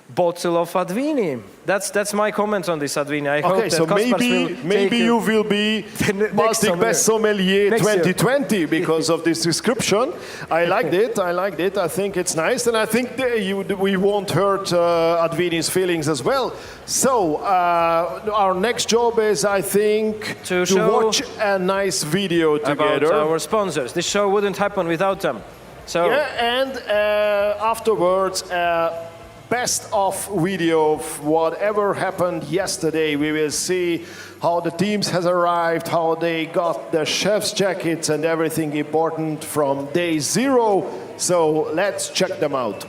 bottle of Advini. That's my comment on this Advini. I hope Okay, that so Kaspars maybe you will be Baltic Best Sommelier 2020 because of this description. I liked it. I think it's nice, and I think we won't hurt Advini's feelings as well. So our next job is, I think, to watch a nice video together about our sponsors. This show wouldn't happen without them. So yeah, and afterwards. Best of video of whatever happened yesterday. We will see how the teams has arrived, how they got the chef's jackets and everything important from day 0. So let's check them out.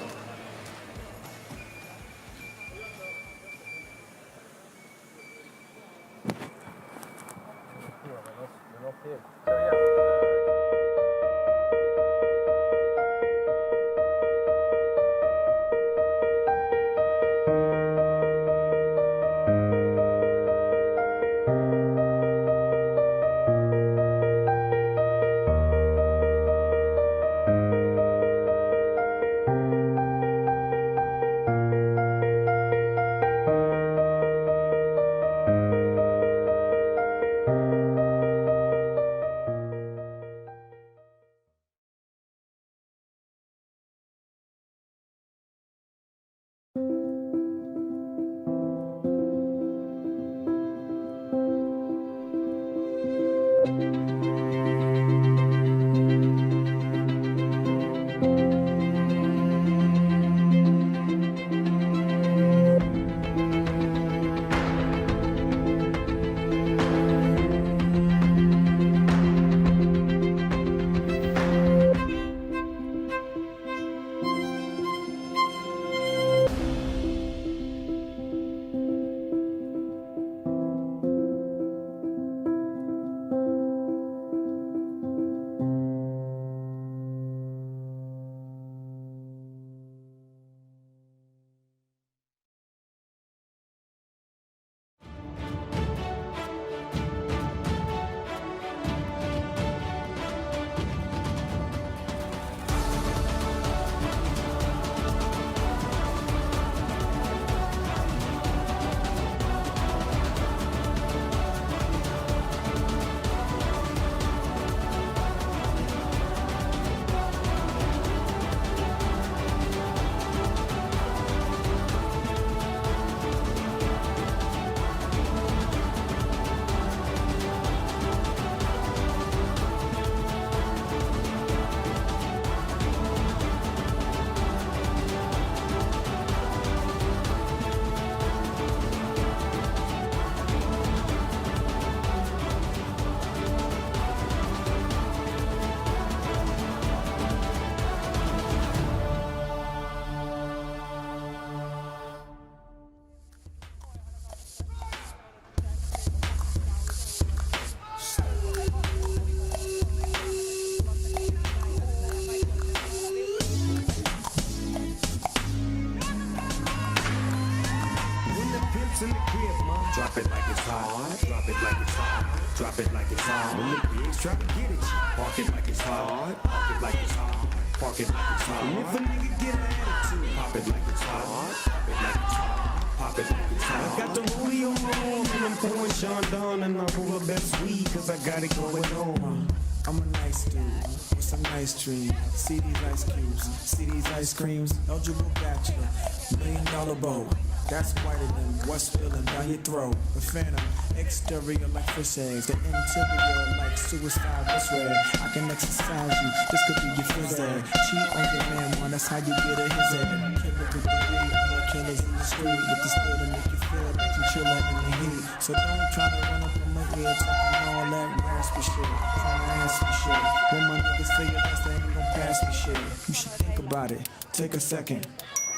like it's hot. Drop it like it's hot. Drop it like it's hot. When the pigs try to get at you, park it like it's hot. Park it like it's hot. Park it like it's hot. And if a nigga get an attitude, pop it like it's hot. Pop it like it's hot. Pop it like it's hot. I got the rollie on my arm and I'm pouring Sean down and I pull up that sweet cause I got it going on. I'm a nice dude with some nice dreams. See these ice cubes, see these ice creams. Eligible bachelor, $1 million bow. That's whiter than what's spilling down your throat. The phantom, exterior like fish eggs. The interior like suicide wrist red. I can exercise you, this could be your phys ed. Cheat on your man, man, that's how you get a his head. Killer with the beat, no killers in the street. With the still to make you feel like you chillin' in the heat. So don't try to run up on my ear talking all that raspy shit. Trying to ask me shit. When my niggas figure this, they ain't gon' pass me shit. You should think about it, take a second.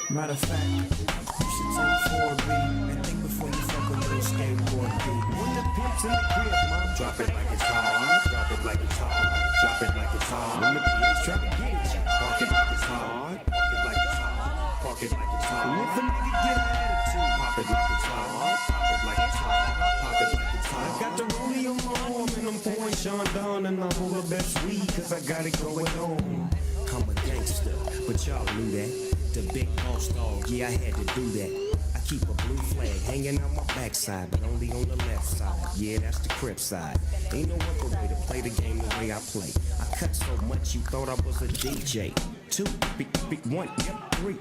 Matter of fact, you should take 4B and think before you fuck a little skateboard B. When the pimp's in the crib, mom, drop it like it's hot. Drop it like it's hot. Drop it like it's hot. When the pigs try to get at you, park it like it's hot. Park it like it's hot. Park it like it's hot. And if a nigga get an attitude, pop it like it's hot. Pop it like it's hot. Pop it like it's hot. I got the rollie on my arm and I'm pouring Sean down and I pull up that sweet cause I got it going on. I'm a gangster, but y'all knew that. The big boss dog, yeah, I had to do that. I keep a blue flag hanging out my backside, but only on the left side. Yeah, that's the Crip side. Ain't no other way to play the game the way I play. I cut so much you thought I was a DJ. 2, big 1, yep, 3.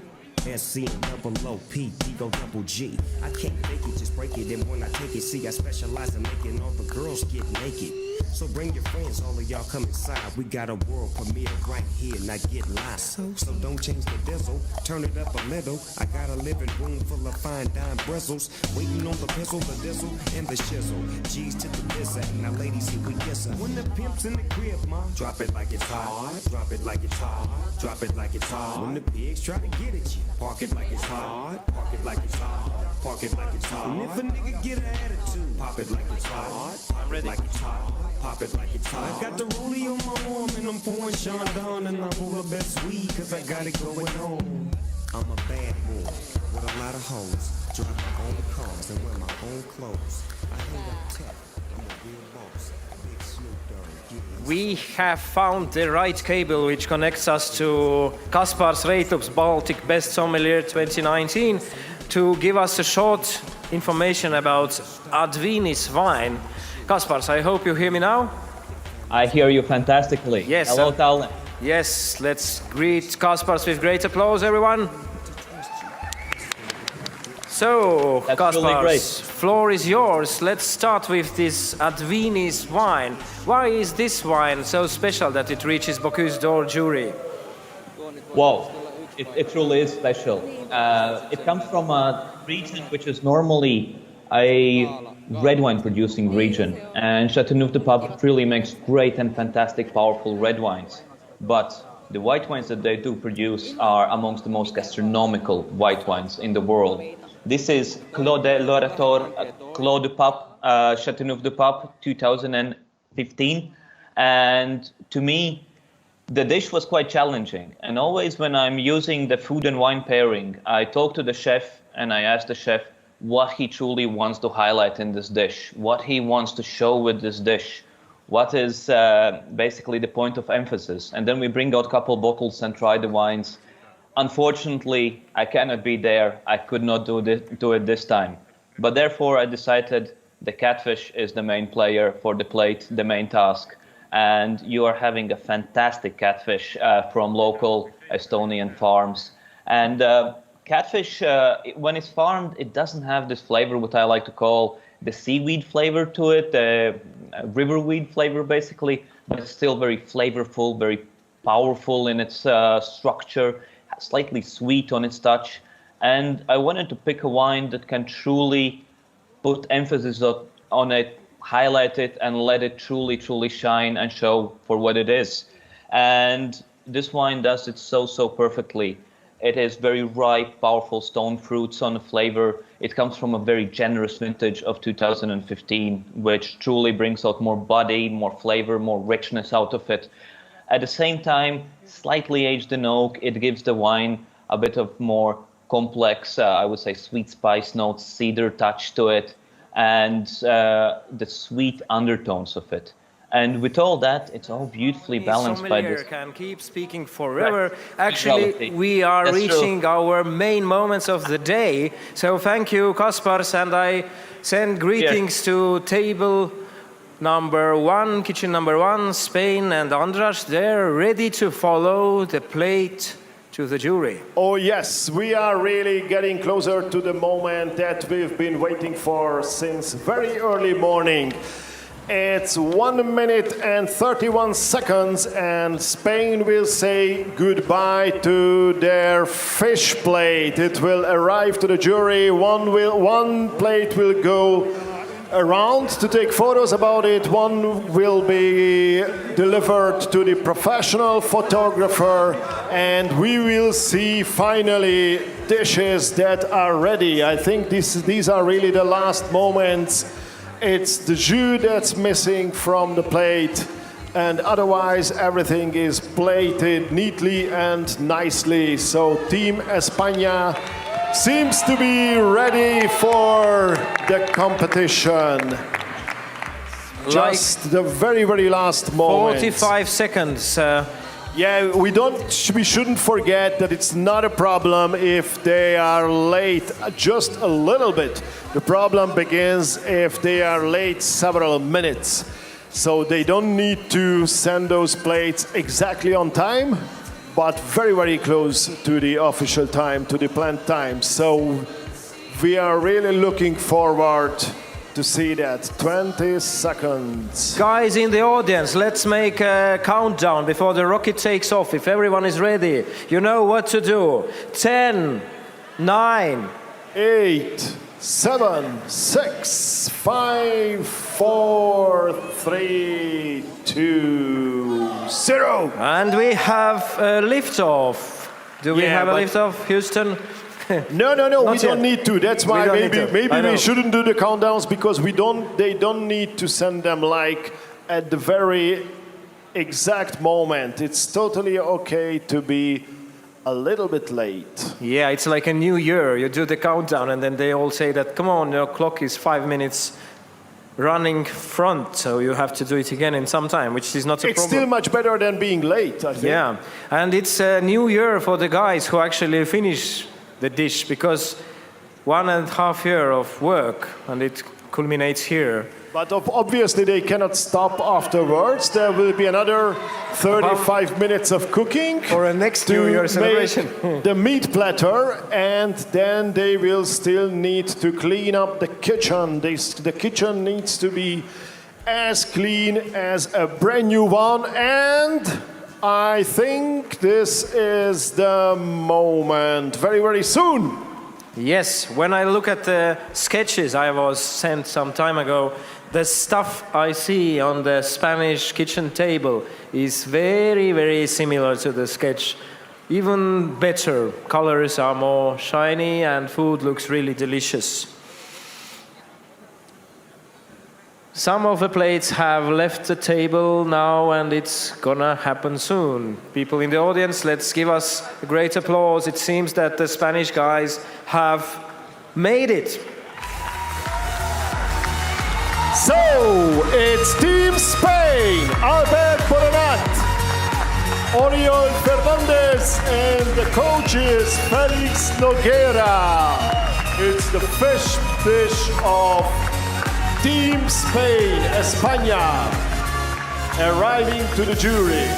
SC and double O, P, D go double G. I can't fake it, just break it. And when I take it, see, I specialize in making all the girls get naked. So bring your friends, all of y'all come inside. We got a world premiere right here, now get live. So don't change the diesel, turn it up a little. I got a living room full of fine dime bristles. Waiting on the pistol, the diesel, and the shizzle. G's to the bizzle, now ladies, here we kiss her. When the pimp's in the crib, mom, drop it like it's hot. Drop it like it's hot. Drop it like it's hot. When the pigs try to get at you, park it like it's hot. Park it like it's hot. Park it like it's hot. And if a nigga get an attitude, pop it like it's hot. Pop it like it's hot. Pop it like it's hot. I got the rollie on my arm and I'm pouring Sean down and I pull up that sweet cause I got it going on. I'm a bad boy with a lot of hoes. Drive my own cars and wear my own clothes. I hang up tech. I'm a real boss. Big Snoop Dogg. We have found the right cable which connects us to Kaspars Reitup's Baltic Best Sommelier 2019 to give us a short information about Advinis wine. Kaspars, I hope you hear me now. I hear you fantastically. Yes. Hello, Tallinn. Yes, let's greet Kaspars with great applause, everyone. So, Kaspars, floor is yours. Let's start with this Advinis wine. Why is this wine so special that it reaches Bocuse d'Or jury? Wow, it truly is special. It comes from a region which is normally a red wine producing region, and Châteauneuf-du-Pape really makes great and fantastic, powerful red wines. But the white wines that they do produce are amongst the most gastronomical white wines in the world. This is Clos de l'Orateur, Clos du Pape, Châteauneuf-du-Pape 2015. And to me, the dish was quite challenging. And always when I'm using the food and wine pairing, I talk to the chef and I ask the chef what he truly wants to highlight in this dish, what he wants to show with this dish, what is basically the point of emphasis. And then we bring out a couple bottles and try the wines. Unfortunately, I cannot be there. I could not do it this time. But therefore, I decided the catfish is the main player for the plate, the main task. And you are having a fantastic catfish from local Estonian farms. And catfish, when it's farmed, it doesn't have this flavor, what I like to call the seaweed flavor to it, the riverweed flavor basically, but it's still very flavorful, very powerful in its structure, slightly sweet on its touch. And I wanted to pick a wine that can truly put emphasis on it, highlight it, and let it truly, truly shine and show for what it is. And this wine does it so perfectly. It is very ripe, powerful stone fruits on the flavor. It comes from a very generous vintage of 2015, which truly brings out more body, more flavor, more richness out of it. At the same time, slightly aged in oak, it gives the wine a bit of more complex, I would say, sweet spice notes, cedar touch to it. and the sweet undertones of it. And with all that, it's all beautifully balanced by Sommelier this. can keep speaking forever. Right. Actually, Reality. we are That's reaching true. our main moments of the day. So thank you, Kaspars, and I send greetings to table number 1, kitchen number 1, Spain, and Andras. They're ready to follow the plate to the jury. Oh yes, we are really getting closer to the moment that we've been waiting for since very early morning. It's 1 minute and 31 seconds, and Spain will say goodbye to their fish plate. It will arrive to the jury. One plate will go around to take photos about it. One will be delivered to the professional photographer, and we will see finally dishes that are ready. I think these are really the last moments. It's the jus that's missing from the plate, and otherwise everything is plated neatly and nicely. So Team España seems to be ready for the competition. Just the very, very last moment. 45 seconds. Yeah, we shouldn't forget that it's not a problem if they are late just a little bit. The problem begins if they are late several minutes. So they don't need to send those plates exactly on time, but very, very close to the official time, to the planned time. So we are really looking forward to see that. 20 seconds. Guys in the audience, let's make a countdown before the rocket takes off. If everyone is ready, you know what to do. 10, 9, 8, 7, 6, 5, 4, 3, 2, 0. And we have a liftoff. Do we have a liftoff, Houston? No, we don't need to. That's why maybe we shouldn't do the countdowns, because they don't need to send them like at the very exact moment. It's totally okay to be a little bit late. Yeah, it's like a new year. You do the countdown and then they all say that, come on, your clock is 5 minutes running front, so you have to do it again in some time, which is not a problem. It's still much better than being late, I think. Yeah, and it's a new year for the guys who actually finish the dish, because 1.5 years of work, and it culminates here. But obviously they cannot stop afterwards. There will be another 35 minutes of cooking for a next New Year celebration. The meat platter, and then they will still need to clean up the kitchen. The kitchen needs to be as clean as a brand new one, and I think this is the moment. Very, very soon. Yes, when I look at the sketches I was sent some time ago, the stuff I see on the Spanish kitchen table is very, very similar to the sketch. Even better. Colors are more shiny and food looks really delicious. Some of the plates have left the table now, and it's gonna happen soon. People in the audience, let's give us a great applause. It seems that the Spanish guys have made it. So, it's Team Spain, Albert Boronat, Oriol Fernandez, and the coaches Felix Noguera. It's the fish dish of Team Spain, España, arriving to the jury.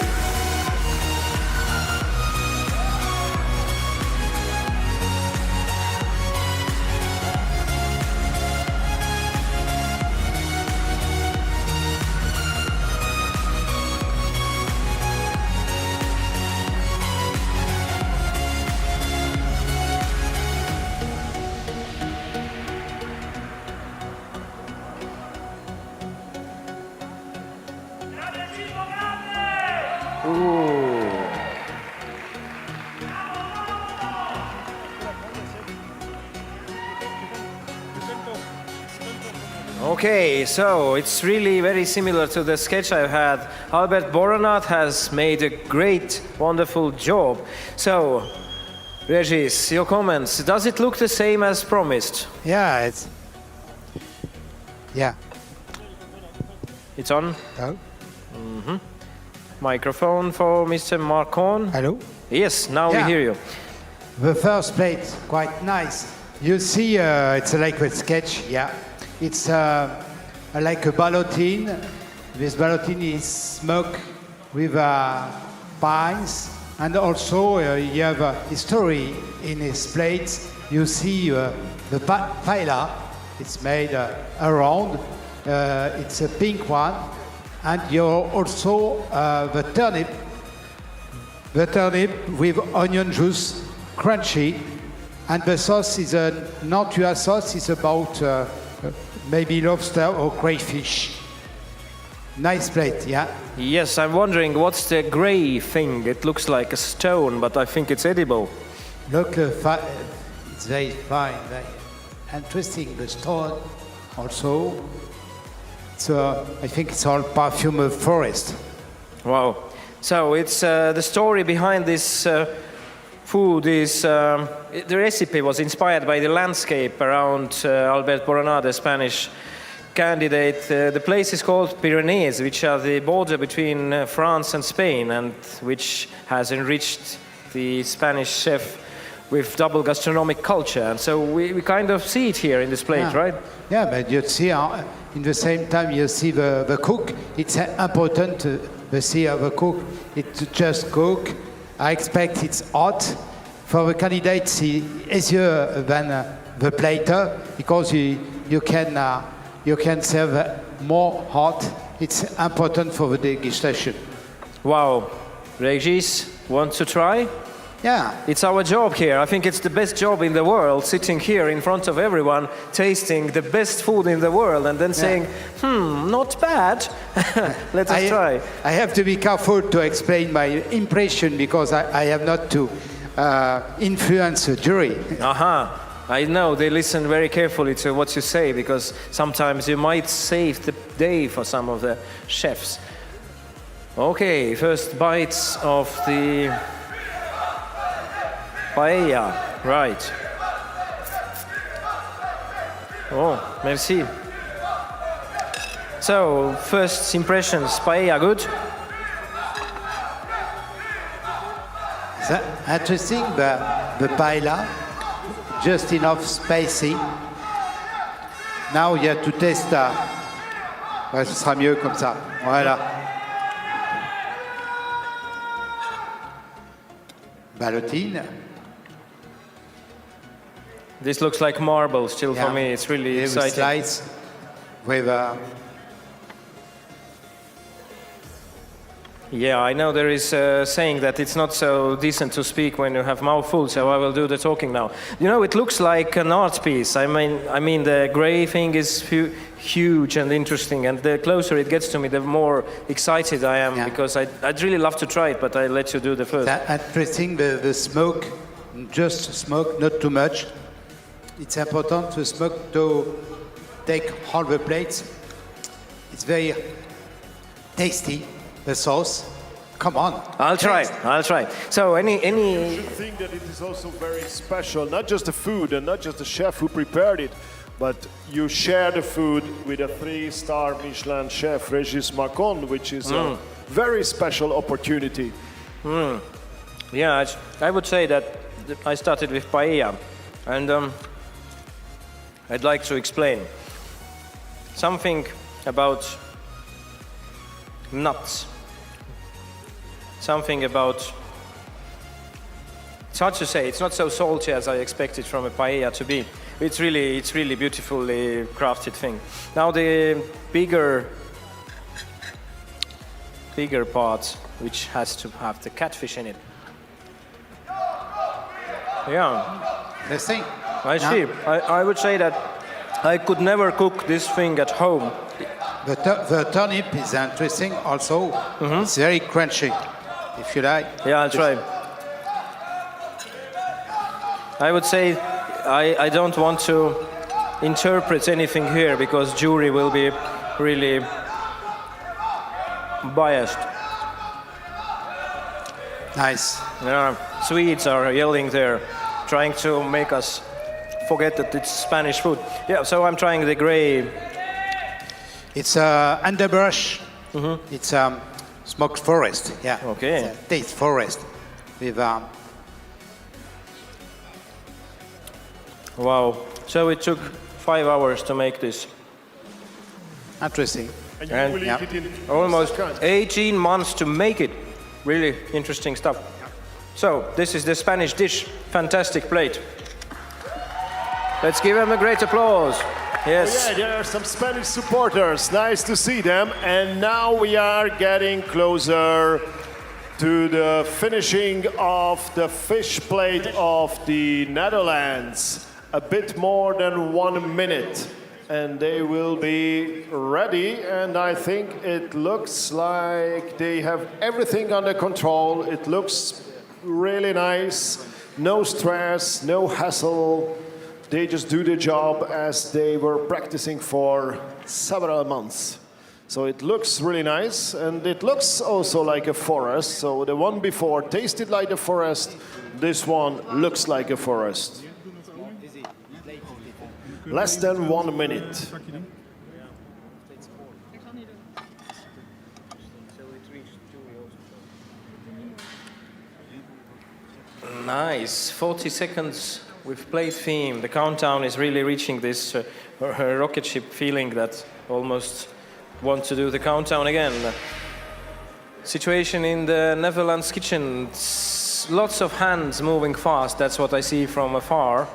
Okay, so it's really very similar to the sketch I had. Albert Boronat has made a great, wonderful job. So, Regis, your comments. Does it look the same as promised? Yeah, Yeah. It's on. Oh. Microphone for Mr. Marcon. Hello. Yes, now Yeah. we hear you. The first plate, quite nice. You see, it's like a sketch, yeah. It's like a ballotine. This ballotine is smoked with pines, and also you have a history in his plates. You see the paella. It's made around. It's a pink one, and you also the turnip with onion juice, crunchy, and the sauce is a natural sauce. It's about maybe lobster or crayfish. Nice plate, yeah. Yes, I'm wondering what's the gray thing? It looks like a stone, but I think it's edible. Look, it's very fine, very interesting. The stone also. So I think it's all perfume of forest. Wow. So it's the story behind this food is the recipe was inspired by the landscape around Albert Boronat, the Spanish candidate. The place is called Pyrenees, which are the border between France and Spain, and which has enriched the Spanish chef with double gastronomic culture. And so we kind of see it here in this plate, right? Yeah, but you see, in the same time, you see the cook. It's important to see the cook. It's just cook. I expect it's hot. For the candidate, it's easier than the plater because you can serve more hot. It's important for the degustation. Wow. Regis, want to try? Yeah. It's our job here. I think it's the best job in the world, sitting here in front of everyone, tasting the best food in the world, and then saying, not bad. Let us try. I have to be careful to explain my impression because I have not to influence the jury. I know, they listen very carefully to what you say because sometimes you might save the day for some of the chefs. Okay, first bites of the paella, right. Oh, merci. So, first impressions, paella good? Interesting, the paella, just enough spicy. Now you have to taste. Ouais, ce sera mieux comme ça. Voilà. Ballotine. This looks like marble still for me. It's really exciting. Slice with Yeah, I know there is saying that it's not so decent to speak when you have mouthful, so I will do the talking now. You know, it looks like an art piece. I mean, the gray thing is huge and interesting, and the closer it gets to me, the more excited I am because I'd really love to try it, but I let you do the first. Interesting, the smoke, just smoke, not too much. It's important to smoke to take all the plates. It's very tasty. The sauce. Come on. I'll try. So You should think that it is also very special, not just the food and not just the chef who prepared it, but you share the food with a 3-star Michelin chef, Régis Marcon, which is a very special opportunity. Yeah, I would say that I started with paella, and I'd like to explain something about nuts. Something about, it's hard to say, it's not so salty as I expected from a paella to be. It's really beautifully crafted thing. Now the bigger part, which has to have the catfish in it. Yeah. Let's see. I see. I would say that I could never cook this thing at home. The turnip is interesting also. It's very crunchy, if you like. Yeah, I'll try. I would say I don't want to interpret anything here because jury will be really biased. Nice. Yeah, Swedes are yelling there, trying to make us forget that it's Spanish food. Yeah, so I'm trying the gray It's underbrush. It's smoked forest. Yeah. Okay. It's a taste forest with. Wow. So it took 5 hours to make this. Interesting. And you will eat it in almost seconds. 18 months to make it. Really interesting stuff. So this is the Spanish dish. Fantastic plate. Let's give them a great applause. Yes. Oh, yeah, there are some Spanish supporters. Nice to see them. And now we are getting closer to the finishing of the fish plate of the Netherlands. A bit more than 1 minute. And they will be ready. And I think it looks like they have everything under control. It looks really nice. No stress, no hassle. They just do the job as they were practicing for several months. So it looks really nice, and it looks also like a forest. So the one before tasted like a forest, this one looks like a forest. Less than 1 minute. Nice. 40 seconds with plate theme. The countdown is really reaching this rocket ship feeling that almost want to do the countdown again. Situation in the Netherlands kitchen. Lots of hands moving fast. That's what I see from afar.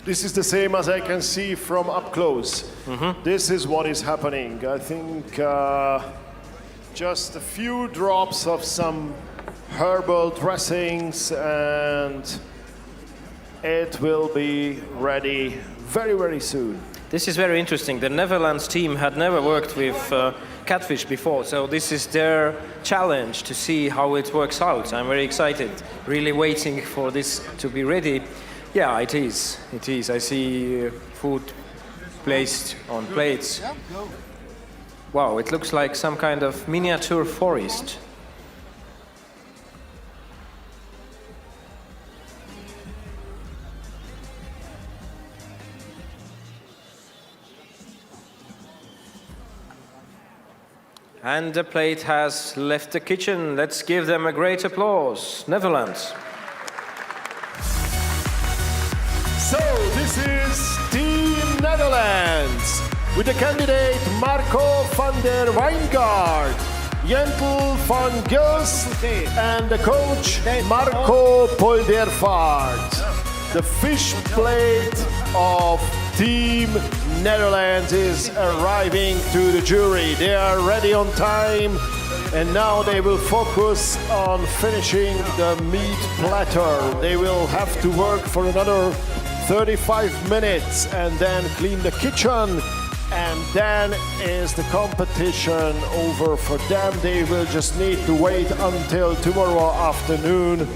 This is the same as I can see from up close. This is what is happening. I think just a few drops of some herbal dressings and it will be ready very, very soon. This is very interesting. The Netherlands team had never worked with catfish before, so this is their challenge to see how it works out. I'm very excited, really waiting for this to be ready. Yeah, it is. It is. I see food placed on plates. Wow, it looks like some kind of miniature forest. And the plate has left the kitchen. Let's give them a great applause. Netherlands. So this is Team Netherlands with the candidate Marco van der Wijngaard, Jentel van Gils, and the coach Marco Poldervaart. The fish plate of Team Netherlands is arriving to the jury. They are ready on time, and now they will focus on finishing the meat platter. They will have to work for another 35 minutes and then clean the kitchen, and then is the competition over for them. They will just need to wait until tomorrow afternoon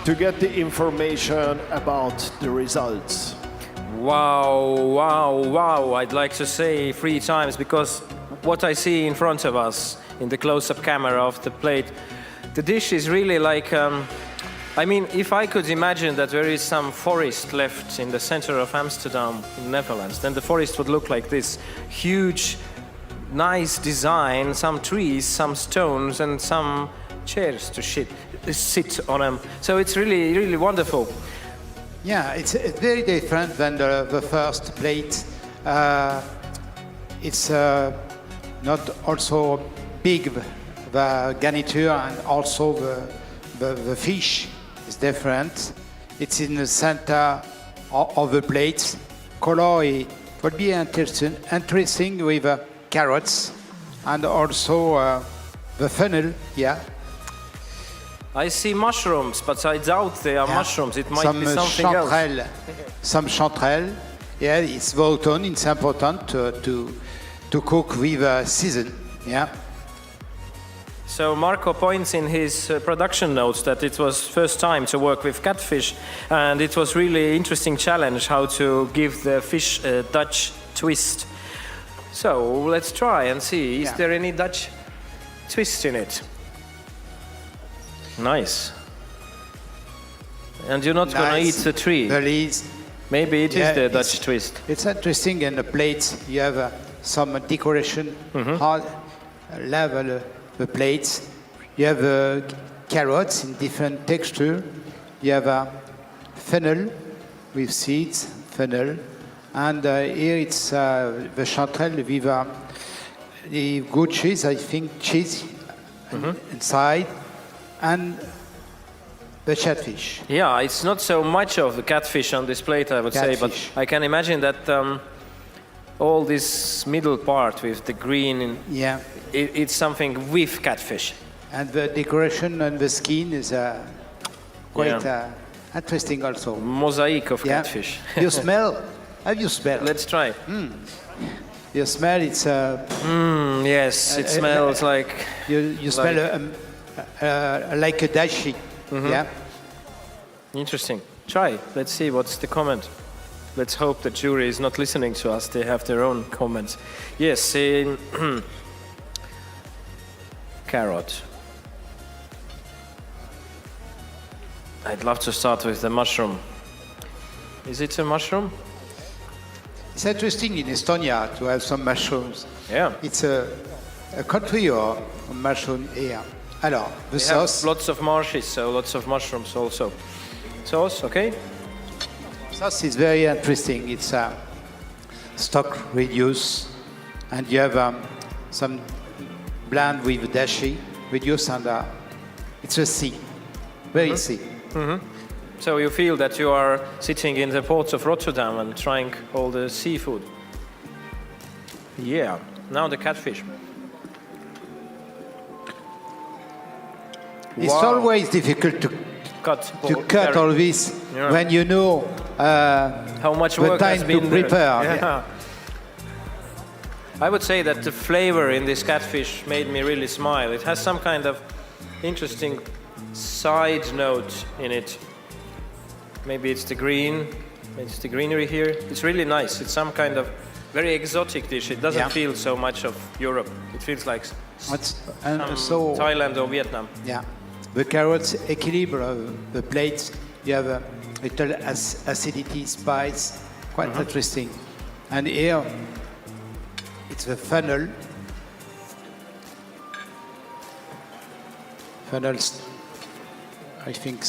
to get the information about the results. Wow, wow, wow. I'd like to say 3 times, because what I see in front of us in the close-up camera of the plate, the dish is really like, I mean, if I could imagine that there is some forest left in the center of Amsterdam, in Netherlands, then the forest would look like this. Huge, nice design, some trees, some stones, and some chairs to sit on them. So it's really, really wonderful. Yeah, it's very different than the first plate. It's not also big, the garniture, and also the fish is different. It's in the center of the plate. Color would be interesting with carrots and also the fennel, yeah. I see mushrooms, but I doubt they are mushrooms. It might be something chanterelle, else. Some chanterelle. Yeah, it's the autumn. It's important to cook with season. Yeah. So Marco points in his production notes that it was first time to work with catfish, and it was really interesting challenge how to give the fish a Dutch twist. So let's try and see. Is there any Dutch twist in it? Nice. And you're not going to eat the tree? Please. Maybe it is the Dutch twist. It's interesting in the plates. You have some decoration, hard level the plates. You have carrots in different texture. You have a fennel with seeds, fennel. And here it's the chanterelle with the goat cheese, I think cheese inside, and the catfish. Yeah, it's not so much of the catfish on this plate, I would say, but I can imagine that all this middle part with the green, it's something with catfish. And the decoration on the skin is quite interesting also. Mosaic of catfish. You smell? Have you smelled? Let's try. You smell, it's... yes, it smells like... You smell like a dashi. Yeah. Interesting. Try. Let's see what's the comment. Let's hope the jury is not listening to us. They have their own comments. Yes, carrot. I'd love to start with the mushroom. Is it a mushroom? It's interesting in Estonia to have some mushrooms. Yeah. It's a country or a mushroom here. Alors, the We sauce. have lots of marshes, so lots of mushrooms also. Sauce, okay? Sauce is very interesting. It's stock reduced, and you have some blend with dashi reduced, and it's a sea, very sea. So you feel that you are sitting in the ports of Rotterdam and trying all the seafood. Yeah. Now the catfish. It's always difficult to cut all this when you know how much the work time has been to there. prepare. Yeah. I would say that the flavor in this catfish made me really smile. It has some kind of interesting side note in it. Maybe it's the green, it's the greenery here. It's really nice. It's some kind of very exotic dish. It doesn't feel so much of Europe. It feels like Thailand or Vietnam. Yeah. The carrots equilibre the plates. You have a little acidity, spice, quite interesting. And here, it's the funnel. Funnels, I think,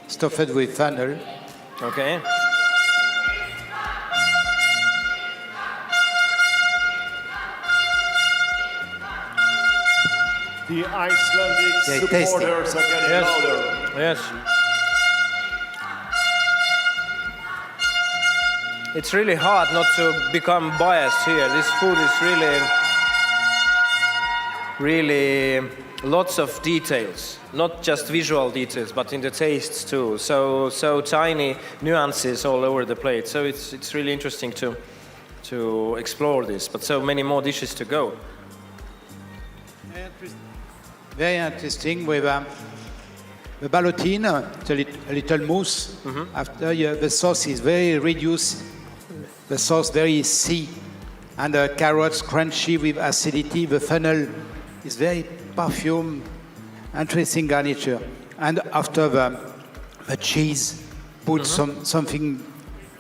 stuffed with funnel. Okay. The Icelandic supporters are getting louder. Yes. It's really hard not to become biased here. This food is really lots of details, not just visual details, but in the tastes too. So tiny nuances all over the plate. So it's really interesting to explore this, but so many more dishes to go. Very interesting with the ballotine, a little mousse. After the sauce is very reduced, the sauce very sea, and the carrots crunchy with acidity. The funnel is very perfume, interesting garniture. And after the cheese, put something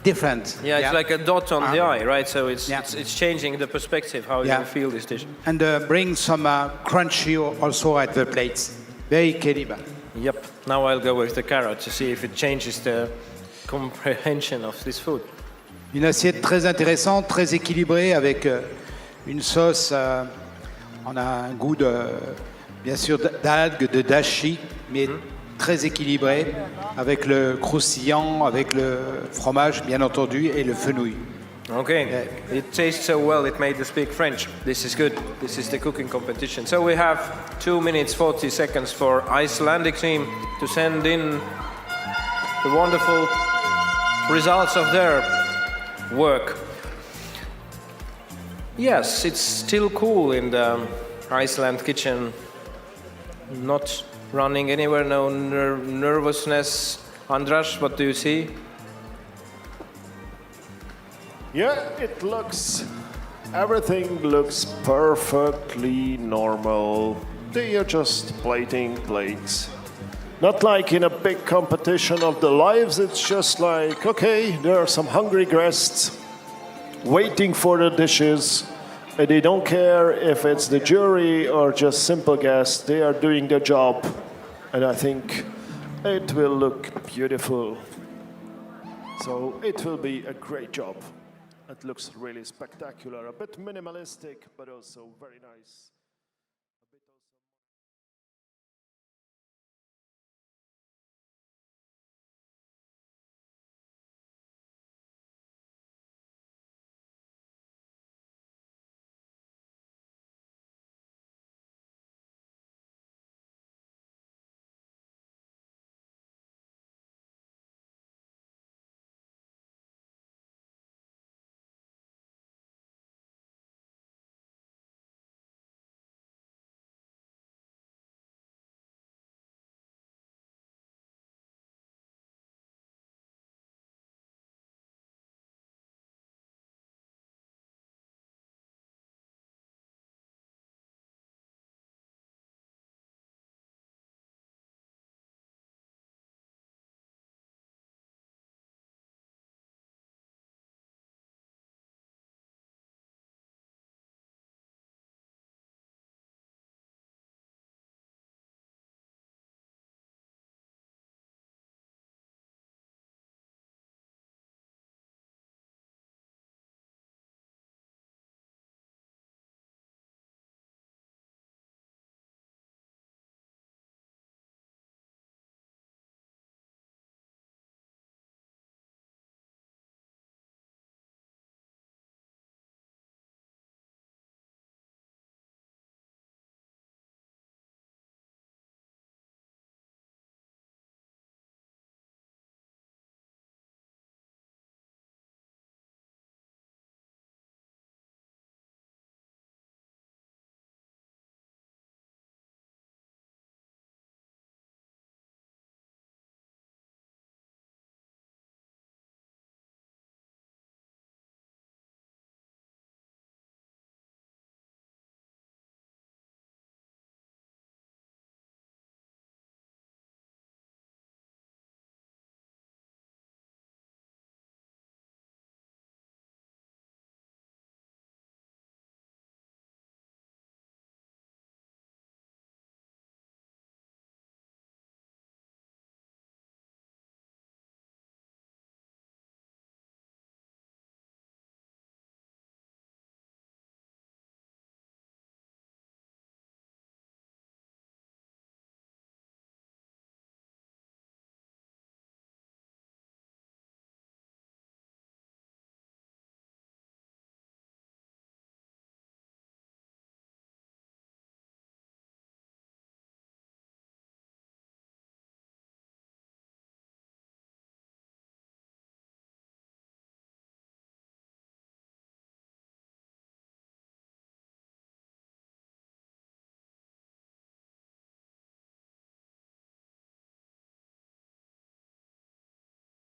different. Yeah, it's like a dot on the eye, right? So it's changing the perspective how you feel this dish. And bring some crunchy also at the plates. Very calibre. Yep. Now I'll go with the carrot to see if it changes the comprehension of this food. Une assiette très intéressante, très équilibrée avec une sauce. On a un goût bien sûr d'algues, de dashi, mais très équilibré, avec le croustillant, avec le fromage, bien entendu, et le fenouil. Okay, it tastes so well it made us speak French. This is good. This is the cooking competition. So we have 2 minutes 40 seconds for Icelandic team to send in the wonderful results of their work. Yes, it's still cool in the Iceland kitchen. Not running anywhere, no nervousness. Andras, what do you see? Yeah, everything looks perfectly normal. They are just plating plates. Not like in a big competition of the lives, it's just like, okay, there are some hungry guests waiting for the dishes. And they don't care if it's the jury or just simple guests. They are doing their job. And I think it will look beautiful. So it will be a great job. It looks really spectacular, a bit minimalistic, but also very nice.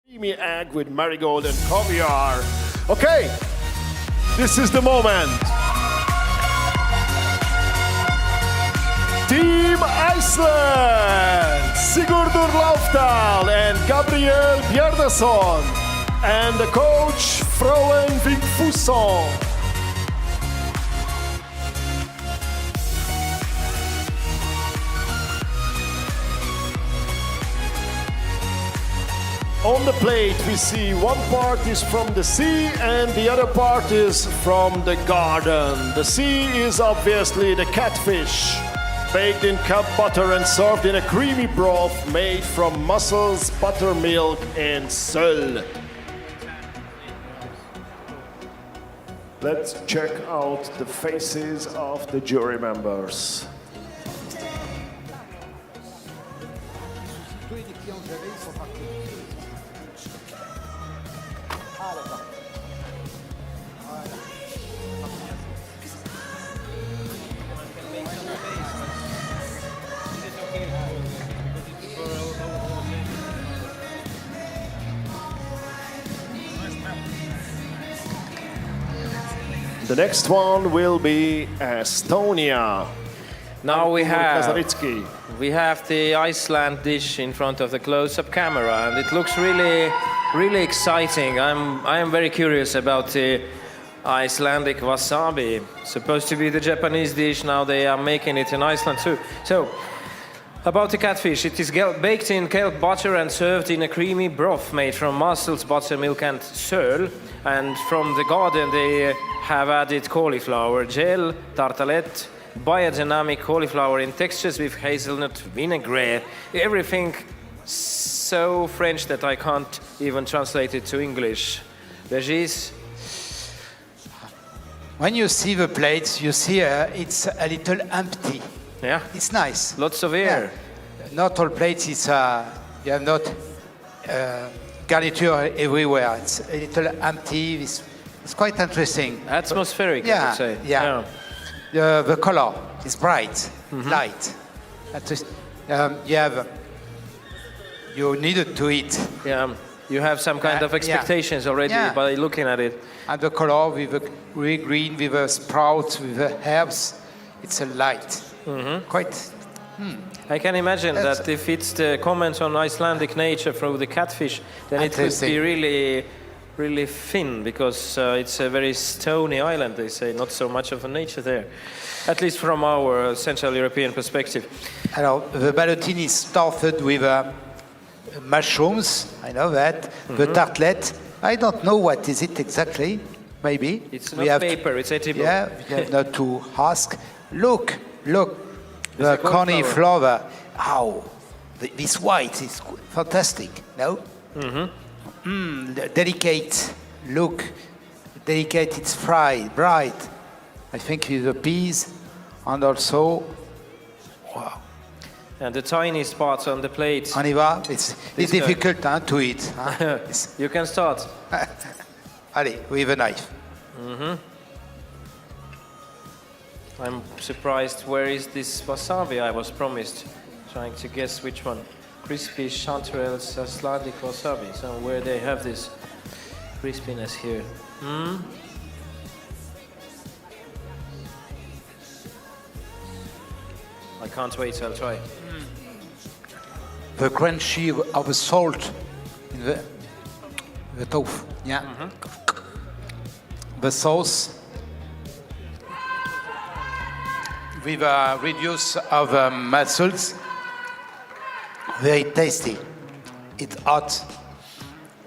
Creamy egg with marigold and caviar. Okay, this is the moment. Team Iceland, Sigurdur Laufdal and Gabriel Bjarnason, and the coach Froen Vigfusson. On the plate we see one part is from the sea and the other part is from the garden. The sea is obviously the catfish, baked in cup butter and served in a creamy broth made from mussels, buttermilk and söl. Let's check out the faces of the jury members. The next one will be Estonia. Now we Kazaritsky. have the Iceland dish in front of the close-up camera, and it looks really, really exciting. I am very curious about the Icelandic wasabi. Supposed to be the Japanese dish, now they are making it in Iceland too. So, about the catfish, it is baked in kelp butter and served in a creamy broth made from mussels, buttermilk and söl. And from the garden they have added cauliflower gel, tartelette, biodynamic cauliflower in textures with hazelnut vinaigrette. Everything so French that I can't even translate it to English. Veggies. When you see the plates, you see it's a little empty. Yeah. It's nice. Lots of air. Yeah. Not all plates, you have not garniture everywhere. It's a little empty. It's quite interesting. Atmospheric, I would say. Yeah. The color is bright, light. You needed to eat. Yeah. You have some kind of expectations already by looking at it. And the color with the green, with the sprouts, with the herbs, it's a light. Quite. I can imagine that if it's the comment on Icelandic nature through the catfish, then it would be really, really thin, because it's a very stony island, they say, not so much of a nature there, at least from our Central European perspective. Alors, the ballotine is stuffed with mushrooms, I know that. The tartlet, I don't know what is it exactly, maybe. It's not paper, it's edible. Yeah, we have not to ask. Look, the cauliflower. How? This white is fantastic, no? Delicate, look. Delicate, it's fried, bright. I think with the peas, and also, wow. And the tiniest parts on the plate. On y va. It's difficult to eat. You can start. Allez, with a knife. I'm surprised, where is this wasabi I was promised? Trying to guess which one. Crispy chanterelles Icelandic wasabi. So where they have this crispiness here. I can't wait, I'll try. The crunchy of the salt in the tofu. Yeah. The sauce with a reduce of mussels. Very tasty. It's hot.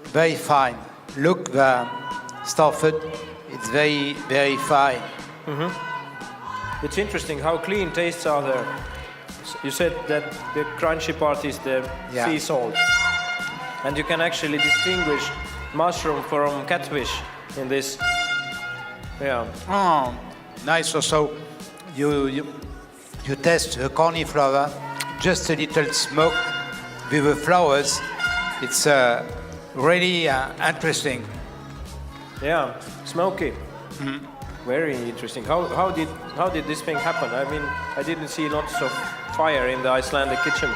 Very fine. Look, the stuffed. It's very, very fine. It's interesting how clean tastes are there. You said that the crunchy part is the sea salt. And you can actually distinguish mushroom from catfish in this. Yeah. Oh, nice. Also, you taste the cauliflower, just a little smoke with the flowers. It's really interesting. Yeah, smoky. Very interesting. How did this thing happen? I mean, I didn't see lots of fire in the Icelandic kitchen.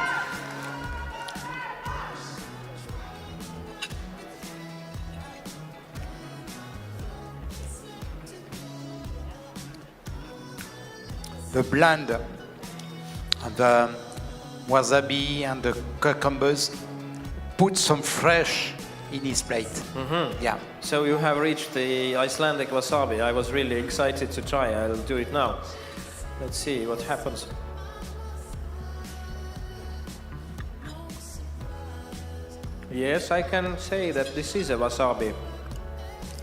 The blend and the wasabi and the cucumbers put some fresh in his plate. Yeah. So you have reached the Icelandic wasabi. I was really excited to try. I'll do it now. Let's see what happens. Yes, I can say that this is a wasabi.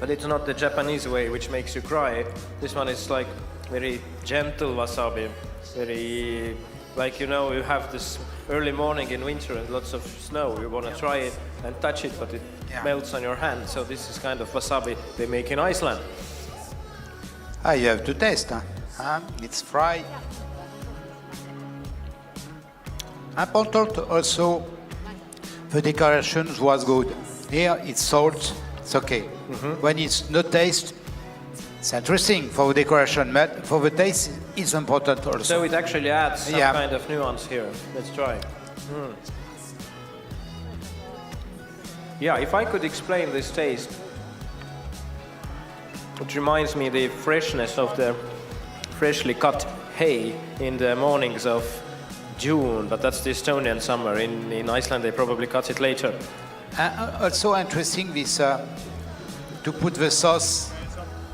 But it's not the Japanese way, which makes you cry. This one is like very gentle wasabi. Very, like, you know, you have this early morning in winter and lots of snow. You want to try it and touch it, but it melts on your hand. So this is kind of wasabi they make in Iceland. You have to taste. It's fried. Important also, the decorations was good. Here it's salt, it's okay. When it's no taste, it's interesting for the decoration, but for the taste, it's important also. So it actually adds some kind of nuance here. Let's try. Yeah, if I could explain this taste, it reminds me the freshness of the freshly cut hay in the mornings of June, but that's the Estonian summer. In Iceland, they probably cut it later. Also interesting this to put the sauce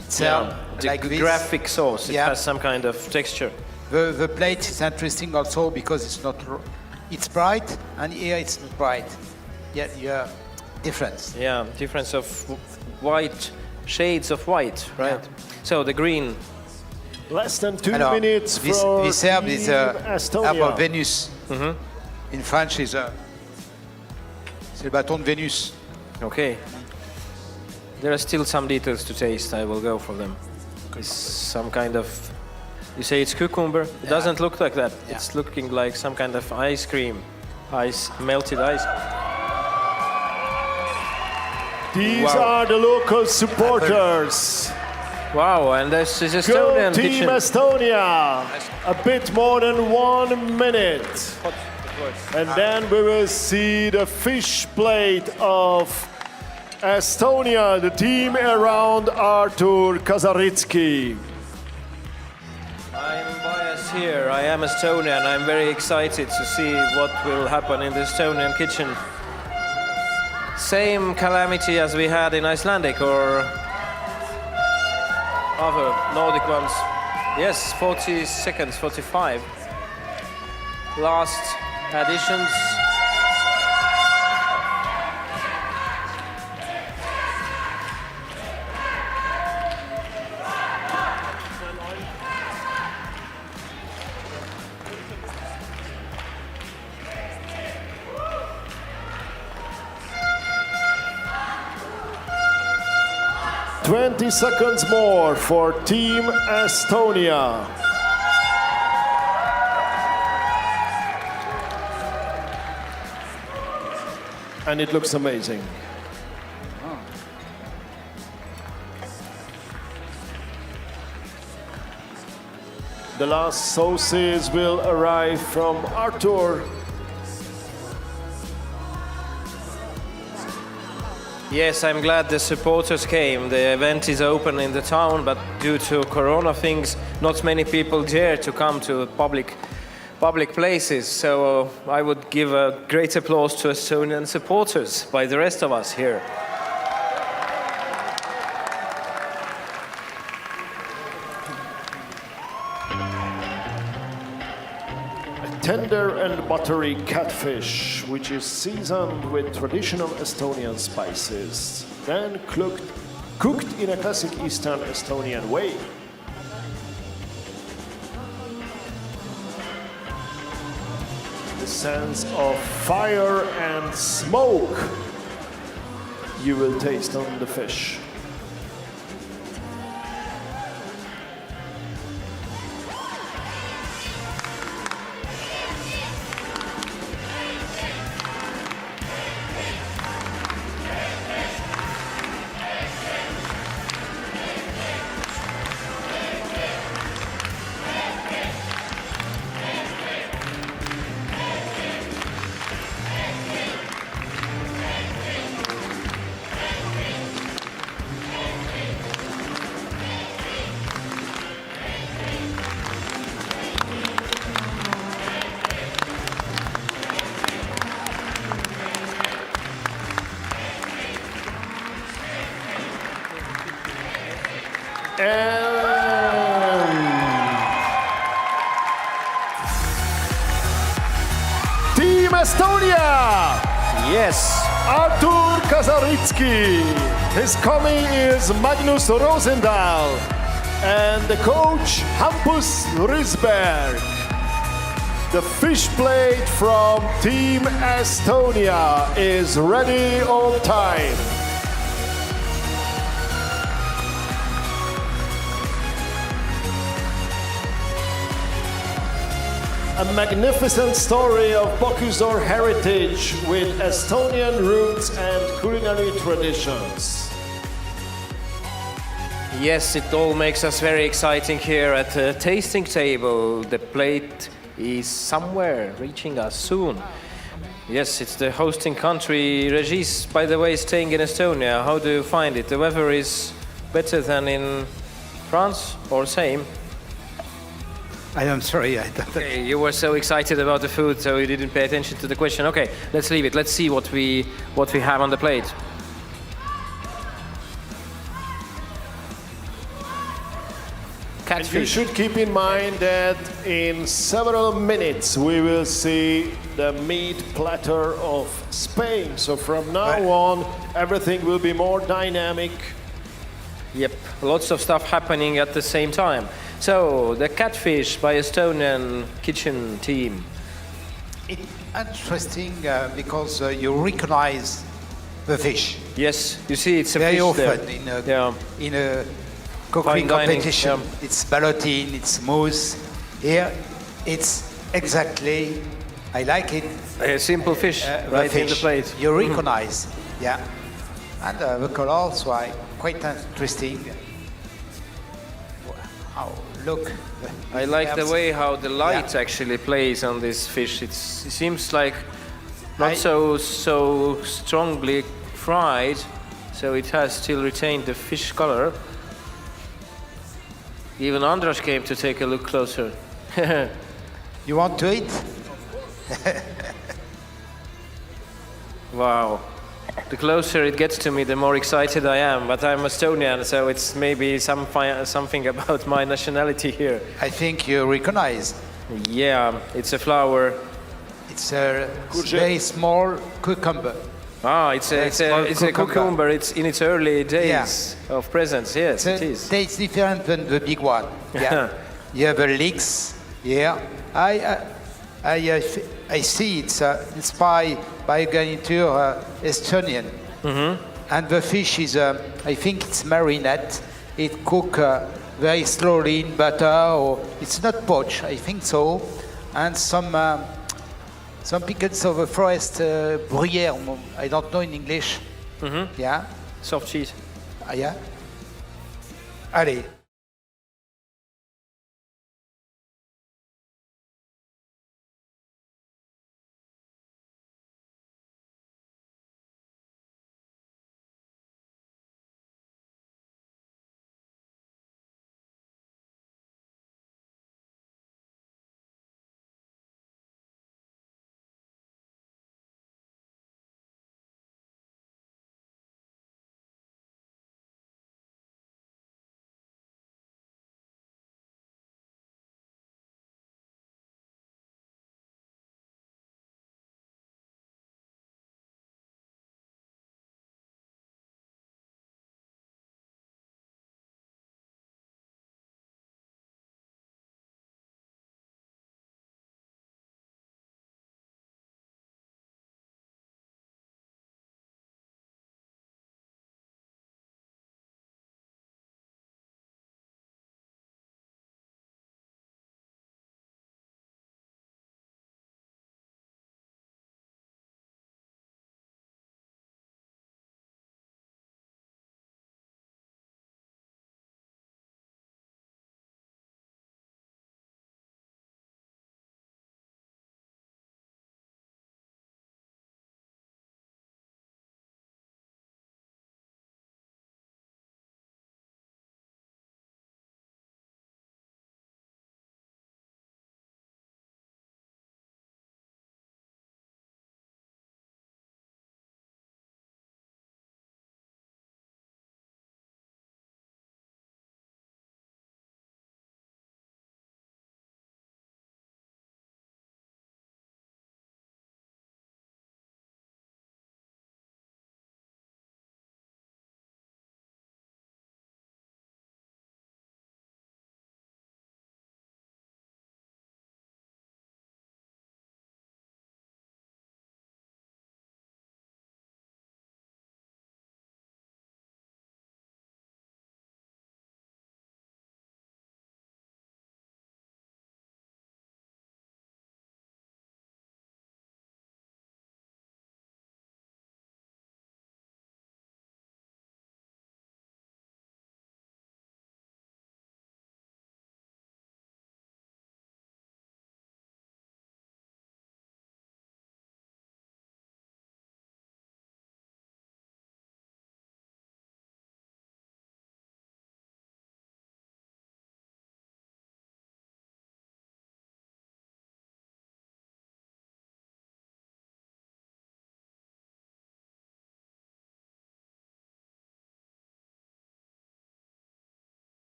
itself like this. Graphic sauce. It has some kind of texture. The plate is interesting also because it's bright, and here it's not bright. Yeah, difference. Yeah, difference of white, shades of white, right? So the green. Less than 2 Alors, minutes this herb is Estonia. herb of Venus. In French, c'est le bâton de Vénus. Okay. There are still some details to taste. I will go for them. It's some kind of. You say it's cucumber. It doesn't look like that. It's looking like some kind of ice cream, melted ice. These are the local supporters. Wow, and this is Estonian Go Team kitchen. Estonia! A bit more than 1 minute. And then we will see the fish plate of Estonia, the team around Artur Kazaritsky. I'm biased here. I am Estonian. I'm very excited to see what will happen in the Estonian kitchen. Same calamity as we had in Icelandic or other Nordic ones. Yes, 40 seconds, 45. Last additions. "20 seconds more for Team Estonia." And it looks amazing. The last sauces will arrive from Artur. Yes, I'm glad the supporters came. The event is open in the town, but due to Corona things, not many people dare to come to public places. So I would give a great applause to Estonian supporters by the rest of us here. Tender and buttery catfish, which is seasoned with traditional Estonian spices, then cooked in a classic Eastern Estonian way. The sense of fire and smoke you will taste on the fish. Team Estonia! Yes! Artur Kazaritsky. His coming is Magnus Rosendahl. And the coach, Hampus Risberg. The fish plate from Team Estonia is ready on time. A magnificent story of Bocuse heritage with Estonian roots and culinary traditions. Yes, it all makes us very exciting here at the tasting table. The plate is somewhere reaching us soon. Yes, it's the hosting country. Regis, by the way, is staying in Estonia. How do you find it? The weather is better than in France or same? I am sorry. Okay, you were so excited about the food, so you didn't pay attention to the question. Okay, let's leave it. Let's see what we have on the plate. And you Catfish. should keep in mind that in several minutes we will see the meat platter of Spain. So from now on, everything will be more dynamic. Yep, lots of stuff happening at the same time. So the catfish by Estonian kitchen team. It's interesting because you recognize the fish. Yes, you see, it's a very fish often there. in a cooking Fine dining, competition. It's ballotine, it's mousse. Here, it's exactly. I like it. A simple fish, the right in the fish. plate. You recognize, yeah. And the colors were quite interesting. Wow, look. I like the way how the light actually plays on this fish. It seems like not so strongly fried, so it has still retained the fish color. Even Andras came to take a look closer. You want to eat? Wow. The closer it gets to me, the more excited I am. But I'm Estonian, so it's maybe something about my nationality here. I think you recognize. Yeah, it's a flower. It's a very small cucumber. Ah, it's a cucumber. It's in its early days of presence. Yes, it is. Tastes different than the big one. Yeah. You have a leeks here. I see it's inspired by a garniture Estonian. And the fish is, I think it's marinade. It cook very slowly in butter, or it's not poached, I think so. And some pickles of a forest Gruyère, I don't know in English. Yeah. Soft cheese. Yeah. Allez.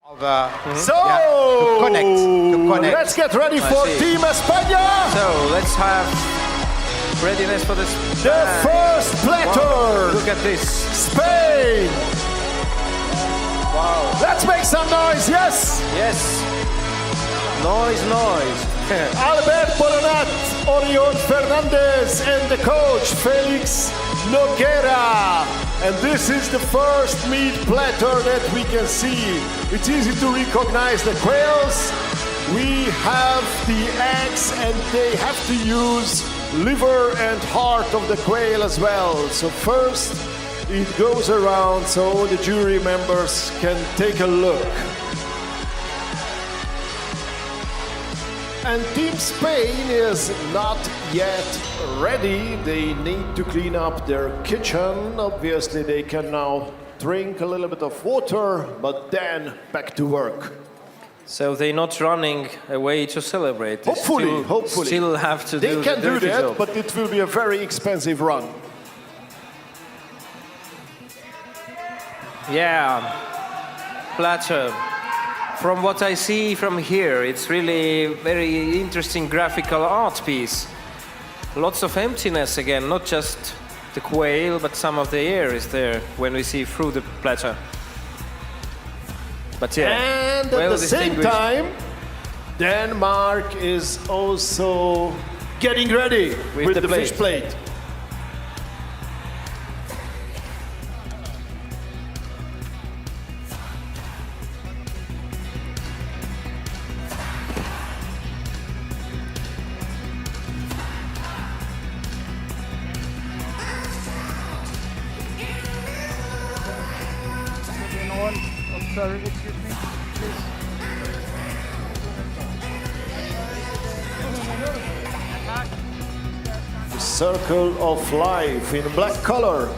So, to connect. let's get ready for see. Team España. So let's have readiness for this. The first platter. Wow, look at this. Spain. Wow. Let's make some noise, yes? Yes. Noise. Albert Boronat, Oriol Fernandez, and the coach, Felix Noguera. And this is the first meat platter that we can see. It's easy to recognize the quails. We have the eggs, and they have to use liver and heart of the quail as well. So first, it goes around so the jury members can take a look. And Team Spain is not yet ready. They need to clean up their kitchen. Obviously, they can now drink a little bit of water, but then back to work. So they're not running away to celebrate. They Hopefully. Still have to They do can the do dirty that, job. but it will be a very expensive run. Yeah, platter. From what I see from here, it's really very interesting graphical art piece. Lots of emptiness again, not just the quail, but some of the air is there when we see through the platter. But yeah, And at the same time, Denmark is also getting ready with the fish plate. Sorry, excuse me, please. The circle of life in black color.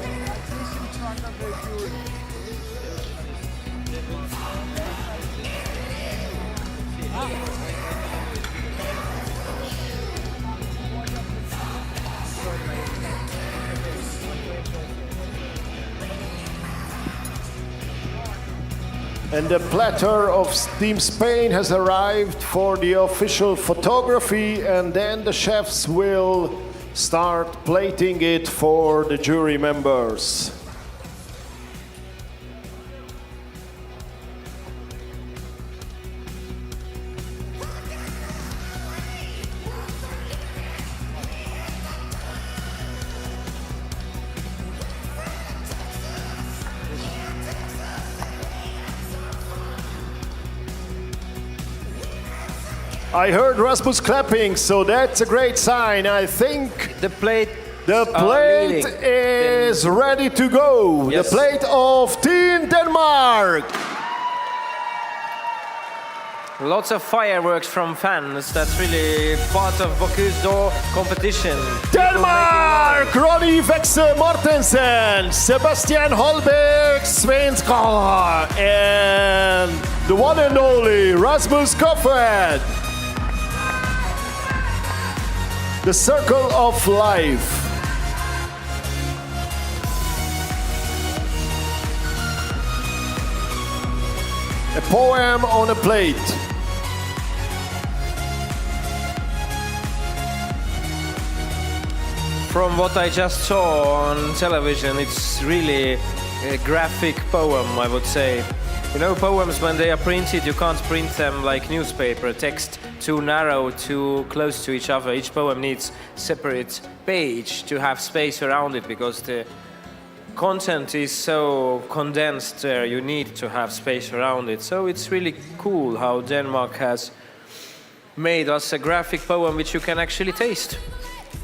And the platter of Team Spain has arrived for the official photography, and then the chefs will start plating it for the jury members. I heard Rasmus clapping, so that's a great sign. I think the plate is ready to go. Yes. The plate of Team Denmark. Lots of fireworks from fans. That's really part of Bocuse d'Or competition. Denmark, Ronny Vexe Mortensen, Sebastian Holberg Svenskar, and the one and only Rasmus Koffert. The circle of life. A poem on a plate. From what I just saw on television, it's really a graphic poem, I would say. You know, poems, when they are printed, you can't print them like newspaper, text too narrow, too close to each other. Each poem needs separate page to have space around it because the content is so condensed there, you need to have space around it. So it's really cool how Denmark has made us a graphic poem which you can actually taste.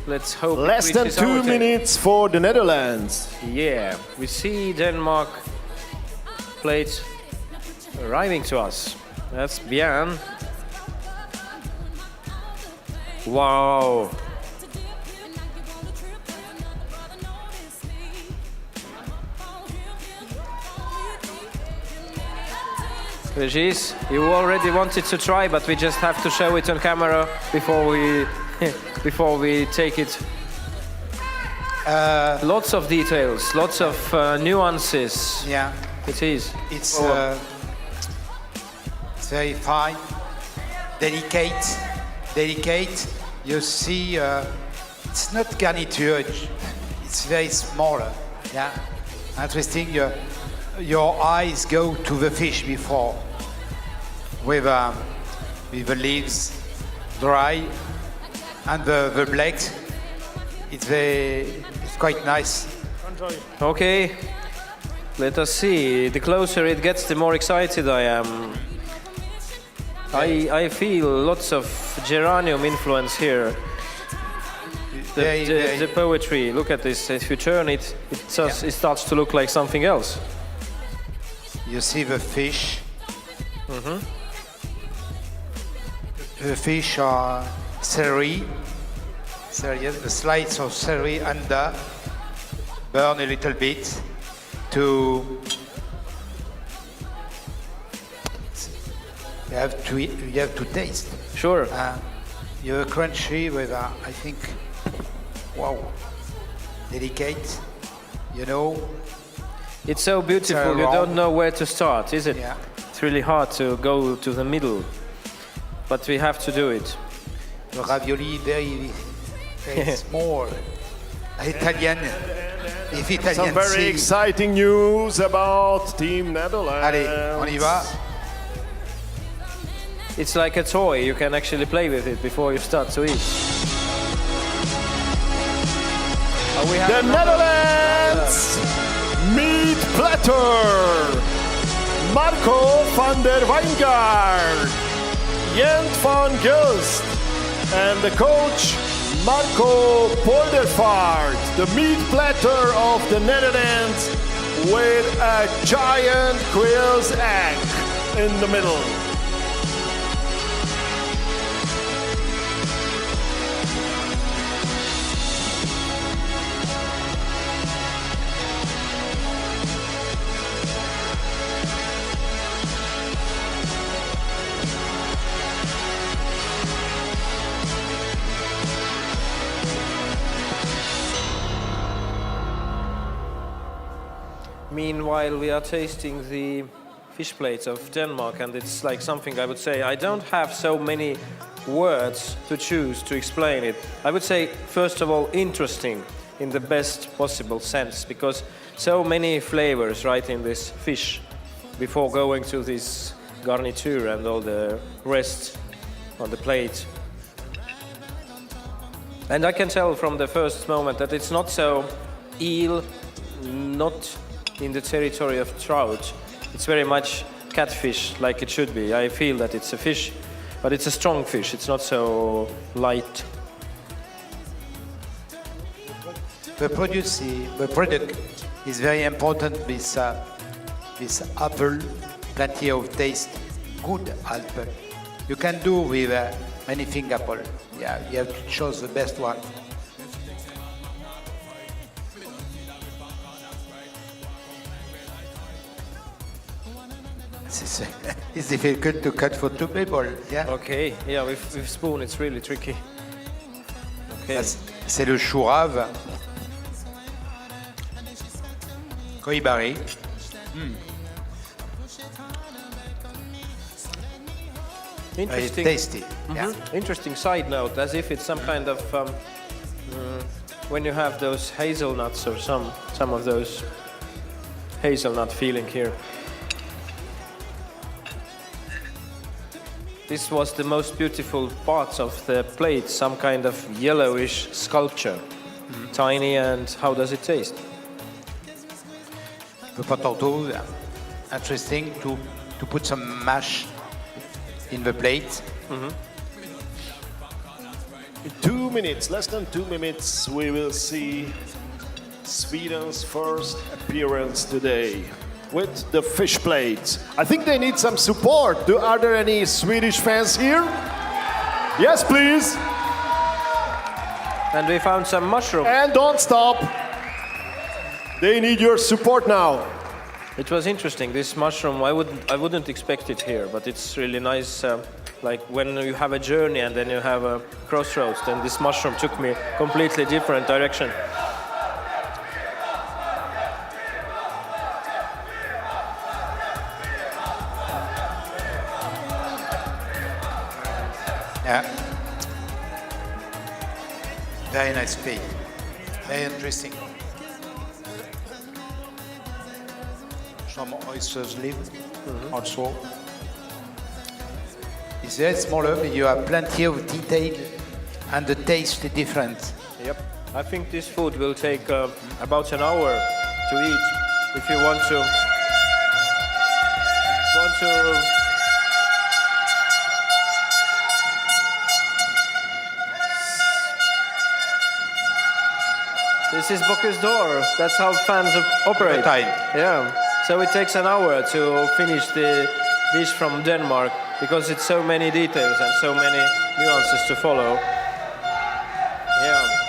Let's hope Less than 2 minutes for the Netherlands. Yeah, we see Denmark plate arriving to us. That's bien. Wow. Regis, you already wanted to try, but we just have to show it on camera before we before we take it. Lots of details, lots of nuances. Yeah. It is. It's It's very fine, delicate. You see, it's not garniture. It's very small. Yeah, interesting. Your eyes go to the fish before, with the leaves dry and the blades. It's quite nice. Okay, let us see. The closer it gets, the more excited I am. I feel lots of geranium influence here. The poetry, look at this. If you turn it, it starts to look like something else. You see the fish. The fish are celery, the slice of celery under, burn a little bit to. You have to taste. Sure. You're crunchy with, I think, wow, delicate. You know. It's so beautiful. You don't know where to start, is it? Yeah. It's really hard to go to the middle, but we have to do it. The ravioli very small. Italian. If Italian. Some very exciting news about Team Netherlands. Allez, on y va. It's like a toy. You can actually play with it before you start to eat. The Netherlands meat platter. Marco van der Wijngaard, Jent van Gust, and the coach Marco Poldervaart. The meat platter of the Netherlands with a giant quail's egg in the middle. Meanwhile, we are tasting the fish plates of Denmark, and it's like something I would say, I don't have so many words to choose to explain it. I would say, first of all, interesting in the best possible sense, because so many flavors right in this fish before going to this garniture and all the rest on the plate. And I can tell from the first moment that it's not so eel, not in the territory of trout. It's very much catfish, like it should be. I feel that it's a fish, but it's a strong fish. It's not so light. The product is very important. This apple, plenty of taste, good apple. You can do with anything apple. Yeah, you have to choose the best one. It's difficult to cut for two people. Yeah. Okay. Yeah, with spoon it's really tricky. Okay. C'est le chou rave. Coïbaré. Interesting. Very tasty. Yeah. Interesting side note, as if it's some kind of when you have those hazelnuts or some of those hazelnut feeling here. This was the most beautiful parts of the plate, some kind of yellowish sculpture. Tiny, and how does it taste? The potato, interesting to put some mash in the plate. In 2 minutes, less than 2 minutes, we will see Sweden's first appearance today with the fish plates. I think they need some support. Are there any Swedish fans here? Yes, please. And we found some mushroom. And don't stop. They need your support now. It was interesting. This mushroom, I wouldn't expect it here, but it's really nice. Like when you have a journey and then you have a crossroads, then this mushroom took me completely different direction. Yeah. Very nice plate. Very interesting. Some oysters live also. It's very smaller, but you have plenty of detail and the taste is different. Yep. I think this food will take about an hour to eat if you want to. This is Bocuse d'Or. That's how fans operate. Yeah. So it takes an hour to finish the dish from Denmark because it's so many details and so many nuances to follow. Yeah.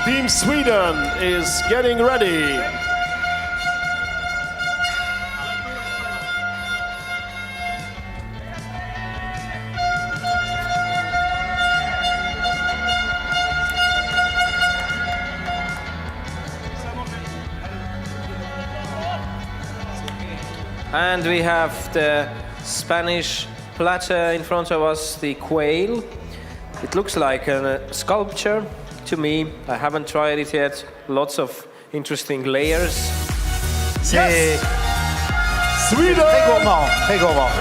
Team Sweden is getting ready. And we have the Spanish platter in front of us, the quail. It looks like a sculpture to me. I haven't tried it yet. Lots of interesting layers. C'est Sweden. Très gourmand, très gourmand.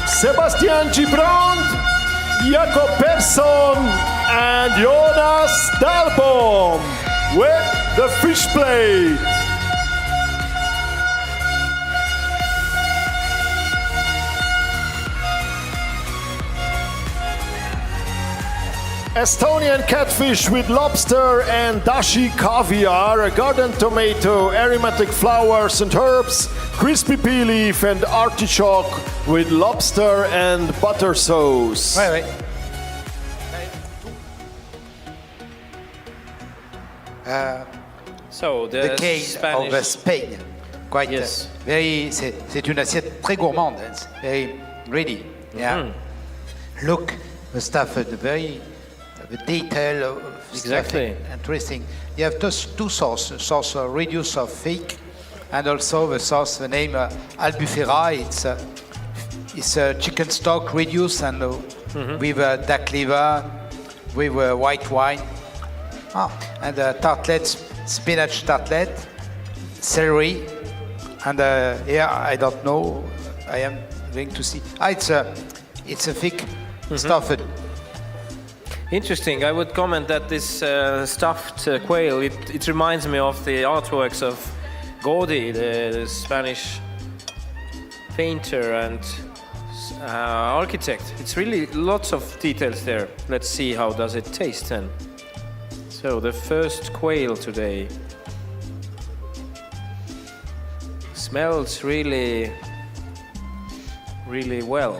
Sebastian Gibrand, Jakob Persson, and Jonas Dahlbom with the fish plate. Estonian catfish with lobster and dashi caviar, a garden tomato, aromatic flowers and herbs, crispy pea leaf and artichoke with lobster and butter sauce. Ouais, ouais. So the cake Spanish... of Spain. Quite very. C'est une assiette très gourmande. It's very ready. Yeah. Look, the stuff, the very the detail of Exactly. stuffing, interesting. You have two sauces, sauce reduce of fake, and also the sauce, the name Albufera. It's a chicken stock reduced and with duck liver, with white wine. And tartlets, spinach tartlet, celery, and here I don't know. I am going to see. It's a thick stuffed. Interesting. I would comment that this stuffed quail, it reminds me of the artworks of Gaudí, the Spanish painter and architect. It's really lots of details there. Let's see how does it taste then. So the first quail today smells really, really well.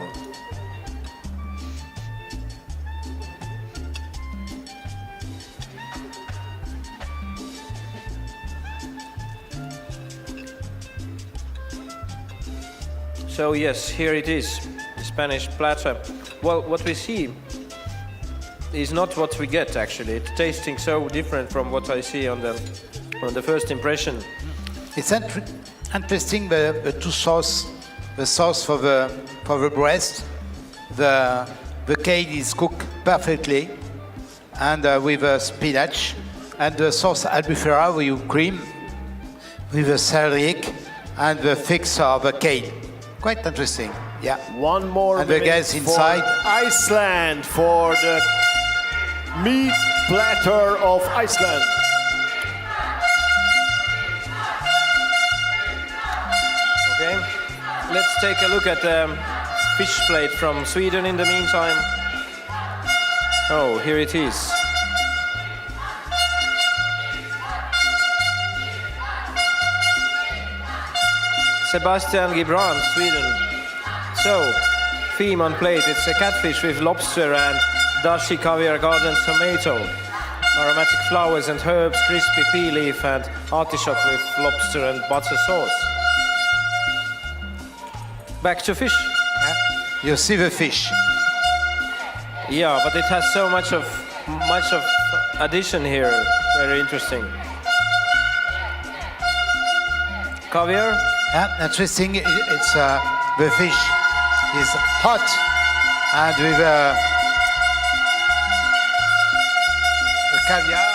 So yes, here it is, the Spanish platter. Well, what we see is not what we get actually. It's tasting so different from what I see on the first impression. It's interesting the two sauce, the sauce for the breast the kale is cooked perfectly, and with spinach, and the sauce albufera with cream, with the celeriac, and the fix of the kale. Quite interesting, yeah. One more and the guys for inside. Iceland for the meat platter of Iceland. Okay, let's take a look at the fish plate from Sweden in the meantime. Oh, here it is. Sebastian Gibran, Sweden. So, theme on plate, it's a catfish with lobster and dashi, caviar, garden, tomato. Aromatic flowers and herbs, crispy pea leaf and artichoke with lobster and butter sauce. Back to fish. You see the fish. Yeah, but it has so much of addition here. Very interesting. Caviar. Yeah, interesting. It's the fish is hot, and with the caviar.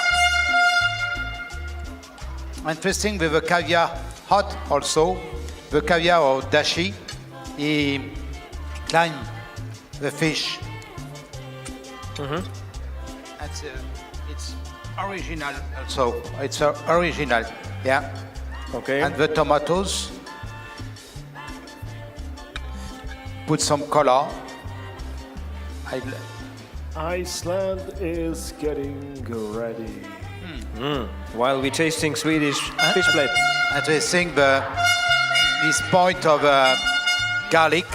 Interesting with the caviar hot also. The caviar or dashi, he climb the fish. It's original also. It's original, yeah. Okay. And the tomatoes. Put some color. Iceland is getting ready. While we're tasting Swedish fish plate. And I think this point of garlic,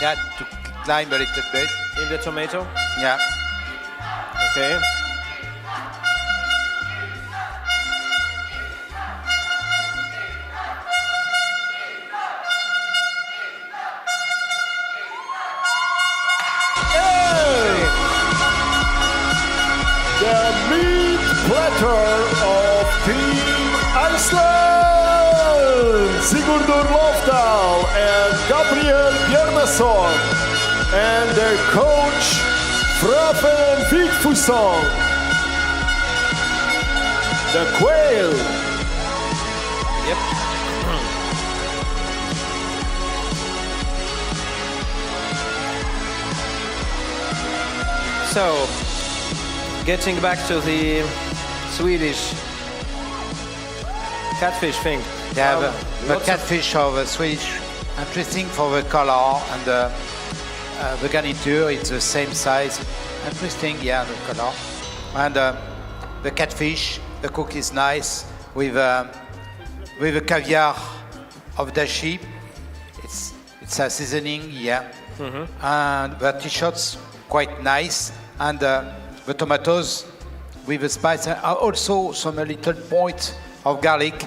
yeah, to climb a little bit. In the tomato? Yeah. Okay. The meat platter of Team Iceland! Sigurdur Lofdal and Gabriel Bjarnason and their coach Fraffen Vigfusson. The quail. Yep. So, getting back to the Swedish catfish thing. Yeah, the catfish of the Swedish, interesting for the color and the garniture, it's the same size. Interesting, yeah, the color. And the catfish, the cook is nice with the caviar of dashi. It's a seasoning, yeah. And the t-shirts quite nice, and the tomatoes with the spice, and also some little point of garlic.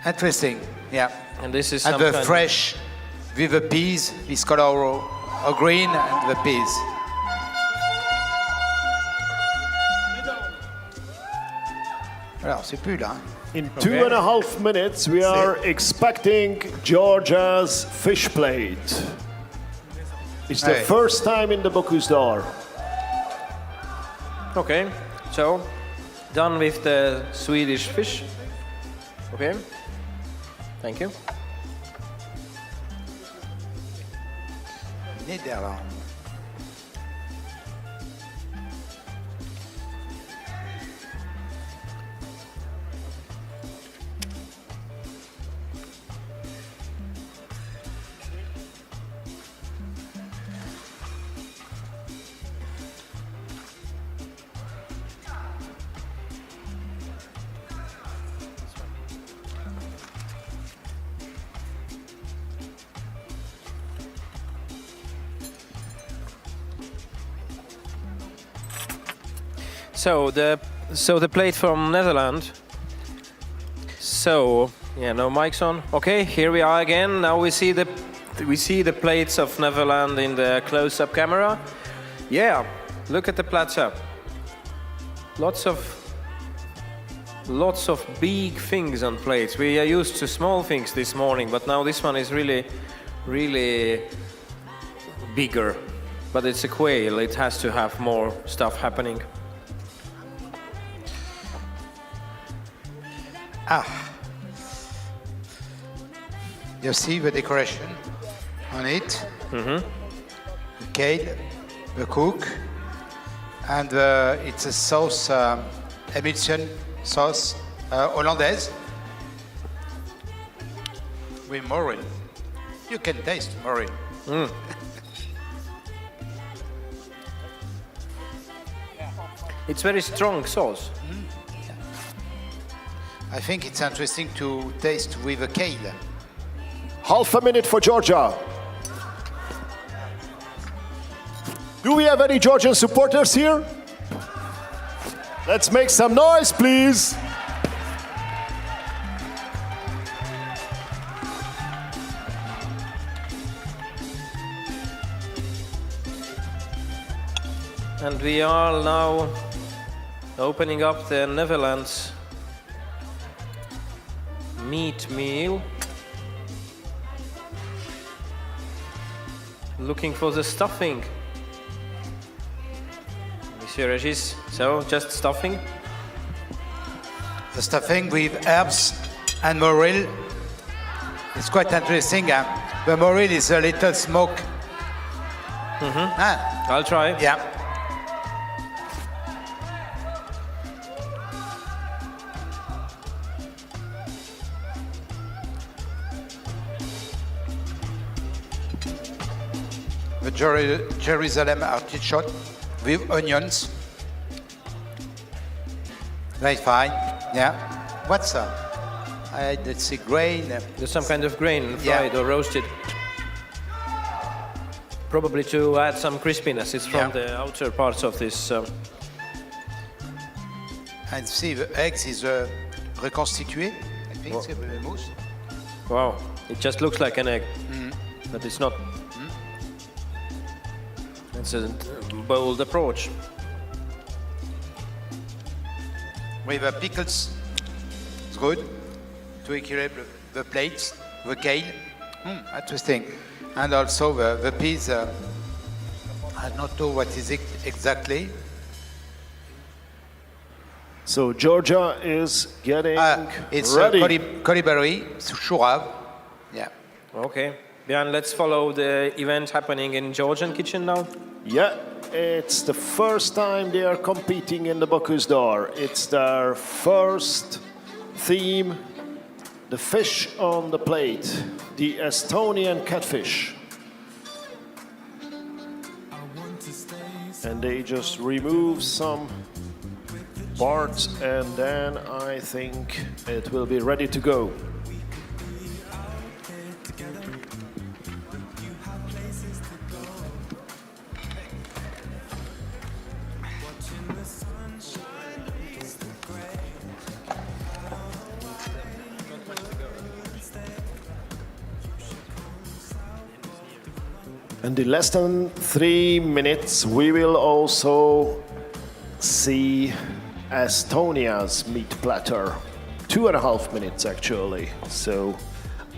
Interesting, yeah. And this is and some the kind fresh with the peas, this color of green and the peas. Alors, c'est plus là. In 2.5 minutes, we are expecting Georgia's fish plate. It's the first time in the Bocuse d'Or. Okay, so done with the Swedish fish. Okay, thank you. Nederland. So the plate from Netherlands. So yeah, no mics on. Okay, here we are again. Now we see the plates of Netherlands in the close-up camera. Yeah, look at the platter. Lots of big things on plates. We are used to small things this morning, but now this one is really bigger, but it's a quail. It has to have more stuff happening. You see the decoration on it. The kale, the cook, and it's a sauce, emulsion sauce, hollandaise with morel. You can taste morel. It's very strong sauce. I think it's interesting to taste with a kale. Half a minute for Georgia. Do we have any Georgian supporters here? Let's make some noise, please. And we are now opening up the Netherlands meat meal. Looking for the stuffing. Monsieur Regis, so just stuffing? The stuffing with herbs and morel. It's quite interesting. The morel is a little smoke. I'll try. Yeah. The Jerusalem artichoke with onions. Very fine. Yeah. What's let's see, grain. There's some kind of grain, fried or roasted. Probably to add some crispiness. It's from the outer parts of this. And see, the eggs is reconstitué. I think it's the mousse. Wow, it just looks like an egg, but it's not. It's a bold approach. With the pickles, it's good to equilibrate the plates, the kale. Interesting. And also the peas, I don't know what is it exactly. So Georgia is getting it's ready. Colibri, Shurav. Yeah. Okay. Björn, let's follow the event happening in Georgian kitchen now. Yeah, it's the first time they are competing in the Bocuse d'Or. It's their first theme, the fish on the plate, the Estonian catfish. And they just remove some parts and then I think it will be ready to go. And in less than 3 minutes, we will also see Estonia's meat platter. 2.5 minutes, actually. So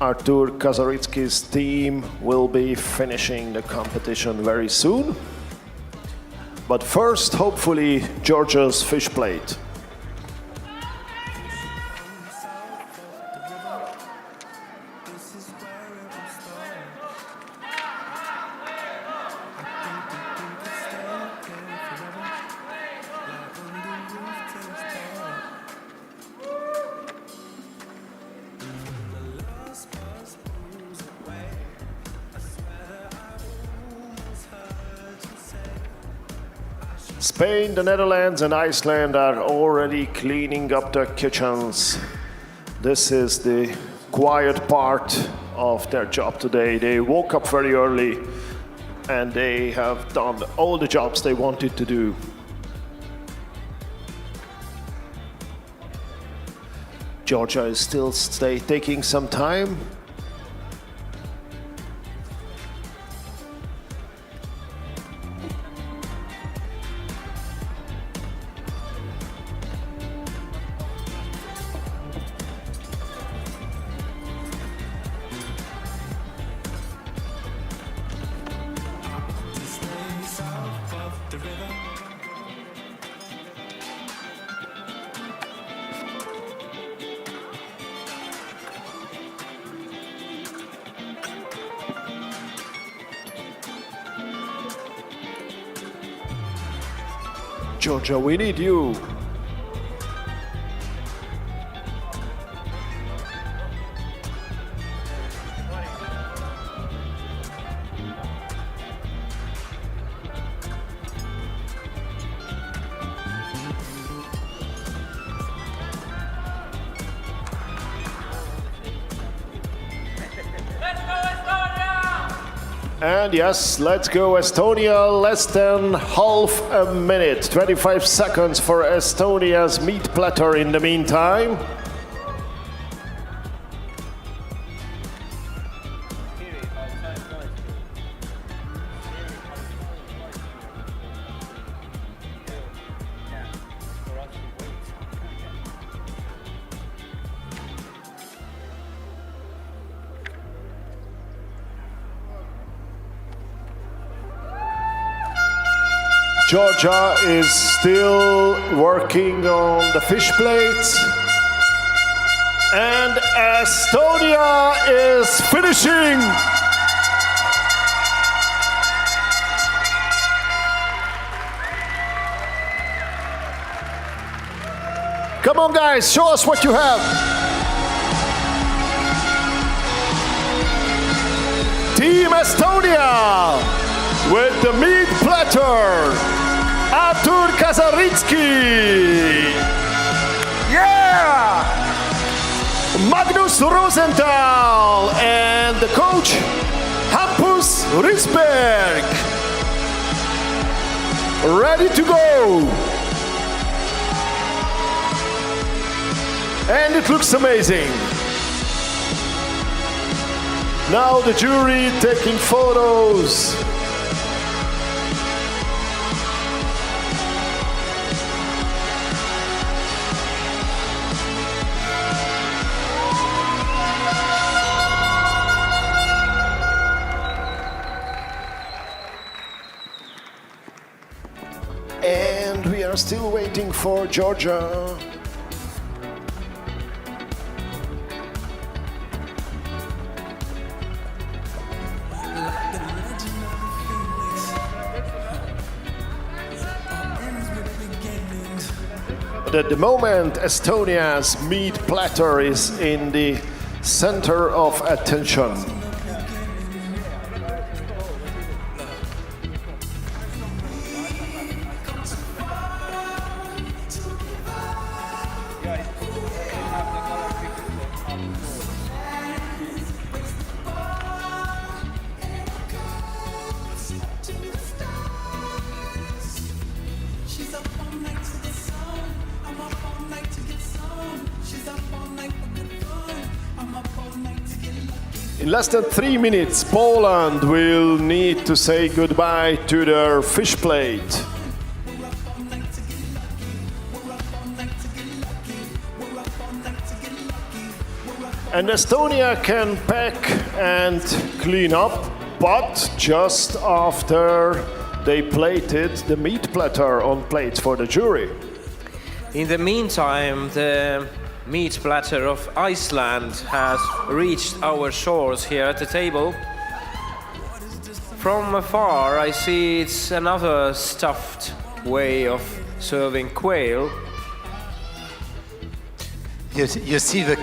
Artur Kazaritski's team will be finishing the competition very soon. But first, hopefully, Georgia's fish plate. Spain, the Netherlands and Iceland are already cleaning up their kitchens. This is the quiet part of their job today. They woke up very early and they have done all the jobs they wanted to do. Georgia is still taking some time. Georgia, we need you. And yes, let's go Estonia, less than half a minute, 25 seconds for Estonia's meat platter in the meantime. Georgia is still working on the fish plates. And Estonia is finishing. Come on, guys, show us what you have. Team Estonia with the meat platter. Artur Kazaritsky. Yeah! Magnus Rosenthal and the coach Hampus Risberg. Ready to go. And it looks amazing. Now the jury taking photos. And we are still waiting for Georgia. But at the moment, Estonia's meat platter is in the center of attention. In less than 3 minutes, Poland will need to say goodbye to their fish plate. And Estonia can pack and clean up, but just after they plated the meat platter on plates for the jury. In the meantime, the meat platter of Iceland has reached our shores here at the table. From afar, I see it's another stuffed way of serving quail. You see the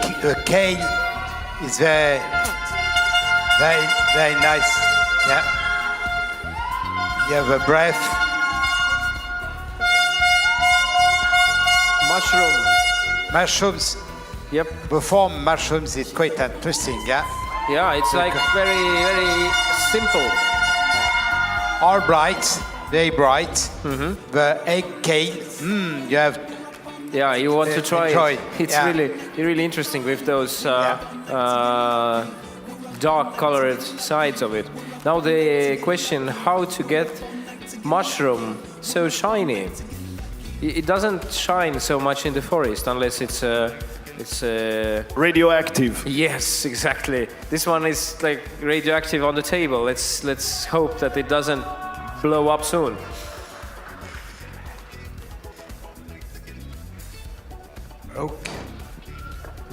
kale is very nice. Yeah. You have a breath. Mushrooms. Yep. The form mushrooms is quite interesting, yeah? Yeah, it's like very, very simple. All bright, very bright. Mm-hmm. The egg kale, you have. Yeah, you want to try it. It's yeah. really interesting with those dark-colored sides of it. Now the question: how to get mushroom so shiny? It doesn't shine so much in the forest unless it's radioactive. Yes, exactly. This one is like radioactive on the table. Let's hope that it doesn't blow up soon. Okay.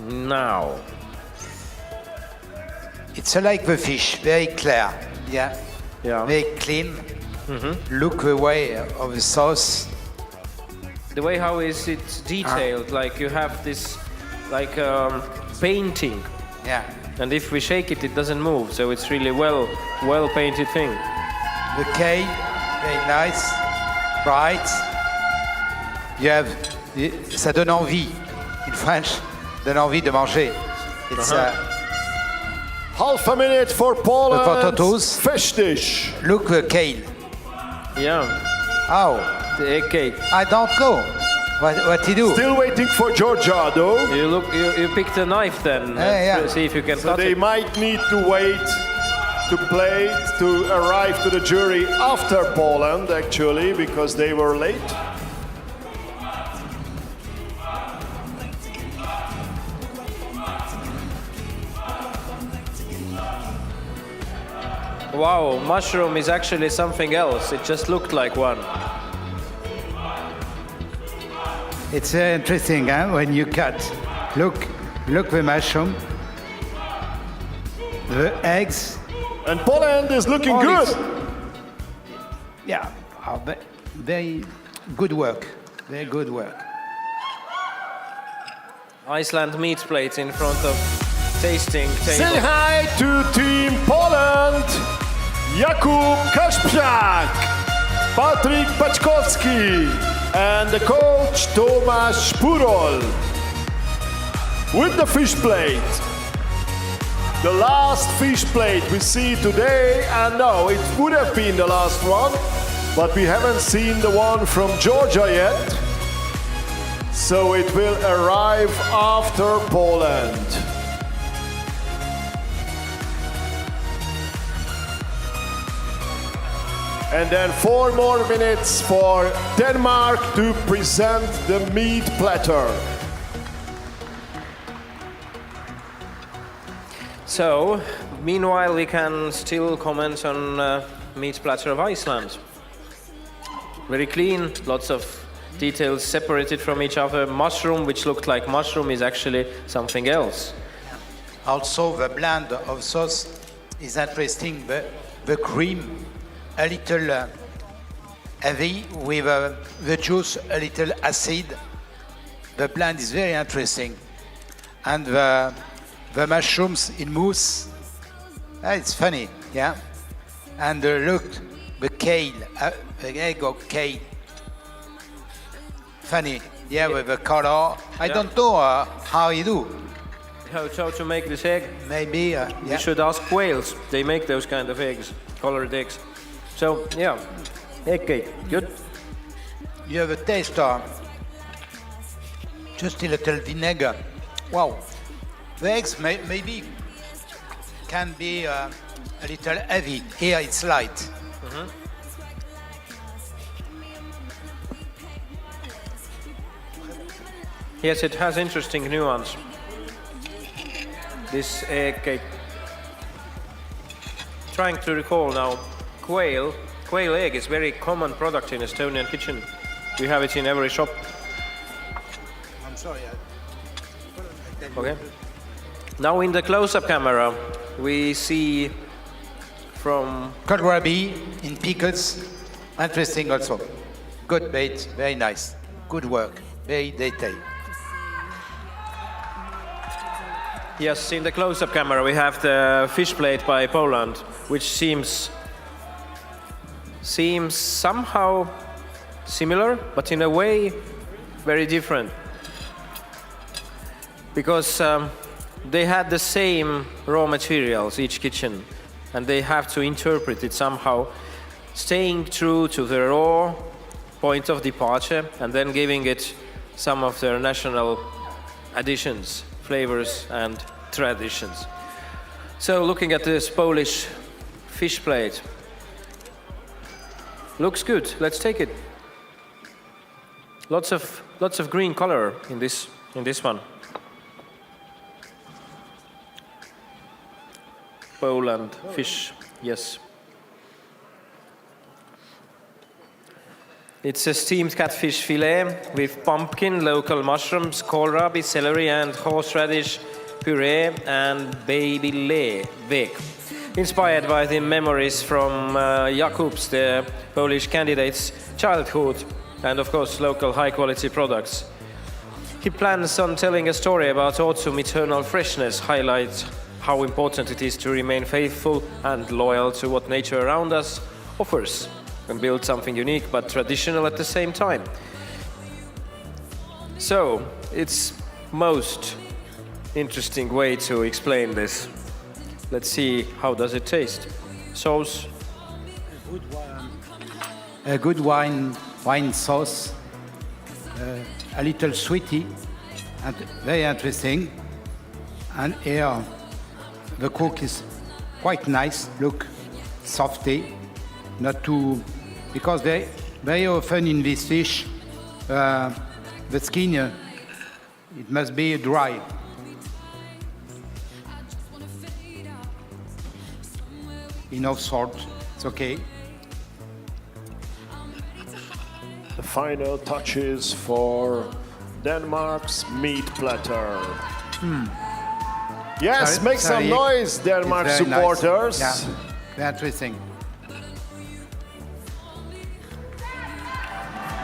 Now. It's like the fish, very clear. Yeah. Yeah. Very clean. Mm-hmm. Look the way of the sauce. The way how is it detailed, like you have this, like painting. Yeah. And if we shake it, it doesn't move. So it's really well painted thing. The kale, very nice, bright. You have, ça donne envie. In French, donne envie de manger. It's half a minute for Poland. the potatoes. Fish dish. Look the kale. Yeah. Oh. The egg cake. I don't know. What you do? Still waiting for Georgia, though. You pick the knife then. Yeah. See if you can So cut they it. might need to wait to arrive to the jury after Poland, actually, because they were late. Wow, mushroom is actually something else. It just looked like one. It's interesting, huh? When you cut. Look the mushroom. The eggs. And Poland is looking good. Yeah, very good work. Very good work. Iceland meat plates in front of tasting table. Say hi to Team Poland. Jakub Kaszprzak, Patryk Paczkowski, and the coach Tomasz Purol with the fish plate. The last fish plate we see today, and no, it would have been the last one, but we haven't seen the one from Georgia yet. So it will arrive after Poland. And then 4 more minutes for Denmark to present the meat platter. So, meanwhile, we can still comment on meat platter of Iceland. Very clean, lots of details separated from each other. Mushroom, which looked like mushroom, is actually something else. Also, the blend of sauce is interesting. The cream, a little heavy, with the juice a little acid. The blend is very interesting. And the mushrooms in mousse, it's funny, yeah? And look, the kale, the egg of kale. Funny, yeah, with the color. I don't know how you do. How to make this egg? Maybe, You yeah. should ask whales. They make those kind of eggs, colored eggs. So, yeah, egg cake, good. You have a taste of just a little vinegar. Wow. The eggs maybe can be a little heavy. Here it's light. Yes, it has interesting nuance. This egg cake. Trying to recall now, quail egg is very common product in Estonian kitchen. We have it in every shop. I'm sorry. Okay. Now in the close-up camera, we see from Kohlrabi in pickles. Interesting also. Good bait, very nice. Good work, very detailed. Yes, in the close-up camera we have the fish plate by Poland, which seems somehow similar, but in a way very different. Because they had the same raw materials, each kitchen, and they have to interpret it somehow, staying true to the raw point of departure and then giving it some of their national additions, flavors and traditions. So looking at this Polish fish plate, looks good. Let's take it. Lots of green color in this one. Poland fish, yes. It's a steamed catfish fillet with pumpkin, local mushrooms, kohlrabi, celery, and horseradish puree and baby leg. Inspired by the memories from Jakub's, the Polish candidate's childhood and of course local high-quality products. He plans on telling a story about autumn eternal freshness, highlight how important it is to remain faithful and loyal to what nature around us offers, and build something unique but traditional at the same time. So, it's most interesting way to explain this. Let's see, how does it taste? Sauce? A good wine sauce, a little sweety, and very interesting. And here, the cook is quite nice. Look, softy, not too, because very often in this fish, the skin, it must be dry. Enough salt, it's okay. The final touches for Denmark's meat platter. Yes, make some noise, Denmark It's very supporters. Nice. Yeah, very interesting.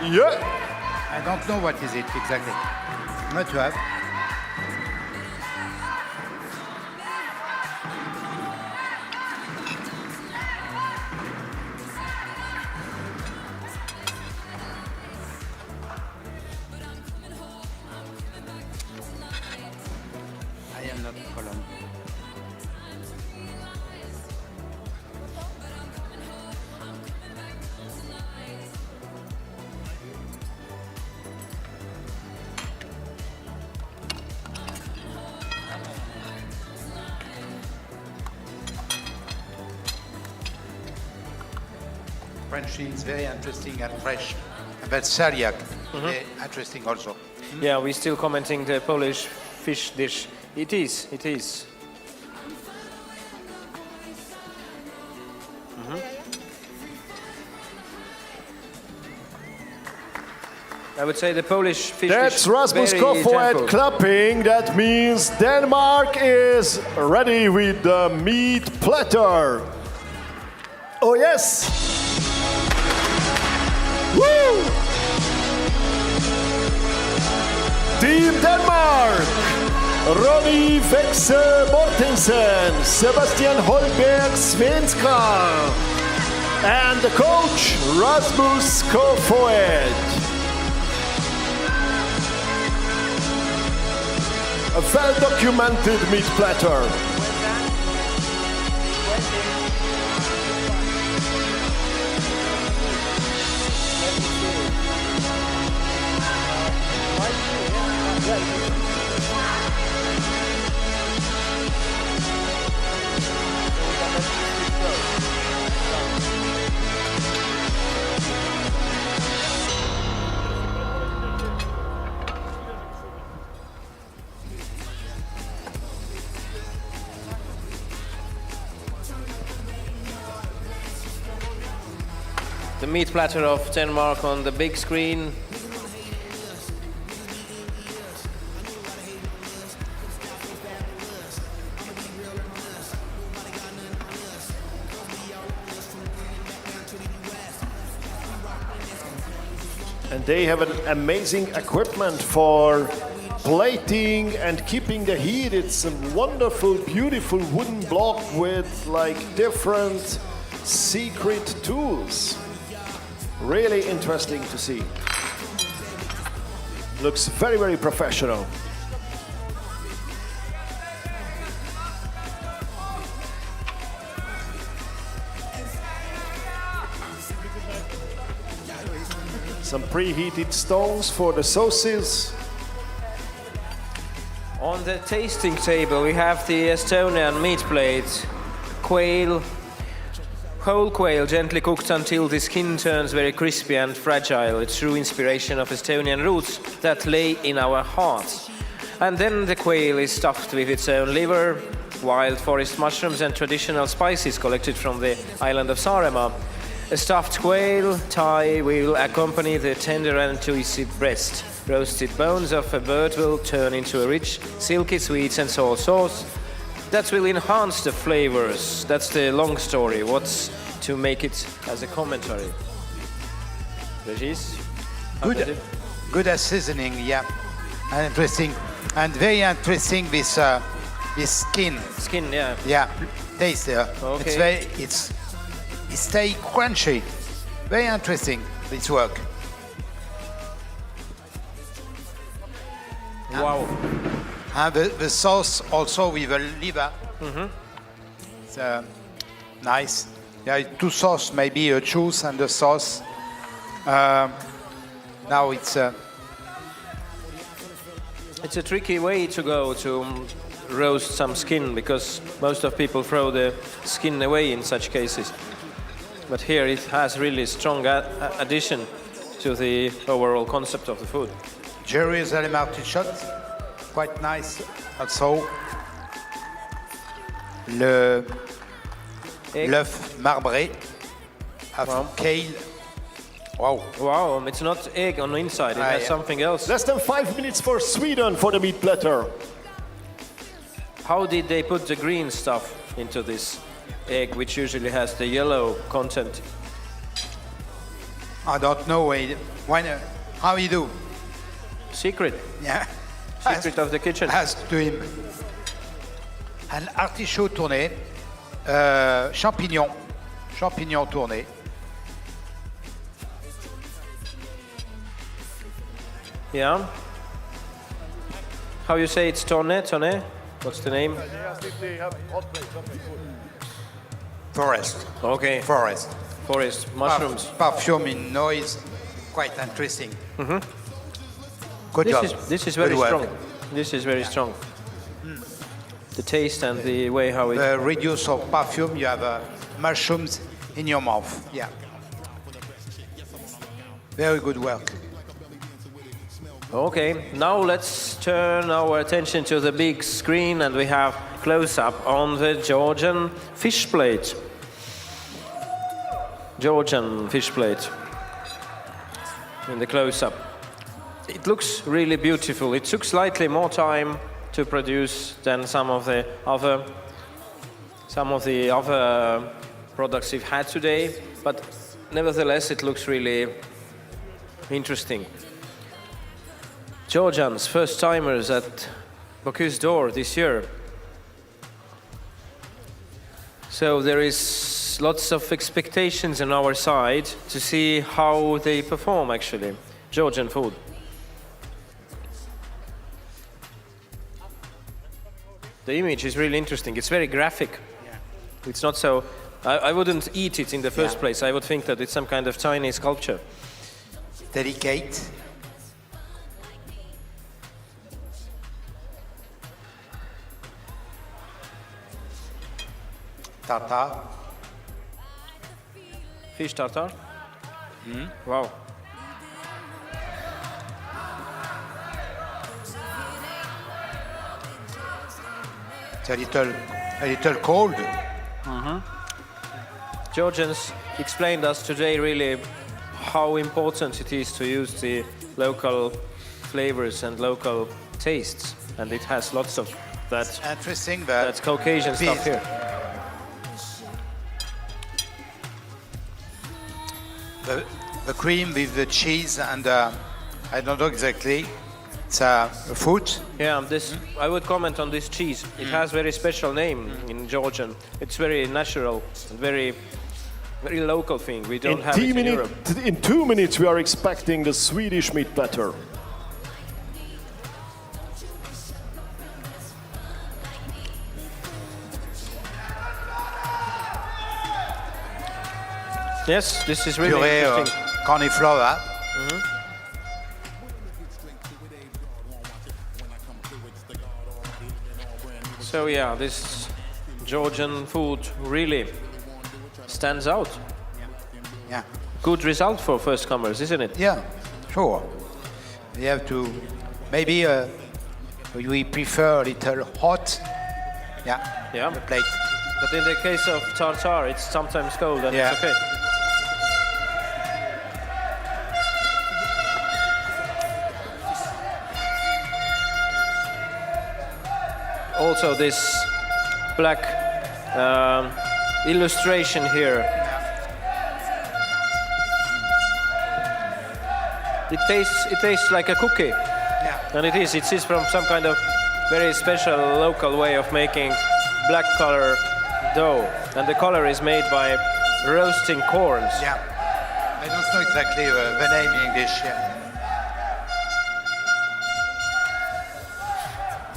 Yeah. I don't know what is it exactly. Not to have. I am not Colombian. French is very interesting and fresh. But celiac, very interesting also. Yeah, we're still commenting the Polish fish dish. It is. I would say the Polish fish That's dish Rasmus very Kofoed gentle. clapping. That means Denmark is ready with the meat platter. Oh yes! Woo! Team Denmark! Ronny Vexe Mortensen, Sebastian Holberg Svenska, and the coach Rasmus Kofoed. A well-documented meat platter. The meat platter of Denmark on the big screen. And they have an amazing equipment for plating and keeping the heat. It's a wonderful, beautiful wooden block with like different secret tools. Really interesting to see. Looks very, very professional. Some preheated stones for the sauces. On the tasting table we have the Estonian meat plate. Quail, whole quail gently cooked until the skin turns very crispy and fragile. A true inspiration of Estonian roots that lay in our hearts. And then the quail is stuffed with its own liver, wild forest mushrooms and traditional spices collected from the island of Saaremaa. A stuffed quail thigh will accompany the tender and juicy breast. Roasted bones of a bird will turn into a rich, silky sweet and sour sauce that will enhance the flavors. That's the long story. What's to make it as a commentary? Regis? Good at seasoning, yeah. And interesting. And very interesting this skin. Skin, yeah. Yeah, taste. Okay. It's stay crunchy. Very interesting, this work. Wow. And the sauce also with the liver. It's nice. Yeah, two sauce, maybe a juice and a sauce. Now it's a tricky way to go to roast some skin because most of people throw the skin away in such cases. But here it has really strong addition to the overall concept of the food. Jerusalem artichoke, quite nice also. L'œuf marbré of kale. Wow. Wow, it's not egg on the inside, it has something else. Less than 5 minutes for Sweden for the meat platter. How did they put the green stuff into this egg, which usually has the yellow content? I don't know. How you do? Secret. Yeah. Secret of the kitchen. Ask to him. An artichoke tourné, champignon tourné. Yeah. How you say it's tourné? What's the name? Forest. Okay. Forest. Mushrooms. Perfume in noise. Quite interesting. Good this job. This is very Good strong. work. This is very strong. The taste and the way how it... The reduce of perfume, you have mushrooms in your mouth. Yeah. Very good work. Okay, now let's turn our attention to the big screen and we have close-up on the Georgian fish plate. Georgian fish plate in the close-up. It looks really beautiful. It took slightly more time to produce than some of the other products we've had today, but nevertheless it looks really interesting. Georgians, first-timers at Bocuse d'Or this year. So there is lots of expectations on our side to see how they perform actually, Georgian food. The image is really interesting. It's very graphic. Yeah. It's not so... I wouldn't eat it in the first place. I would think that it's some kind of Chinese sculpture. Delicate. Tartar. Fish tartar? Wow. It's a little cold. Georgians explained us today really how important it is to use the local flavors and local tastes, and it has lots of that. Interesting. That's Caucasian stuff here. The cream with the cheese and I don't know exactly. It's a fruit. Yeah, this I would comment on this cheese. It has very special name in Georgian. It's very natural and very local thing. We don't have it in Europe. In 2 minutes, we are expecting the Swedish meat platter. Yes, this is really Puree, interesting. cauliflower. So yeah, this Georgian food really stands out. Yeah. Good result for first comers, isn't it? Yeah, sure. We have to, maybe we prefer a little hot. Yeah. Yeah. The plate. But in the case of tartar, it's sometimes cold and Yeah. it's okay. Also this black illustration here. It tastes like a cookie. Yeah. And it is from some kind of very special local way of making black color dough. And the color is made by roasting corns. Yeah. I don't know exactly the name in English. Yeah.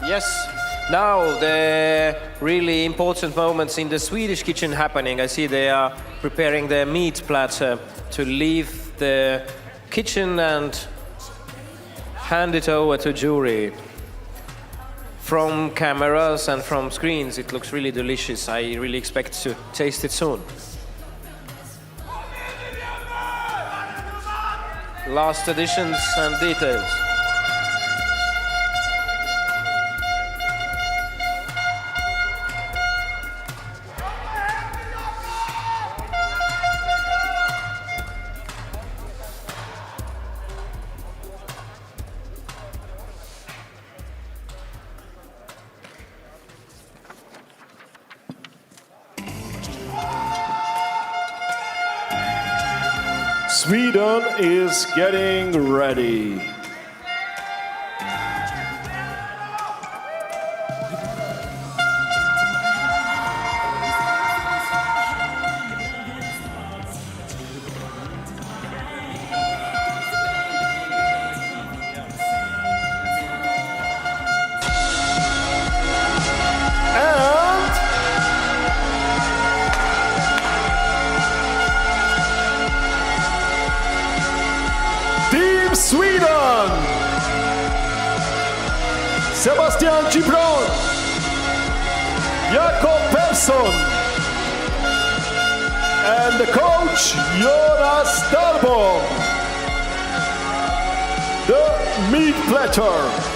Yes. Now the really important moments in the Swedish kitchen happening. I see they are preparing the meat platter to leave the kitchen and hand it over to jury. From cameras and from screens, it looks really delicious. I really expect to taste it soon. Last additions and details. Sweden is getting ready. Sweden! Sebastian Gibron, Jakob Persson, and the coach Jonas Dahlbom. The meat platter.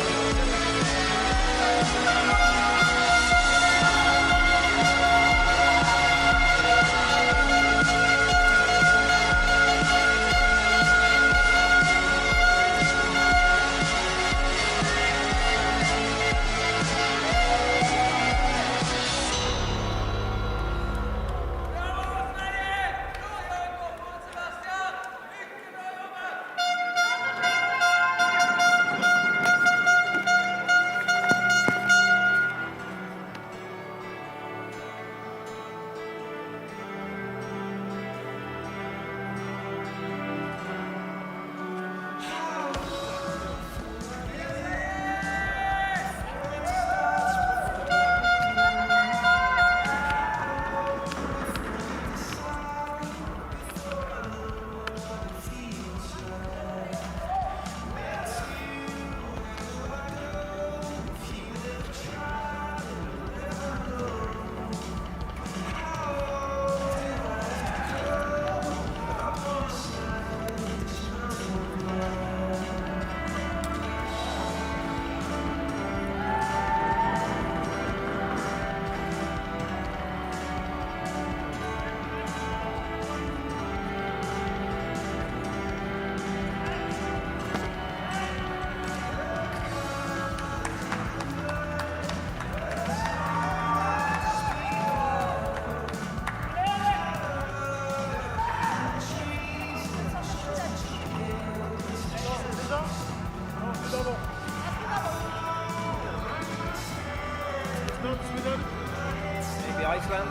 Maybe Iceland?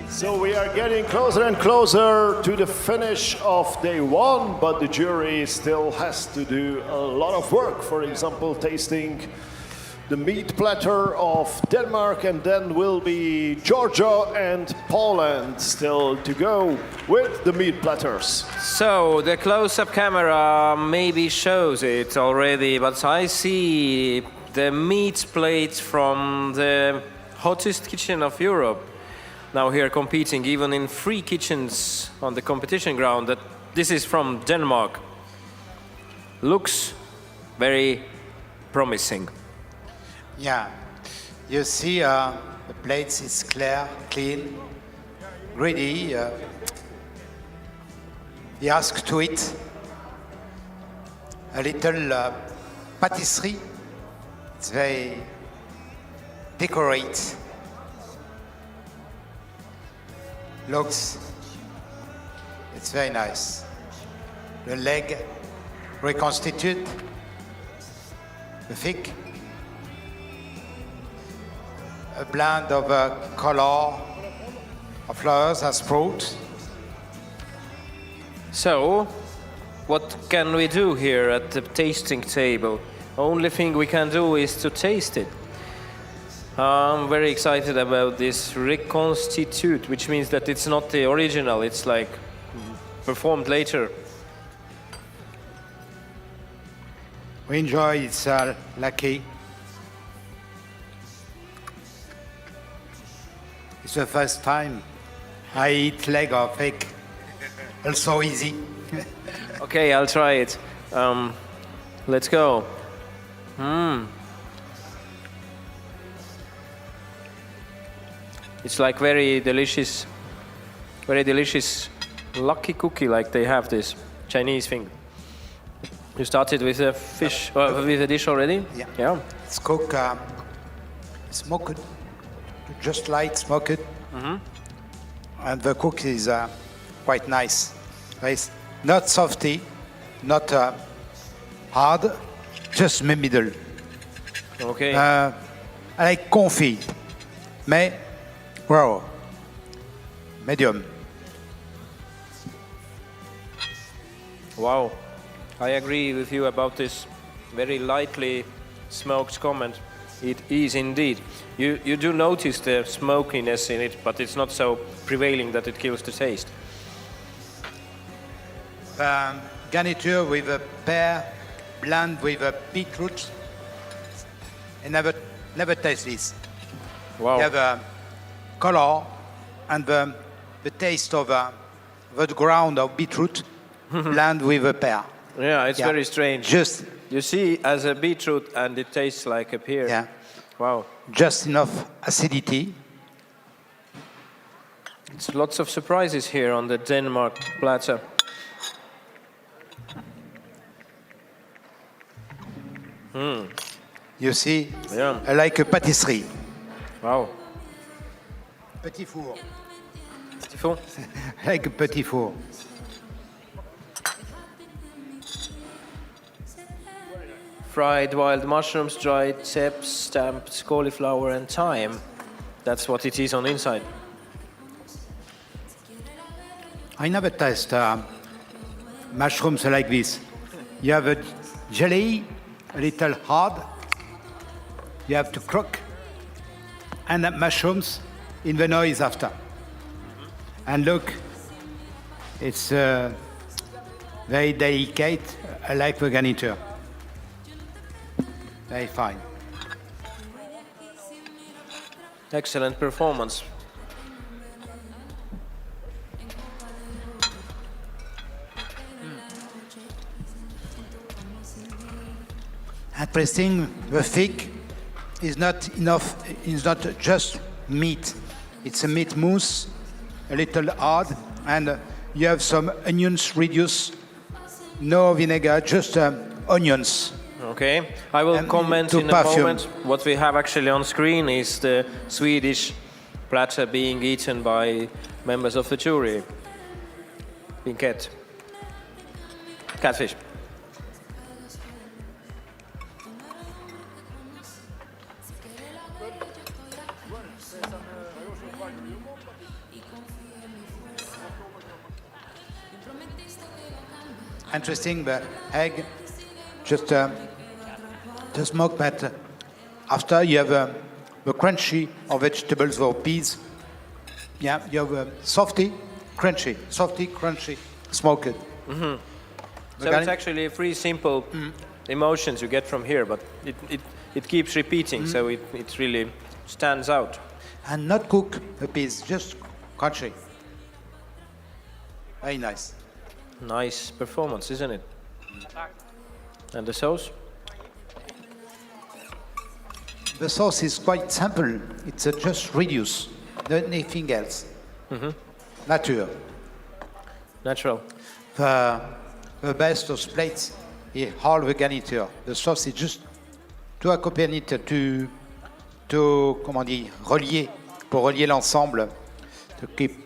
So we are getting closer and closer to the finish of day one, but the jury still has to do a lot of work. For example, tasting the meat platter of Denmark, and then will be Georgia and Poland still to go with the meat platters. So the close-up camera maybe shows it already, but I see the meat plate from the hottest kitchen of Europe now here competing, even in free kitchens on the competition ground. That this is from Denmark. Looks very promising. Yeah, you see the plates is clear, clean, greedy. He asked to eat a little patisserie. It's very decorate. looks, it's very nice. The leg reconstituted, the thick, a blend of color of flowers and sprouts. So, what can we do here at the tasting table? Only thing we can do is to taste it. I'm very excited about this reconstitute, which means that it's not the original, it's like performed later. We enjoy, it's lucky. It's the first time I eat leg of pig. Also easy. Okay, I'll try it. Let's go. It's like very delicious lucky cookie, like they have this Chinese thing. You started with a fish, with a dish already? Yeah. It's cooked, smoked, just light smoked. And the cook is quite nice. It's not softy, not hard, just in the middle. Okay. I like confit, mais raw, medium. Wow, I agree with you about this very lightly smoked comment. It is indeed. You do notice the smokiness in it, but it's not so prevailing that it kills the taste. Garniture with a pear, blend with a beetroot. I never taste this. Wow. You have a color and the taste of the ground of beetroot blend with a pear. Yeah, it's very strange. Just you see as a beetroot and it tastes like a pear. Yeah. Wow. Just enough acidity. It's lots of surprises here on the Denmark platter. You see, Yeah. I like a pâtisserie. Wow. Petit four. Petit four? I like a petit four. Fried wild mushrooms, dried ceps, stamped cauliflower and thyme. That's what it is on the inside. I never taste mushrooms like this. You have a jelly, a little hard. You have to cook, and the mushrooms in the noise after. And look, it's very delicate. I like the garniture. Very fine. Excellent performance. Interesting, the thick is not enough, it's not just meat. It's a meat mousse, a little hard, and you have some onions reduced, no vinegar, just onions. Okay, I will comment to in a perfume. moment. What we have actually on screen is the Swedish platter being eaten by members of the jury. Pinkett. Catfish. Interesting, the egg, just smoke, but after you have the crunchy of vegetables or peas. Yeah, you have softy, crunchy, smoked. So it's actually three simple emotions you get from here, but it keeps repeating, so it really stands out. And not cook the peas, just crunchy. Very nice. Nice performance, isn't it? And the sauce? The sauce is quite simple. It's just reduce, nothing else. Nature. Natural. The best of plates is all the garniture. The sauce is just to accompagner it, to comment dire, relier, pour relier l'ensemble, to keep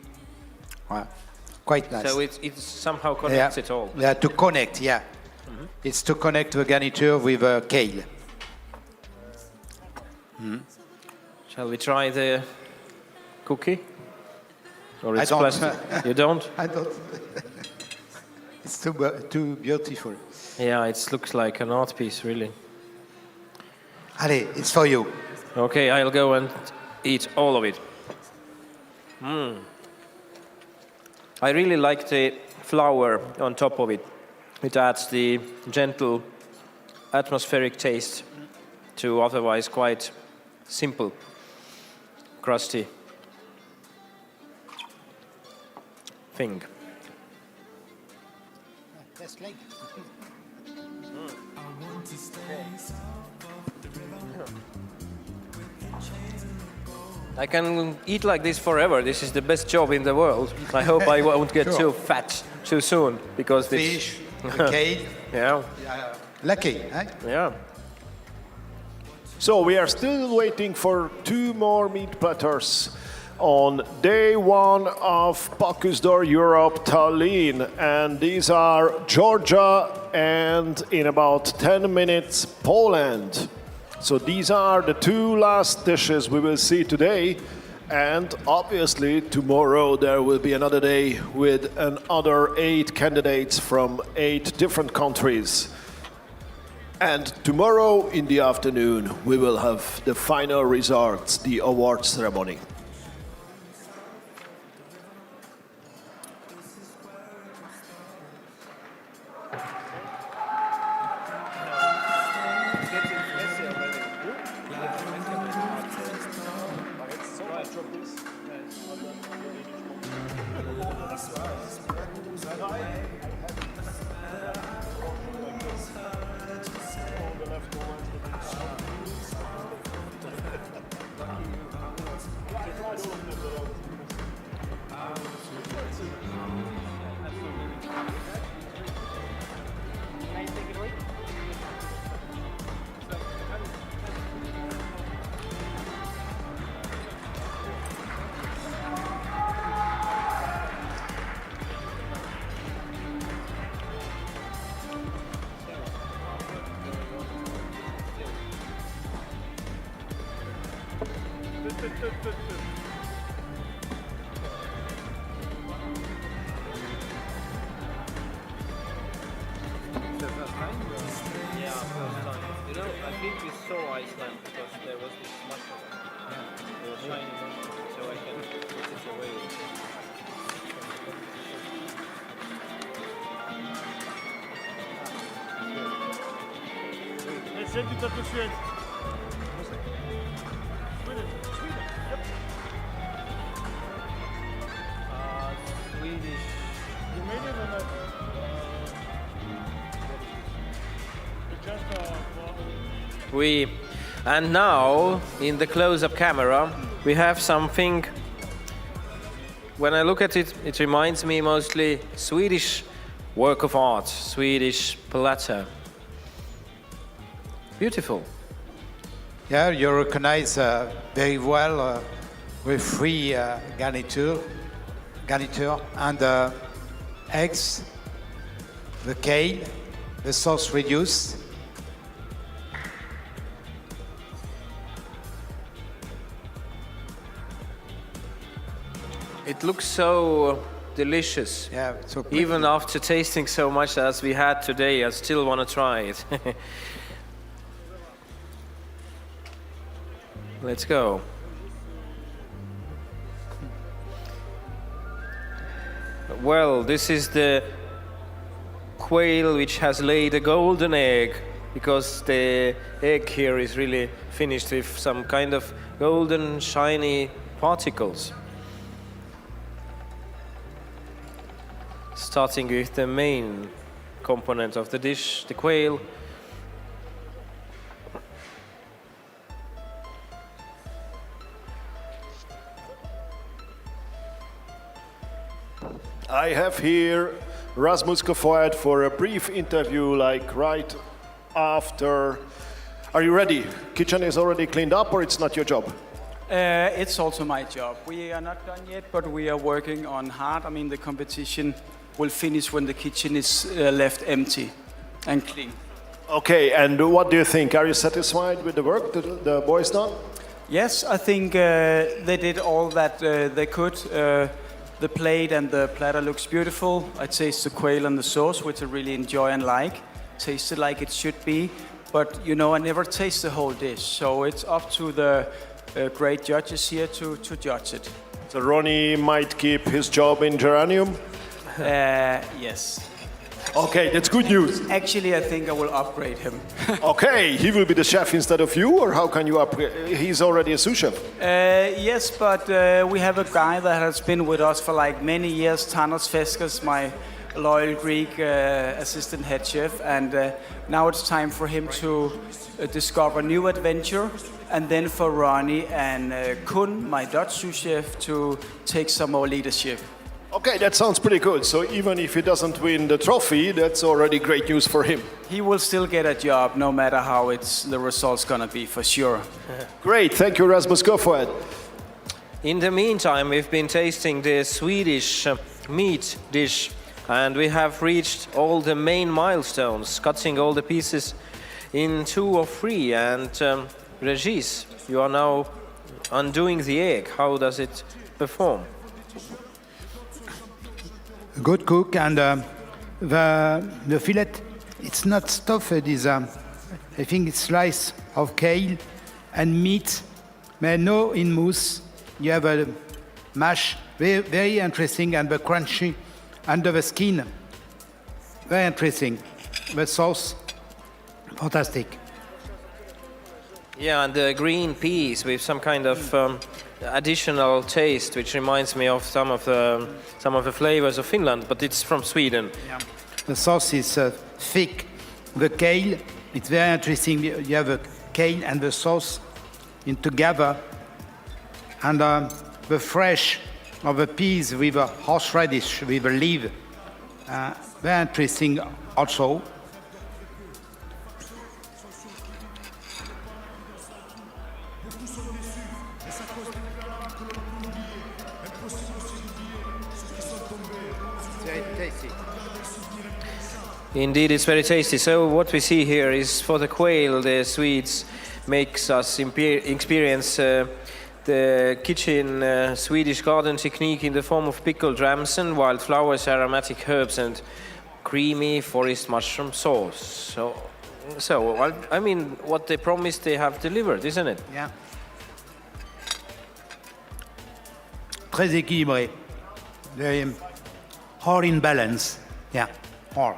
Wow. Quite nice. So it somehow connects it all. Yeah, to connect, yeah. It's to connect the garniture with kale. Shall we try the cookie? Or I it's don't. plastic? You don't? I don't. It's too beautiful. Yeah, it looks like an art piece, really. Allez, it's for you. Okay, I'll go and eat all of it. I really like the flour on top of it. It adds the gentle, atmospheric taste to otherwise quite simple, crusty thing. I can eat like this forever. This is the best job in the world. I hope I won't get too fat too soon because Fish, the kale. Yeah. Lucky, eh? Yeah. So we are still waiting for 2 more meat platters on day 1 of Bocuse d'Or Europe Tallinn, and these are Georgia and in about 10 minutes Poland. So these are the 2 last dishes we will see today, and obviously tomorrow there will be another day with another 8 candidates from 8 different countries. And tomorrow in the afternoon we will have the final results, the award ceremony. And now, in the close-up camera, we have something. When I look at it, it reminds me mostly Swedish work of art, Swedish platter. Beautiful. Yeah, you recognize very well with 3 garniture and eggs, the kale, the sauce reduced. It looks so delicious. Yeah, so pretty. Even after tasting so much as we had today, I still want to try it. Let's go. Well, this is the quail which has laid a golden egg, because the egg here is really finished with some kind of golden, shiny particles. Starting with the main component of the dish, the quail. I have here Rasmus Kofoed for a brief interview, like right after. Are you ready? Kitchen is already cleaned up, or it's not your job? It's also my job. We are not done yet, but we are working on hard. I mean, the competition will finish when the kitchen is left empty and clean. Okay, and what do you think? Are you satisfied with the work the boys done? Yes, I think they did all that they could. The plate and the platter looks beautiful. I taste the quail and the sauce, which I really enjoy and like. Taste it like it should be. But, you know, I never taste the whole dish. So it's up to the great judges here to judge it. So Ronnie might keep his job in Geranium? Yes. Okay, that's good news. Actually, I think I will upgrade him. Okay, he will be the chef instead of you, or how can you upgrade? He's already a sous chef. Yes, but we have a guy that has been with us for like many years, Tanos Feskas, my loyal Greek assistant head chef, and now it's time for him to discover new adventure, and then for Ronnie and Kun, my Dutch sous chef, to take some more leadership. Okay, that sounds pretty good. So even if he doesn't win the trophy, that's already great news for him. He will still get a job, no matter how the result's gonna be, for sure. Great, thank you, Rasmus. Go for it. In the meantime, we've been tasting the Swedish meat dish, and we have reached all the main milestones, cutting all the pieces in 2 or 3. And Regis, you are now undoing the egg. How does it perform? Good cook, and the fillet, it's not stuffed. It is, I think it's slice of kale and meat, but no in mousse. You have a mash, very, very interesting, and the crunchy under the skin, very interesting. The sauce, fantastic. Yeah, and the green peas with some kind of additional taste, which reminds me of some of the flavors of Finland, but it's from Sweden. Yeah. The sauce is thick. The kale, it's very interesting. You have the kale and the sauce in together, and the fresh of the peas with a horseradish with a leaf. Very interesting also. Indeed, it's very tasty. So what we see here is for the quail, the Swedes makes us experience the kitchen Swedish garden technique in the form of pickled ramson, wild flowers, aromatic herbs, and creamy forest mushroom sauce. So I mean, what they promised, they have delivered, isn't it? Yeah. Très équilibré. Very all in balance. Yeah, all.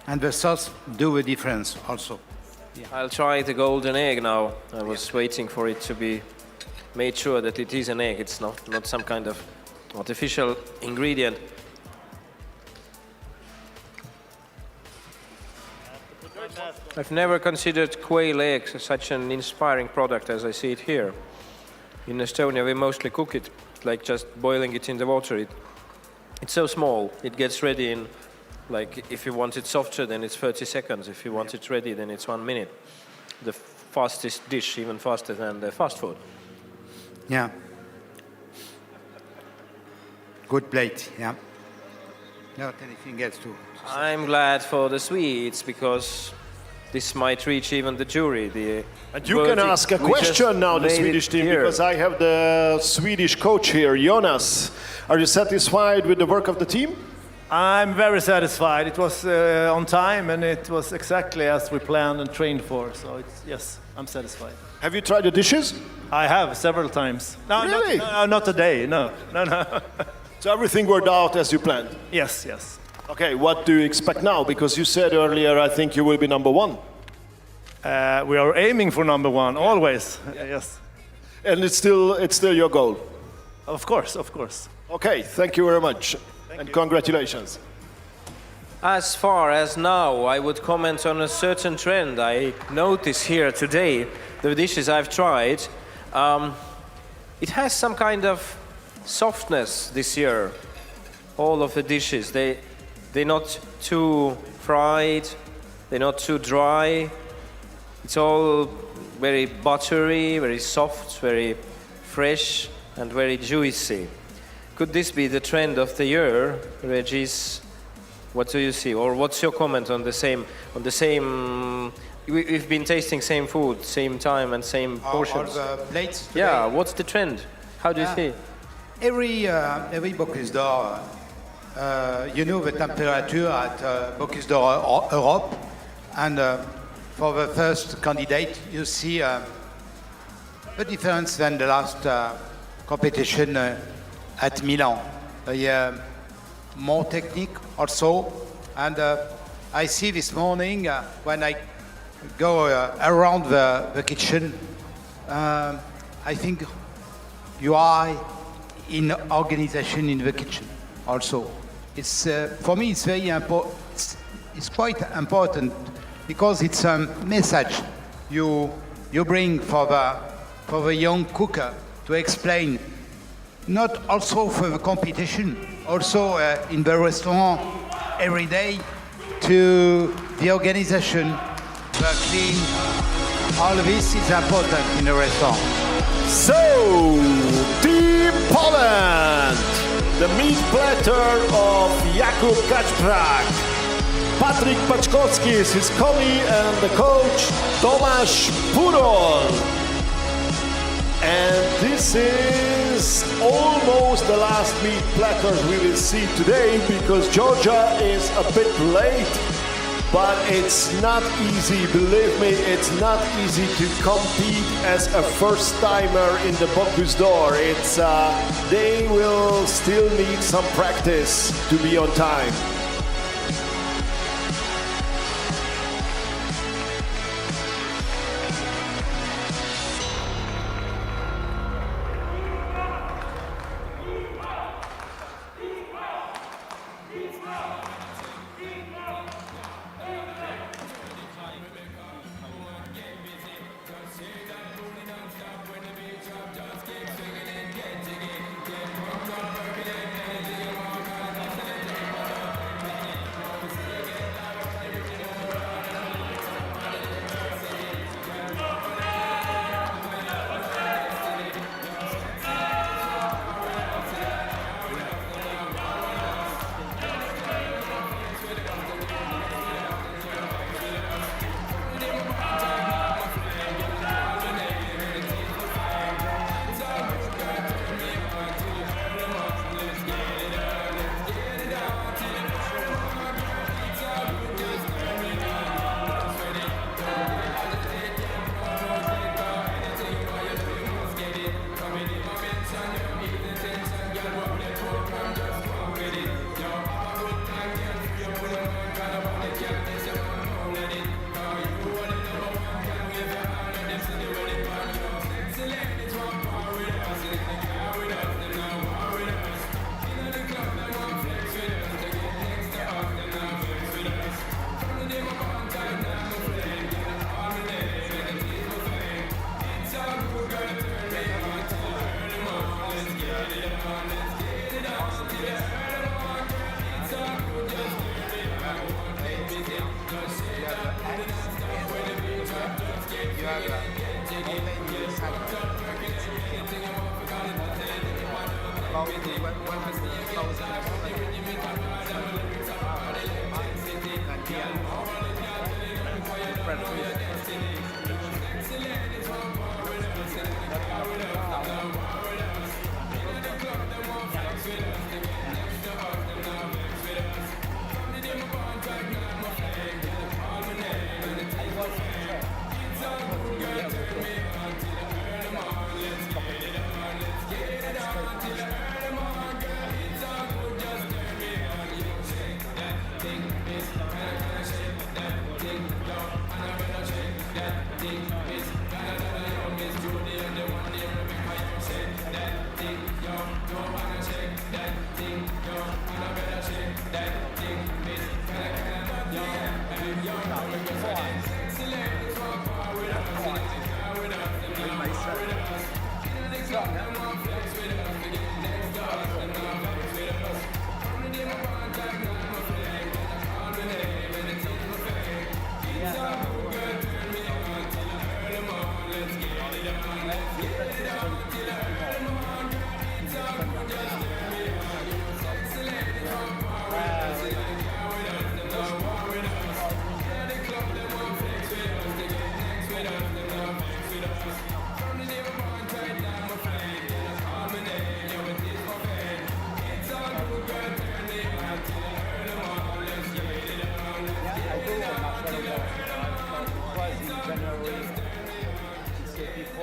And the sauce do a difference also. Yeah. I'll try the golden egg now. I was waiting for it to be made sure that it is an egg. It's not some kind of artificial ingredient. I've never considered quail eggs such an inspiring product as I see it here. In Estonia, we mostly cook it, like just boiling it in the water. It's so small, it gets ready in, like, if you want it softer, then it's 30 seconds. If you want it ready, then it's 1 minute. The fastest dish, even faster than the fast food. Yeah. Good plate, yeah. Not anything else to I'm glad for the Swedes, because this might reach even the jury. And you can ask a question now, the Swedish team, because I have the Swedish coach here, Jonas. Are you satisfied with the work of the team? I'm very satisfied. It was on time, and it was exactly as we planned and trained for. So yes, I'm satisfied. Have you tried the dishes? I have several times. No, really? not today. No. So everything worked out as you planned? Yes. Okay, what do you expect now? Because you said earlier, I think you will be number 1. We are aiming for number 1 always. Yes. And it's still your goal. Of course. Okay, thank you very much. And congratulations. As far as now, I would comment on a certain trend I notice here today. The dishes I've tried, it has some kind of softness this year. All of the dishes, they're not too fried, they're not too dry. It's all very buttery, very soft, very fresh and very juicy. Could this be the trend of the year, Regis? What do you see, or what's your comment on the same? We've been tasting same food, same time, and same portions. All the plates today. Yeah, what's the trend? How do you see? Every Bocuse d'Or, you know the temperature at Bocuse d'Or Europe, and for the first candidate, you see the difference than the last competition at Milan. More technique also, and I see this morning when I go around the kitchen, I think you are in organization in the kitchen also. It's for me it's very important. It's quite important because it's a message you bring for the young cooker to explain, not also for the competition, also in the restaurant every day, to the organization, the clean. All this is important in a restaurant. So, Team Poland, the meat platter of Jakub Kaczprak, Patryk Paczkowski is his colleague, and the coach Tomasz Purol. And this is almost the last meat platters we will see today, because Georgia is a bit late, but it's not easy, believe me, it's not easy to compete as a first-timer in the Bocuse d'Or. They will still need some practice to be on time.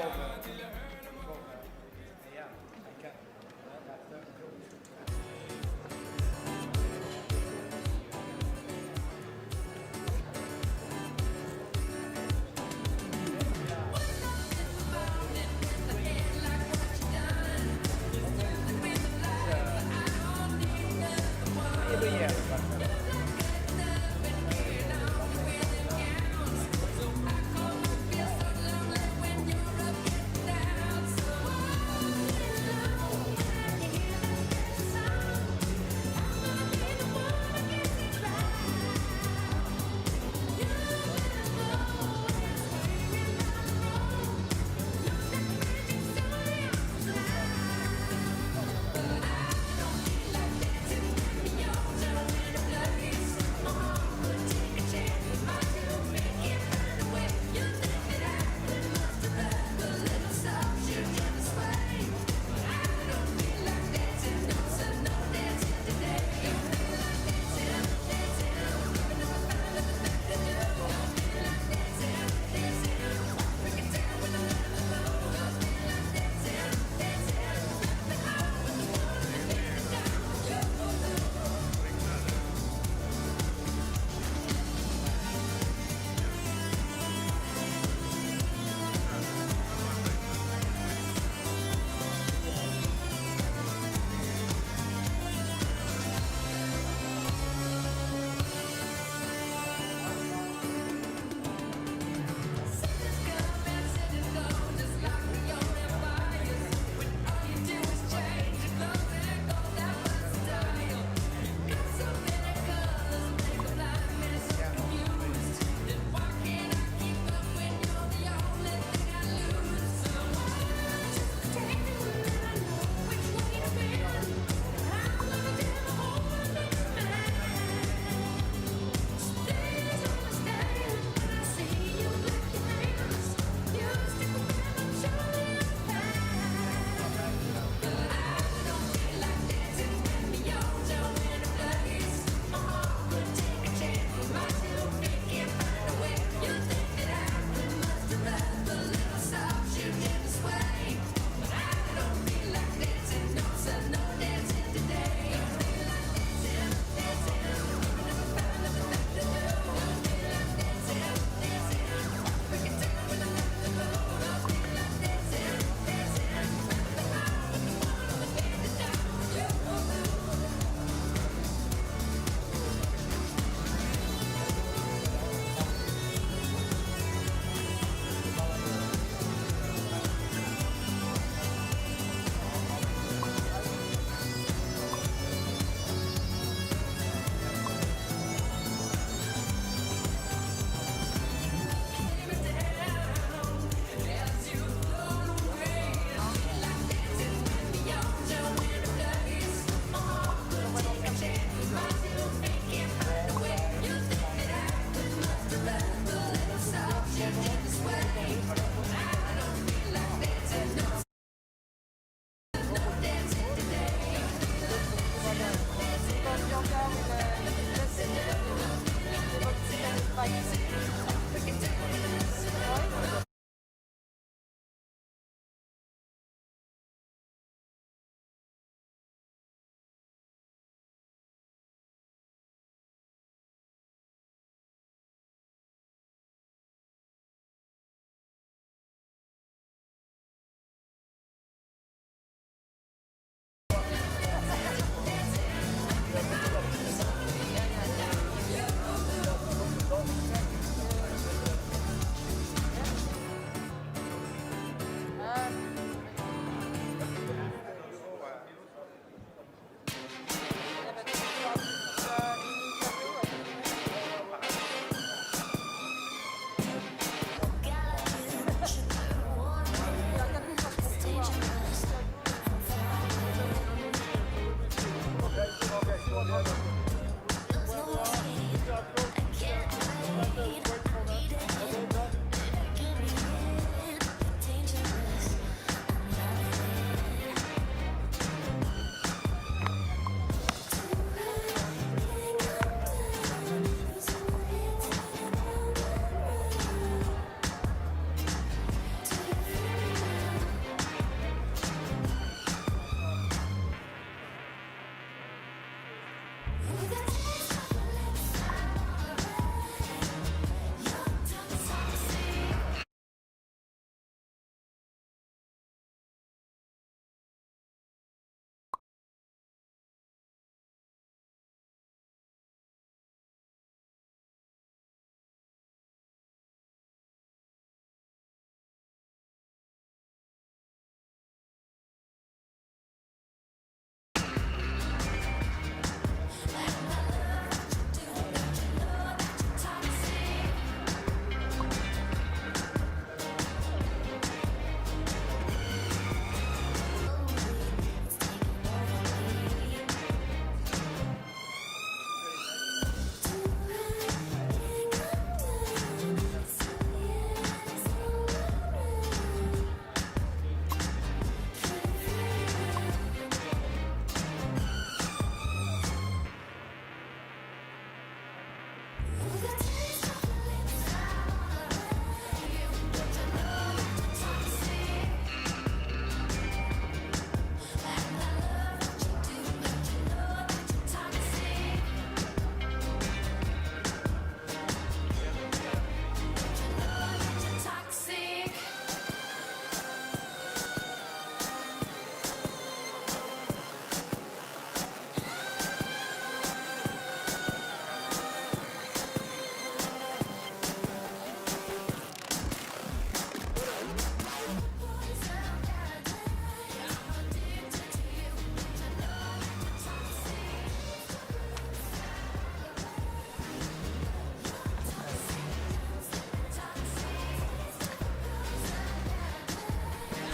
Down.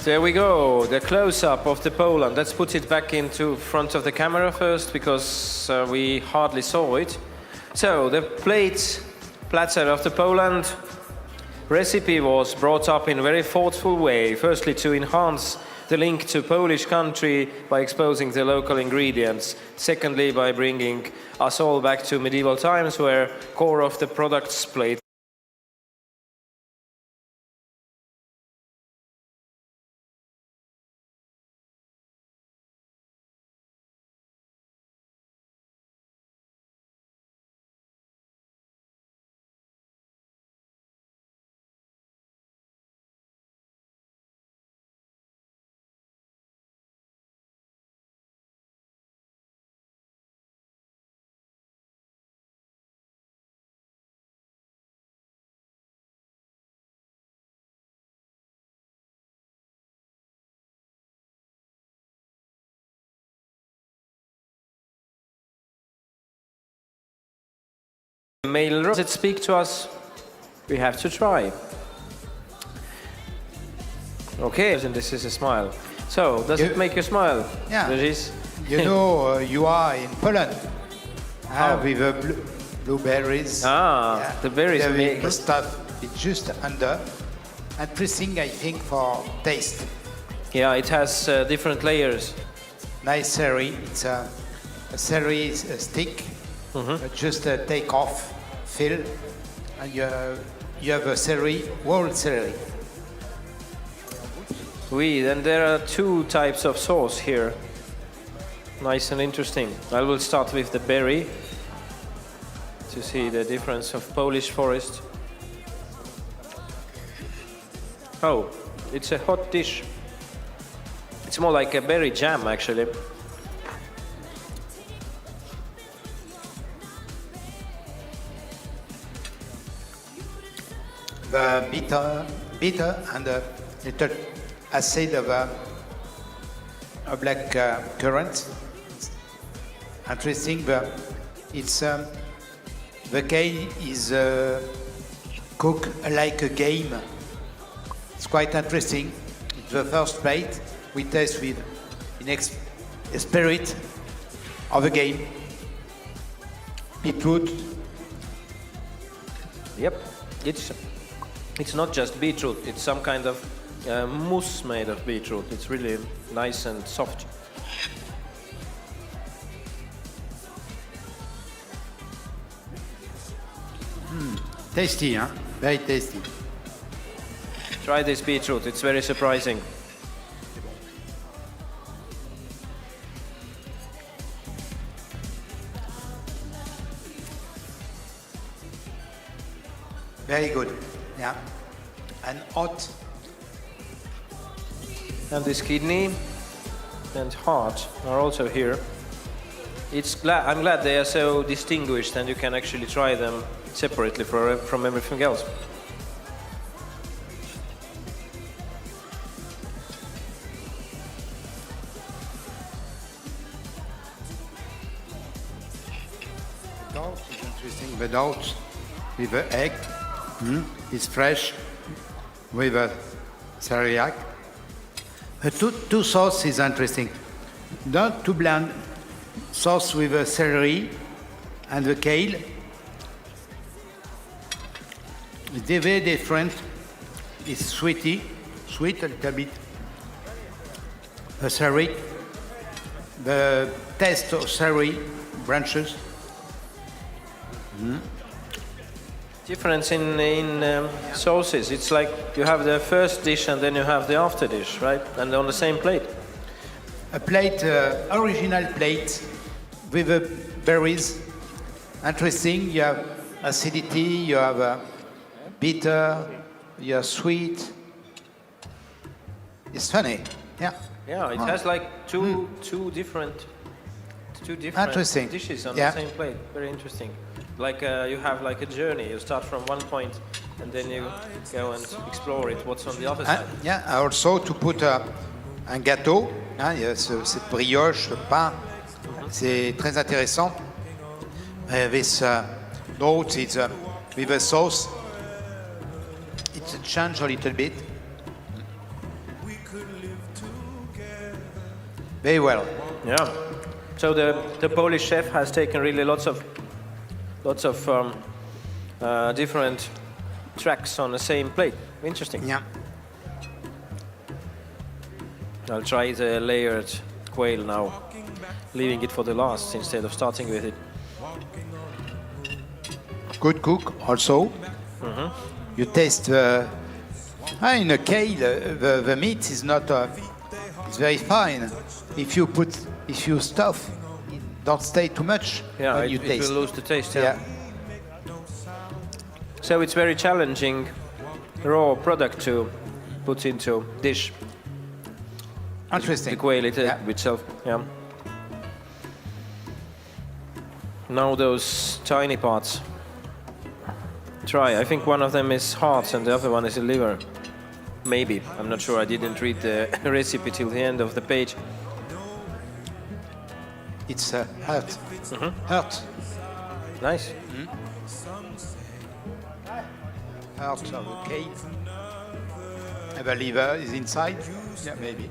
There we go, the close-up of the Poland. Let's put it back into front of the camera first because we hardly saw it. So the platter of the Poland recipe was brought up in a very thoughtful way. Firstly, to enhance the link to Polish country by exposing the local ingredients. Secondly, by bringing us all back to medieval times where core of the products played male. Does it speak to us? We have to try. Okay, and this is a smile. So, does it make you smile? Yeah. Regis? You know, you are in Poland with blueberries. Ah, the berries make the stuff is just under. Interesting, I think, for taste. Yeah, it has different layers. Nice celery. It's a celery stick. Just take off, fill, and you have a celery, whole celery. Oui, then there are two types of sauce here. Nice and interesting. I will start with the berry to see the difference of Polish forest. Oh, it's a hot dish. It's more like a berry jam, actually. The bitter and a little acid of a black currant. Interesting, but it's the kale is cooked like a game. It's quite interesting. It's the first plate we taste with a spirit of a game. Beetroot. Yep, it's not just beetroot, it's some kind of mousse made of beetroot. It's really nice and soft. Tasty, huh? Very tasty. Try this beetroot, it's very surprising. Very good, yeah. And hot. And this kidney and heart are also here. I'm glad they are so distinguished and you can actually try them separately from everything else. Doubt is interesting. The doubt with the egg is fresh with a celeriac. The two sauce is interesting. Not too bland. Sauce with the celery and the kale. It's very different. It's sweet a little bit. The celery, the taste of celery branches. Difference in sauces. It's like you have the first dish and then you have the after dish, right? And on the same plate. A plate, original plate with the berries. Interesting. You have acidity. You have bitter. You have sweet. It's funny. Yeah. Yeah, it has like two different Interesting. dishes on Yeah. the same plate. Very interesting. Like you have like a journey. You start from one point and then you go and explore it. What's on the other side? Yeah. Also to put un gâteau. Hein, il y a cette brioche, ce pain. C'est très intéressant. This note is with a sauce. It's changed a little bit. Very well. Yeah. So the Polish chef has taken really lots of different tracks on the same plate. Interesting. Yeah. I'll try the layered quail now, leaving it for the last instead of starting with it. Good cook also. You taste in a kale, the meat is not. It's very fine. If you stuff, don't stay too much. Yeah, when you it taste. will lose the taste. Yeah. So it's very challenging raw product to put into dish. Interesting. The quail itself. Yeah. Now those tiny parts. Try. I think one of them is heart and the other one is the liver. Maybe. I'm not sure. I didn't read the recipe till the end of the page. It's heart. Heart. Nice. Heart of the kale. And the liver is inside. Yeah, maybe.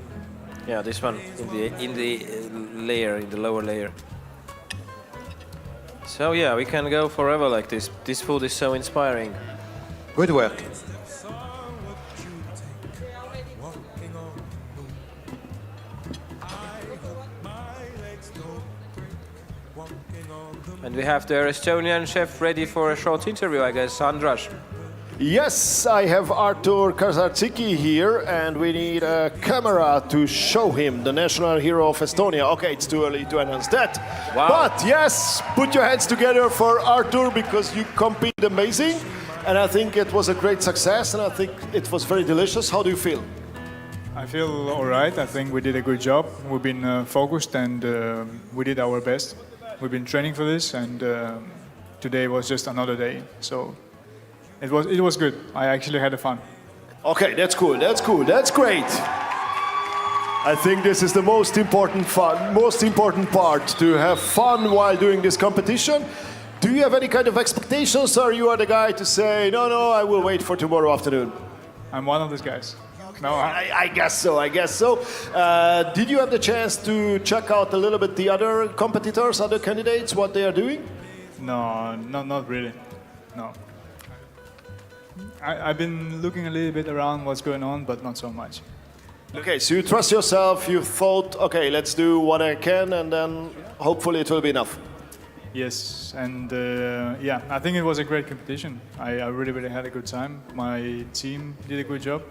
Yeah, this one in the layer, in the lower layer. So yeah, we can go forever like this. This food is so inspiring. Good work. And we have the Estonian chef ready for a short interview, I guess. Andras. Yes, I have Artur Kazarczyki here, and we need a camera to show him the national hero of Estonia. Okay, it's too early to announce that. Wow. But yes, put your hands together for Artur because you competed amazing, and I think it was a great success, and I think it was very delicious. How do you feel? I feel all right. I think we did a good job. We've been focused and we did our best. We've been training for this, and today was just another day. So it was good. I actually had fun. Okay, that's cool. That's cool. That's great. I think this is the most important part, to have fun while doing this competition. Do you have any kind of expectations, or you are the guy to say, no, I will wait for tomorrow afternoon? I'm one of those guys. No, I guess so. Did you have the chance to check out a little bit the other competitors, other candidates, what they are doing? No, not really. No. I've been looking a little bit around what's going on, but not so much. Okay, so you trust yourself, you thought, okay, let's do what I can, and then hopefully it will be enough. Yes, and yeah, I think it was a great competition. I really had a good time. My team did a good job.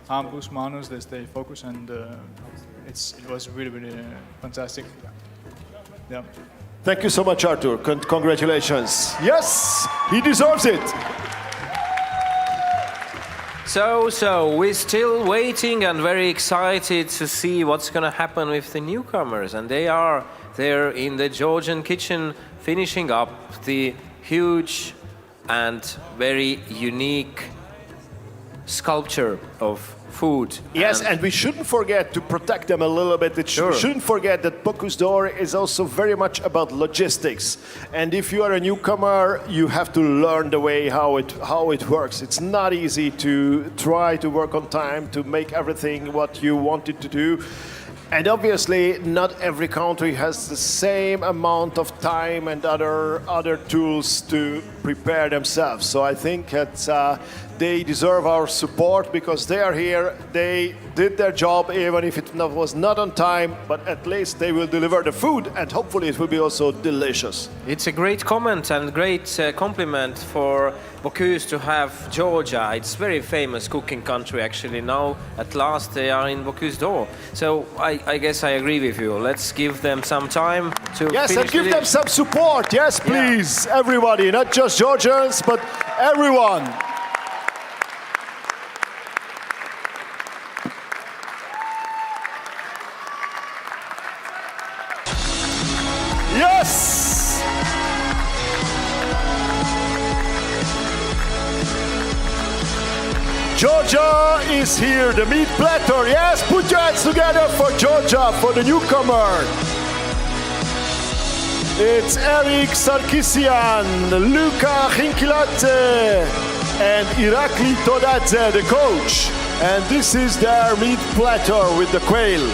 Hampus, Manus, they stay focused, and it was really fantastic. Yeah. Thank you so much, Artur. Congratulations. Yes, he deserves it. So we're still waiting and very excited to see what's going to happen with the newcomers, and they are there in the Georgian kitchen finishing up the huge and very unique sculpture of food. Yes, and we shouldn't forget to protect them a little bit. We shouldn't forget that Bocuse d'Or is also very much about logistics. And if you are a newcomer, you have to learn the way how it works. It's not easy to try to work on time, to make everything what you wanted to do. And obviously, not every country has the same amount of time and other tools to prepare themselves. So I think that they deserve our support because they are here. They did their job, even if it was not on time, but at least they will deliver the food, and hopefully it will be also delicious. It's a great comment and great compliment for Bocuse to have Georgia. It's a very famous cooking country, actually. Now, at last, they are in Bocuse d'Or. So I guess I agree with you. Let's give them some time to Yes, finish and give them some support. Yes, please, everybody, not just Georgians, but everyone. Yes! Georgia is here, the meat platter. Yes, put your hands together for Georgia, for the newcomer. It's Eric Sarkisian, Luca Hinkiladze, and Irakli Todadze, the coach. And this is their meat platter with the quail.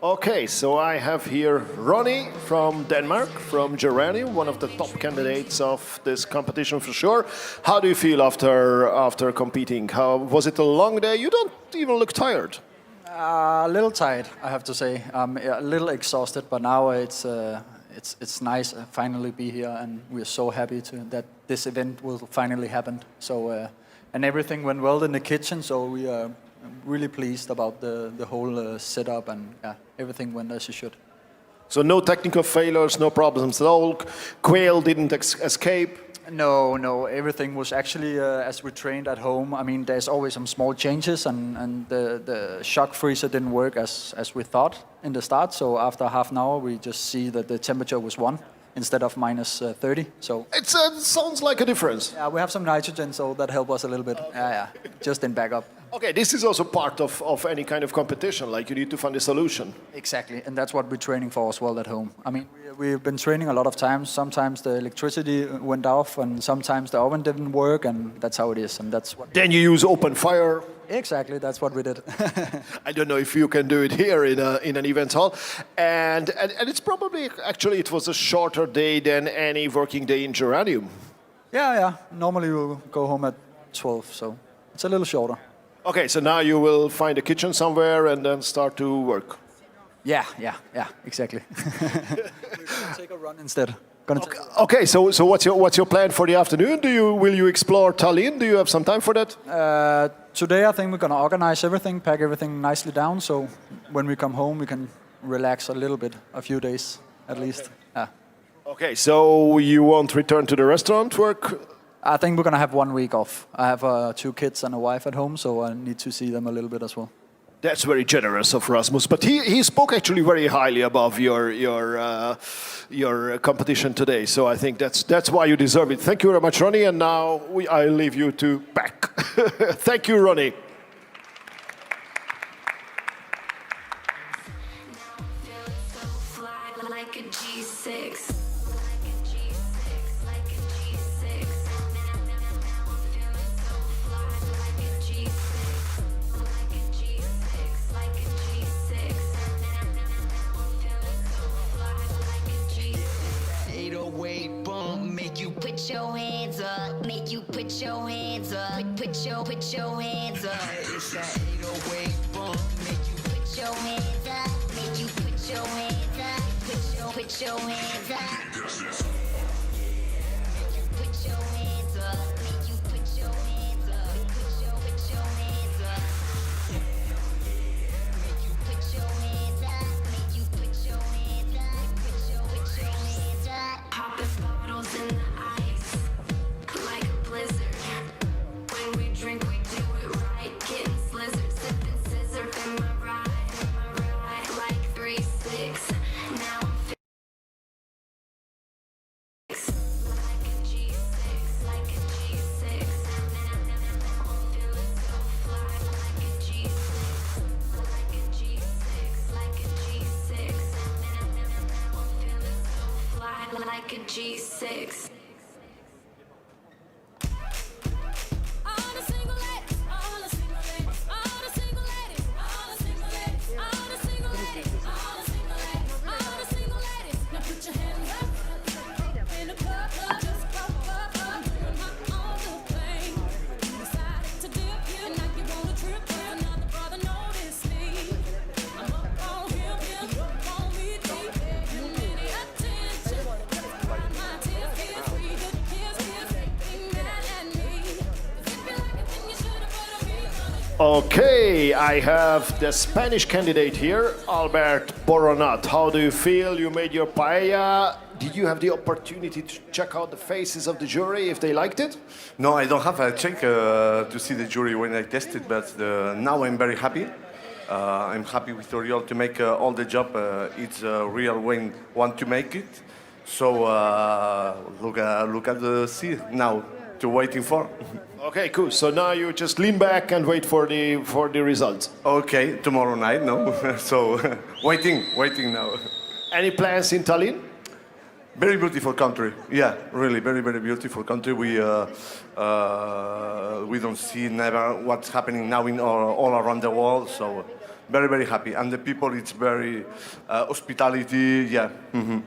Okay, so I have here Ronnie from Denmark, from Geranium, one of the top candidates of this competition for sure. How do you feel after competing? How was it a long day? You don't even look tired. A little tired, I have to say. I'm a little exhausted, but now it's nice to finally be here, and we're so happy that this event will finally happen. So, and everything went well in the kitchen, so we are really pleased about the whole setup, and everything went as it should. So no technical failures, no problems at all. Quail didn't escape. No, everything was actually as we trained at home. I mean, there's always some small changes, and the shock freezer didn't work as we thought in the start. So after half an hour, we just see that the temperature was 1 instead of minus 30. So it sounds like a difference. Yeah, we have some nitrogen, so that helped us a little bit. Yeah, just in backup. Okay, this is also part of any kind of competition. Like, you need to find a solution. Exactly, and that's what we're training for as well at home. I mean, we've been training a lot of times. Sometimes the electricity went off, and sometimes the oven didn't work, and that's how it is. And that's what. Then you use open fire. Exactly, that's what we did. I don't know if you can do it here in an event hall, and it's probably actually it was a shorter day than any working day in Geranium. Yeah. Normally we'll go home at 12, so it's a little shorter. Okay, so now you will find a kitchen somewhere and then start to work. Yeah, exactly. We're gonna take a run instead. Okay, so what's your plan for the afternoon? Will you explore Tallinn? Do you have some time for that? Today I think we're gonna organize everything, pack everything nicely down, so when we come home we can relax a little bit, a few days at least. Okay, so you won't return to the restaurant work? I think we're gonna have 1 week off. I have 2 kids and a wife at home, so I need to see them a little bit as well. That's very generous of Rasmus, but he spoke actually very highly about your competition today. So I think that's why you deserve it. Thank you very much, Ronnie, and now I leave you to pack. Thank you, Ronnie. Like a G6. Make you put your hands up. Make you put your hands up. Put your hands up. It's that 808 bump. Make you put your hands up. Make you put your hands up. Put your hands up. Make you put your hands up. Make you put your hands up. Put your hands up. Make you put your hands up. Make you put your hands up. Put your hands up. Popping bottles in the ice, like a blizzard. When we drink, we do it right. Getting slizzard, sipping scissor in my ride, like 3-6. Now I'm like a G6, like a G6. I'm feeling so fly, like a G6, like a G6, like a G6. I'm feeling so fly, like a G6. Okay, I have the Spanish candidate here, Albert Boronat. How do you feel? You made your paella. Did you have the opportunity to check out the faces of the jury if they liked it? No, I don't have a check to see the jury when I tested, but now I'm very happy. I'm happy with Oriol to make all the job. It's real when want to make it. So look at the sea now to waiting for. Okay, cool. So now you just lean back and wait for the results. Okay, tomorrow night, no. So waiting now. Any plans in Tallinn? Very beautiful country. Yeah, really, very, very beautiful country. We don't see never what's happening now in all around the world. So very, very happy. And the people, it's very hospitality, yeah. Mm-hmm.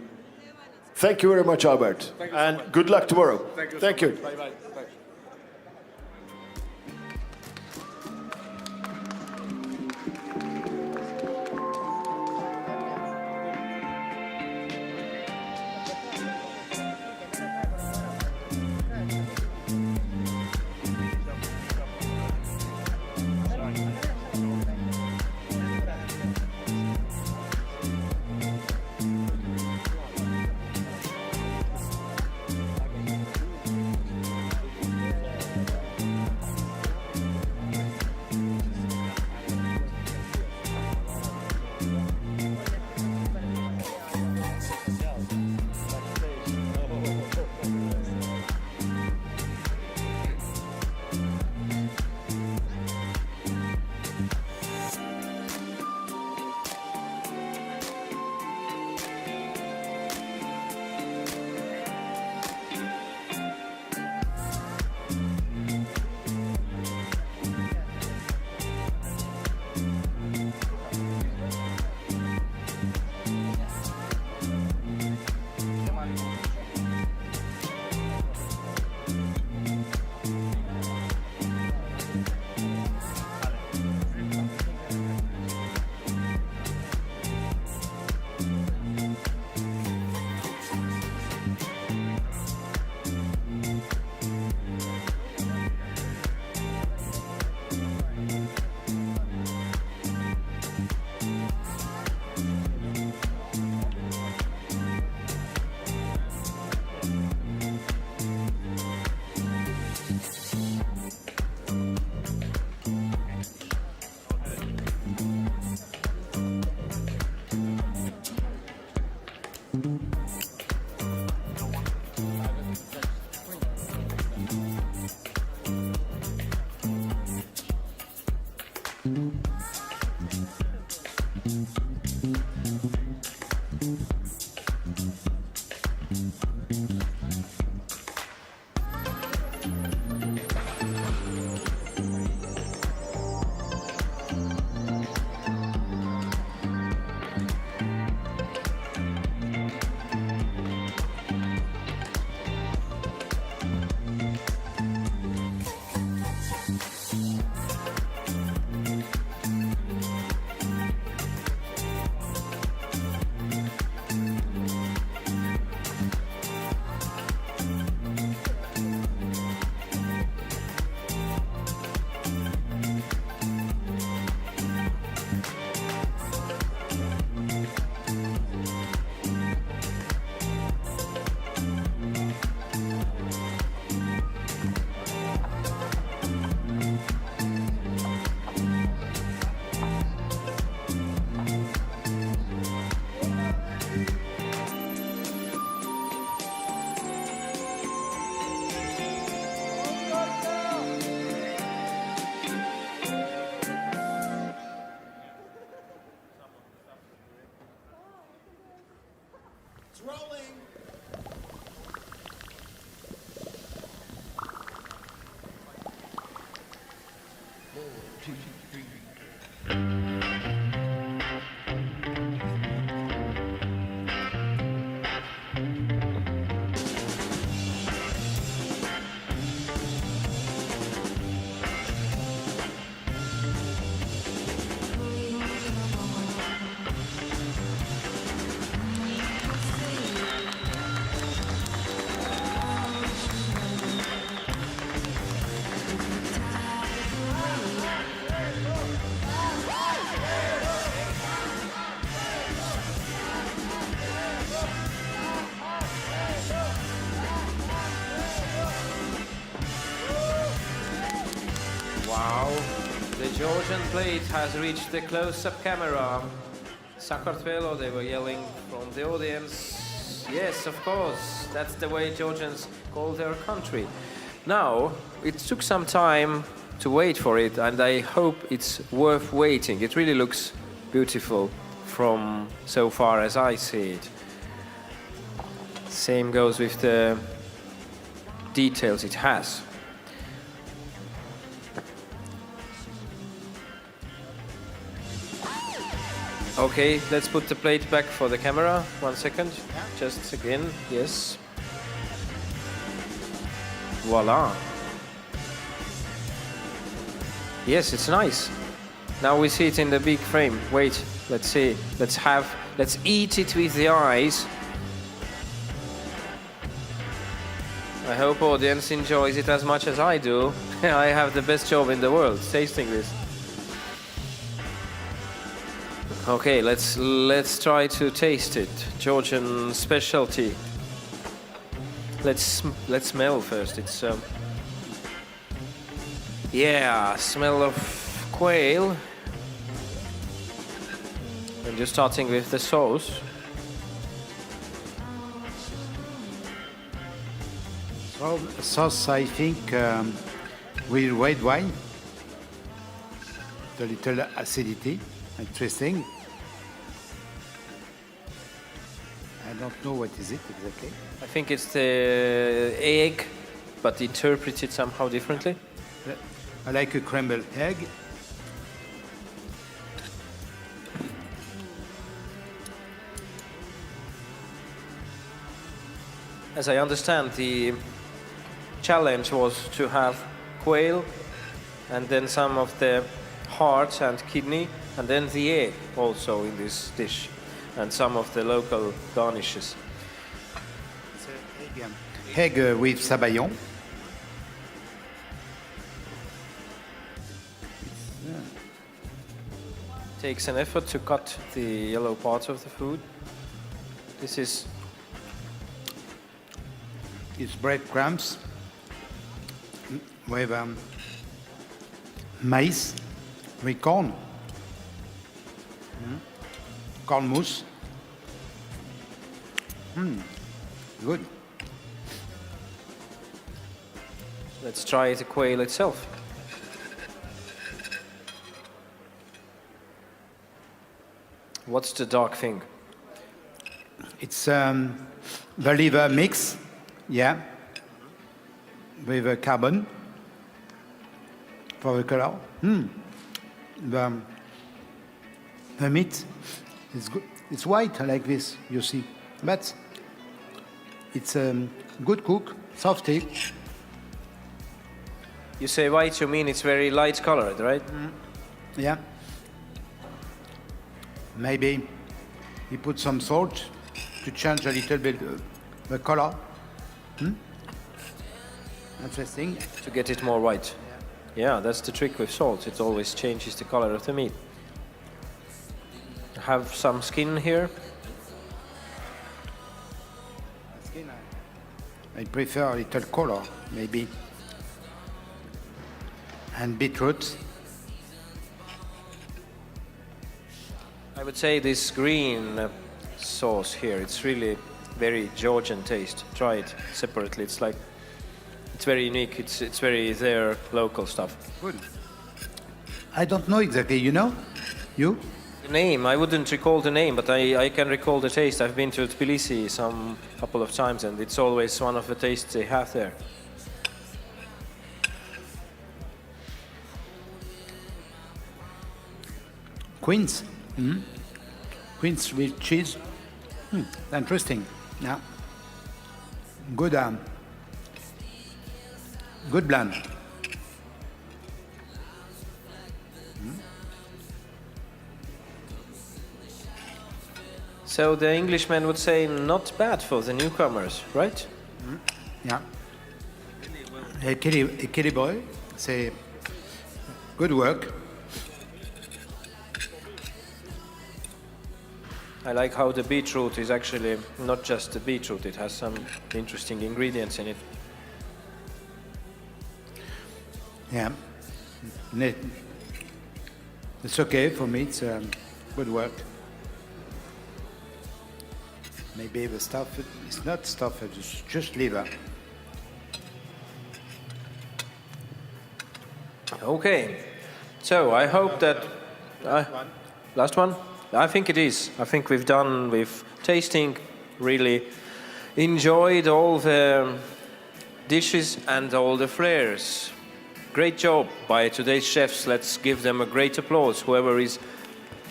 Thank you very much, Albert. And good luck tomorrow. Thank you. Bye-bye. Wow, the Georgian plate has reached the close-up camera. Sakartvelo, they were yelling from the audience. Yes, of course, that's the way Georgians call their country. Now, it took some time to wait for it, and I hope it's worth waiting. It really looks beautiful from so far as I see it. Same goes with the details it has. Okay, let's put the plate back for the camera. 1 second. Just again, yes. Voila. Yes, it's nice. Now we see it in the big frame. Wait, let's see. Let's eat it with the eyes. I hope audience enjoys it as much as I do. I have the best job in the world tasting this. Okay, let's try to taste it. Georgian specialty. Let's smell first. It's yeah, smell of quail. And just starting with the sauce. So, sauce, I think, with red wine, the little acidity, interesting. I don't know what is it exactly. I think it's the egg, but interpreted somehow differently. I like a crumbled egg. As I understand, the challenge was to have quail and then some of the heart and kidney and then the egg also in this dish and some of the local garnishes. Egg with sabayon. Takes an effort to cut the yellow parts of the food. This is It's breadcrumbs with maize, with corn, corn mousse. Good. Let's try the quail itself. What's the dark thing? It's the liver mix, yeah, with carbon for the color. The meat is good. It's white like this, you see, but it's good cook, softy. You say white, you mean it's very light colored, right? Yeah. Maybe you put some salt to change a little bit the color. Interesting. To get it more white. Yeah, that's the trick with salt. It always changes the color of the meat. Have some skin here. I prefer a little color, maybe. And beetroot. I would say this green sauce here, it's really very Georgian taste. Try it separately. It's like, it's very unique. It's very their local stuff. Good. I don't know exactly, you know? You? The name, I wouldn't recall the name, but I can recall the taste. I've been to Tbilisi some couple of times and it's always one of the tastes they have there. Queens. Queens with cheese. Interesting. Yeah. Good. Good blend. So the Englishman would say not bad for the newcomers, right? Yeah. Équilibré. C'est good work. I like how the beetroot is actually not just the beetroot, it has some interesting ingredients in it. Yeah. It's okay for me, it's good work. Maybe the stuff, it's not stuff, it's just liver. Okay, so I hope that... last one? I think it is. I think we've done with tasting, really enjoyed all the dishes and all the flavors. Great job by today's chefs. Let's give them a great applause, whoever is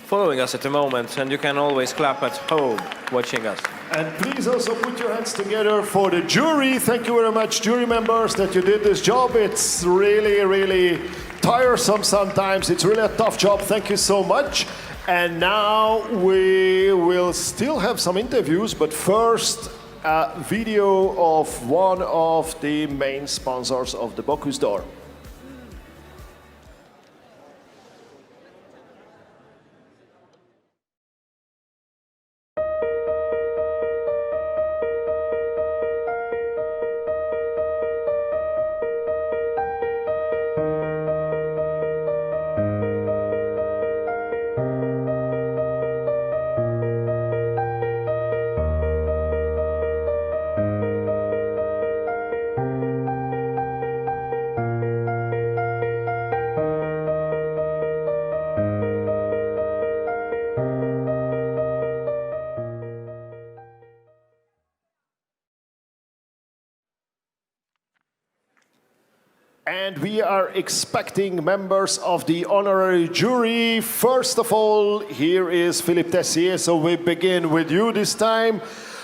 following us at the moment, and you can always clap at home watching us. And please also put your hands together for the jury. Thank you very much, jury members, that you did this job. It's really, really tiresome sometimes. It's really a tough job. Thank you so much. And now we will still have some interviews, but first a video of one of the main sponsors of the Bocuse d'Or. And we are expecting members of the honorary jury. First of all, here is Philippe Tessier. So we begin with you this time.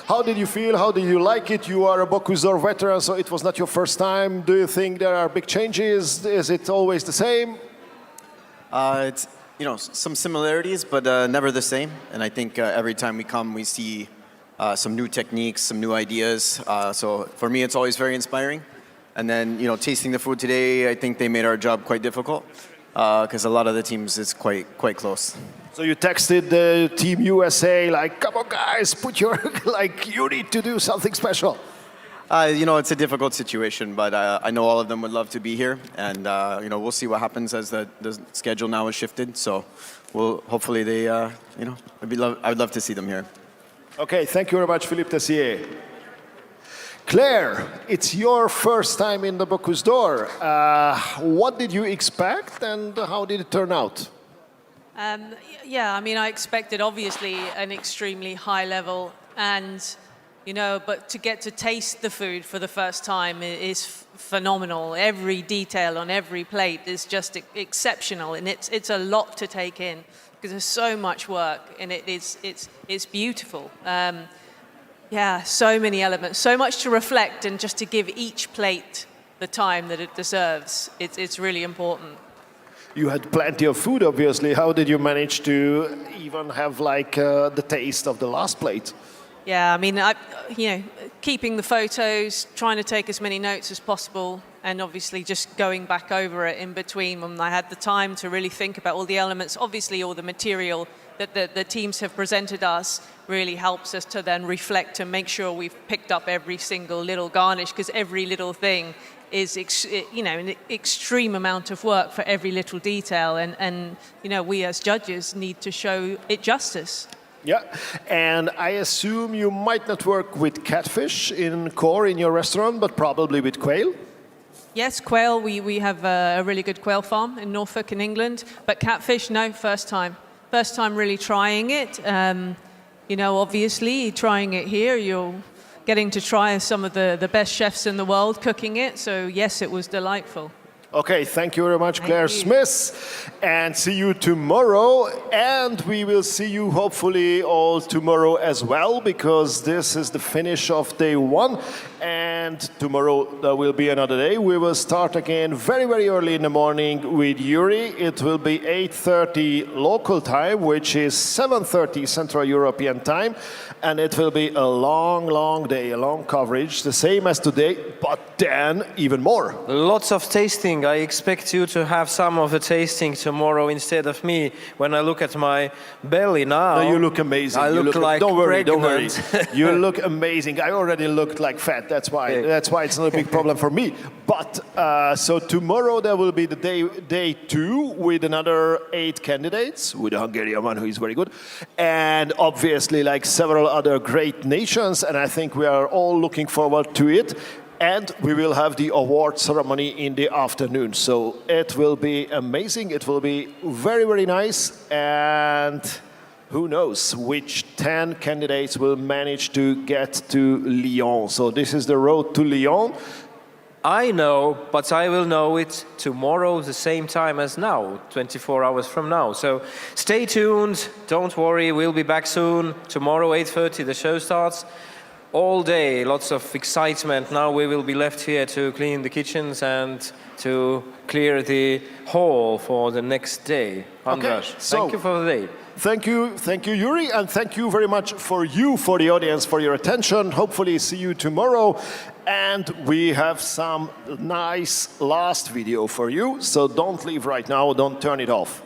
How did you feel? How did you like it? You are a Bocuse d'Or veteran, so it was not your first time. Do you think there are big changes? Is it always the same? It's, you know, some similarities, but never the same. And I think every time we come, we see some new techniques, some new ideas. So for me, it's always very inspiring. And then, you know, tasting the food today, I think they made our job quite difficult because a lot of the teams is quite close. So you texted the Team USA like, come on guys, put your, like, you need to do something special. You know, it's a difficult situation, but I know all of them would love to be here. And, you know, we'll see what happens as the schedule now is shifted. So we'll, hopefully they, you know, I would love to see them here. Okay, thank you very much, Philippe Tessier. Claire, it's your first time in the Bocuse d'Or. What did you expect and how did it turn out? Yeah, I mean, I expected obviously an extremely high level and, you know, but to get to taste the food for the first time is phenomenal. Every detail on every plate is just exceptional, and it's a lot to take in because there's so much work and it's beautiful. Yeah, so many elements, so much to reflect, and just to give each plate the time that it deserves. It's really important. You had plenty of food, obviously. How did you manage to even have like the taste of the last plate? Yeah, I mean, you know, keeping the photos, trying to take as many notes as possible, and obviously just going back over it in between when I had the time to really think about all the elements. Obviously, all the material that the teams have presented us really helps us to then reflect and make sure we've picked up every single little garnish, because every little thing is, you know, an extreme amount of work for every little detail, and you know, we as judges need to show it justice. Yeah, and I assume you might not work with catfish in core in your restaurant, but probably with quail? Yes, quail, we have a really good quail farm in Norfolk in England, but catfish, no, first time. First time really trying it. You know, obviously, trying it here, you're getting to try some of the best chefs in the world cooking it, so yes, it was delightful. Okay, thank you very much, Claire Smith, and see you tomorrow. And we will see you hopefully all tomorrow as well, because this is the finish of day one. And tomorrow there will be another day. We will start again very, very early in the morning with Yuri. It will be 8:30 local time, which is 7:30 Central European time. And it will be a long, long day, a long coverage, the same as today, but then even more. Lots of tasting. I expect you to have some of the tasting tomorrow instead of me. When I look at my belly now, no, you look amazing. I look like don't worry, pregnant. don't worry. You look amazing. I already looked like fat. That's why. That's why it's not a big problem for me. But so tomorrow there will be the day two with another 8 candidates, with a Hungarian one who is very good, and obviously like several other great nations. And I think we are all looking forward to it. And we will have the award ceremony in the afternoon. So it will be amazing. It will be very, very nice. And who knows which 10 candidates will manage to get to Lyon. So this is the road to Lyon. I know, but I will know it tomorrow the same time as now, 24 hours from now. So stay tuned, don't worry, we'll be back soon. Tomorrow, 8:30, the show starts. All day, lots of excitement. Now we will be left here to clean the kitchens and to clear the hall for the next day. Andras, thank you for the day. Thank you, Yuri, and thank you very much for the audience, for your attention. Hopefully see you tomorrow. And we have some nice last video for you, so don't leave right now, don't turn it off.